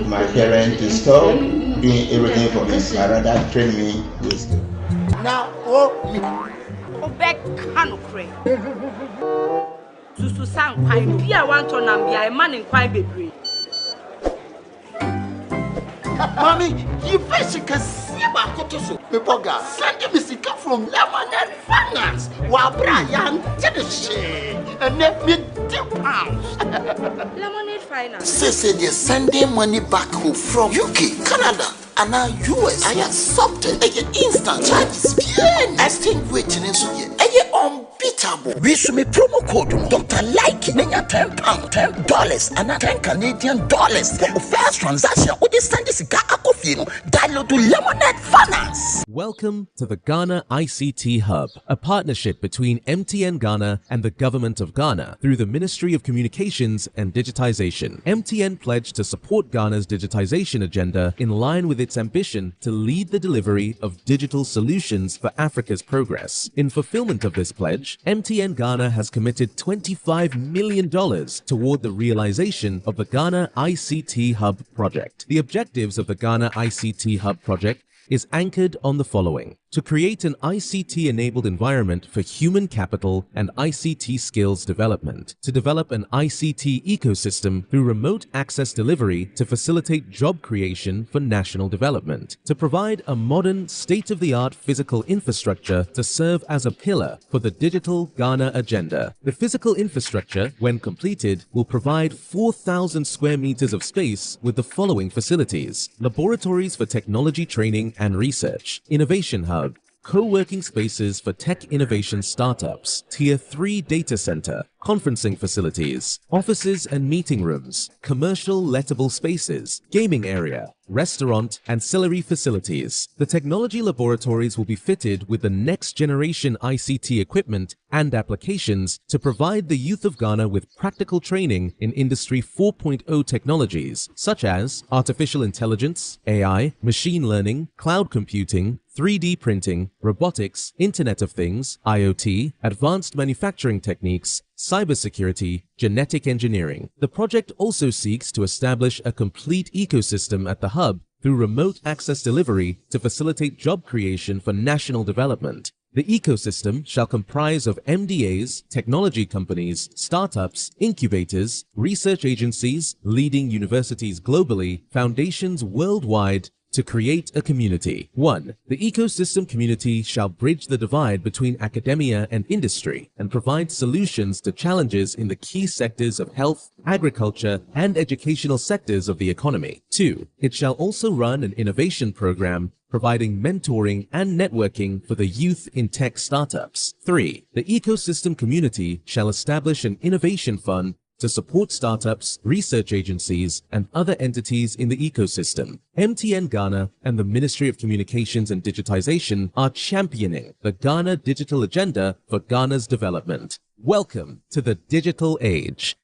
my parents to stop doing everything for me, but rather train me with skill. Now, back canocre. To sang pine, be I want to be a man in quite baby. Mommy, you can see my cotoso. Pepoga, send me sick from Lemonade Finance. While Brian did the shade and let me £2. Lemonade Finance. Say they sending money back home from UK, Canada, and now US. I accepted a instant charges. Extinguishing in Suya. Unbeatable. We should make promo code Dr. Like £10, $10, and $10 Canadian for the first transaction. With this Sunday download to Lemonade Finance. Welcome to the Ghana ICT Hub, a partnership between MTN Ghana and the Government of Ghana through the Ministry of Communications and Digitization. MTN pledged to support Ghana's digitization agenda in line with its ambition to lead the delivery of digital solutions for Africa's progress. In fulfillment of this pledge, MTN Ghana has committed $25 million toward the realization of the Ghana ICT Hub project. The objectives of the Ghana ICT Hub project is anchored on the following: to create an ICT-enabled environment for human capital and ICT skills development, to develop an ICT ecosystem through remote access delivery to facilitate job creation for national development, to provide a modern, state-of-the-art physical infrastructure to serve as a pillar for the digital Ghana agenda. The physical infrastructure, when completed, will provide 4,000 square meters of space with the following facilities: laboratories for technology training and research, innovation hub, co-working spaces for tech innovation startups, Tier 3 data center, conferencing facilities, offices and meeting rooms, commercial lettable spaces, gaming area, restaurant, ancillary facilities. The technology laboratories will be fitted with the next generation ICT equipment and applications to provide the youth of Ghana with practical training in Industry 4.0 technologies such as artificial intelligence, AI, machine learning, cloud computing, 3D printing, robotics, Internet of Things, IoT, advanced manufacturing techniques, cybersecurity, genetic engineering. The project also seeks to establish a complete ecosystem at the hub through remote access delivery to facilitate job creation for national development. The ecosystem shall comprise of MDAs, technology companies, startups, incubators, research agencies, leading universities globally, foundations worldwide, to create a community. 1. The ecosystem community shall bridge the divide between academia and industry and provide solutions to challenges in the key sectors of health, agriculture, and educational sectors of the economy. 2. It shall also run an innovation program providing mentoring and networking for the youth in tech startups. 3. The ecosystem community shall establish an innovation fund to support startups, research agencies, and other entities in the ecosystem. MTN Ghana and the Ministry of Communications and Digitization are championing the Ghana Digital Agenda for Ghana's development. Welcome to the digital age.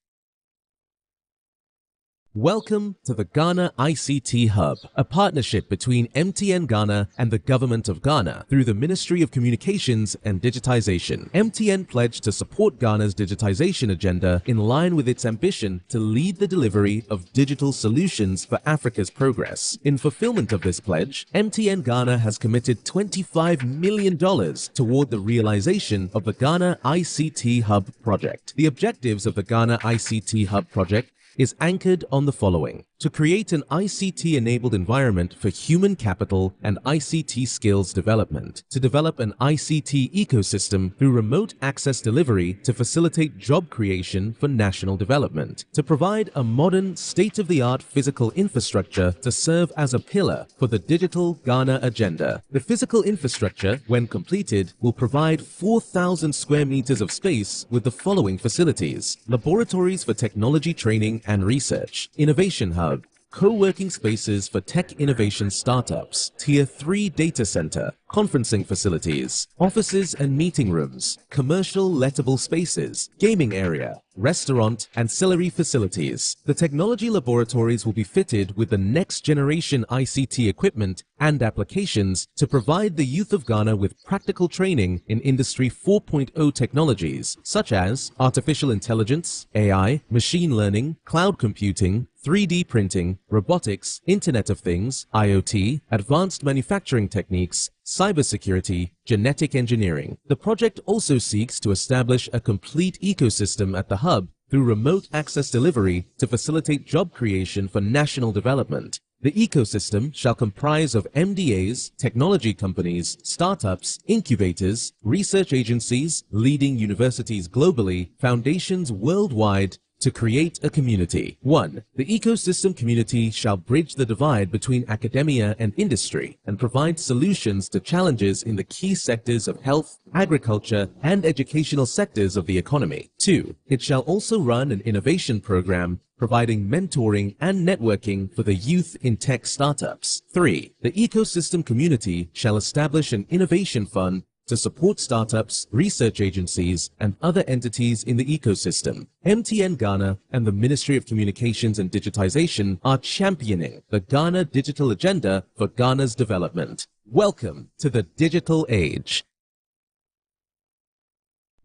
Welcome to the Ghana ICT Hub, a partnership between MTN Ghana and the Government of Ghana through the Ministry of Communications and Digitization. MTN pledged to support Ghana's digitization agenda in line with its ambition to lead the delivery of digital solutions for Africa's progress. In fulfillment of this pledge, MTN Ghana has committed $25 million toward the realization of the Ghana ICT Hub project. The objectives of the Ghana ICT Hub project is anchored on the following: to create an ICT-enabled environment for human capital and ICT skills development, to develop an ICT ecosystem through remote access delivery to facilitate job creation for national development, to provide a modern, state-of-the-art physical infrastructure to serve as a pillar for the digital Ghana agenda. The physical infrastructure, when completed, will provide 4,000 square meters of space with the following facilities: laboratories for technology training and research, innovation hub, co-working spaces for tech innovation startups, Tier 3 data center, conferencing facilities, offices and meeting rooms, commercial lettable spaces, gaming area, restaurant, ancillary facilities. The technology laboratories will be fitted with the next generation ICT equipment and applications to provide the youth of Ghana with practical training in Industry 4.0 technologies such as artificial intelligence, AI, machine learning, cloud computing, 3D printing, robotics, Internet of Things, IoT, advanced manufacturing techniques, cybersecurity, genetic engineering. The project also seeks to establish a complete ecosystem at the hub through remote access delivery to facilitate job creation for national development. The ecosystem shall comprise of MDAs, technology companies, startups, incubators, research agencies, leading universities globally, foundations worldwide, to create a community. 1. The ecosystem community shall bridge the divide between academia and industry and provide solutions to challenges in the key sectors of health, agriculture, and educational sectors of the economy. 2. It shall also run an innovation program providing mentoring and networking for the youth in tech startups. 3. The ecosystem community shall establish an innovation fund to support startups, research agencies, and other entities in the ecosystem. MTN Ghana and the Ministry of Communications and Digitization are championing the Ghana Digital Agenda for Ghana's development. Welcome to the digital age.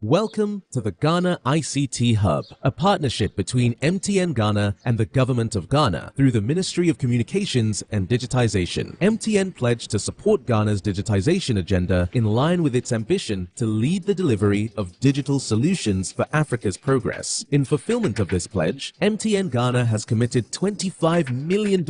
Welcome to the Ghana ICT Hub, a partnership between MTN Ghana and the Government of Ghana through the Ministry of Communications and Digitization. MTN pledged to support Ghana's digitization agenda in line with its ambition to lead the delivery of digital solutions for Africa's progress. In fulfillment of this pledge, MTN Ghana has committed $25 million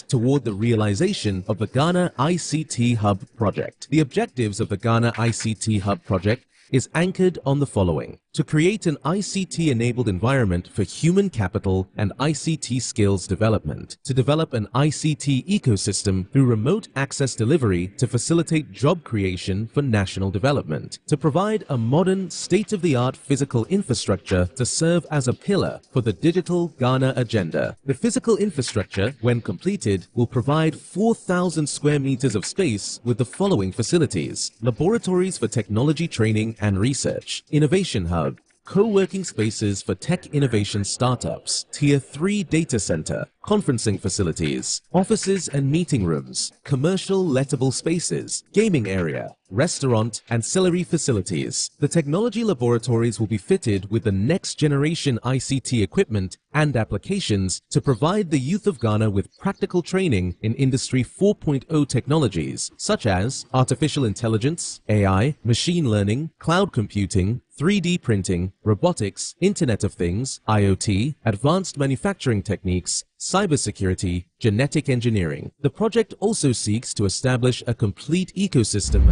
toward the realization of the Ghana ICT Hub project. The objectives of the Ghana ICT Hub project is anchored on the following: to create an ICT-enabled environment for human capital and ICT skills development, to develop an ICT ecosystem through remote access delivery to facilitate job creation for national development, to provide a modern, state-of-the-art physical infrastructure to serve as a pillar for the digital Ghana agenda. The physical infrastructure, when completed, will provide 4,000 square meters of space with the following facilities: laboratories for technology training and research, innovation hub, co-working spaces for tech innovation startups, Tier 3 data center, conferencing facilities, offices and meeting rooms, commercial lettable spaces, gaming area, restaurant, ancillary facilities. The technology laboratories will be fitted with the next generation ICT equipment and applications to provide the youth of Ghana with practical training in Industry 4.0 technologies such as artificial intelligence, AI, machine learning, cloud computing, 3D printing, robotics, Internet of Things, IoT, advanced manufacturing techniques, cybersecurity, genetic engineering. The project also seeks to establish a complete ecosystem.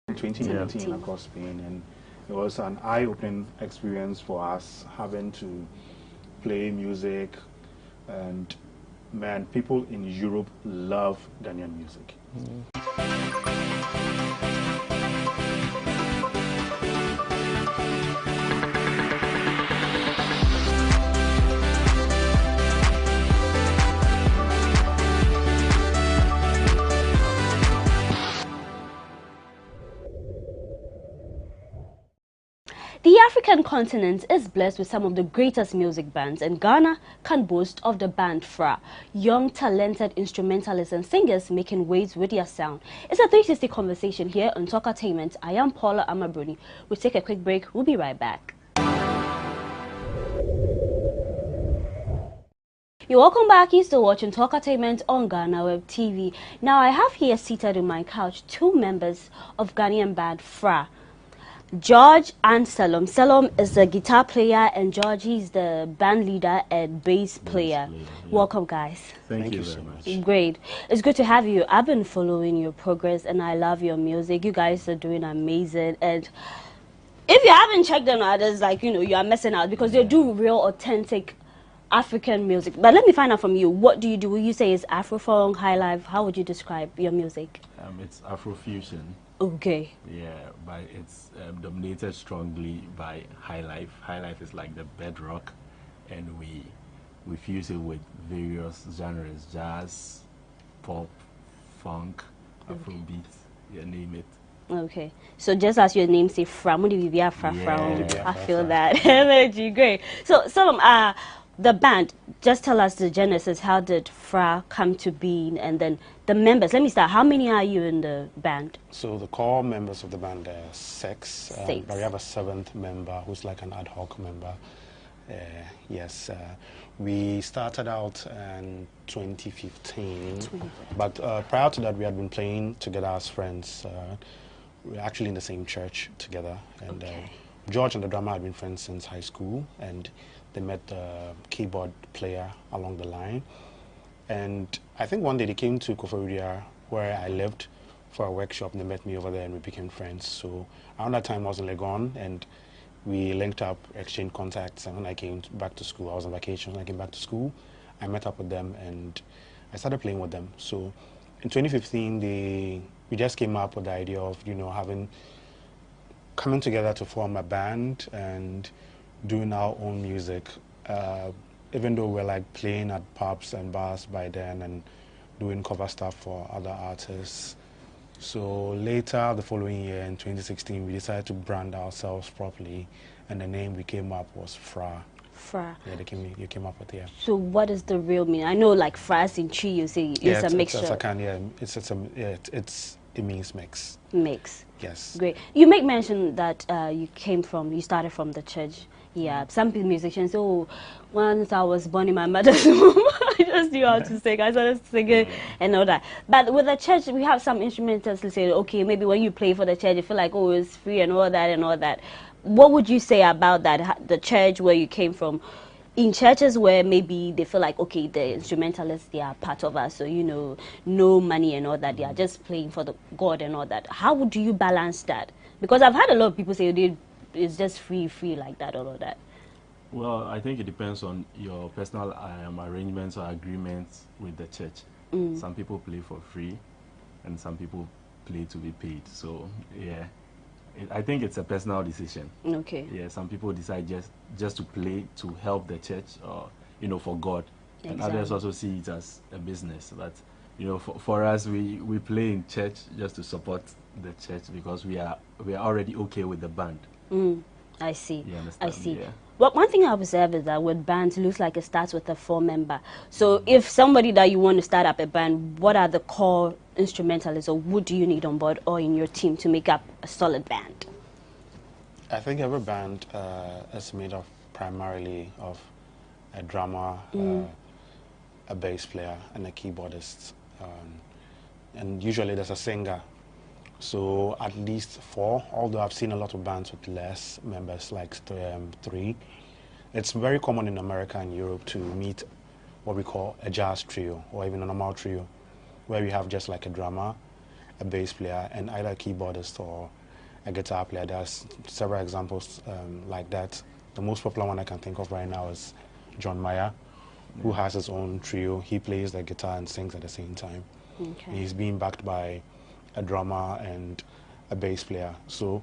In 2019 across Spain, and it was an eye-opening experience for us having to play music, and man, people in Europe love Ghanaian music. The African continent is blessed with some of the greatest music bands, and Ghana can boast of the band Fra, young, talented instrumentalists and singers making waves with their sound. It's a 360 conversation here on Talkatainment. I am Paula Amabruni. We'll take a quick break. We'll be right back. You're welcome back. You're still watching Talkatainment on GhanaWeb TV. Now, I have here seated on my couch 2 members of Ghanaian band Fra, George and Salom. Salom is the guitar player and George, he's the band leader and bass player. Yeah. Welcome, guys. Thank you so much. Great. It's good to have you. I've been following your progress and I love your music. You guys are doing amazing. And if you haven't checked them out, it's like, you know, you are missing out because they do real authentic African music. But let me find out from you. What do you do? Will you say it's Afro-funk, high life? How would you describe your music? It's Afrofusion. Okay. Yeah, but it's dominated strongly by high life. High life is like the bedrock, and we fuse it with various genres: jazz, pop, funk, Afrobeat, you name it. Okay, so just as your name say, Fra, I feel that energy. Great. So, the band, just tell us the genesis. How did Fra come to be? And then the members. Let me start. How many are you in the band? So the core members of the band are 6. But we have a 7th member who's like an ad hoc member. Yes, we started out in 2015. But prior to that, we had been playing together as friends. We were actually in the same church together. And George and the drummer had been friends since high school. And they met the keyboard player along the line. And I think one day they came to Koforidua, where I lived, for a workshop, and they met me over there and we became friends. So around that time I was in Legon and we linked up, exchanged contacts, and when I came back to school, I was on vacation. When I came back to school, I met up with them and I started playing with them. So in 2015, we just came up with the idea of, you know, coming together to form a band and doing our own music, even though we're like playing at pubs and bars by then and doing cover stuff for other artists. So later, the following year in 2016, we decided to brand ourselves properly, and the name we came up was Fra. Fra. Yeah, you came up with it. Yeah. So what is the real meaning? I know like Fra is in Chi, you say it's a mixture. It means mix. Mix. Yes. Great. You make mention that you started from the church. Yeah, some musicians say, oh, once I was born in my mother's womb, I just knew how to sing. I started singing and all that. But with the church, we have some instrumentalists who say, okay, maybe when you play for the church, you feel like, oh, it's free and all that and all that. What would you say about that, the church where you came from? In churches where maybe they feel like, okay, the instrumentalists, they are part of us, so, you know, no money and all that, they are just playing for the God and all that. How would you balance that? Because I've had a lot of people say it's just free like that, all of that. Well, I think it depends on your personal arrangements or agreements with the church. Some people play for free and some people play to be paid. So, yeah. I think it's a personal decision. Okay. Yeah, some people decide just to play to help the church or, you know, for God. and others also see it as a business. But you know, for us, we play in church just to support the church because we are already okay with the band. I see. You understand? I see. Yeah. Well, one thing I observe is that with bands, it looks like it starts with a 4-member. So if somebody that you want to start up a band, what are the core instrumentalists, or what do you need on board or in your team to make up a solid band? I think every band is made of primarily of a drummer, a bass player, and a keyboardist. And usually there's a singer. So at least 4, although I've seen a lot of bands with less members, like 3. It's very common in America and Europe to meet what we call a jazz trio or even a normal trio, where we have just like a drummer, a bass player, and either a keyboardist or a guitar player. There's several examples like that. The most popular one I can think of right now is John Mayer, who has his own trio. He plays the guitar and sings at the same time. Okay. He's being backed by a drummer and a bass player. So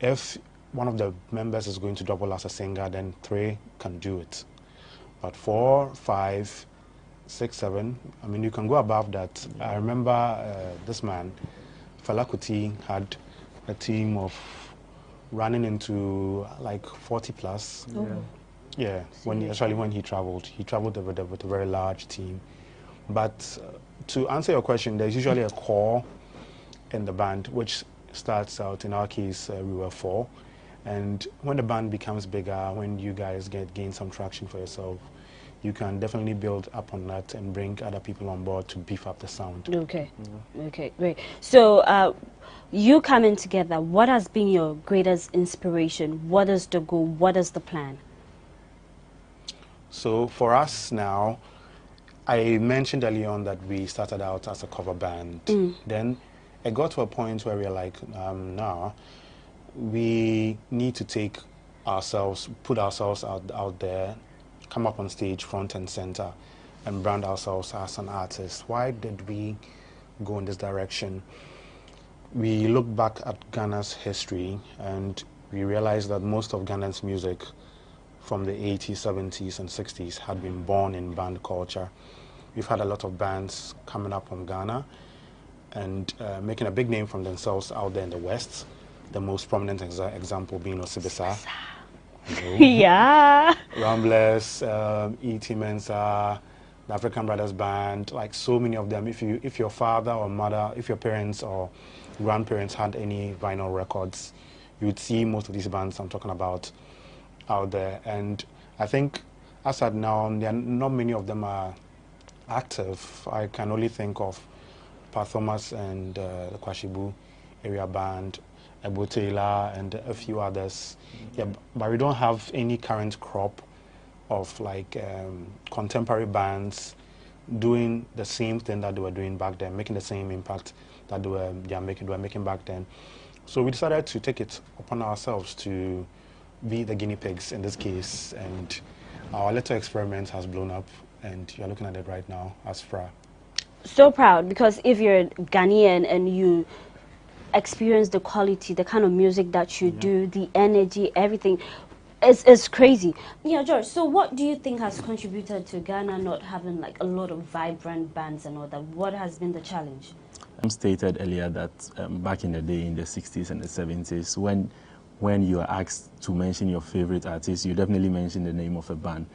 if one of the members is going to double as a singer, then 3 can do it. But 4, 5, 6, 7, I mean, you can go above that. I remember this man, Fela Kuti, had a team of running into like 40 plus. Yeah, when he traveled with a very large team. But to answer your question, there's usually a core in the band, which starts out, in our case, we were 4. And when the band becomes bigger, when you guys gain some traction for yourself, you can definitely build up on that and bring other people on board to beef up the sound. Okay. Okay, great. So you coming together, what has been your greatest inspiration? What is the goal? What is the plan? So for us now, I mentioned early on that we started out as a cover band. Then it got to a point where we were like, no, we need to take ourselves, put ourselves out there, come up on stage front and center, and brand ourselves as an artist. Why did we go in this direction? We look back at Ghana's history and we realized that most of Ghana's music from the 80s, 70s, and 60s had been born in band culture. We've had a lot of bands coming up from Ghana and making a big name for themselves out there in the West. The most prominent example being Osibisa. Yeah. Ramblers, E.T. Mensah, the African Brothers Band, like so many of them. If your father or mother, if your parents or grandparents had any vinyl records, you would see most of these bands I'm talking about out there. And I think as at now, not many of them are active. I can only think of Pat Thomas and the Kwashibu area band, Ebo Taylor, and a few others. Yeah, but we don't have any current crop of like contemporary bands doing the same thing that they were doing back then, making the same impact that they were making back then. So we decided to take it upon ourselves to be the guinea pigs in this case, and our little experiment has blown up, and you're looking at it right now as FRA. So proud, because if you're Ghanaian and you experience the quality, the kind of music that you do, the energy, everything, it's crazy. Yeah, George, so what do you think has contributed to Ghana not having like a lot of vibrant bands and all that? What has been the challenge? I stated earlier that back in the day, in the 60s and the 70s, when you are asked to mention your favorite artist, you definitely mention the name of a band.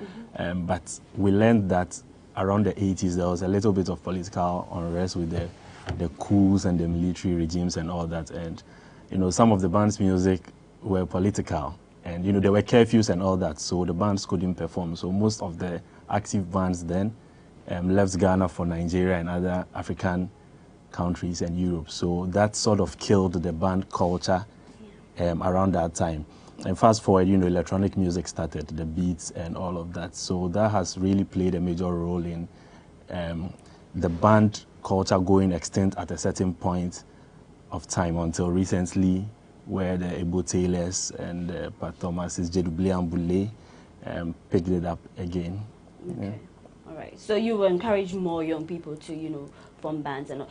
But we learned that around the 80s, there was a little bit of political unrest with the coups and the military regimes and all that. And, you know, some of the band's music were political. And, you know, there were curfews and all that, so the bands couldn't perform. So most of the active bands then left Ghana for Nigeria and other African countries and Europe. So that sort of killed the band culture around that time. And fast forward, you know, electronic music started, the beats and all of that. So that has really played a major role in the band culture going extinct at a certain point of time until recently, where the Ebo Taylors and Pat Thomas's, Jedoublé and Boulé picked it up again. Okay. Yeah. All right. So you will encourage more young people to, you know, form bands and all.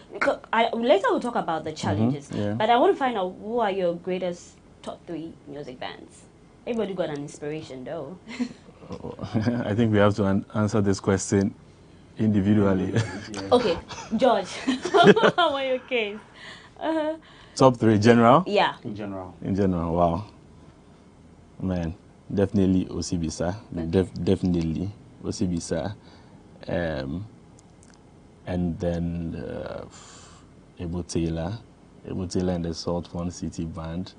Later we'll talk about the challenges. But I want to find out, who are your greatest top 3 music bands? Everybody got an inspiration though. I think we have to answer this question Individually. Yes. Okay, George, how are your case? Top 3 general? Yeah. In general. In general, wow. Man, definitely Osibisa. Okay. Definitely Osibisa. And then Ebo Taylor and the Salt One City Band.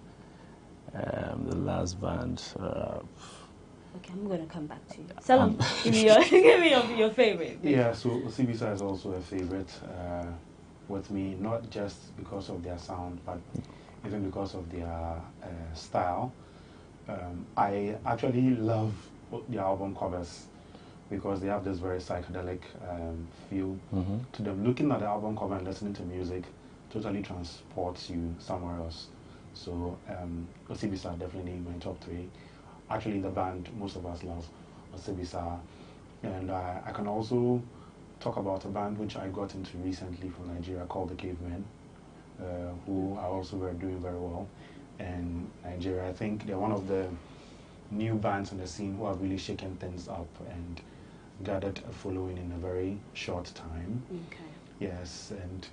The last band. Okay, I'm gonna come back to you. Salam, give me your favorite. Yeah, so Osibisa is also a favorite with me, not just because of their sound, but even because of their style. I actually love the album covers because they have this very psychedelic feel to them. Looking at the album cover and listening to music totally transports you somewhere else. So Osibisa definitely my top 3. Actually, the band, most of us love Osibisa. And I can also talk about a band which I got into recently from Nigeria called The Cavemen, who are also doing very well in Nigeria. I think they're one of the new bands on the scene who have really shaken things up and gathered a following in a very short time. Okay. Yes, and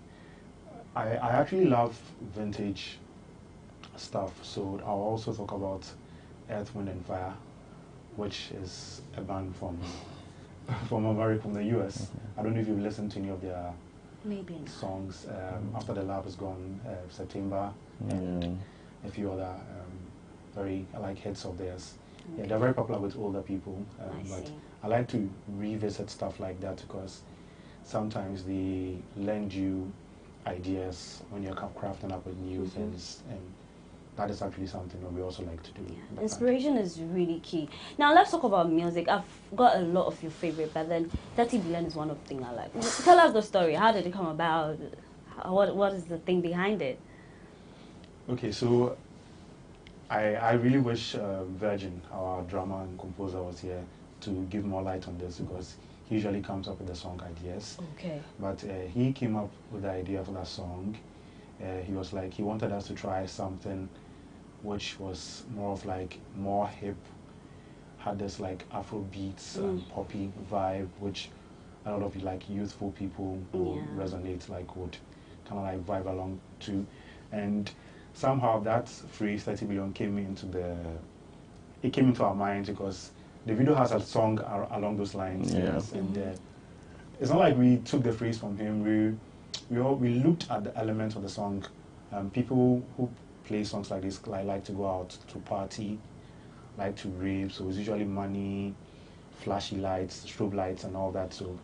I actually love vintage stuff, so I'll also talk about Earth, Wind and Fire, which is a band from the US. I don't know if you've listened to any of their songs. After the Lab is Gone, September, and a few other very hits of theirs. Yeah, they're very popular with older people, but I like to revisit stuff like that because sometimes they lend you ideas when you're crafting up with new things, and that is actually something that we also like to do. Yeah. Inspiration is really key. Now let's talk about music. I've got a lot of your favorite, but then 30 Billion is one of the things I like. Tell us the story. How did it come about? What is the thing behind it? Okay, so I really wish Virgin, our drummer and composer, was here to give more light on this because he usually comes up with the song ideas. Okay. But he came up with the idea for that song. He was like, he wanted us to try something which was more hip, had this Afro beats and poppy vibe, which a lot of youthful people who resonate would kind of vibe along to. And somehow that phrase 30 billion came into our minds because the video has a song along those lines. Yeah. Yes, and it's not like we took the phrase from him. We looked at the elements of the song. People who play songs like this like to go out to party, like to rave, so it's usually money, flashy lights, strobe lights and all that. So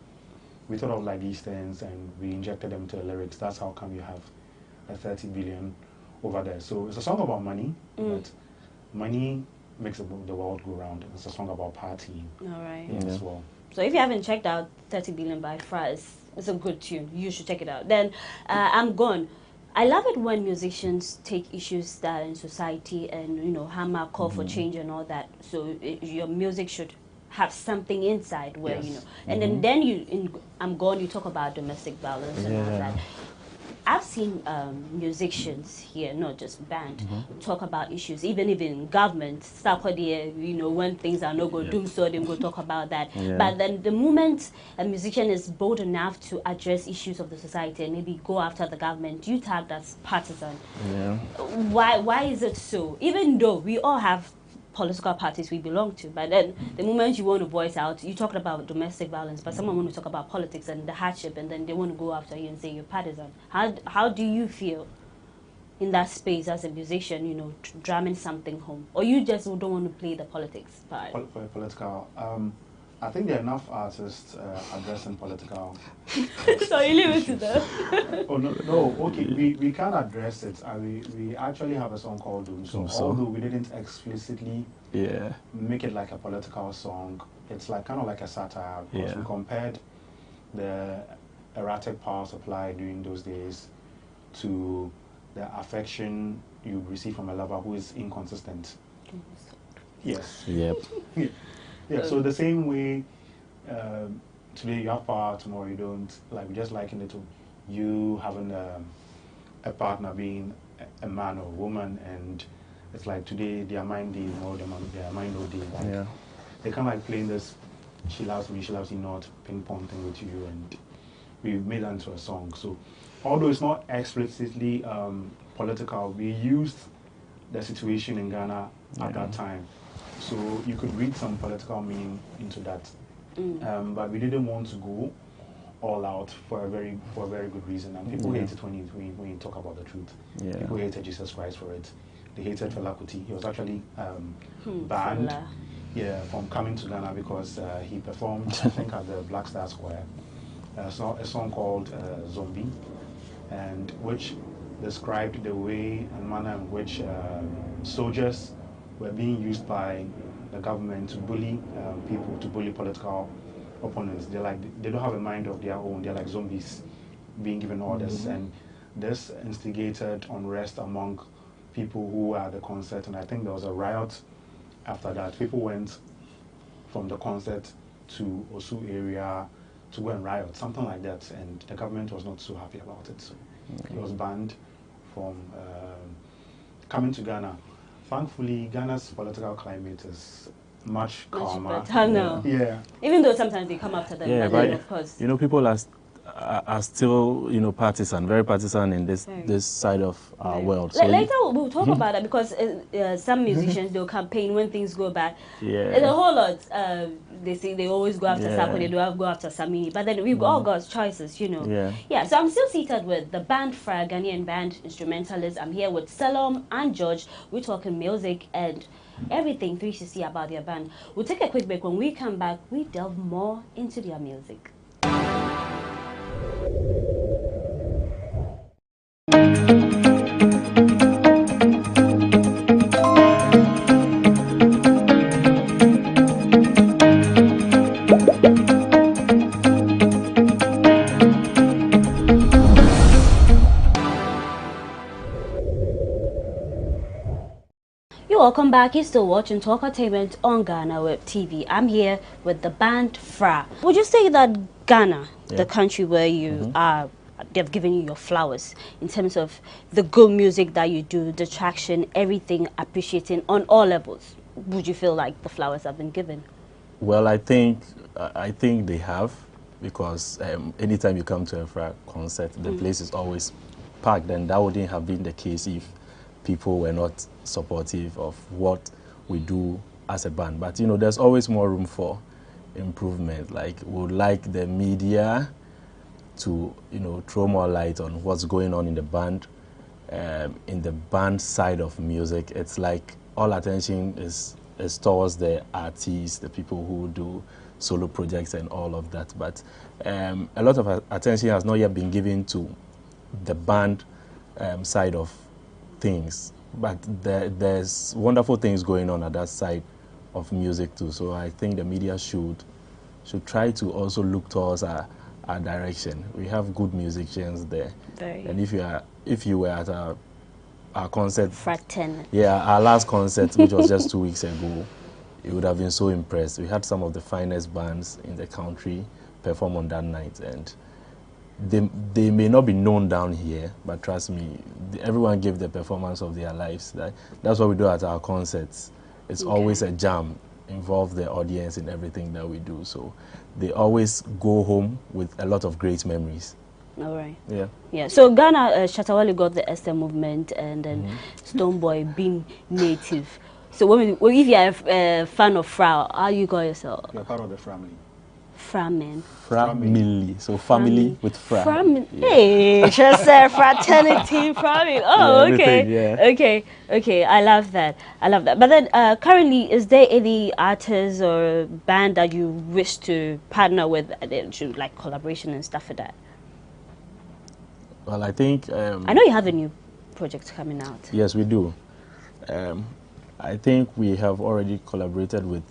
we thought of these things and we injected them into the lyrics. That's how come you have a 30 billion over there. So it's a song about money, but money makes the world go round. It's a song about partying. All right. As well. So if you haven't checked out 30 Billion by Fraz, it's a good tune. You should check it out. Then I'm Gone. I love it when musicians take issues that are in society and, hammer, call for change and all that. So your music should have something inside where, and then in I'm Gone, you talk about domestic violence and all that. I've seen musicians here, not just band, talk about issues, even in government, stuff when things are not going to do so, they go talk about that. Yeah. But then the moment a musician is bold enough to address issues of the society and maybe go after the government, you tag that's partisan. Yeah. Why is it so? Even though we all have political parties we belong to, but then the moment you want to voice out, you talk about domestic violence, but someone want to talk about politics and the hardship, and then they want to go after you and say you're partisan. How do you feel in that space as a musician, drumming something home, or you just don't want to play the politics part? Political. I think there are enough artists addressing political. So you leave it to them. Oh no. Okay, we can address it. We actually have a song called Doom. So although we didn't explicitly make it like a political song, it's kind of like a satire because we compared the erratic power supply during those days to the affection you receive from a lover who is inconsistent. Yes. Yep. Yeah, so the same way today you have power, tomorrow you don't. We just liken it to you having a partner being a man or a woman, and it's today they are mind day, tomorrow they are mind no day. They kind of playing this She Loves Me, She Loves You Not, Ping Pong Thing With You, and we made that into a song. So although it's not explicitly political, we used the situation in Ghana at that time. So you could read some political meaning into that. But we didn't want to go all out for a very good reason. And people hate it when you talk about the truth. People hated Jesus Christ for it. They hated Fela Kuti. He was actually banned from coming to Ghana because he performed, I think, at the Black Star Square, a song called Zombie, and which described the way and manner in which soldiers were being used by the government to bully people, to bully political opponents. They don't have a mind of their own. They're like zombies being given orders. And this instigated unrest among people who were at the concert, and I think there was a riot after that. People went from the concert to Osu area to go and riot, something like that, and the government was not so happy about it. So it was banned from coming to Ghana. Thankfully, Ghana's political climate is much calmer. Yeah. Even though sometimes they come after them, of course. You know, people are still, you know, partisan, very partisan in this side of our world. So later we'll talk about that, because some musicians, they'll campaign when things go bad. It's a whole lot. They say they always go after Sako, they don't go after Samini, but then we've all got choices, you know. So I'm still seated with the band Fra, Ghanaian band instrumentalist. I'm here with Salom and George. We're talking music and everything 360 about their band. We'll take a quick break. When we come back, we delve more into their music. Welcome back. You're still watching Talkatainment on GhanaWeb TV. I'm here with the band Fra. Would you say that Ghana, the country where you are, they've given you your flowers in terms of the good music that you do, the traction, everything, appreciating on all levels? Would you feel like the flowers have been given? Well, I think they have, because anytime you come to a Fra concert, the place is always packed, and that wouldn't have been the case if people were not supportive of what we do as a band. But you know, there's always more room for improvement. Like, we would like the media to, you know, throw more light on what's going on in the band side of music. It's like all attention is towards the artists, the people who do solo projects and all of that. But a lot of attention has not yet been given to the band side of things, but there's wonderful things going on at that side of music too. So I think the media should try to also look towards our direction. We have good musicians there, and if you were at our concert, our last concert, which was just 2 weeks ago, you would have been so impressed. We had some of the finest bands in the country perform on that night, and they may not be known down here, but trust me, everyone gave the performance of their lives. That's what we do at our concerts. It's always a jam, involve the audience in everything that we do. So they always go home with a lot of great memories. All right. Yeah. So Ghana, Shatawale got the Esther movement, and then Stonebwoy being native. So if you're a fan of Fra, how you call yourself? You're part of the family. Framen. Family. So family with Fra. Hey, just said fraternity, family. Oh, okay. I love that. But then, currently, is there any artist or band that you wish to partner with, like collaboration and stuff like that? Well, I think I know you have a new project coming out. Yes, we do. I think we have already collaborated with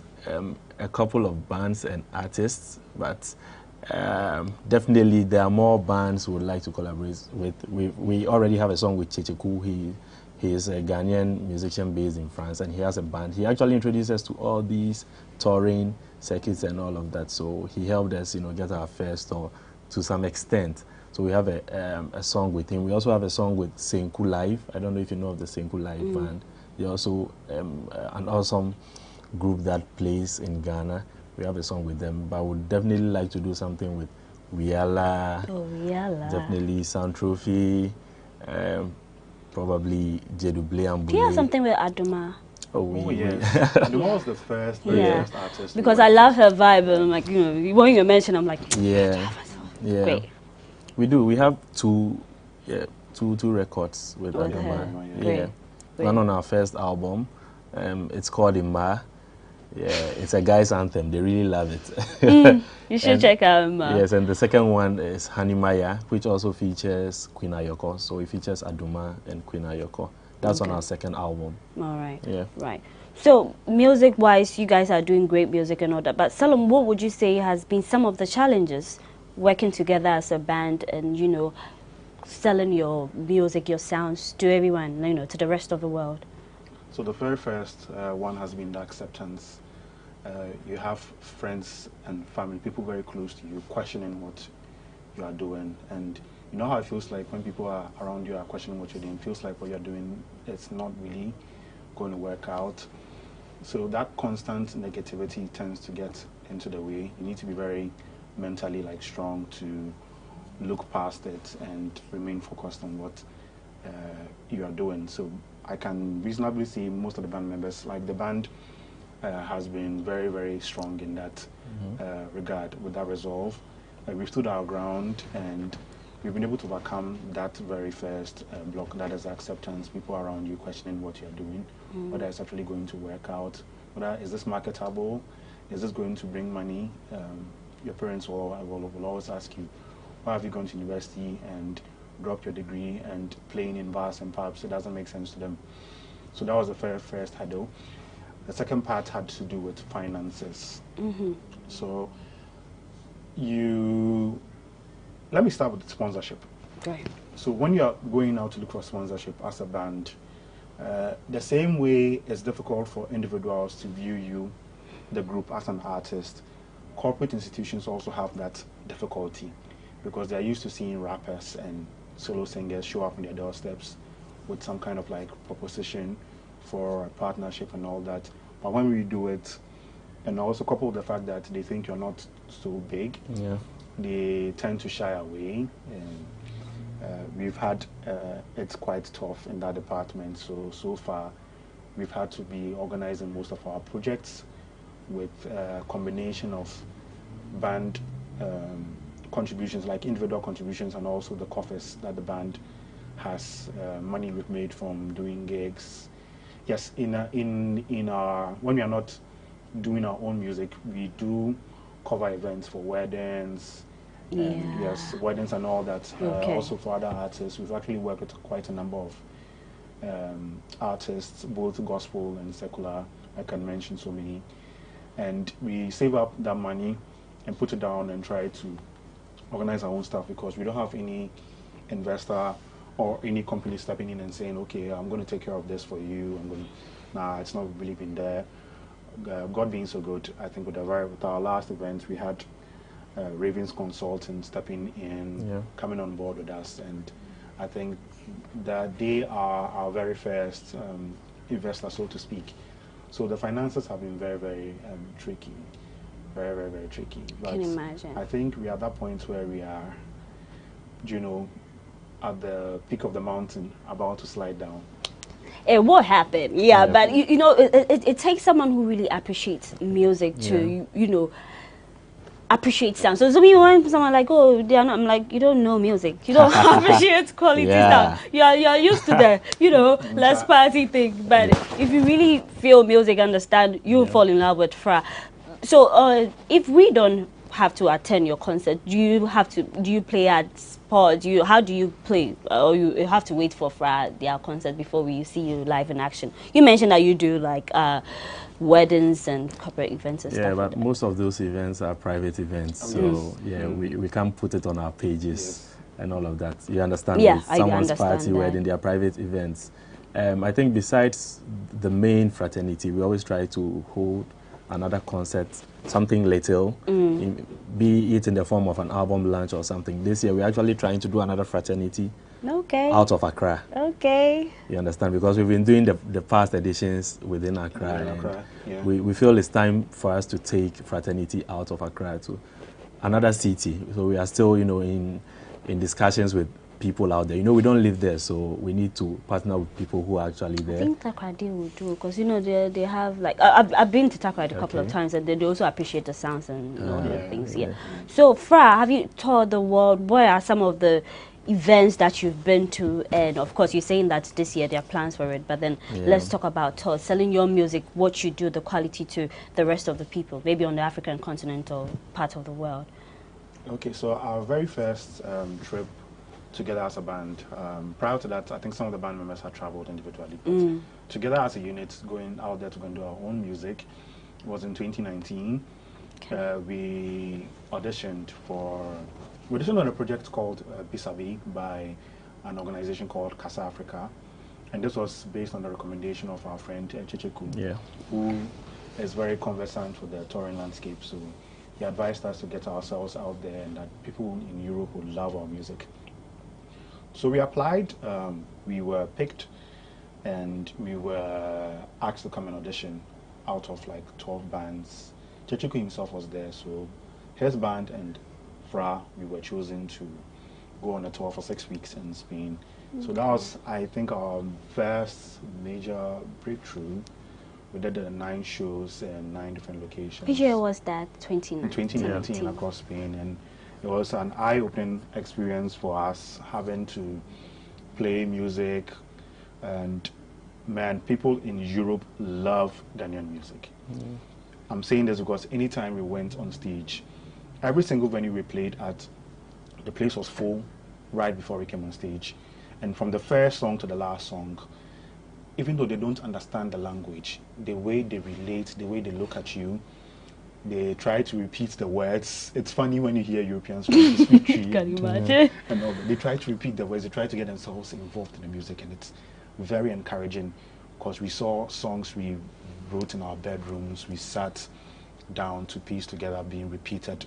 a couple of bands and artists, but definitely there are more bands we would like to collaborate with. We already have a song with Checheku. He is a Ghanaian musician based in France, and he has a band. He actually introduced us to all these touring circuits and all of that, so he helped us, you know, get our first tour to some extent. So we have a song with him. We also have a song with Senku Live. I don't know if you know of the Senku Live band. They're also an awesome group that plays in Ghana. we have a song with them. But I would definitely like to do something with Wiala. Oh, Wiala. Definitely Sound Trophy. Probably Jeduble and Bule. Do you have something with Aduma? Oh, yes. Aduma was the first, first artist. Because I love her vibe, and I'm like, you know, when you mention, I'm like, yeah. Great. We do. We have two records with With Aduma. her. Yeah. Great. One on our first album. It's called Ima. Yeah, it's a guy's anthem. They really love it. You should check out Ima. Yes, and the second one is Hanimaya, which also features Queen Ayoko. So it features Aduma and Queen Ayoko. That's on our second album. All right. Yeah. Right. So music-wise, you guys are doing great music and all that. But Salom, what would you say has been some of the challenges working together as a band and, you know, selling your music, your sounds to everyone, you know, to the rest of the world? So the very first one has been the acceptance. You have friends and family, people very close to you, questioning what you are doing. And you know how it feels like when people are around you are questioning what you're doing. It feels like what you're doing, it's not really going to work out. So that constant negativity tends to get into the way. You need to be very mentally strong to look past it and remain focused on what you are doing. So I can reasonably see most of the band members, like the band has been very, very strong in that regard, with that resolve. We've stood our ground and we've been able to overcome that very first block, that is acceptance, people around you questioning what you're doing, whether it's actually going to work out, whether is this marketable, is this going to bring money. Your parents will always ask you, why have you gone to university and dropped your degree and playing in bars and pubs? It doesn't make sense to them. So that was the very first hurdle. The second part had to do with finances. So let me start with sponsorship. Right. So when you're going out to look for sponsorship as a band, the same way it's difficult for individuals to view you, the group, as an artist, corporate institutions also have that difficulty because they're used to seeing rappers and solo singers show up on their doorsteps with some kind of proposition for a partnership and all that. But when we do it, and also coupled with the fact that they think you're not so big, they tend to shy away. And we've had it's quite tough in that department. So far, we've had to be organizing most of our projects with a combination of band contributions, like individual contributions, and also the coffers that the band has, money we've made from doing gigs. Yes, in our when we are not doing our own music, we do cover events for weddings, and yes, weddings and all that. Also for other artists, we've actually worked with quite a number of artists, both gospel and secular. I can mention so many, and we save up that money and put it down and try to organize our own stuff because we don't have any investor or any company stepping in and saying, okay, I'm going to take care of this for you. Nah, it's not really been there. God being so good, I think with our last event, we had Ravens Consulting stepping in, coming on board with us, and I think that they are our very first investor, so to speak. So the finances have been very, very tricky. Very, very, very tricky. But can imagine. I think we are at that point where we are, at the peak of the mountain, about to slide down. It will happen, but you know, it takes someone who really appreciates music to, you know, appreciate sound. So me, when someone like, oh, they are not, I'm like, you don't know music. You don't appreciate quality sound. You're used to the, you know, less party thing. But if you really feel music, understand, you'll fall in love with Fra. So if we don't have to attend your concert, do you play at sport? How do you play? Or you have to wait for their concert before we see you live in action? You mentioned that you do like weddings and corporate events and stuff. Yeah, but most of those events are private events, so we can't put it on our pages and all of that. You understand? Yeah, with someone's party, that. wedding, they are private events. I think besides the main fraternity, we always try to hold another concert, something little, be it in the form of an album launch or something. This year, we're actually trying to do another fraternity out of Accra. Okay. You understand? Because we've been doing the past editions within Accra. We feel it's time for us to take fraternity out of Accra to another city. So we are still, you know, in discussions with people out there. You know, we don't live there, so we need to partner with people who are actually there. I think Takoradi will do, because, you know, they have, like, I've been to Takoradi a couple of times, and they also appreciate the sounds and all the things. So, Fra, have you told the world what are some of the events that you've been to? And of course, you're saying that this year there are plans for it, but then let's talk about selling your music, what you do, the quality to the rest of the people, maybe on the African continent or part of the world. Okay, so our very first trip together as a band, prior to that, I think some of the band members had traveled individually, but together as a unit, going out there to go and do our own music, was in 2019. We auditioned on a project called Bisabi by an organization called Casa Africa, and this was based on the recommendation of our friend Chicheku, who is very conversant with the touring landscape. So he advised us to get ourselves out there and that people in Europe would love our music. So we applied, we were picked, and we were asked to come and audition out of like 12 bands. Chicheku himself was there, so his band and Fra, we were chosen to go on a tour for 6 weeks in Spain. So that was, I think, our first major breakthrough. We did 9 shows in 9 different locations. Which year was that? 2019? In 2019 across Spain, and it was an eye-opening experience for us, having to play music, and man, people in Europe love Ghanaian music. I'm saying this because anytime we went on stage, every single venue we played at, the place was full right before we came on stage. And from the first song to the last song, even though they don't understand the language, the way they relate, the way they look at you, they try to repeat the words. It's funny when you hear Europeans trying to speak to you. Can you imagine? And all that. They try to repeat the words, they try to get themselves involved in the music, and it's very encouraging because we saw songs we wrote in our bedrooms, we sat down to piece together being repeated,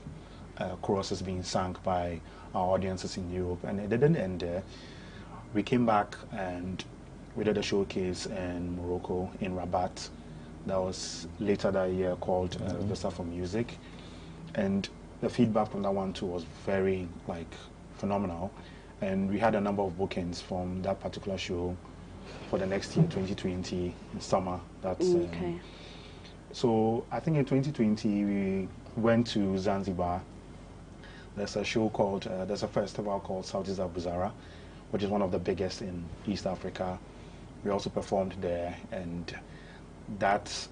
choruses being sung by our audiences in Europe, and it didn't end there. We came back and we did a showcase in Morocco, in Rabat. That was later that year, called Vista for Music, and the feedback from that one too was very phenomenal, and we had a number of bookings from that particular show for the next year, 2020, in summer. That's so I think in 2020 we went to Zanzibar. There's a show called there's a festival called Southeast Abuzara, which is one of the biggest in East Africa. We also performed there, and that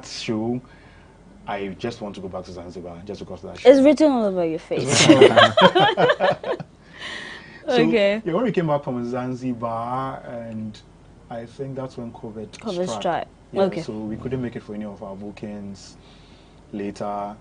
show, I just want to go back to Zanzibar just because of that show. It's written all over your face. Okay. Yeah, when we came back from Zanzibar, and I think that's when COVID struck. Yeah, okay. So we couldn't make it for any of our bookings. Later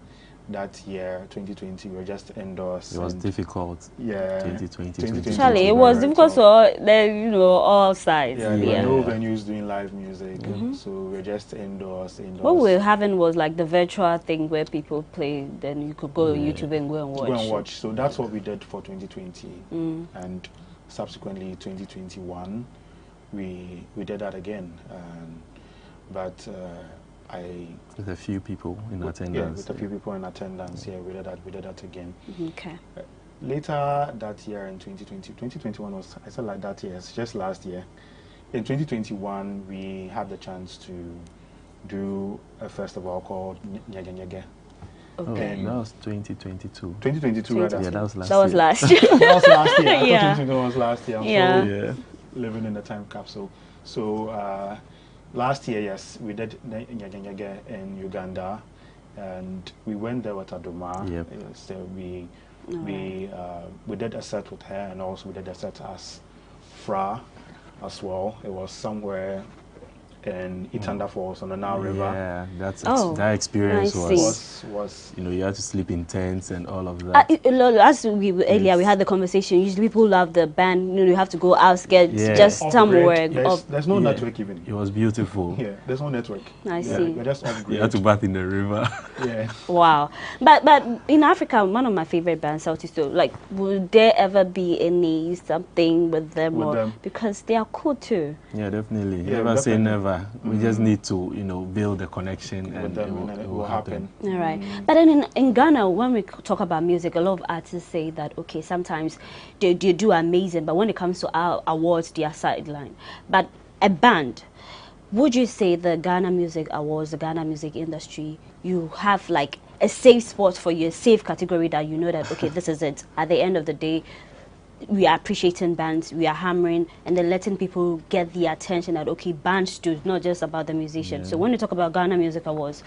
that year, 2020, we were just indoors. It was difficult. Yeah. 2020. Charlie, it was difficult for all sides. Yeah, there were no venues doing live music, so we were just indoors. What we were having was like the virtual thing where people play, then you could go to YouTube and go and watch. So that's what we did for 2020, and subsequently 2021, we did that again, but. With a few people in attendance. Yeah, with a few people in attendance. Yeah, we did that again. Okay. Later that year in 2021 was, I said like that year, it's just last year. In 2021, we had the chance to do a festival called Nyege Nyege. Okay. That was 2022. 2022, rather. Yeah, that was last year. That was last year. That was last year. I Yeah. thought 2021 was last year. I'm so living in the time capsule. So, last year, yes, we did Nyege Nyege in Uganda, and we went there with Adoma. Yep. So we did a set with her, and also we did a set as Fra as well. It was somewhere and Itanda Falls on the Nile River. Yeah, that experience was you had to sleep in tents and all of that. As earlier we had the conversation. Usually people love the band. You have to go out, get just somewhere. There's no network even. It was beautiful. Yeah, there's no network. I see. We're just off grid. You had to bath in the river. Yeah. Wow. But in Africa, one of my favorite bands, Southeast, like, would there ever be any something with them? Because they are cool too. Yeah, definitely. Never say never. We just need to, build a connection and it will happen. All right. But then in Ghana, when we talk about music, a lot of artists say that, okay, sometimes they do amazing, but when it comes to our awards, they are sidelined. But a band, would you say the Ghana Music Awards, the Ghana music industry, you have like a safe spot for you, a safe category that you know that, okay, this is it. At the end of the day, we are appreciating bands, we are hammering, and then letting people get the attention that, okay, bands do, not just about the musicians. So when you talk about Ghana Music Awards,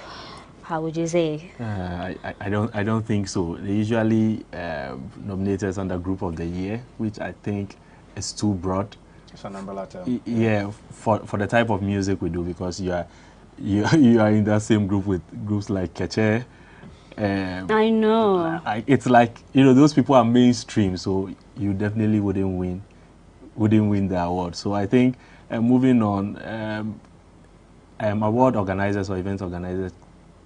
how would you say? I don't think so. They usually nominate us under Group of the Year, which I think is too broad. It's an umbrella term. Yeah, for the type of music we do, because you are in that same group with groups like Keche. I know. It's like, those people are mainstream, so you definitely wouldn't win the award. So I think moving on, award organizers or event organizers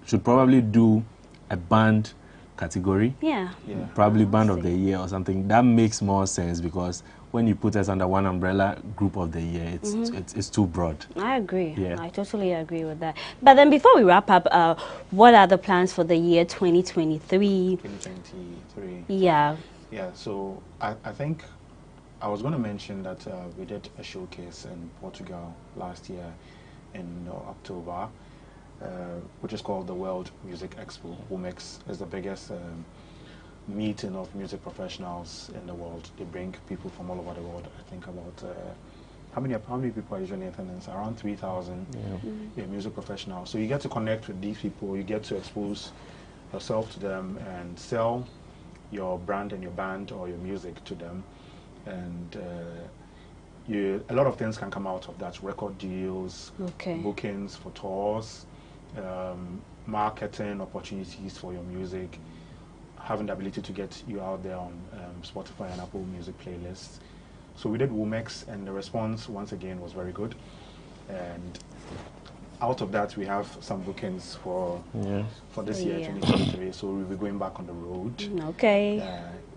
should probably do a band category. Yeah. Probably band of the year or something. That makes more sense, because when you put us under one umbrella, Group of the Year, it's too broad. I agree. Yeah. I totally agree with that. But then before we wrap up, what are the plans for the year 2023? 2023. Yeah. Yeah, so I think I was going to mention that we did a showcase in Portugal last year in October, which is called the World Music Expo. WMEX is the biggest meeting of music professionals in the world. They bring people from all over the world. I think about how many people are usually in attendance? Around 3,000 music professionals. So you get to connect with these people. You get to expose yourself to them and sell your brand and your band or your music to them. And a lot of things can come out of that: record deals, bookings for tours, marketing opportunities for your music, having the ability to get you out there on Spotify and Apple Music playlists. So we did WMEX, and the response once again was very good. And out of that, we have some bookings for this year, 2023. So we'll be going back on the road. Okay.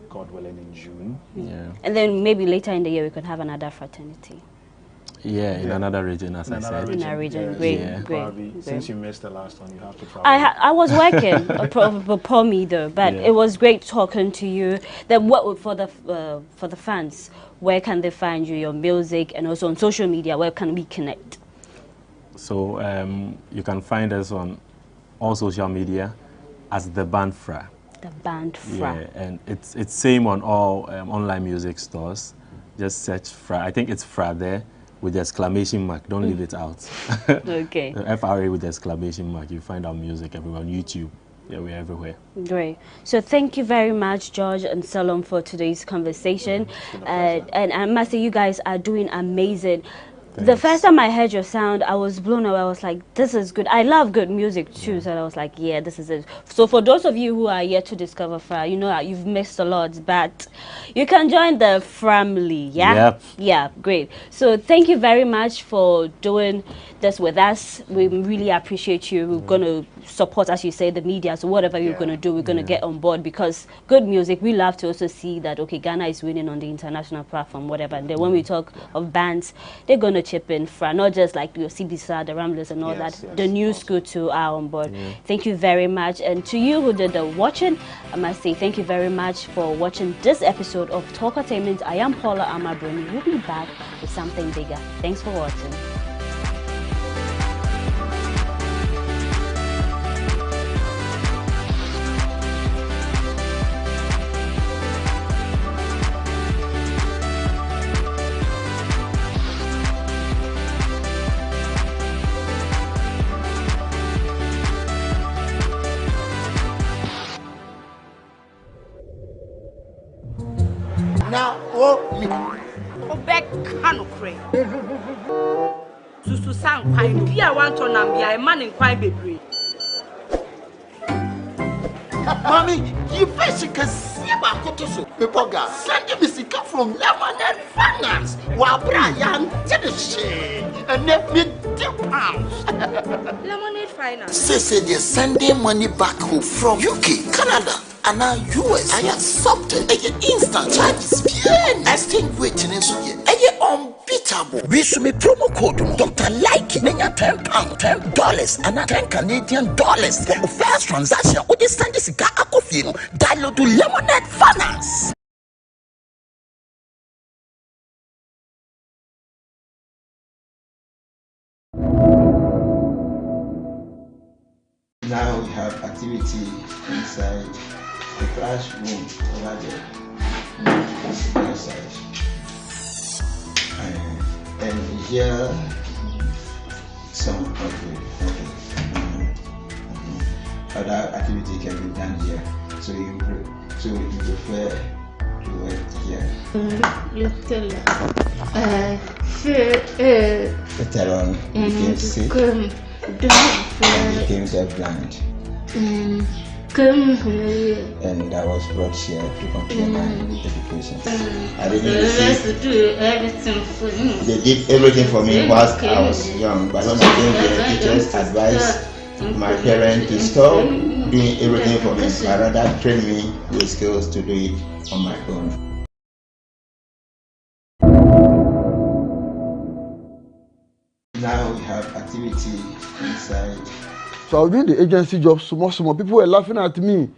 God willing, in June. Yeah. And then maybe later in the year we could have another fraternity. Yeah, in another region, as I said. In a region, great. Since you missed the last one, you have to travel. I was working, poor me though, but it was great talking to you. Then what for the fans? Where can they find you, your music, and also on social media? Where can we connect? So you can find us on all social media as The Band Fra. The Band Fra. Yeah, and it's same on all online music stores. Just search Fra. I think it's Fra there with the exclamation mark. Don't leave it out. Okay. FRA with the exclamation mark. You find our music everywhere on YouTube. Yeah, we're everywhere. Great. So thank you very much, George and Salom, for today's conversation. And I must say, you guys are doing amazing. Thanks. The first time I heard your sound, I was blown away. I was like, this is good. I love good music too. So I was like, yeah, this is it. So for those of you who are yet to discover Fra, you know you've missed a lot, but you can join the family. Yeah? Yep. Yeah, great. So thank you very much for doing this with us. We really appreciate you. We're going to support, as you say, the media. So whatever you're going to do, we're going to get on board, because good music, we love to also see that, okay, Ghana is winning on the international platform, whatever. And then when we talk of bands, they're going to chip in, Fra, not just like your CBSA, the Ramblers and all that. The new school too are on board. Thank you very much. And to you who did the watching, I must say thank you very much for watching this episode of Talkatainment. I am Paula Amabroni. We'll be back with something bigger. Thanks for watching. Now, oh, me. Obek Kanukre. Susu sang kwai. Bia wan to na bia e man in kwai bebre. Mommy, you first can see about Kotoso. Pepoga, send me sika from Lemonade Finance. While Brian did the shit and let me £10. Lemonade Finance. Say they're sending money back home from UK, Canada, and now US. I accepted a instant charges. Exchange rate in Suya. Unbeatable. We should be promo code Dr. Like £10, $10, and $10 Canadian for the first transaction. With this Sunday cigar akofino, download to Lemonade Finance. Now we have activity inside the classroom over there. Exercise. And here some other activity can be done here. So you prefer to work here. Later on became sick and became deafblind. And I was brought here to complete my education. I didn't receive, they did everything for me whilst I was young, but when I came here, teachers advised my parents to stop doing everything for me, but rather train me with skills to do it on my own. Now we have activity inside. So I was doing the agency job, small. People were laughing at me.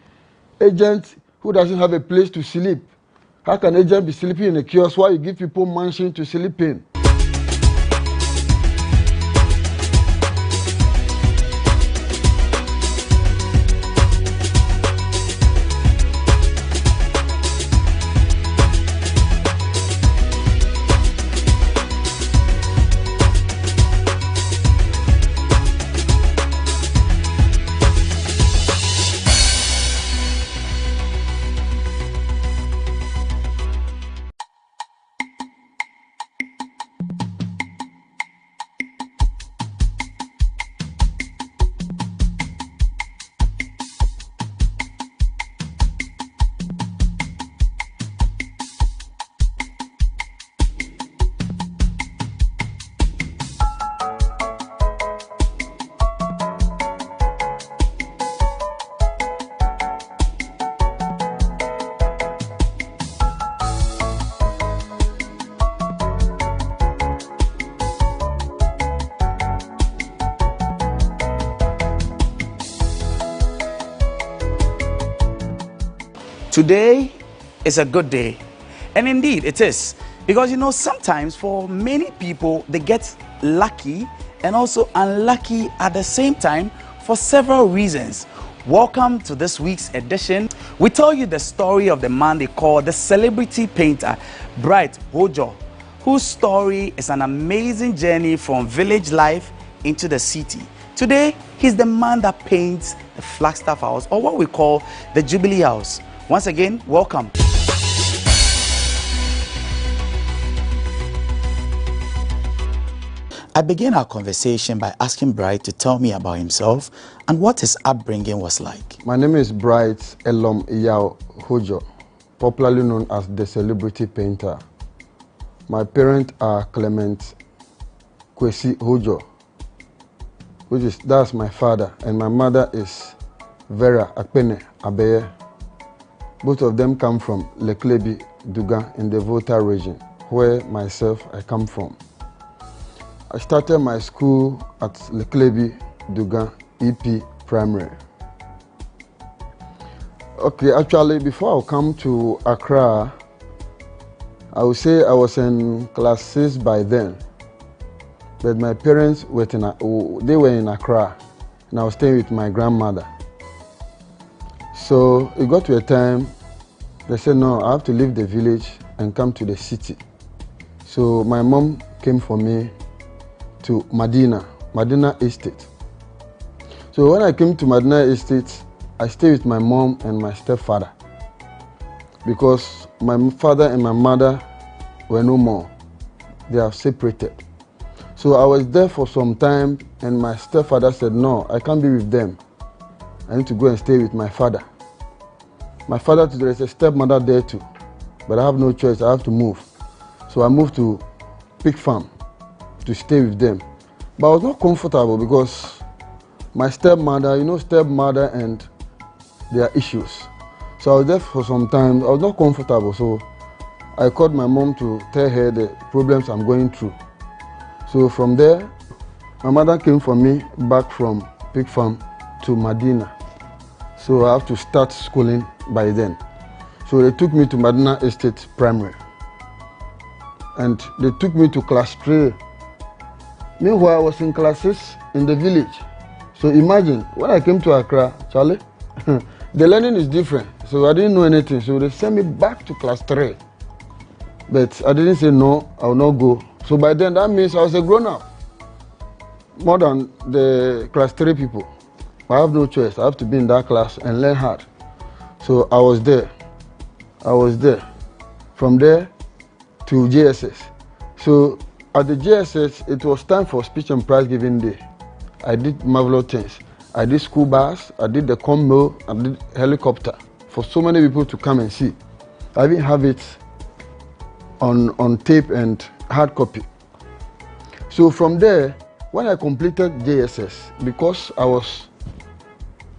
Agent who doesn't have a place to sleep. How can agent be sleeping in a kiosk while you give people mansion to sleep in? Today is a good day, and indeed it is, because you know sometimes for many people they get lucky and also unlucky at the same time for several reasons. Welcome to this week's edition. We tell you the story of the man they call the celebrity painter Bright Hojo, whose story is an amazing journey from village life into the city. Today he's the man that paints the Flagstaff House, or what we call the Jubilee House. Once again, welcome. I began our conversation by asking Bright to tell me about himself and what his upbringing was like. My name is Bright Elom Iyao Hojo, popularly known as the celebrity painter. My parents are Clement Kwesi Hojo, that's my father, and my mother is Vera Akpene Abeye. Both of them come from Leklebi, Dugan, in the Volta region, where myself I come from. I started my school at Leklebi, Dugan, EP Primary. Okay, actually, before I come to Accra, I would say I was in class 6 by then. But my parents were in Accra, and I was staying with my grandmother. So it got to a time, they said, no, I have to leave the village and come to the city. So my mom came for me to Medina Estate. So when I came to Medina Estate, I stayed with my mom and my stepfather, because my father and my mother were no more. They are separated. So I was there for some time, and my stepfather said, no, I can't be with them. I need to go and stay with my father. My father, there is a stepmother there too, but I have no choice, I have to move. So I moved to pig farm to stay with them. But I was not comfortable because my stepmother, you know, stepmother and their issues. So I was there for some time, I was not comfortable, so I called my mom to tell her the problems I'm going through. So from there, my mother came for me back from pig farm to Medina. So I have to start schooling by then. So they took me to Medina Estate Primary. And they took me to class 3. Meanwhile, I was in classes in the village. So imagine, when I came to Accra, Charlie, the learning is different. So I didn't know anything. So they sent me back to class 3. But I didn't say no, I will not go. So by then, that means I was a grown-up. More than the class 3 people. I have no choice. I have to be in that class and learn hard. So I was there. From there to JSS. So at the JSS, it was time for speech and prize giving day. I did marvelous things. I did school bus, I did the combo, I did helicopter for so many people to come and see. I even have it on tape and hard copy. So from there, when I completed JSS, because I was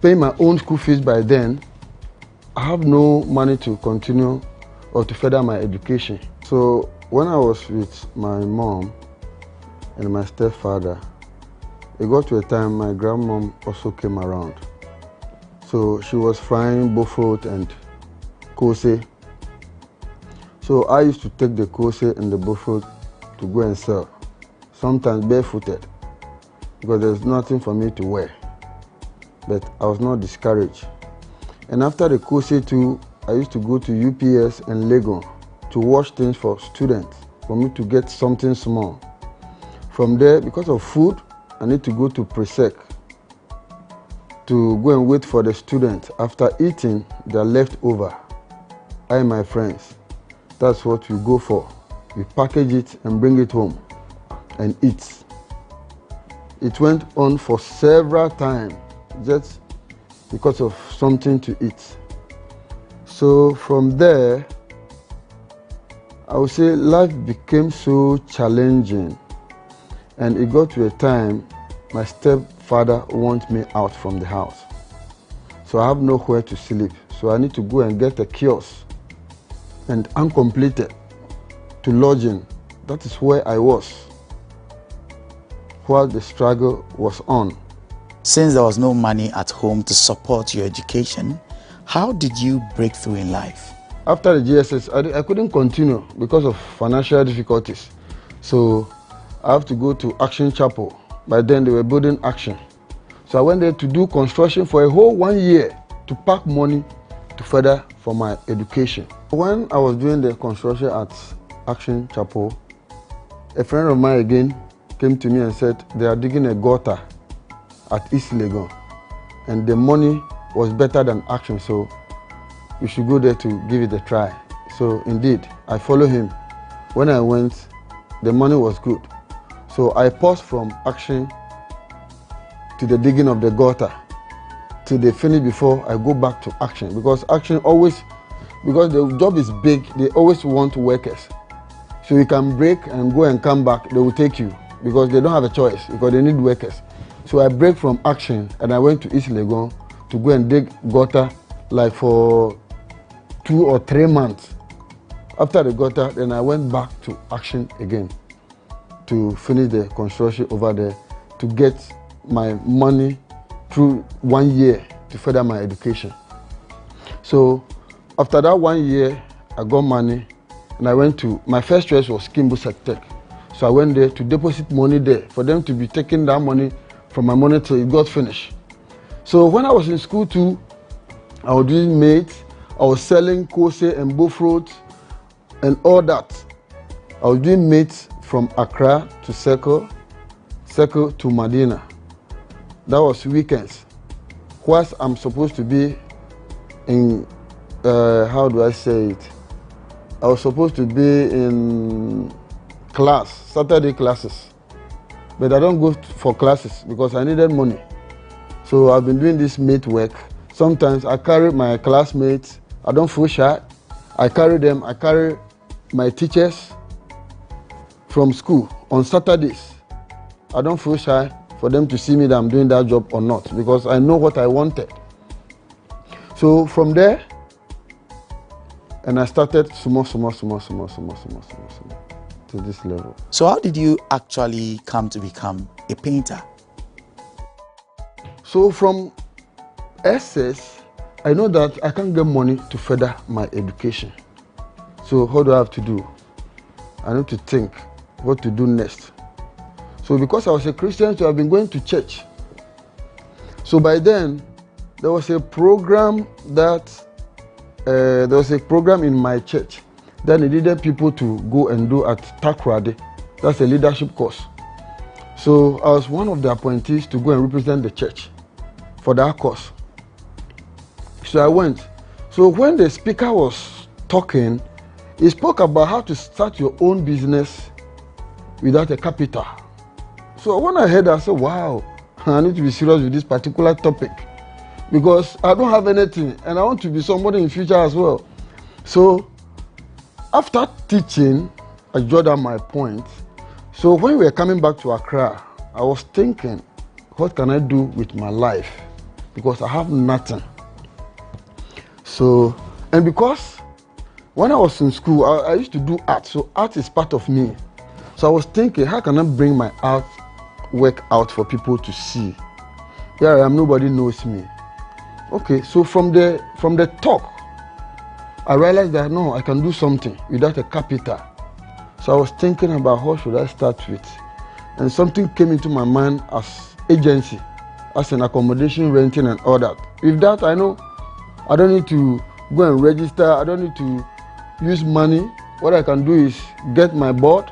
paying my own school fees by then, I have no money to continue or to further my education. So when I was with my mom and my stepfather, it got to a time my grandmom also came around. So she was frying bofrot and kose. So I used to take the kose and the bofrot to go and sell, sometimes barefooted, because there's nothing for me to wear. But I was not discouraged. And after the kose too, I used to go to UPS and Legon to wash things for students, for me to get something small. From there, because of food, I need to go to Presec to go and wait for the students. After eating, they're left over. I and my friends, that's what we go for. We package it and bring it home and eat. It went on for several times, just because of something to eat. So from there, I would say life became so challenging, and it got to a time my stepfather wants me out from the house. So I have nowhere to sleep. So I need to go and get a kiosk and uncompleted to lodging. That is where I was while the struggle was on. Since there was no money at home to support your education, how did you break through in life? After the GSS, I couldn't continue because of financial difficulties. So I have to go to Action Chapel. By then they were building Action. So I went there to do construction for a whole 1 year to pack money to further for my education. When I was doing the construction at Action Chapel, a friend of mine again came to me and said they are digging a gutter at East Legon, and the money was better than Action, so you should go there to give it a try. So indeed, I followed him. When I went, the money was good. So I paused from Action to the digging of the gutter till they finish before I go back to Action, because Action always, because the job is big, they always want workers. So you can break and go and come back, they will take you because they don't have a choice, because they need workers. So I break from Action and I went to East Legon to go and dig gutter like for 2 or 3 months. After the gutter, then I went back to Action again to finish the construction over there to get my money through 1 year to further my education. So after that 1 year, I got money and I went to, my first choice was Kimbo Tech. So I went there to deposit money there for them to be taking that money from my money till it got finished. So when I was in school too, I was doing mates, I was selling kose and bofrot and all that. I was doing mates from Accra to Circle to Medina. That was weekends. Whilst I'm supposed to be in, how do I say it? I was supposed to be in class, Saturday classes. but I don't go for classes because I needed money. So I've been doing this mate work. Sometimes I carry my classmates. I don't feel shy. I carry them. I carry my teachers from school on Saturdays. I don't feel shy for them to see me that I'm doing that job or not because I know what I wanted. So from there, and I started small to this level. So how did you actually come to become a painter? So from SS, I know that I can't get money to further my education. So what do I have to do? I need to think what to do next. So because I was a Christian, so I've been going to church. So by then, there was a program in my church that they needed people to go and do at Takrade. That's a leadership course. So I was one of the appointees to go and represent the church for that course. So I went. So when the speaker was talking, he spoke about how to start your own business without a capital. So when I heard that, I said, wow, I need to be serious with this particular topic because I don't have anything and I want to be somebody in future as well. So after teaching, I jotted down my point. So when we were coming back to Accra, I was thinking, what can I do with my life? Because I have nothing. So, and because when I was in school, I used to do art. So art is part of me. So I was thinking, how can I bring my art work out for people to see? Here I am, nobody knows me. Okay, so from the talk, I realized that no, I can do something without a capital. So I was thinking about what should I start with. And something came into my mind as agency, as an accommodation, renting and all that. With that, I know I don't need to go and register. I don't need to use money. What I can do is get my board,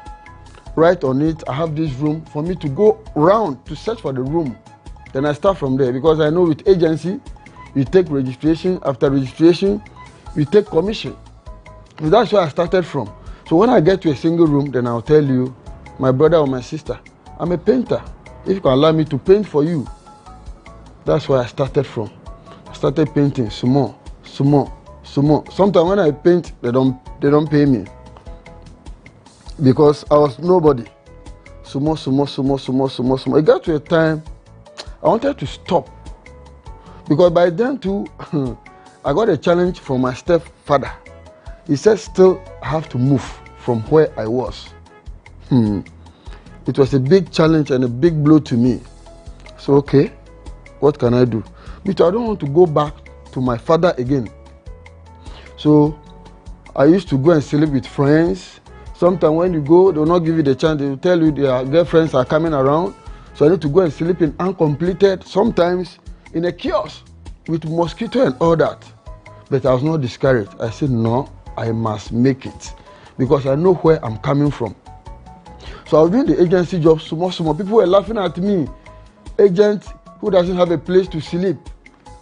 write on it. I have this room for me to go around to search for the room. Then I start from there because I know with agency, you take registration. After registration, you take commission. So that's where I started from. So when I get to a single room, then I'll tell you, my brother or my sister, I'm a painter. If you can allow me to paint for you, that's where I started from. I started painting small. Sometimes when I paint, they don't pay me because I was nobody. Small. It got to a time I wanted to stop because by then too, I got a challenge from my stepfather. He said, still I have to move from where I was. It was a big challenge and a big blow to me. So, okay, what can I do? Because I don't want to go back to my father again. So, I used to go and sleep with friends. Sometimes when you go, they will not give you the chance. They will tell you their girlfriends are coming around. So I need to go and sleep in uncompleted, sometimes in a kiosk with mosquito and all that. But I was not discouraged. I said, no, I must make it because I know where I'm coming from. So I was doing the agency job, small. People were laughing at me. Agent who doesn't have a place to sleep.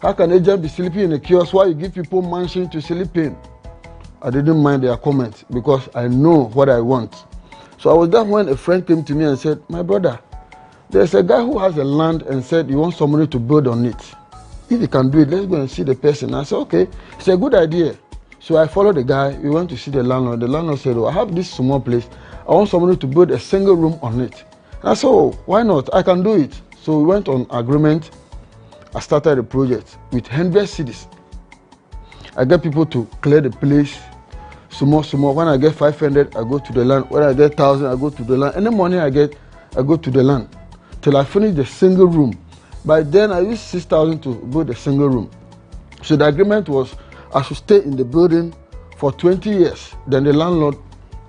How can agent be sleeping in a kiosk while you give people mansion to sleep in? I didn't mind their comments because I know what I want. So I was there when a friend came to me and said, my brother, there's a guy who has a land and said he wants somebody to build on it. If he can do it, let's go and see the person. I said, okay, it's a good idea. So I followed the guy. We went to see the landlord. The landlord said, oh, I have this small place. I want somebody to build a single room on it. And I said, oh, why not? I can do it. So we went on agreement. I started the project with 100 cities. I get people to clear the place. Small. When I get 500, I go to the land. When I get 1,000, I go to the land. Any money I get, I go to the land. Till I finish the single room. By then, I used 6,000 to build a single room. So the agreement was I should stay in the building for 20 years. Then the landlord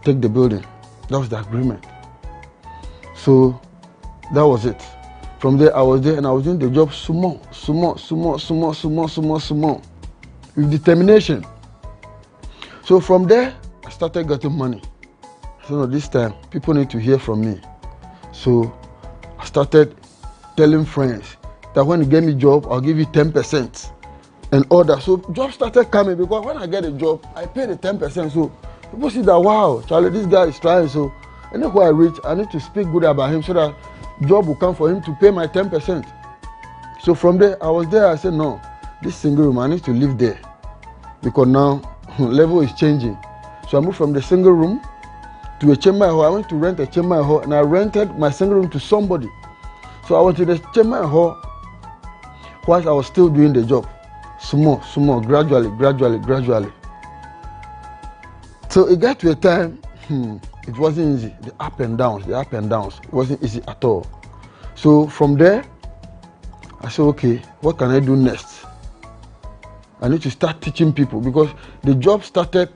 take the building. That was the agreement. So that was it. From there, I was there and I was doing the job small. With determination. So from there, I started getting money. So no, this time, people need to hear from me. So I started telling friends that when you get me a job, I'll give you 10% and all that. So jobs started coming because when I get a job, I pay the 10%. So people see that, wow, Charlie, this guy is trying. So anywhere I reach, I need to speak good about him so that job will come for him to pay my 10%. So from there, I was there. I said, no, this single room, I need to live there because now level is changing. So I moved from the single room to a chamber hall. I went to rent a chamber hall, and I rented my single room to somebody. So I went to the chamber hall whilst I was still doing the job. Small, gradually. So it got to a time, it wasn't easy. The up and downs. It wasn't easy at all. So from there, I said, okay, what can I do next? I need to start teaching people because the job started,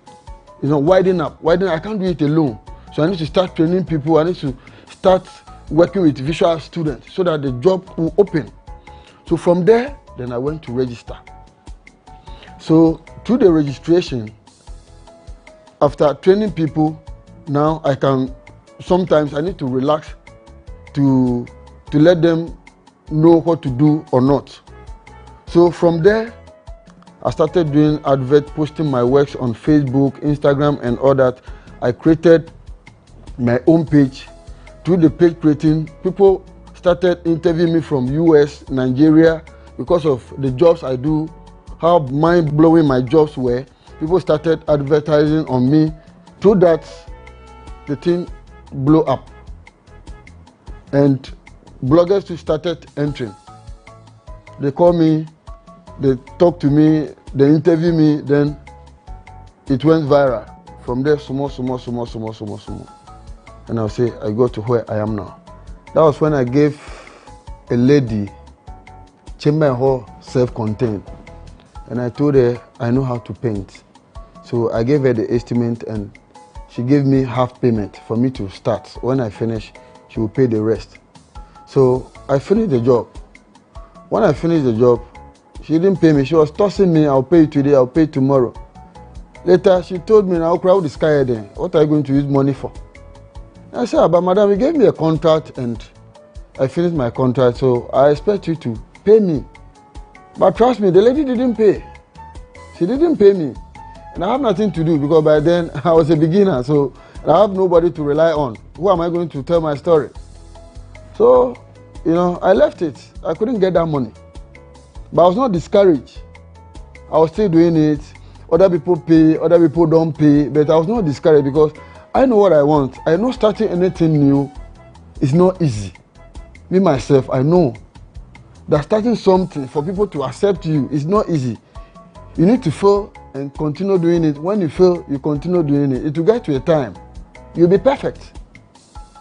widening up. I can't do it alone. So I need to start training people. I need to start working with visual students so that the job will open. So from there, then I went to register. So through the registration, after training people, now sometimes I need to relax to let them know what to do or not. So from there, I started doing advert, posting my works on Facebook, Instagram, and all that. I created my own page. Through the page creating, people started interviewing me from US, Nigeria, because of the jobs I do, how mind-blowing my jobs were. People started advertising on me. Through that, the thing blew up. And bloggers too started entering. They call me, they talk to me, they interview me, then it went viral. From there, small. And I'll say, I go to where I am now. That was when I gave a lady chamber hall self-contained. And I told her I know how to paint. So I gave her the estimate and she gave me half payment for me to start. When I finish, she will pay the rest. So I finished the job. When I finished the job, she didn't pay me. She was tossing me, I'll pay you today, I'll pay you tomorrow. Later, she told me, now crowd is sky then. What are you going to use money for? I said, but madam, you gave me a contract and I finished my contract, so I expect you to pay me. But trust me, the lady didn't pay. She didn't pay me. And I have nothing to do because by then I was a beginner, so I have nobody to rely on. Who am I going to tell my story? So, I left it. I couldn't get that money. But I was not discouraged. I was still doing it. Other people pay, other people don't pay, but I was not discouraged because I know what I want. I know starting anything new is not easy. Me, myself, I know that starting something for people to accept you is not easy. You need to fail and continue doing it. When you fail, you continue doing it. It will get to a time. You'll be perfect.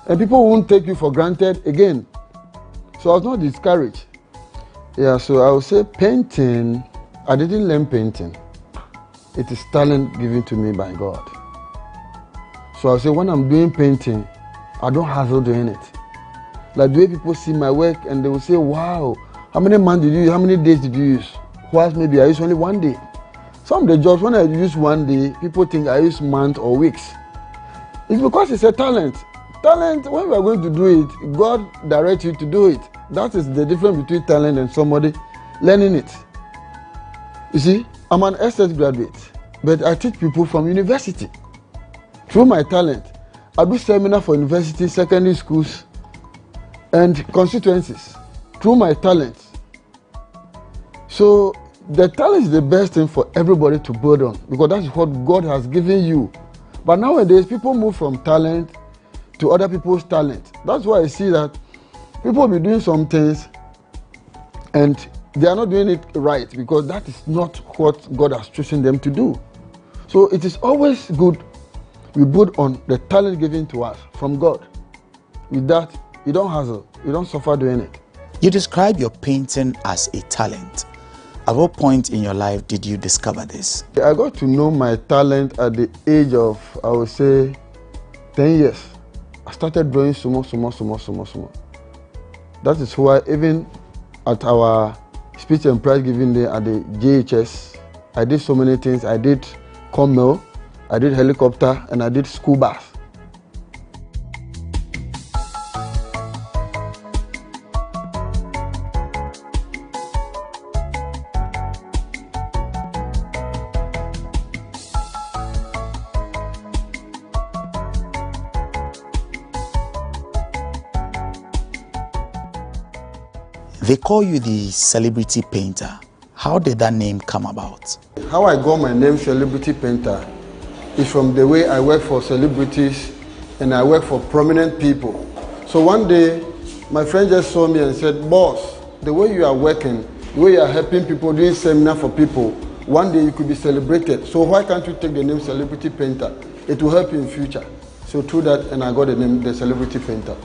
And people won't take you for granted again. So I was not discouraged. Yeah, so I would say painting, I didn't learn painting. It is talent given to me by God. So I say when I'm doing painting, I don't hustle doing it. Like the way people see my work and they will say, wow, how many months did you use? How many days did you use? Whilst maybe I use only 1 day. Some of the jobs, when I use 1 day, people think I use months or weeks. It's because it's a talent. Talent, when we are going to do it, God directs you to do it. That is the difference between talent and somebody learning it. You see, I'm an SS graduate, but I teach people from university. Through my talent, I do seminar for universities, secondary schools, and constituencies. Through my talent. So the talent is the best thing for everybody to build on because that's what God has given you. But nowadays, people move from talent to other people's talent. That's why I see that people will be doing some things and they are not doing it right because that is not what God has chosen them to do. So it is always good we build on the talent given to us from God. With that, you don't hustle, you don't suffer doing it. You describe your painting as a talent. At what point in your life did you discover this? I got to know my talent at the age of, I would say, 10 years. I started drawing small. That is why even at our speech and prize giving day at the JHS, I did so many things. I did Comel, I did helicopter, and I did school bus. They call you the celebrity painter. How did that name come about? How I got my name celebrity painter is from the way I work for celebrities and I work for prominent people. So one day, my friend just saw me and said, boss, the way you are working, the way you are helping people, doing seminar for people, one day you could be celebrated. So why can't you take the name celebrity painter? It will help you in future. So through that, and I got the name the celebrity painter.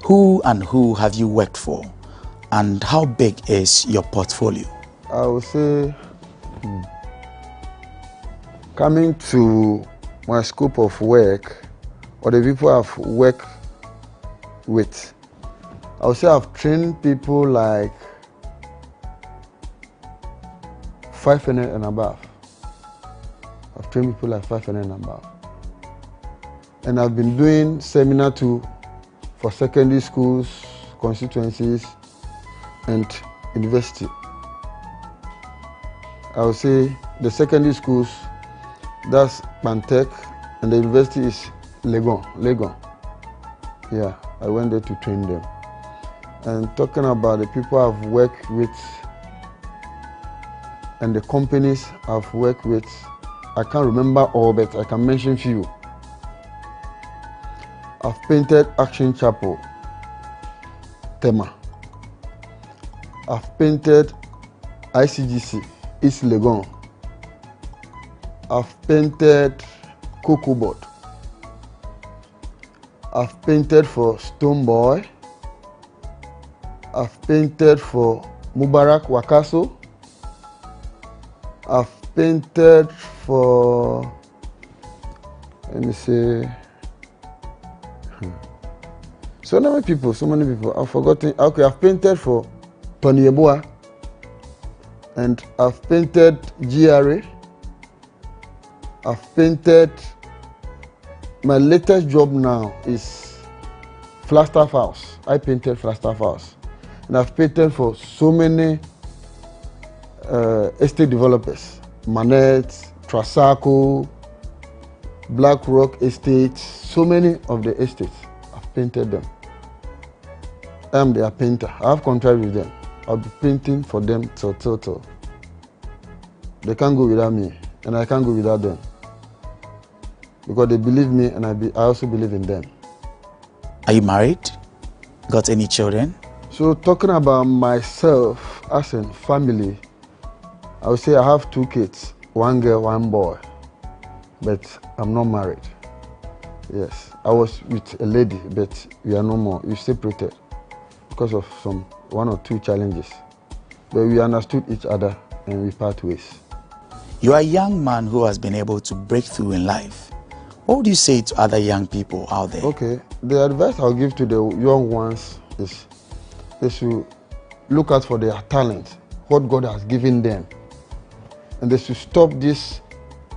Who and who have you worked for, and how big is your portfolio? I would say, coming to my scope of work, or the people I've worked with, I would say I've trained people like 500 and above. I've trained people like 500 and above. And I've been doing seminar too for secondary schools, constituencies, and university. I would say the secondary schools, that's Pantech, and the university is Legon. Yeah, I went there to train them. And talking about the people I've worked with and the companies I've worked with, I can't remember all, but I can mention few. I've painted Action Chapel, Tema. I've painted ICGC, East Legon. I've painted Cocoa Board. I've painted for Stone Boy. I've painted for Mubarak Wakaso. I've painted for, let me say, so many people. I've forgotten. Okay, I've painted for Tony Eboa, and I've painted GRA. I've painted, my latest job now is Flagstaff House. I painted Flagstaff House. And I've painted for so many estate developers. Manette, Trasaco, Black Rock Estates, so many of the estates. I've painted them. I'm their painter. I have contract with them. I'll be painting for them till. They can't go without me, and I can't go without them. Because they believe me, and I also believe in them. Are you married? Got any children? So talking about myself as a family, I would say I have 2 kids, 1 girl, 1 boy. But I'm not married. Yes, I was with a lady, but we are no more. We separated because of 1 or 2 challenges. But we understood each other and we part ways. You are a young man who has been able to break through in life. What would you say to other young people out there? Okay, the advice I'll give to the young ones is they should look out for their talent, what God has given them. And they should stop this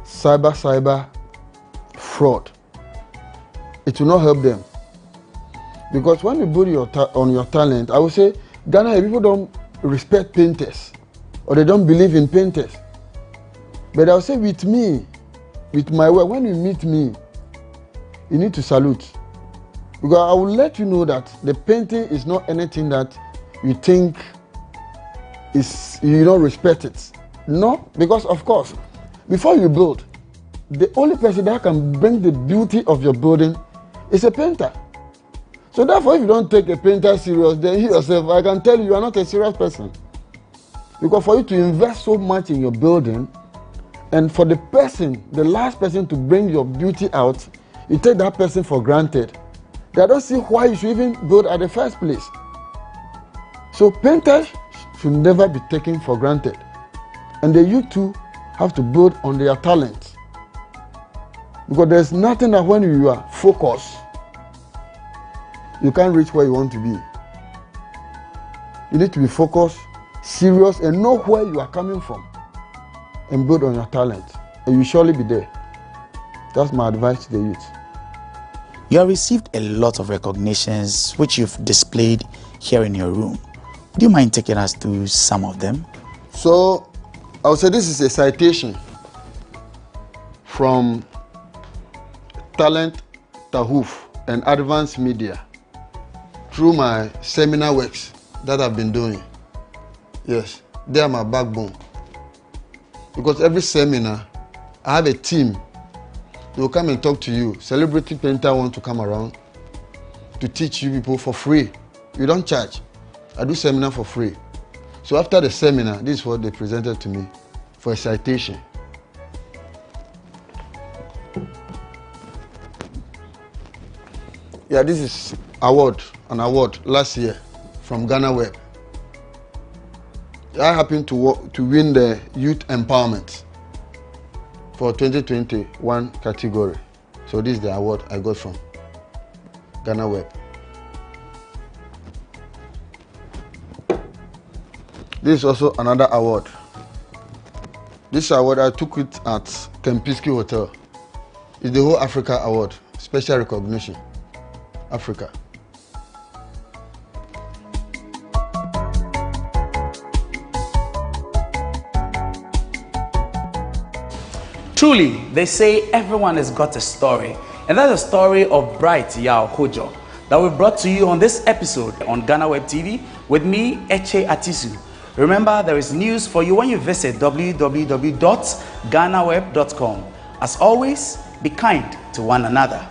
cyber fraud. It will not help them. Because when you build on your talent, I would say, Ghana, people don't respect painters, or they don't believe in painters. But I would say with me, with my work, when you meet me, you need to salute. Because I will let you know that the painting is not anything that you think is, you don't respect it. No, because of course, before you build, the only person that can bring the beauty of your building is a painter. So therefore, if you don't take a painter serious, then you yourself, I can tell you are not a serious person. Because for you to invest so much in your building, and for the person, the last person to bring your beauty out, you take that person for granted. I don't see why you should even build at the first place. So painters should never be taken for granted. And the youth too have to build on their talent. Because there's nothing that when you are focused, you can't reach where you want to be. You need to be focused, serious, and know where you are coming from. And build on your talent. And you'll surely be there. That's my advice to the youth. You have received a lot of recognitions which you've displayed here in your room. Would you mind taking us through some of them? So, I would say this is a citation from Talent, Tahoof, and Advanced Media through my seminar works that I've been doing. Yes, they are my backbone. Because every seminar, I have a team. They will come and talk to you. Celebrity painter want to come around to teach you people for free. You don't charge. I do seminar for free. So after the seminar, this is what they presented to me for a citation. Yeah, this is an award last year from GhanaWeb. I happened to win the Youth Empowerment for 2021 category. So this is the award I got from GhanaWeb. This is also another award. This award, I took it at Kempinski Hotel. It's the Whole Africa Award, special recognition, Africa. Truly, they say everyone has got a story, and that's the story of Bright Yao Hojo that we brought to you on this episode on GhanaWeb TV with me, Eche Atisu. Remember, there is news for you when you visit www.ghanaweb.com. As always, be kind to one another.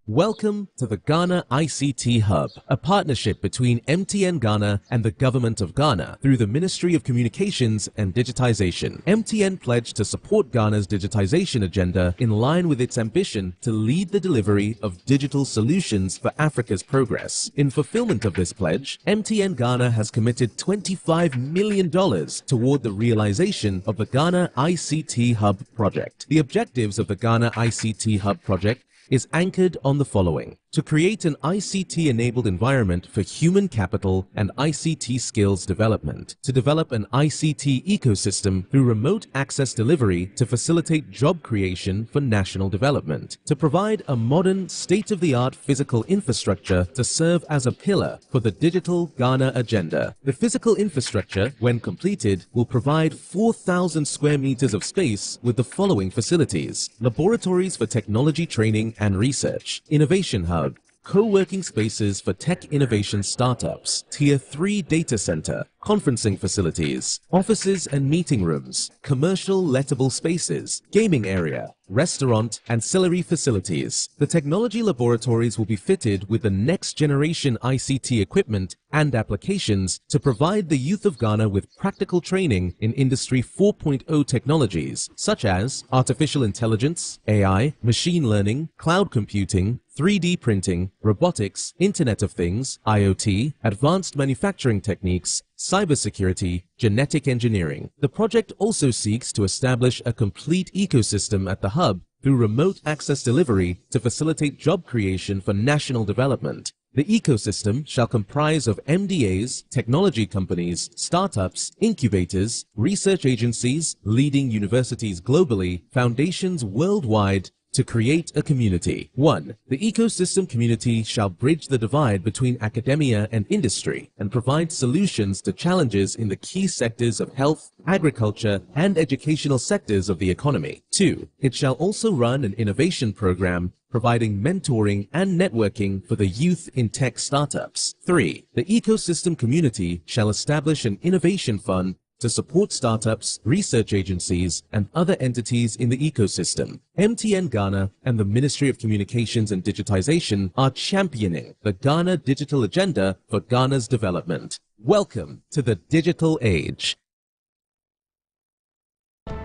Welcome to the Ghana ICT Hub, a partnership between MTN Ghana and the Government of Ghana through the Ministry of Communications and Digitization. MTN pledged to support Ghana's digitization agenda in line with its ambition to lead the delivery of digital solutions for Africa's progress. In fulfillment of this pledge, MTN Ghana has committed $25 million toward the realization of the Ghana ICT Hub project. The objectives of the Ghana ICT Hub project is anchored on the following: to create an ICT-enabled environment for human capital and ICT skills development, to develop an ICT ecosystem through remote access delivery to facilitate job creation for national development, to provide a modern, state-of-the-art physical infrastructure to serve as a pillar for the digital Ghana agenda. The physical infrastructure, when completed, will provide 4,000 square meters of space with the following facilities: laboratories for technology training and research, innovation hub, co-working spaces for tech innovation startups, Tier 3 data center, conferencing facilities, offices and meeting rooms, commercial lettable spaces, gaming area, restaurant, ancillary facilities. The technology laboratories will be fitted with the next generation ICT equipment and applications to provide the youth of Ghana with practical training in Industry 4.0 technologies such as artificial intelligence, AI, machine learning, cloud computing, 3D printing, robotics, Internet of Things, IoT, advanced manufacturing techniques, cybersecurity, genetic engineering. The project also seeks to establish a complete ecosystem at the hub through remote access delivery to facilitate job creation for national development. The ecosystem shall comprise of MDAs, technology companies, startups, incubators, research agencies, leading universities globally, foundations worldwide, to create a community. 1. The ecosystem community shall bridge the divide between academia and industry and provide solutions to challenges in the key sectors of health, agriculture, and educational sectors of the economy. 2. It shall also run an innovation program providing mentoring and networking for the youth in tech startups. 3. The ecosystem community shall establish an innovation fund to support startups, research agencies, and other entities in the ecosystem. MTN Ghana and the Ministry of Communications and Digitization are championing the Ghana digital agenda for Ghana's development. Welcome to the digital age.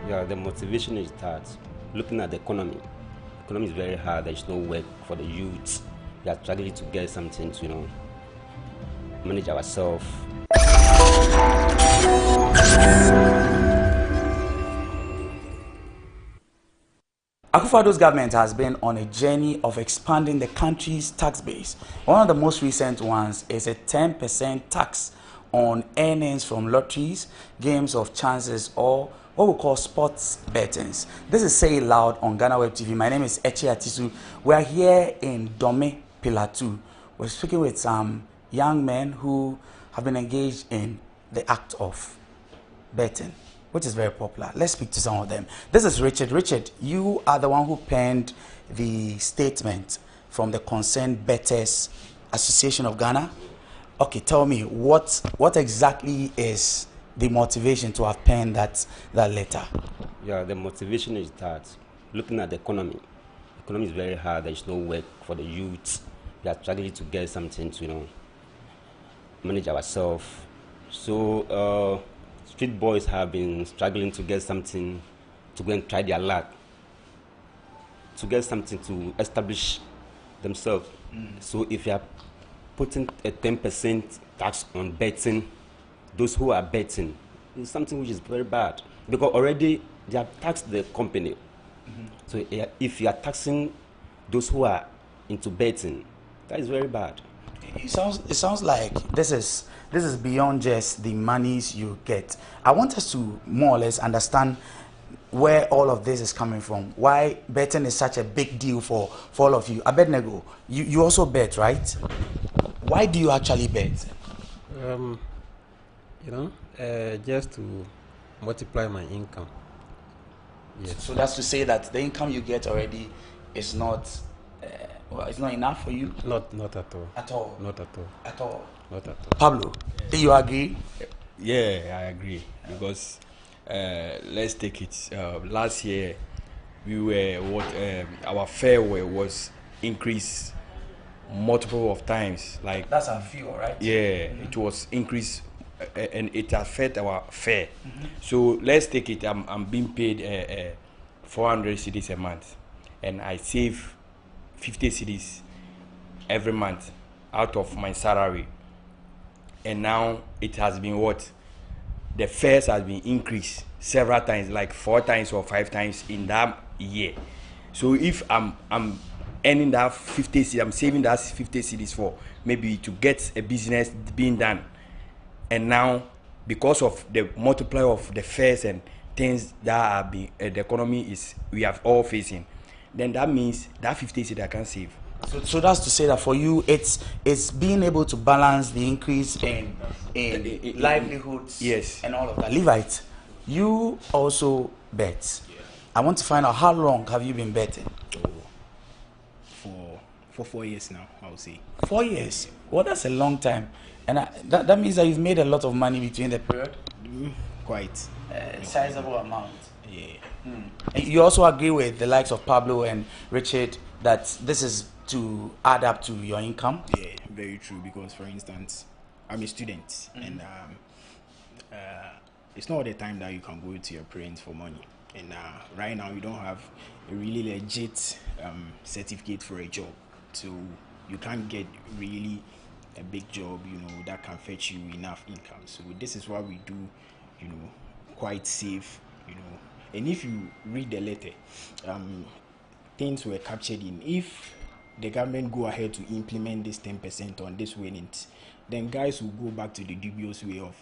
Yeah, the motivation is that looking at the economy. The economy is very hard. There's no work for the youth. We are struggling to get something to, manage ourselves. Akufo-Addo's government has been on a journey of expanding the country's tax base. One of the most recent ones is a 10% tax on earnings from lotteries, games of chances, or what we call sports bettings. This is Say It Loud on GhanaWeb TV. My name is Echi Atisu. We are here in Dome, Pillar 2. We're speaking with some young men who have been engaged in the act of betting, which is very popular. Let's speak to some of them. This is Richard. Richard, you are the one who penned the statement from the Concerned Bettors Association of Ghana. Okay, tell me, what exactly is the motivation to have penned that letter? Yeah, the motivation is that looking at the economy is very hard. There is no work for the youth. We are struggling to get something to, manage ourselves. So street boys have been struggling to get something to go and try their luck, to get something to establish themselves. So if you are putting a 10% tax on betting, those who are betting, is something which is very bad, because already they have taxed the company. So if you are taxing those who are into betting, that is very bad. It sounds like this is beyond just the monies you get. I want us to more or less understand where all of this is coming from. Why betting is such a big deal for all of you. Abednego, you also bet, right? Why do you actually bet? Just to multiply my income. Yes. So that's to say that the income you get already is not it's not enough for you? Not at all. At all? Not at all. At all? Not at all. Pablo, do you agree? Yeah, I agree. Because let's take it. Last year, we were our fare was increased multiple of times. Like that's our fuel, right? Yeah, it was increased, and it affected our fare. So let's take it. I'm being paid 400 cedis a month, and I save 50 cedis every month out of my salary. And now it has been what? The fares has been increased several times, like 4 times or 5 times in that year. So if I'm earning that 50 cedis, I'm saving that 50 cedis for maybe to get a business being done. And now because of the multiplier of the fares and things that are being the economy we are all facing, then that means that 50 cedis I can save. So that's to say that for you, it's being able to balance the increase in livelihoods, yes, and all of that. Levite, you also bet. Yeah. I want to find out, how long have you been betting? For 4 years now, I would say. 4 years? Well, that's a long time. And that means that you've made a lot of money between the period? Quite. A sizable amount. Yeah. And you also agree with the likes of Pablo and Richard that this is to add up to your income? Yeah, very true. Because, for instance, I'm a student, and it's not all the time that you can go to your parents for money. And right now, you don't have a really legit certificate for a job, so you can't get really a big job, that can fetch you enough income. So this is why we do, quite safe, And if you read the letter, things were captured in. If the government go ahead to implement this 10% on this winnings, then guys will go back to the dubious way of,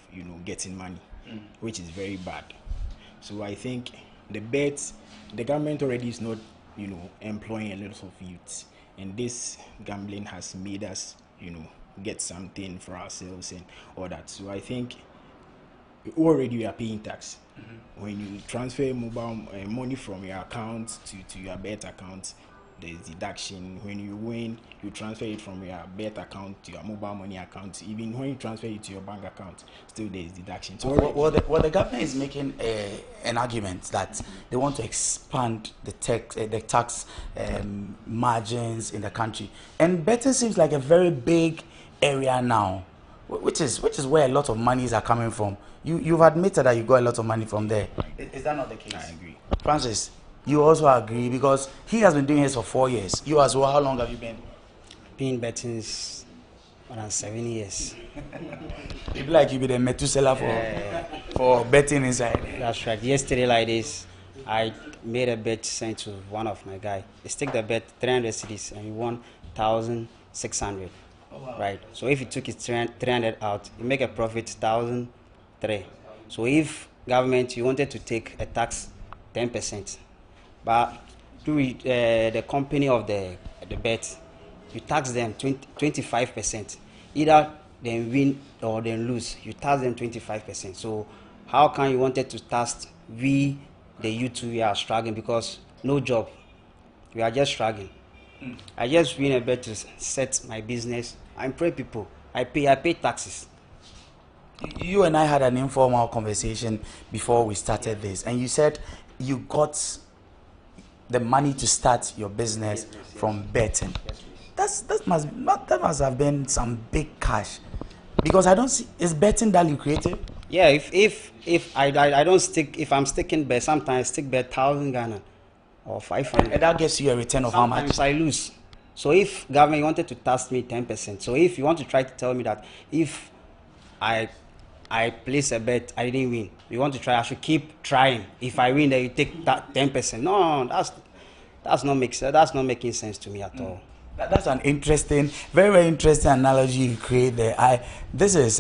getting money, which is very bad. So I think the government already is not, employing a lot of youths, and this gambling has made us, get something for ourselves and all that. So I think already we are paying tax. When you transfer mobile money from your account to your bet account, there's deduction. When you win, you transfer it from your bet account to your mobile money account. Even when you transfer it to your bank account, still there's deduction. So the government is making an argument that they want to expand the tax margins in the country, and betting seems like a very big area now, which is where a lot of monies are coming from. You've admitted that you got a lot of money from there. Is that not the case? I agree. Francis, you also agree, because he has been doing this for 4 years. You as well, how long have you been? Been betting around 7 years. You be like you be the Methuselah for betting inside. That's right. Yesterday like this, I made a bet sent to one of my guy. He staked the bet 300 cedis and he won 1,600. Oh, wow. Right. So if he took his 300 out, he make a profit 1,003. So if government you wanted to take a tax 10%, but through the company of the bet, you tax them 25%. Either they win or they lose, you tax them 25%. So how can you wanted to tax we the youth we are struggling because no job, we are just struggling. I just win a bet to set my business. I employ people. I pay taxes. You and I had an informal conversation before we started this, and you said you got the money to start your business from betting. That must have been some big cash, because I don't see, is betting that lucrative? Yeah, if I don't stick, if I'm sticking bet, sometimes I stick bet 1,000 Ghana or 500. And that gives you a return of how much? Sometimes I lose. So if government wanted to tax me 10%, so if you want to try to tell me that if I place a bet, I didn't win, you want to try, I should keep trying. If I win, then you take that 10%. No, that's not making sense to me at all. That's an interesting, very, very interesting analogy you create there. This is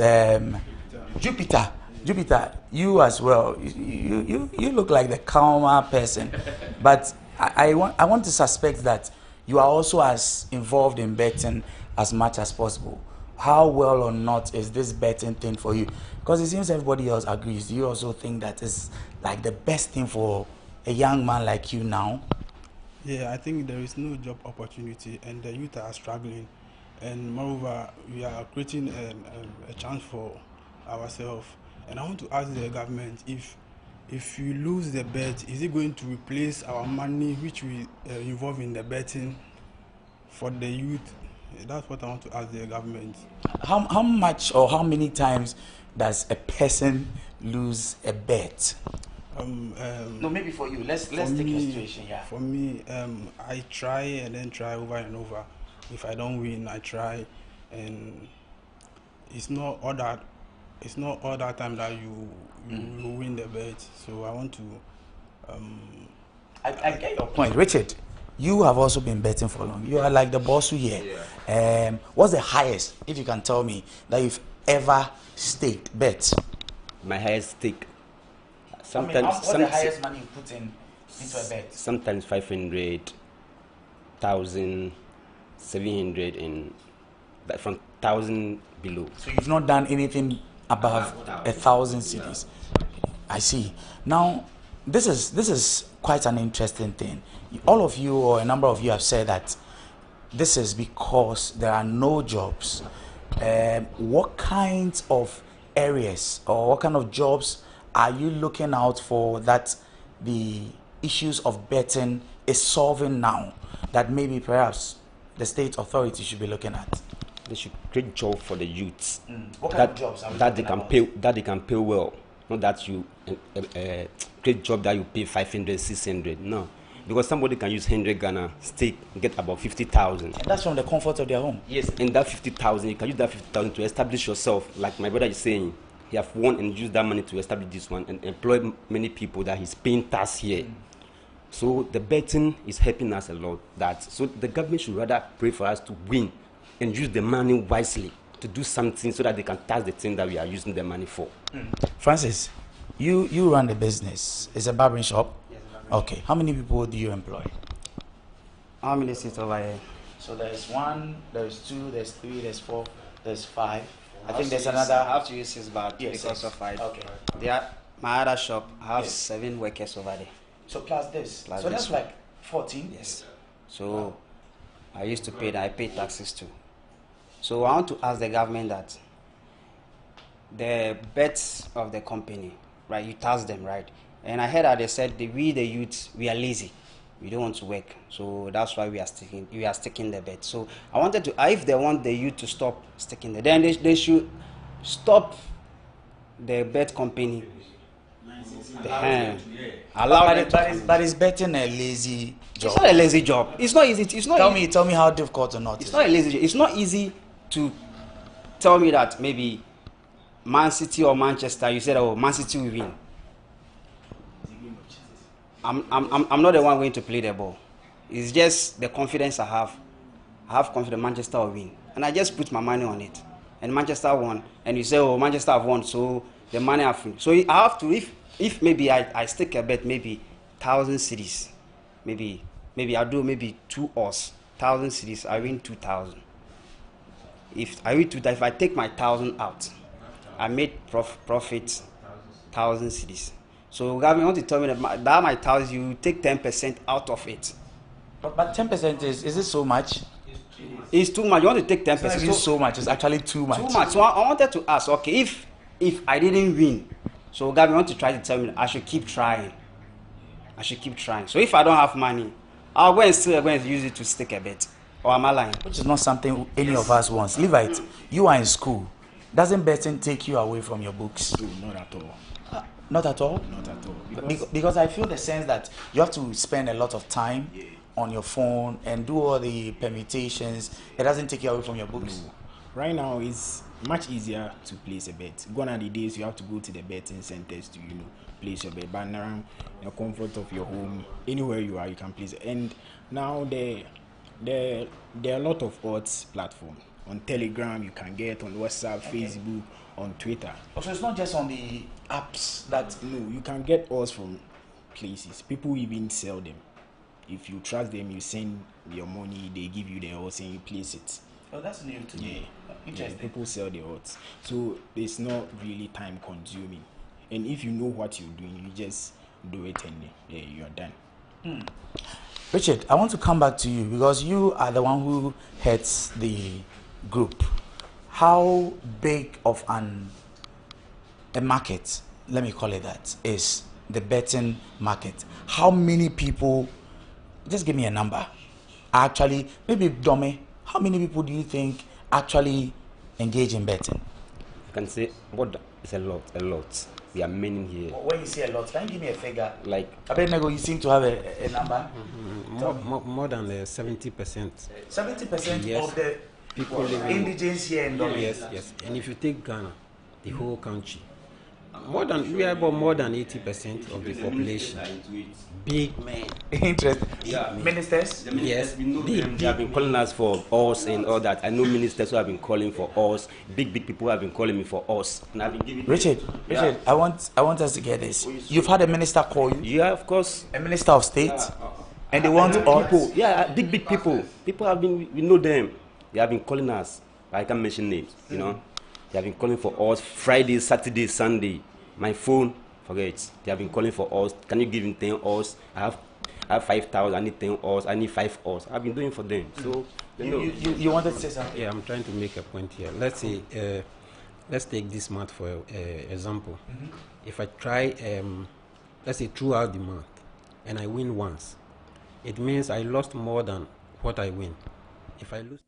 Jupiter. Jupiter, you as well. You look like the calmer person, but I want to suspect that you are also as involved in betting as much as possible. How well or not is this betting thing for you? Because it seems everybody else agrees. Do you also think that is like the best thing for a young man like you now? Yeah, I think there is no job opportunity and the youth are struggling, and moreover we are creating a chance for ourselves. And I want to ask the government, if you lose the bet, is it going to replace our money which we involve in the betting for the youth? That's what I want to ask the government. How much or how many times does a person lose a bet? No, maybe for you. Let's take a situation. Yeah. For me, I try and then try over and over. If I don't win, I try, and it's not all that. It's not all that time that you win the bet. So I want to. I get your point, Richard. You have also been betting for long. You are like the boss here. Yeah. What's the highest, if you can tell me, that you've ever staked bet? My highest stake. Sometimes. What's the highest money you put into a bet? Sometimes 500, 1,000, 700, and from 1,000 below. So you've not done anything above 1,000 cedis. I see. Now, this is quite an interesting thing. All of you, or a number of you, have said that this is because there are no jobs. What kinds of areas or what kind of jobs are you looking out for that the issues of betting is solving now, that maybe perhaps the state authority should be looking at? They should create jobs for the youths. What kind of jobs are we that they can pay well. Not that you create job that you pay 500, 600. No, because somebody can use 100 Ghana, stake, get about 50,000. And that's from the comfort of their home. Yes, and that 50,000, you can use that 50,000 to establish yourself. Like my brother is saying, he have won and used that money to establish this one and employ many people that he's paying tax here. So the betting is helping us a lot. So the government should rather pray for us to win and use the money wisely to do something so that they can tax the thing that we are using the money for. Francis, you run the business. It's a barbering shop? Yes, a barbering shop. How many people do you employ? How many seats over here? So there's 1, there's 2, there's 3, there's 4, there's 5. I think there's another. I have to use 6 bags because of 5. Okay. My other shop, I have 7 workers over there. So plus this. So that's like 14? Yes. So I used to pay that. I pay taxes too. So I want to ask the government that the bets of the company, right? You tax them, right? And I heard that they said we the youth, we are lazy. We don't want to work. So that's why we are sticking the bet. So I wanted to, if they want the youth to stop sticking the, then they should stop the bet company. But is betting a lazy job? It's not a lazy job. It's not easy. It's not. Tell me how difficult or not. It's not a lazy job. It's not easy to tell me that maybe Man City or Manchester. You said, oh, Man City will win. I'm not the one going to play the ball. It's just the confidence I have. I have confidence Manchester will win. And I just put my money on it. And Manchester won. And you say, oh, Manchester have won, so the money have won. So I have to, if maybe I stick a bet, maybe 1,000 cedis. Maybe I'll do maybe 2 odds. 1,000 cedis, I win 2,000. If I win 2,000, if I take my 1,000 out, I made profit 1,000 cedis. So Gavin, you want to tell me that my 1,000, you take 10% out of it. But 10% is it so much? It's too much. You want to take 10%? It's not so much. It's actually too much. Too much. So I wanted to ask, okay, if I didn't win, so Gavin, you want to try to tell me I should keep trying. I should keep trying. So if I don't have money, I'll go and still go and use it to stick a bet. Or am I lying? Which is not something any of us wants. Levite, you are in school. Doesn't betting take you away from your books? No, not at all. Not at all? Not at all. Because I feel the sense that you have to spend a lot of time on your phone and do all the permutations. It doesn't take you away from your books. No. Right now, it's much easier to place a bet. Gone are the days you have to go to the betting centers to, place your bet. But now, in the comfort of your home, anywhere you are, you can place it. And now there are a lot of odds platforms. On Telegram, you can get on WhatsApp, Facebook, on Twitter. So it's not just on the apps that... No, you can get odds from places. People even sell them. If you trust them, you send your money, they give you the odds and you place it. Oh, that's new to me. Interesting. Yeah, people sell the odds. So it's not really time consuming. And if you know what you're doing, you just do it and you're done. Richard, I want to come back to you because you are the one who heads the group. How big of a market, let me call it that, is the betting market? How many people, just give me a number, actually, maybe Dome, how many people do you think actually engage in betting? I can say, it's a lot. There are many here. When you say a lot, can you give me a figure? Like, Abednego, you seem to have a number. More than 70%. 70% yes. of the people living indigents here in Dome. Yes. And if you take Ghana, the whole country, we are about more than 80% of the population. Big men. Interesting. Yeah, ministers? Yes. They have been calling us for us and all that. I know ministers who have been calling for us. Big people have been calling me for us. And I've been giving Richard, I want us to get this. You've had a minister call you? Yeah, of course. A minister of state? And they want all people. Yeah, big people. People have been, we know them. They have been calling us. I can't mention names, They have been calling for us Friday, Saturday, Sunday. My phone, forget it. They have been calling for us. Can you give him 10 us? I have 5,000. I need 10 us. I need 5 us. I've been doing for them. So you wanted to say something? Yeah, I'm trying to make a point here. Let's say, let's take this month for example. If I try, let's say throughout the month, and I win once, it means I lost more than what I win. If I lose